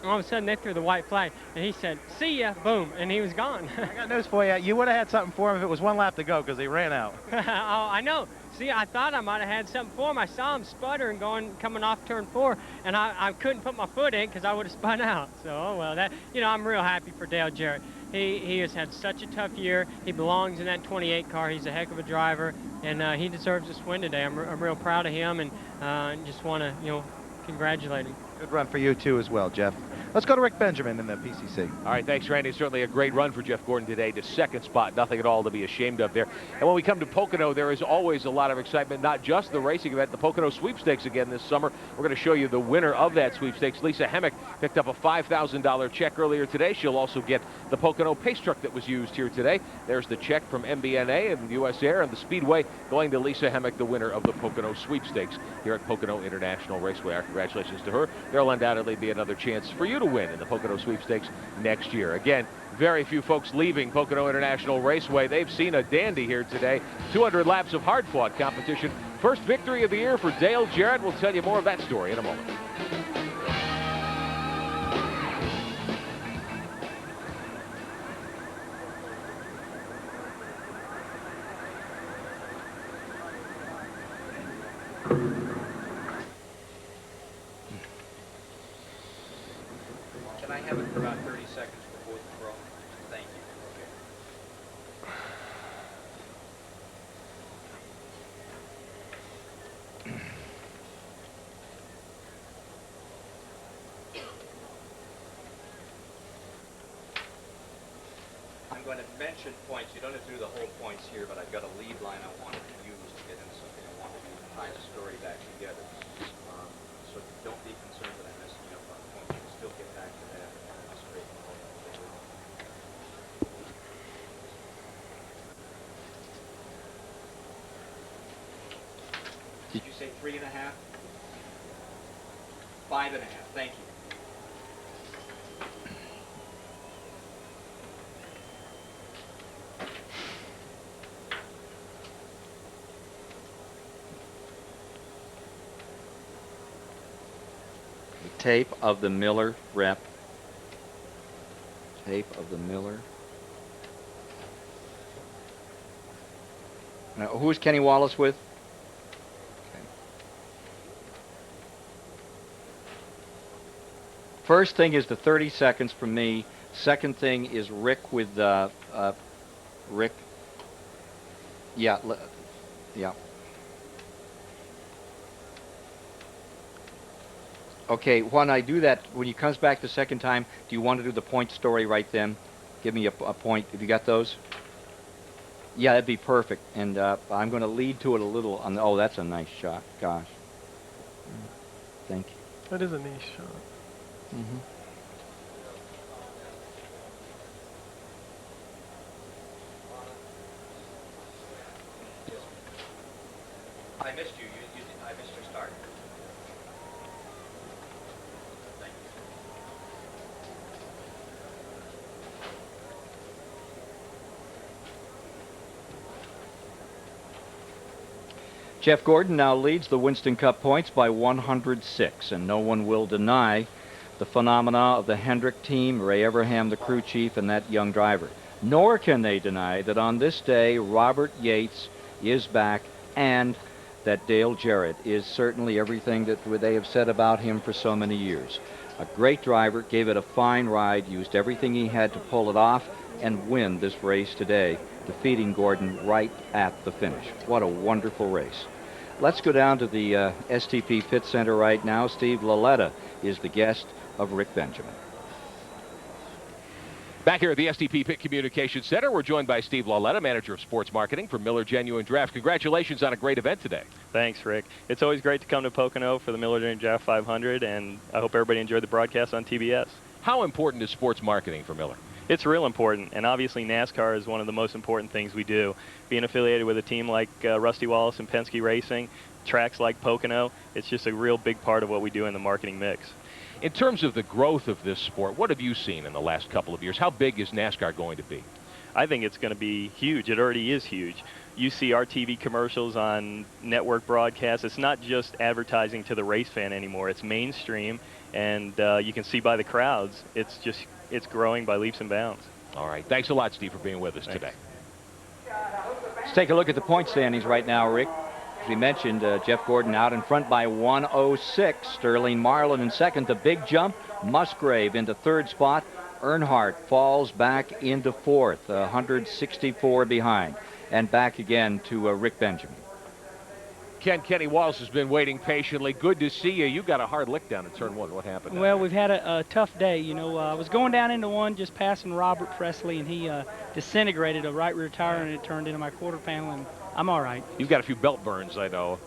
All of a sudden, they threw the white flag, and he said, "See ya," boom, and he was gone.
I got news for you. You would have had something for him if it was 1 lap to go, because he ran out.
Oh, I know. See, I thought I might have had something for him. I saw him sputtering coming off turn 4, and I couldn't put my foot in because I would have spun out. So, oh, well, that, you know, I'm real happy for Dale Jarrett. He has had such a tough year. He belongs in that 28 car. He's a heck of a driver. and he deserves this win today. I'm real proud of him, and just want to, congratulate him.
Good run for you, too, as well, Jeff. Let's go to Rick Benjamin in the PCC.
All right, thanks, Randy. Certainly a great run for Jeff Gordon today to second spot. Nothing at all to be ashamed of there. And when we come to Pocono, there is always a lot of excitement, not just the racing event, the Pocono Sweepstakes again this summer. We're going to show you the winner of that sweepstakes. Lisa Hemmick picked up a $5,000 check earlier today. She'll also get the Pocono pace truck that was used here today. There's the check from MBNA and US Air and the Speedway going to Lisa Hemmick, the winner of the Pocono Sweepstakes here at Pocono International Raceway. Our congratulations to her. There'll undoubtedly be another chance for you to win in the Pocono Sweepstakes next year. Again, very few folks leaving Pocono International Raceway. They've seen a dandy here today. 200 laps of hard-fought competition. First victory of the year for Dale Jarrett. We'll tell you more of that story in a moment.
Can I have it for about 30 seconds before the throw? Thank you. I'm going to mention points. You don't have to do the whole points here, but I've got a lead line I wanted to use to get into something I wanted to tie the story back together. So don't be concerned that I'm messing you up on points. You can still get back to that. Did you say 3.5? 5.5. Thank you. Tape of the Miller rep. Tape of the Miller. Now, who's Kenny Wallace with? Okay. First thing is the 30 seconds from me. Second thing is Rick with Rick. Yeah. Yeah. Okay, when I do that, when he comes back the second time, do you want to do the point story right then? Give me a point. Have you got those? Yeah, that'd be perfect. And I'm going to lead to it a little. On the, oh, that's a nice shot. Gosh. Thank you.
That is a nice shot.
Mm-hmm. I missed you. I missed your start. Thank you. Jeff Gordon now leads the Winston Cup points by 106, and no one will deny the phenomena of the Hendrick team, Ray Everham, the crew chief, and that young driver. Nor can they deny that on this day, Robert Yates is back, and that Dale Jarrett is certainly everything that they have said about him for so many years. A great driver, gave it a fine ride, used everything he had to pull it off and win this race today, defeating Gordon right at the finish. What a wonderful race. Let's go down to the STP Pit Center right now. Steve Laletta is the guest of Rick Benjamin.
Back here at the STP Pit Communications Center, we're joined by Steve Laletta, Manager of Sports Marketing for Miller Genuine Draft. Congratulations on a great event today.
Thanks, Rick. It's always great to come to Pocono for the Miller Genuine Draft 500, and I hope everybody enjoyed the broadcast on TBS.
How important is sports marketing for Miller?
It's real important, and obviously NASCAR is one of the most important things we do. Being affiliated with a team like Rusty Wallace and Penske Racing, tracks like Pocono, it's just a real big part of what we do in the marketing mix.
In terms of the growth of this sport, what have you seen in the last couple of years? How big is NASCAR going to be?
I think it's going to be huge. It already is huge. You see our TV commercials on network broadcasts. It's not just advertising to the race fan anymore. It's mainstream, and you can see by the crowds, it's growing by leaps and bounds.
All right. Thanks a lot, Steve, for being with us today.
Let's take a look at the point standings right now, Rick. As we mentioned, Jeff Gordon out in front by 106. Sterling Marlin in second. The big jump. Musgrave into third spot. Earnhardt falls back into fourth, 164 behind. and back again to Rick Benjamin.
Kenny Wallace has been waiting patiently. Good to see you. You got a hard lick down in turn 1. What happened?
Well, we've had a tough day. You know, I was going down into one, just passing Robert Presley, and he disintegrated a right rear tire, and it turned into my quarter panel, and I'm all right.
You've got a few belt burns, I know,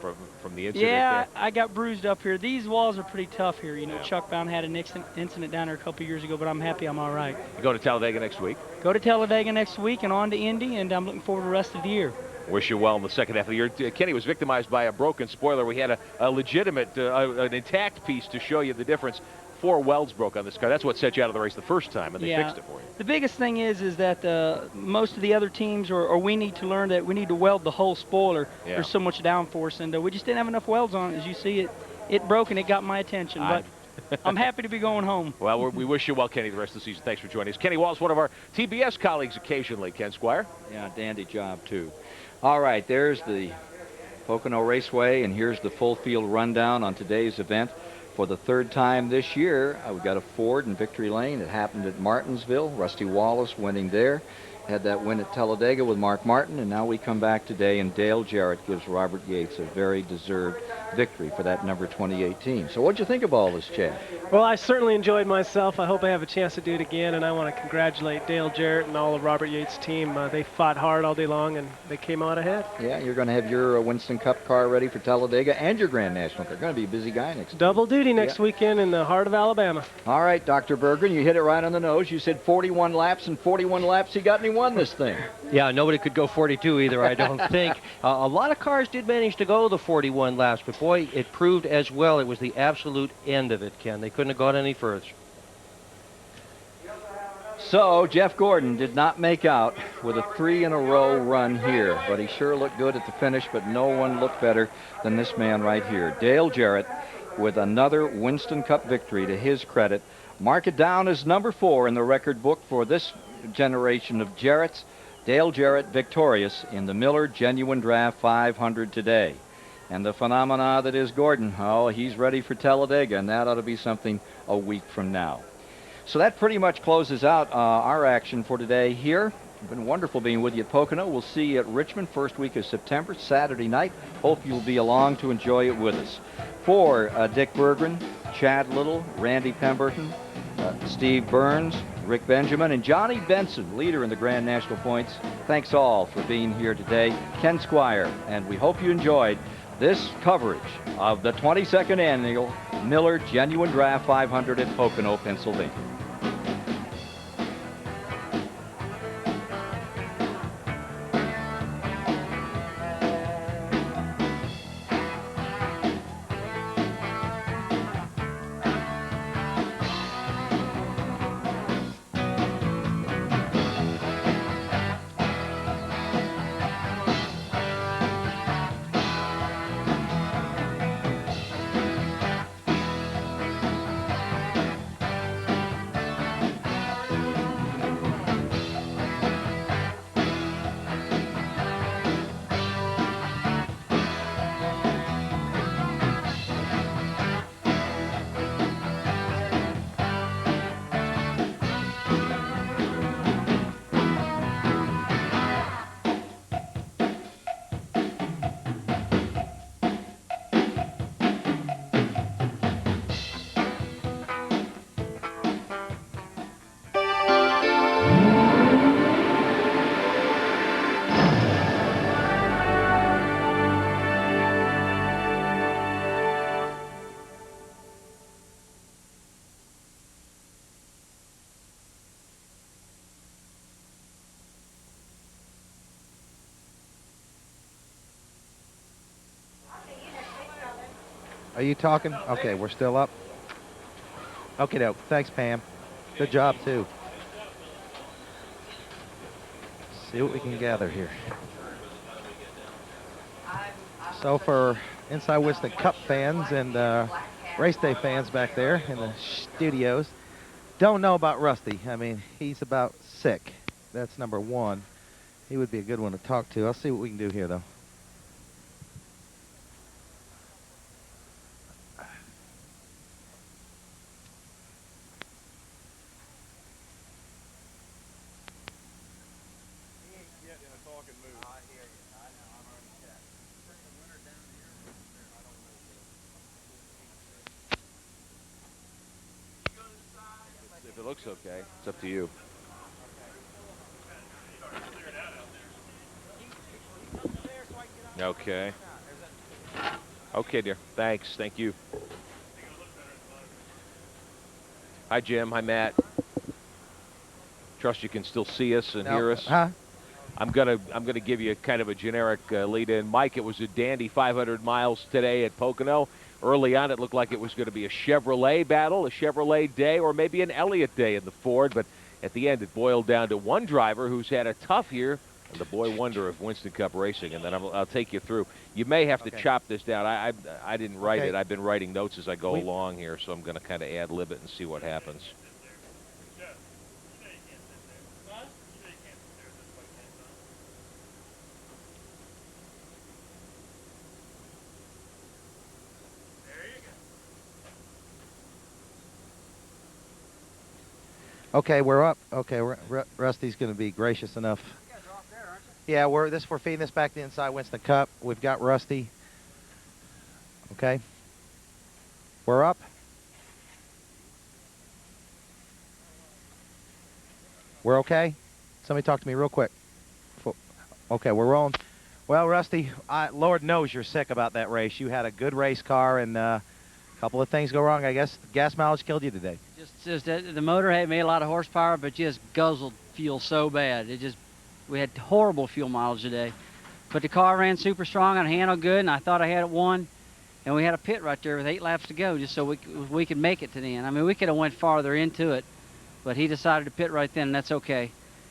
from the incident.
Yeah,
there.
I got bruised up here. These walls are pretty tough here. You know, Chuck Bound had an incident down there a couple years ago, but I'm happy I'm all right.
You go to Talladega next week?
Go to Talladega next week and on to Indy, and I'm looking forward to the rest of the year.
Wish you well in the second half of the year. Kenny was victimized by a broken spoiler. We had a legitimate, an intact piece to show you the difference. 4 welds broke on this car. That's what set you out of the race the first time, and they fixed it for you.
The biggest thing is that most of the other teams, or we need to learn that we need to weld the whole spoiler.
Yeah.
There's so much downforce, and we just didn't have enough welds on it. As you see, it broke, and it got my attention. But I'm happy to be going home.
Well, we wish you well, Kenny, the rest of the season. Thanks for joining us. Kenny Wallace, one of our TBS colleagues occasionally, Ken Squire.
Yeah, dandy job, too. All right, there's the Pocono Raceway, and here's the full field rundown on today's event. For the 3rd time this year, we've got a Ford in Victory Lane. It happened at Martinsville. Rusty Wallace winning there. Had that win at Talladega with Mark Martin, and now we come back today, and Dale Jarrett gives Robert Yates a very deserved victory for that number 2018. So what'd you think of all this, Chad?
Well, I certainly enjoyed myself. I hope I have a chance to do it again, and I want to congratulate Dale Jarrett and all of Robert Yates' team. They fought hard all day long, and they came out ahead.
Yeah, you're going to have your Winston Cup car ready for Talladega and your Grand National. They're going to be a busy guy next
Double duty next weekend in the heart of Alabama.
All right, Dr. Berggren, you hit it right on the nose. You said 41 laps, and 41 laps he got, and he won this thing.
Yeah, nobody could go 42 either, I don't think. A lot of cars did manage to go the 41 laps, but boy, it proved as well it was the absolute end of it, Ken. They couldn't have gone any further.
So Jeff Gordon did not make out with a 3-in-a-row run here, but he sure looked good at the finish, but no one looked better than this man right here. Dale Jarrett with another Winston Cup victory to his credit. Mark it down as number 4 in the record book for this generation of Jarretts. Dale Jarrett victorious in the Miller Genuine Draft 500 today. And the phenomena that is Gordon, oh, he's ready for Talladega, and that ought to be something a week from now. So that pretty much closes out our action for today here. It's been wonderful being with you at Pocono. We'll see you at Richmond first week of September, Saturday night. Hope you'll be along to enjoy it with us. For Dick Berggren, Chad Little, Randy Pemberton, Steve Burns, Rick Benjamin, and Johnny Benson, leader in the Grand National points, thanks all for being here today. Ken Squire, and we hope you enjoyed this coverage of the 22nd Annual Miller Genuine Draft 500 at Pocono, Pennsylvania.
Are you talking? Okay, we're still up. Okay, doke. Thanks, Pam. Good job, too. See what we can gather here. So for Inside Winston Cup fans and race day fans back there in the studios, don't know about Rusty. I mean, he's about sick. That's number 1. He would be a good one to talk to. I'll see what we can do here, though.
looks okay. It's up to you. Okay. Okay, dear. Thanks. Thank you. Hi, Jim. Hi, Matt. Trust you can still see us and hear us.
Huh?
I'm gonna give you kind of a generic lead-in. Mike, it was a dandy 500 miles today at Pocono. Early on, it looked like it was going to be a Chevrolet battle, a Chevrolet day, or maybe an Elliott day in the Ford. But at the end, it boiled down to one driver who's had a tough year, and the boy wonder of Winston Cup racing. And then I'll take you through. You may have to chop this down. I didn't write it. I've been writing notes as I go along here, so I'm going to kind of ad-lib it and see what happens.
Okay, we're up. Okay, Rusty's going to be gracious enough. Yeah, we're feeding this back to the inside Winston Cup. We've got Rusty. Okay. We're up. We're okay? Somebody talk to me real quick. Okay, we're rolling. Well, Rusty, Lord knows you're sick about that race. You had a good race car, and a couple of things go wrong. I guess gas mileage killed you today.
Just the motor had made a lot of horsepower, but just guzzled fuel so bad. We had horrible fuel mileage today. But the car ran super strong and handled good, and I thought I had it won. And we had a pit right there with 8 laps to go, just so we could make it to the end. I mean, we could have went farther into it, but he decided to pit right then, and that's okay.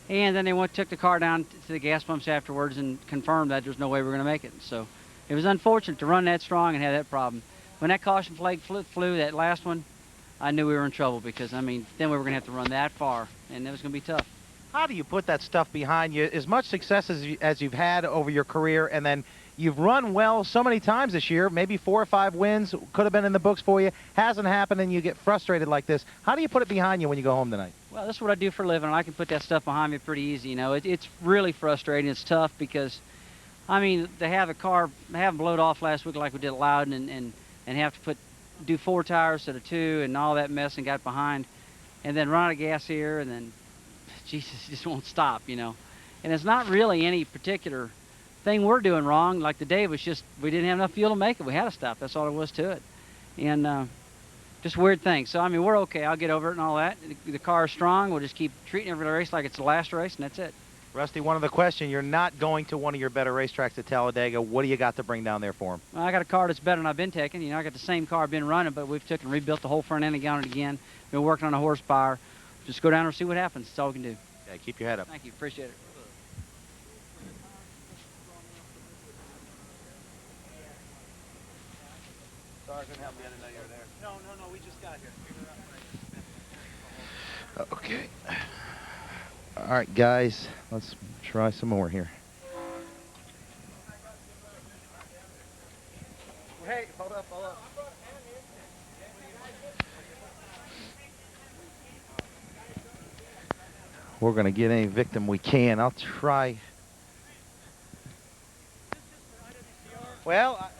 And then they took the car down to the gas pumps afterwards and confirmed that there's no way we were going to make it. So it was unfortunate to run that strong and have that problem. When that caution flag flew, that last one, I knew we were in trouble because, I mean, then we were going to have to run that far, and it was going to be tough.
How do you put that stuff behind you? As much success as you've had over your career, and then you've run well so many times this year, maybe 4 or 5 wins, could have been in the books for you, hasn't happened, and you get frustrated like this. How do you put it behind you when you go home tonight?
Well, that's what I do for a living, and I can put that stuff behind me pretty easy. You know, it's really frustrating. It's tough because, I mean, to have a car, have blowed off last week like we did at Loudon, and have to do 4 tires instead of 2 and all that mess and got behind, and then run out of gas here, and then, Jesus, just won't stop, you know. And it's not really any particular thing we're doing wrong. Like today, it was just we didn't have enough fuel to make it. We had to stop. That's all there was to it. And just weird things. So, I mean, we're okay. I'll get over it and all that. The car is strong. We'll just keep treating every race like it's the last race, and that's it.
Rusty, one other question. You're not going to one of your better racetracks at Talladega. What do you got to bring down there for them?
Well, I got a car that's better than I've been taking. You know, I got the same car I've been running, but we've took and rebuilt the whole front end and got it again. Been working on a horsepower. Just go down and see what happens. That's all we can do.
Yeah, keep your head up.
Thank you. Appreciate it.
Sorry, I couldn't help you. I didn't know you were there. No, we just got here. Okay. All right, guys, let's try some more here. Hey, hold up. We're going to get any victim we can. I'll try. Well,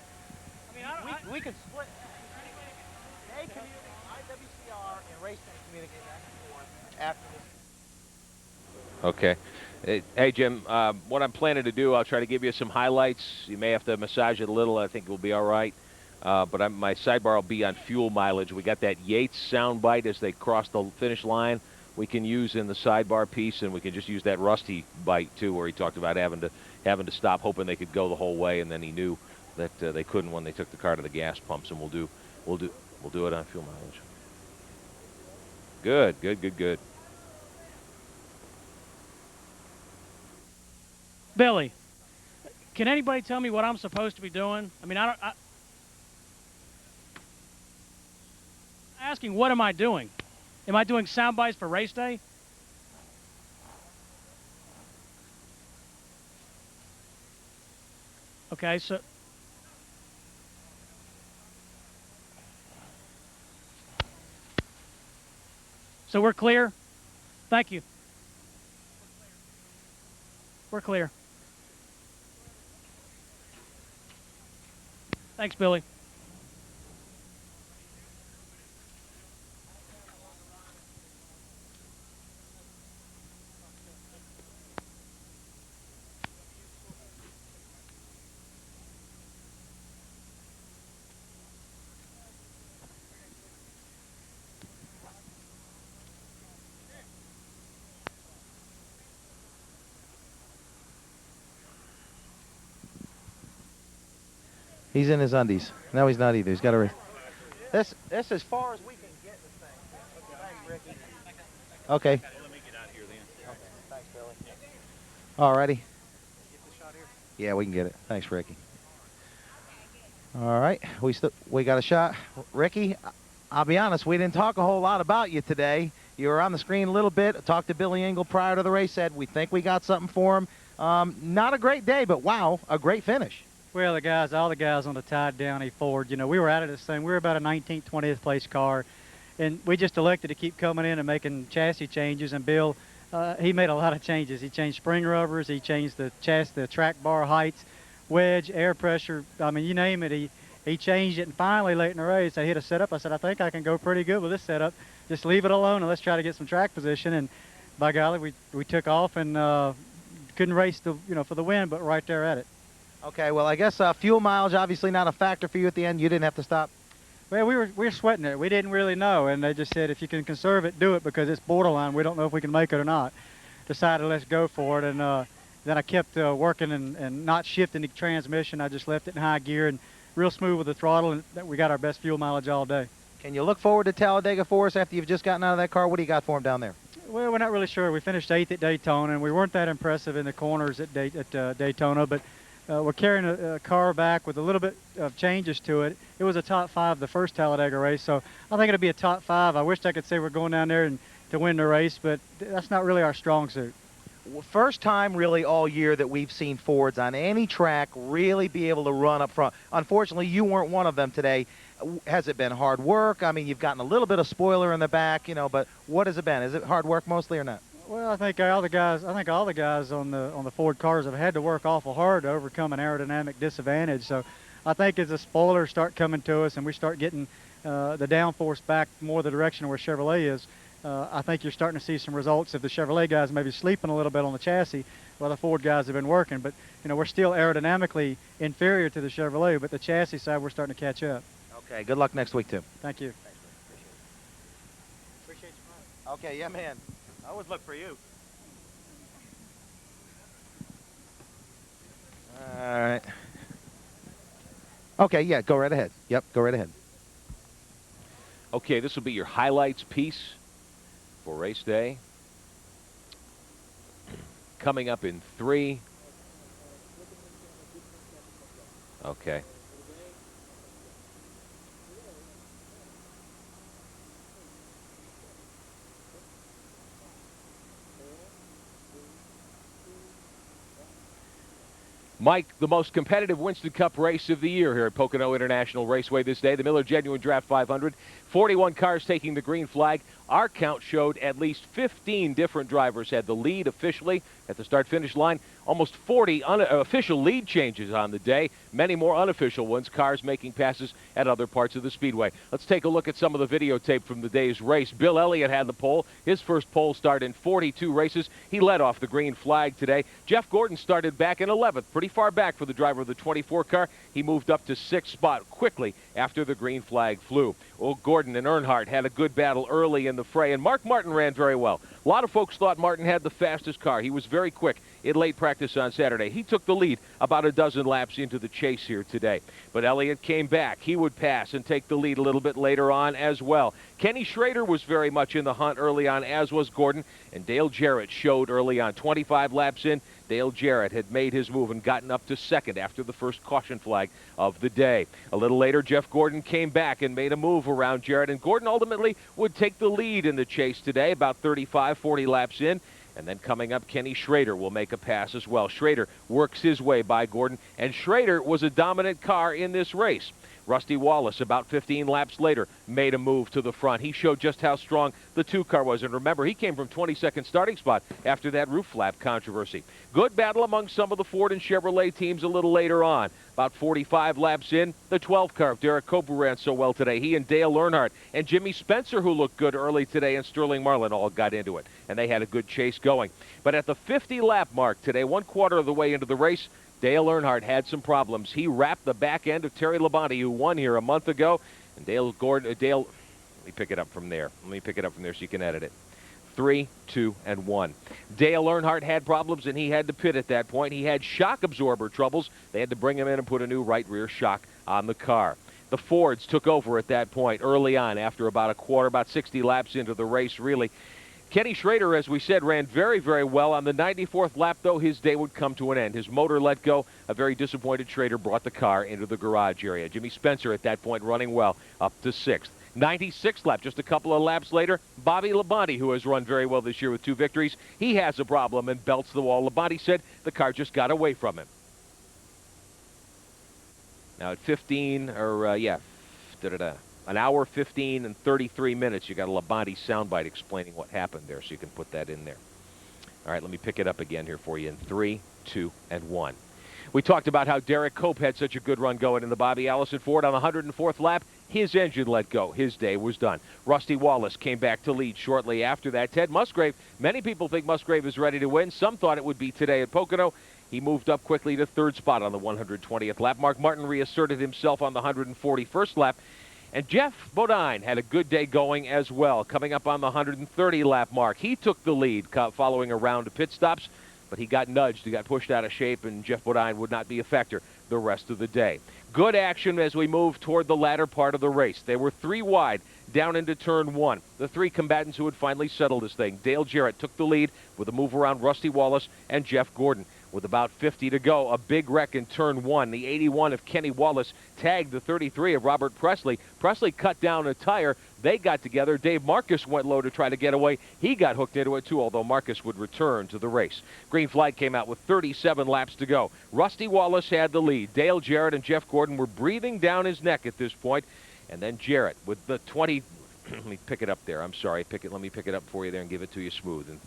we could split. They communicate IWCR and Raceway communicate back and forth after this.
Okay. Hey, Jim, what I'm planning to do, I'll try to give you some highlights. You may have to massage it a little. I think it will be all right. But my sidebar will be on fuel mileage. We got that Yates soundbite as they cross the finish line. We can use in the sidebar piece, and we can just use that Rusty bite, too, where he talked about having to stop, hoping they could go the whole way, and then he knew that they couldn't when they took the car to the gas pumps, and we'll do it on fuel mileage. Good.
Billy, can anybody tell me what I'm supposed to be doing? I mean, asking what am I doing? Am I doing sound bites for race day? Okay, so we're clear? Thank you. We're clear. Thanks, Billy.
He's in his undies. No, he's not either. He's got a race. This as far as we can get this thing. Thanks, Ricky. Okay.
Let me get out of here then.
Okay. Thanks, Billy. Alrighty. Yeah, we can get it. Thanks, Ricky. All right, we got a shot. Ricky, I'll be honest, we didn't talk a whole lot about you today. You were on the screen a little bit. I talked to Billy Engel prior to the race, said we think we got something for him. Not a great day, but wow, a great finish.
Well, all the guys on the Tide Downey Ford, you know, we were out of this thing. We were about a 19th, 20th place car, and we just elected to keep coming in and making chassis changes. And Bill, he made a lot of changes. He changed spring rubbers. He changed the track bar heights, wedge, air pressure. I mean, you name it. He changed it, and finally, late in the race, I hit a setup. I said, I think I can go pretty good with this setup. Just leave it alone, and let's try to get some track position. And by golly, we took off and couldn't race for the win, but right there at it.
Okay, well, I guess fuel mileage obviously not a factor for you at the end. You didn't have to stop.
Well, we were sweating it. We didn't really know, and they just said if you can conserve it, do it, because it's borderline. We don't know if we can make it or not. Decided let's go for it, and then I kept working and not shifting the transmission. I just left it in high gear and real smooth with the throttle, and we got our best fuel mileage all day.
Can you look forward to Talladega for us after you've just gotten out of that car? What do you got for him down there?
Well, we're not really sure. We finished 8th at Daytona, and we weren't that impressive in the corners at Daytona, but we're carrying a car back with a little bit of changes to it. It was a top 5 the first Talladega race, so I think it'll be a top 5. I wish I could say we're going down there and to win the race, but that's not really our strong suit.
First time really all year that we've seen Fords on any track really be able to run up front. Unfortunately, you weren't one of them today. Has it been hard work? I mean, you've gotten a little bit of spoiler in the back, but what has it been? Is it hard work mostly or not?
Well, I think all the guys on the Ford cars have had to work awful hard to overcome an aerodynamic disadvantage. So I think as the spoilers start coming to us and we start getting the downforce back more the direction where Chevrolet is, I think you're starting to see some results. If the Chevrolet guys may be sleeping a little bit on the chassis, while the Ford guys have been working. But we're still aerodynamically inferior to the Chevrolet, but the chassis side we're starting to catch up.
Okay, good luck next week too.
Thank you.
Appreciate you. Okay, yeah, man. I always look for you. All right. Okay, yeah, go right ahead. Yep, go right ahead.
Okay, this will be your highlights piece for race day. Coming up in 3. Okay. Mike, the most competitive Winston Cup race of the year here at Pocono International Raceway this day. The Miller Genuine Draft 500. 41 cars taking the green flag. Our count showed at least 15 different drivers had the lead officially at the start-finish line. Almost 40 official lead changes on the day. Many more unofficial ones, cars making passes at other parts of the speedway. Let's take a look at some of the videotape from the day's race. Bill Elliott had the pole. His first pole start in 42 races. He led off the green flag today. Jeff Gordon started back in 11th, pretty far back for the driver of the 24 car. He moved up to 6th spot quickly after the green flag flew. Well, Gordon and Earnhardt had a good battle early in the fray, and Mark Martin ran very well. A lot of folks thought Martin had the fastest car. He was very quick in late practice on Saturday. He took the lead about a dozen laps into the chase here today. But Elliott came back. He would pass and take the lead a little bit later on as well. Kenny Schrader was very much in the hunt early on, as was Gordon, and Dale Jarrett showed early on. 25 laps in, Dale Jarrett had made his move and gotten up to second after the first caution flag of the day. A little later, Jeff Gordon came back and made a move around Jarrett, and Gordon ultimately would take the lead in the chase today, about 35, 40 laps in. And then coming up, Kenny Schrader will make a pass as well. Schrader works his way by Gordon, and Schrader was a dominant car in this race. Rusty Wallace, about 15 laps later, made a move to the front. He showed just how strong the 2-car was. And remember, he came from 22nd starting spot after that roof flap controversy. Good battle among some of the Ford and Chevrolet teams a little later on. About 45 laps in, the 12-car, Derek Cobra ran so well today. He and Dale Earnhardt and Jimmy Spencer, who looked good early today, and Sterling Marlin all got into it. And they had a good chase going. But at the 50-lap mark today, 1/4 of the way into the race, Dale Earnhardt had some problems. He wrapped the back end of Terry Labonte, who won here a month ago. And Dale, let me pick it up from there. Let me pick it up from there so you can edit it. 3, 2, and 1. Dale Earnhardt had problems, and he had to pit at that point. He had shock absorber troubles. They had to bring him in and put a new right rear shock on the car. The Fords took over at that point early on after about a quarter, about 60 laps into the race, really. Kenny Schrader, as we said, ran very, very well. On the 94th lap, though, his day would come to an end. His motor let go. A very disappointed Schrader brought the car into the garage area. Jimmy Spencer at that point running well up to 6th. 96th lap, just a couple of laps later, Bobby Labonte, who has run very well this year with 2 victories, he has a problem and belts the wall. Labonte said the car just got away from him. Now at 15, an hour, 15, and 33 minutes, you got a Labonte soundbite explaining what happened there, so you can put that in there. All right, let me pick it up again here for you in 3, 2, and 1. We talked about how Derek Cope had such a good run going in the Bobby Allison Ford. On the 104th lap, his engine let go. His day was done. Rusty Wallace came back to lead shortly after that. Ted Musgrave, many people think Musgrave is ready to win. Some thought it would be today at Pocono. He moved up quickly to 3rd spot on the 120th lap. Mark Martin reasserted himself on the 141st lap. And Jeff Bodine had a good day going as well, coming up on the 130-lap mark. He took the lead following a round of pit stops, but he got nudged. He got pushed out of shape, and Jeff Bodine would not be a factor the rest of the day. Good action as we move toward the latter part of the race. They were 3 wide down into turn 1. The 3 combatants who had finally settled this thing. Dale Jarrett took the lead with a move around Rusty Wallace and Jeff Gordon. With about 50 to go, a big wreck in turn 1. The 81 of Kenny Wallace tagged the 33 of Robert Presley. Presley cut down a tire. They got together. Dave Marcus went low to try to get away. He got hooked into it too, although Marcus would return to the race. Green flag came out with 37 laps to go. Rusty Wallace had the lead. Dale Jarrett and Jeff Gordon were breathing down his neck at this point. And then Jarrett with the 20. Let me pick it up there. I'm sorry. Let me pick it up for you there and give it to you smooth. In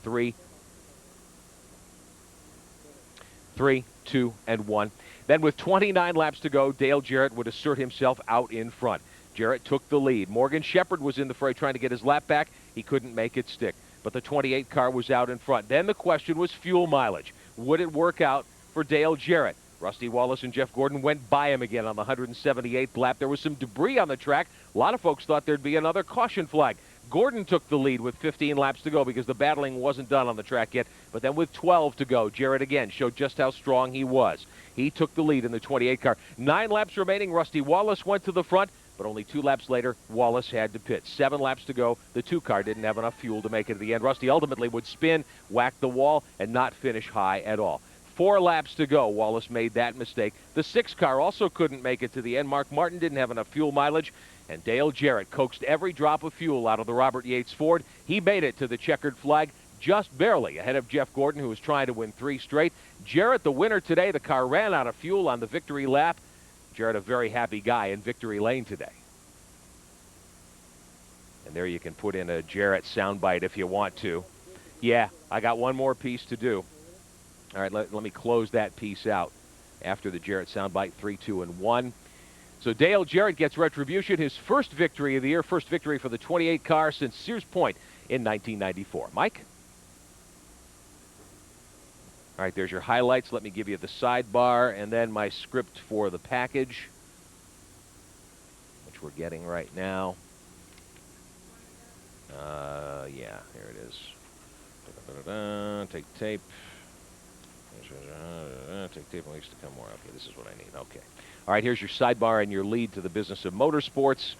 3, 2, and 1. Then with 29 laps to go, Dale Jarrett would assert himself out in front. Jarrett took the lead. Morgan Shepherd was in the fray trying to get his lap back. He couldn't make it stick, but the 28 car was out in front. Then the question was fuel mileage. Would it work out for Dale Jarrett? Rusty Wallace and Jeff Gordon went by him again on the 178th lap. There was some debris on the track. A lot of folks thought there'd be another caution flag. Gordon took the lead with 15 laps to go because the battling wasn't done on the track yet. But then with 12 to go, Jarrett again showed just how strong he was. He took the lead in the 28 car. 9 laps remaining. Rusty Wallace went to the front, but only 2 laps later, Wallace had to pit. 7 laps to go. The 2 car didn't have enough fuel to make it to the end. Rusty ultimately would spin, whack the wall, and not finish high at all. 4 laps to go. Wallace made that mistake. The 6 car also couldn't make it to the end. Mark Martin didn't have enough fuel mileage. And Dale Jarrett coaxed every drop of fuel out of the Robert Yates Ford. He made it to the checkered flag just barely ahead of Jeff Gordon, who was trying to win 3 straight. Jarrett, the winner today. The car ran out of fuel on the victory lap. Jarrett, a very happy guy in victory lane today. And there you can put in a Jarrett soundbite if you want to. Yeah, I got one more piece to do. All right, let me close that piece out after the Jarrett soundbite. 3, 2, and 1. So Dale Jarrett gets retribution, his first victory of the year, first victory for the 28 car since Sears Point in 1994. Mike? All right, there's your highlights. Let me give you the sidebar and then my script for the package, which we're getting right now. Yeah, here it is. Take tape. Take tape at least to come more. Okay, this is what I need. Okay. All right, here's your sidebar and your lead to the business of motorsports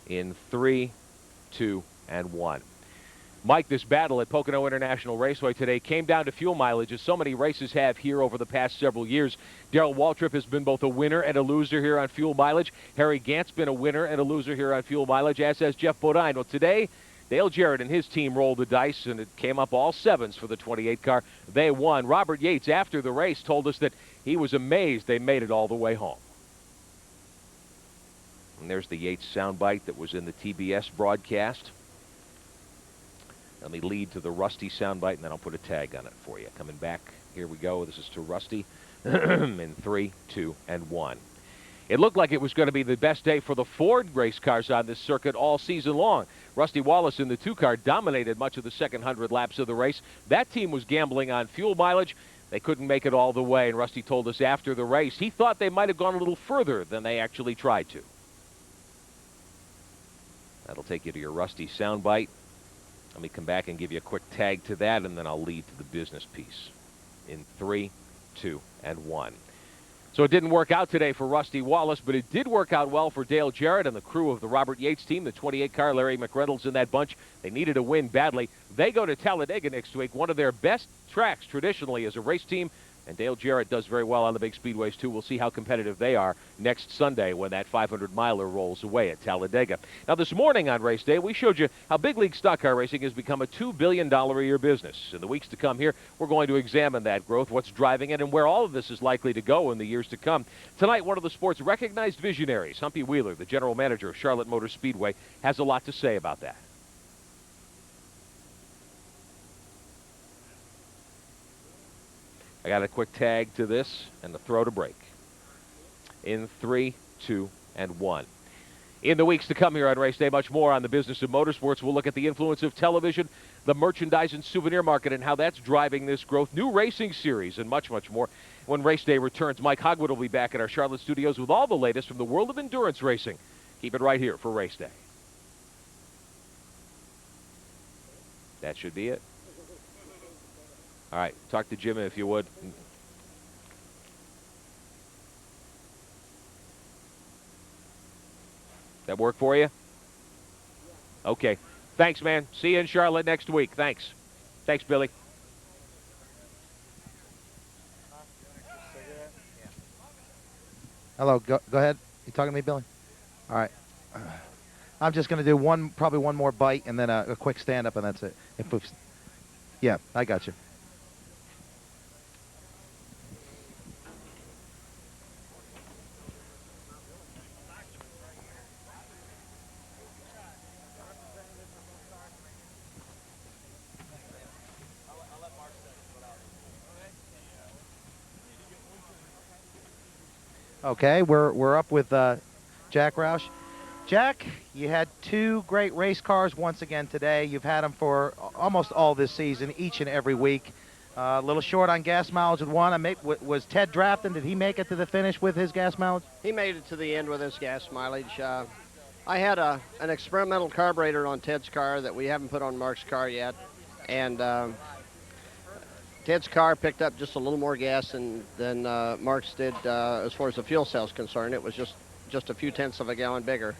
in 3, 2, and 1. Mike, this battle at Pocono International Raceway today came down to fuel mileage, as so many races have here over the past several years. Darrell Waltrip has been both a winner and a loser here on fuel mileage. Harry Gant's been a winner and a loser here on fuel mileage, as has Jeff Bodine. Well, today, Dale Jarrett and his team rolled the dice, and it came up all 7s for the 28 car. They won. Robert Yates, after the race, told us that he was amazed they made it all the way home. And there's the Yates soundbite that was in the TBS broadcast. Let me lead to the Rusty soundbite, and then I'll put a tag on it for you. Coming back, here we go. This is to Rusty in 3, 2, and 1. It looked like it was going to be the best day for the Ford race cars on this circuit all season long. Rusty Wallace in the 2 car dominated much of the second 100 laps of the race. That team was gambling on fuel mileage. They couldn't make it all the way, and Rusty told us after the race he thought they might have gone a little further than they actually tried to. That'll take you to your Rusty soundbite. Let me come back and give you a quick tag to that, and then I'll lead to the business piece in 3, 2, and 1. So it didn't work out today for Rusty Wallace, but it did work out well for Dale Jarrett and the crew of the Robert Yates team, the 28 car, Larry McReynolds in that bunch. They needed a win badly. They go to Talladega next week, one of their best tracks traditionally as a race team. And Dale Jarrett does very well on the big speedways, too. We'll see how competitive they are next Sunday when that 500-miler rolls away at Talladega. Now, this morning on race day, we showed you how big league stock car racing has become a $2 billion a year business. In the weeks to come here, we're going to examine that growth, what's driving it, and where all of this is likely to go in the years to come. Tonight, one of the sport's recognized visionaries, Humpy Wheeler, the general manager of Charlotte Motor Speedway, has a lot to say about that. I got a quick tag to this and the throw to break. In 3, 2, and 1. In the weeks to come here on Race Day, much more on the business of motorsports. We'll look at the influence of television, the merchandise and souvenir market, and how that's driving this growth, new racing series, and much, much more. When Race Day returns, Mike Hogwood will be back at our Charlotte studios with all the latest from the world of endurance racing. Keep it right here for Race Day. That should be it. All right, talk to Jimmy if you would. That work for you? Okay. Thanks, man. See you in Charlotte next week. Thanks. Thanks, Billy.
Hello, go ahead. You talking to me, Billy? All right. I'm just going to do probably one more bite and then a quick stand-up, and that's it. Yeah, I got you. Okay, we're up with Jack Roush. Jack, you had 2 great race cars once again today. You've had them for almost all this season, each and every week. A little short on gas mileage with one. Was Ted drafting? Did he make it to the finish with his gas mileage?
He made it to the end with his gas mileage. I had an experimental carburetor on Ted's car that we haven't put on Mark's car yet, and Ted's car picked up just a little more gas than Mark's did as far as the fuel cell's concerned. It was just a few tenths of a gallon bigger.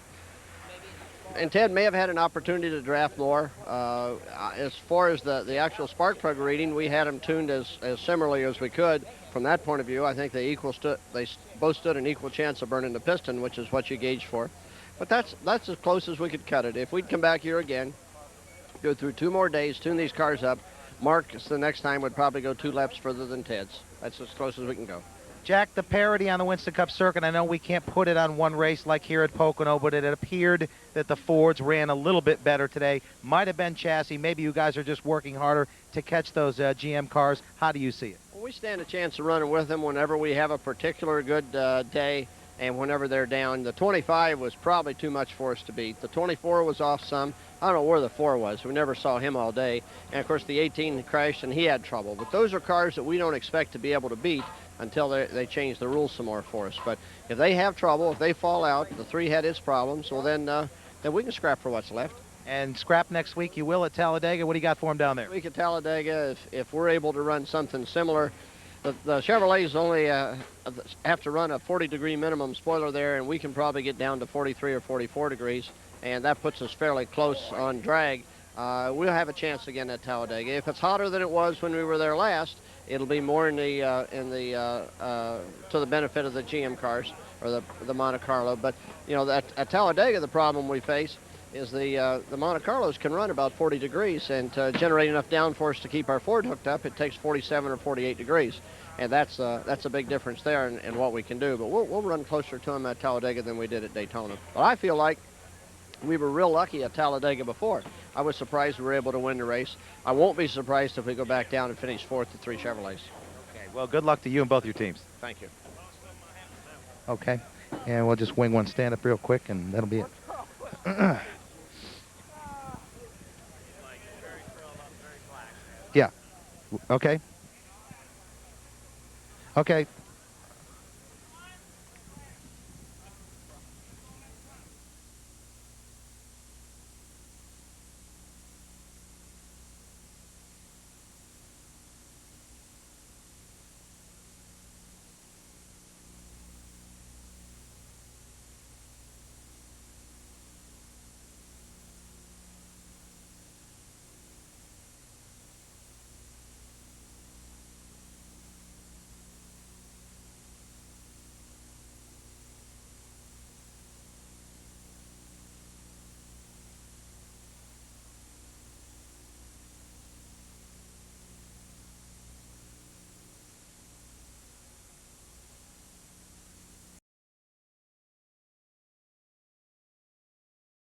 And Ted may have had an opportunity to draft more. As far as the actual spark plug reading, we had them tuned as similarly as we could. From that point of view, I think they both stood an equal chance of burning the piston, which is what you gauge for. But that's as close as we could cut it. If we'd come back here again, go through 2 more days, tune these cars up, Mark's the next time would probably go 2 laps further than Ted's. That's as close as we can go.
Jack, the parity on the Winston Cup circuit, I know we can't put it on one race like here at Pocono, but it appeared that the Fords ran a little bit better today. Might have been chassis. Maybe you guys are just working harder to catch those GM cars. How do you see it?
Well, we stand a chance of running with them whenever we have a particular good day and whenever they're down. The 25 was probably too much for us to beat. The 24 was off some. I don't know where the 4 was. We never saw him all day. And, of course, the 18 crashed, and he had trouble. But those are cars that we don't expect to be able to beat until they change the rules some more for us. But if they have trouble, if they fall out, the 3 had its problems, well, then we can scrap for what's left.
And scrap next week you will at Talladega. What do you got for them down there?
Next week at Talladega, if we're able to run something similar, the Chevrolets only have to run a 40-degree minimum spoiler there, and we can probably get down to 43 or 44 degrees, and that puts us fairly close on drag. We'll have a chance again at Talladega. If it's hotter than it was when we were there last, it'll be more to the benefit of the GM cars or the Monte Carlo. But you know, at Talladega, the problem we face is the Monte Carlos can run about 40 degrees, and to generate enough downforce to keep our Ford hooked up, it takes 47 or 48 degrees, and that's a big difference there in what we can do. But we'll run closer to them at Talladega than we did at Daytona. But I feel like we were real lucky at Talladega before. I was surprised we were able to win the race. I won't be surprised if we go back down and finish 4th to 3 Chevrolets.
Okay, well, good luck to you and both your teams.
Thank you.
Okay, and we'll just wing one stand-up real quick, and that'll be it. Yeah, okay. Okay.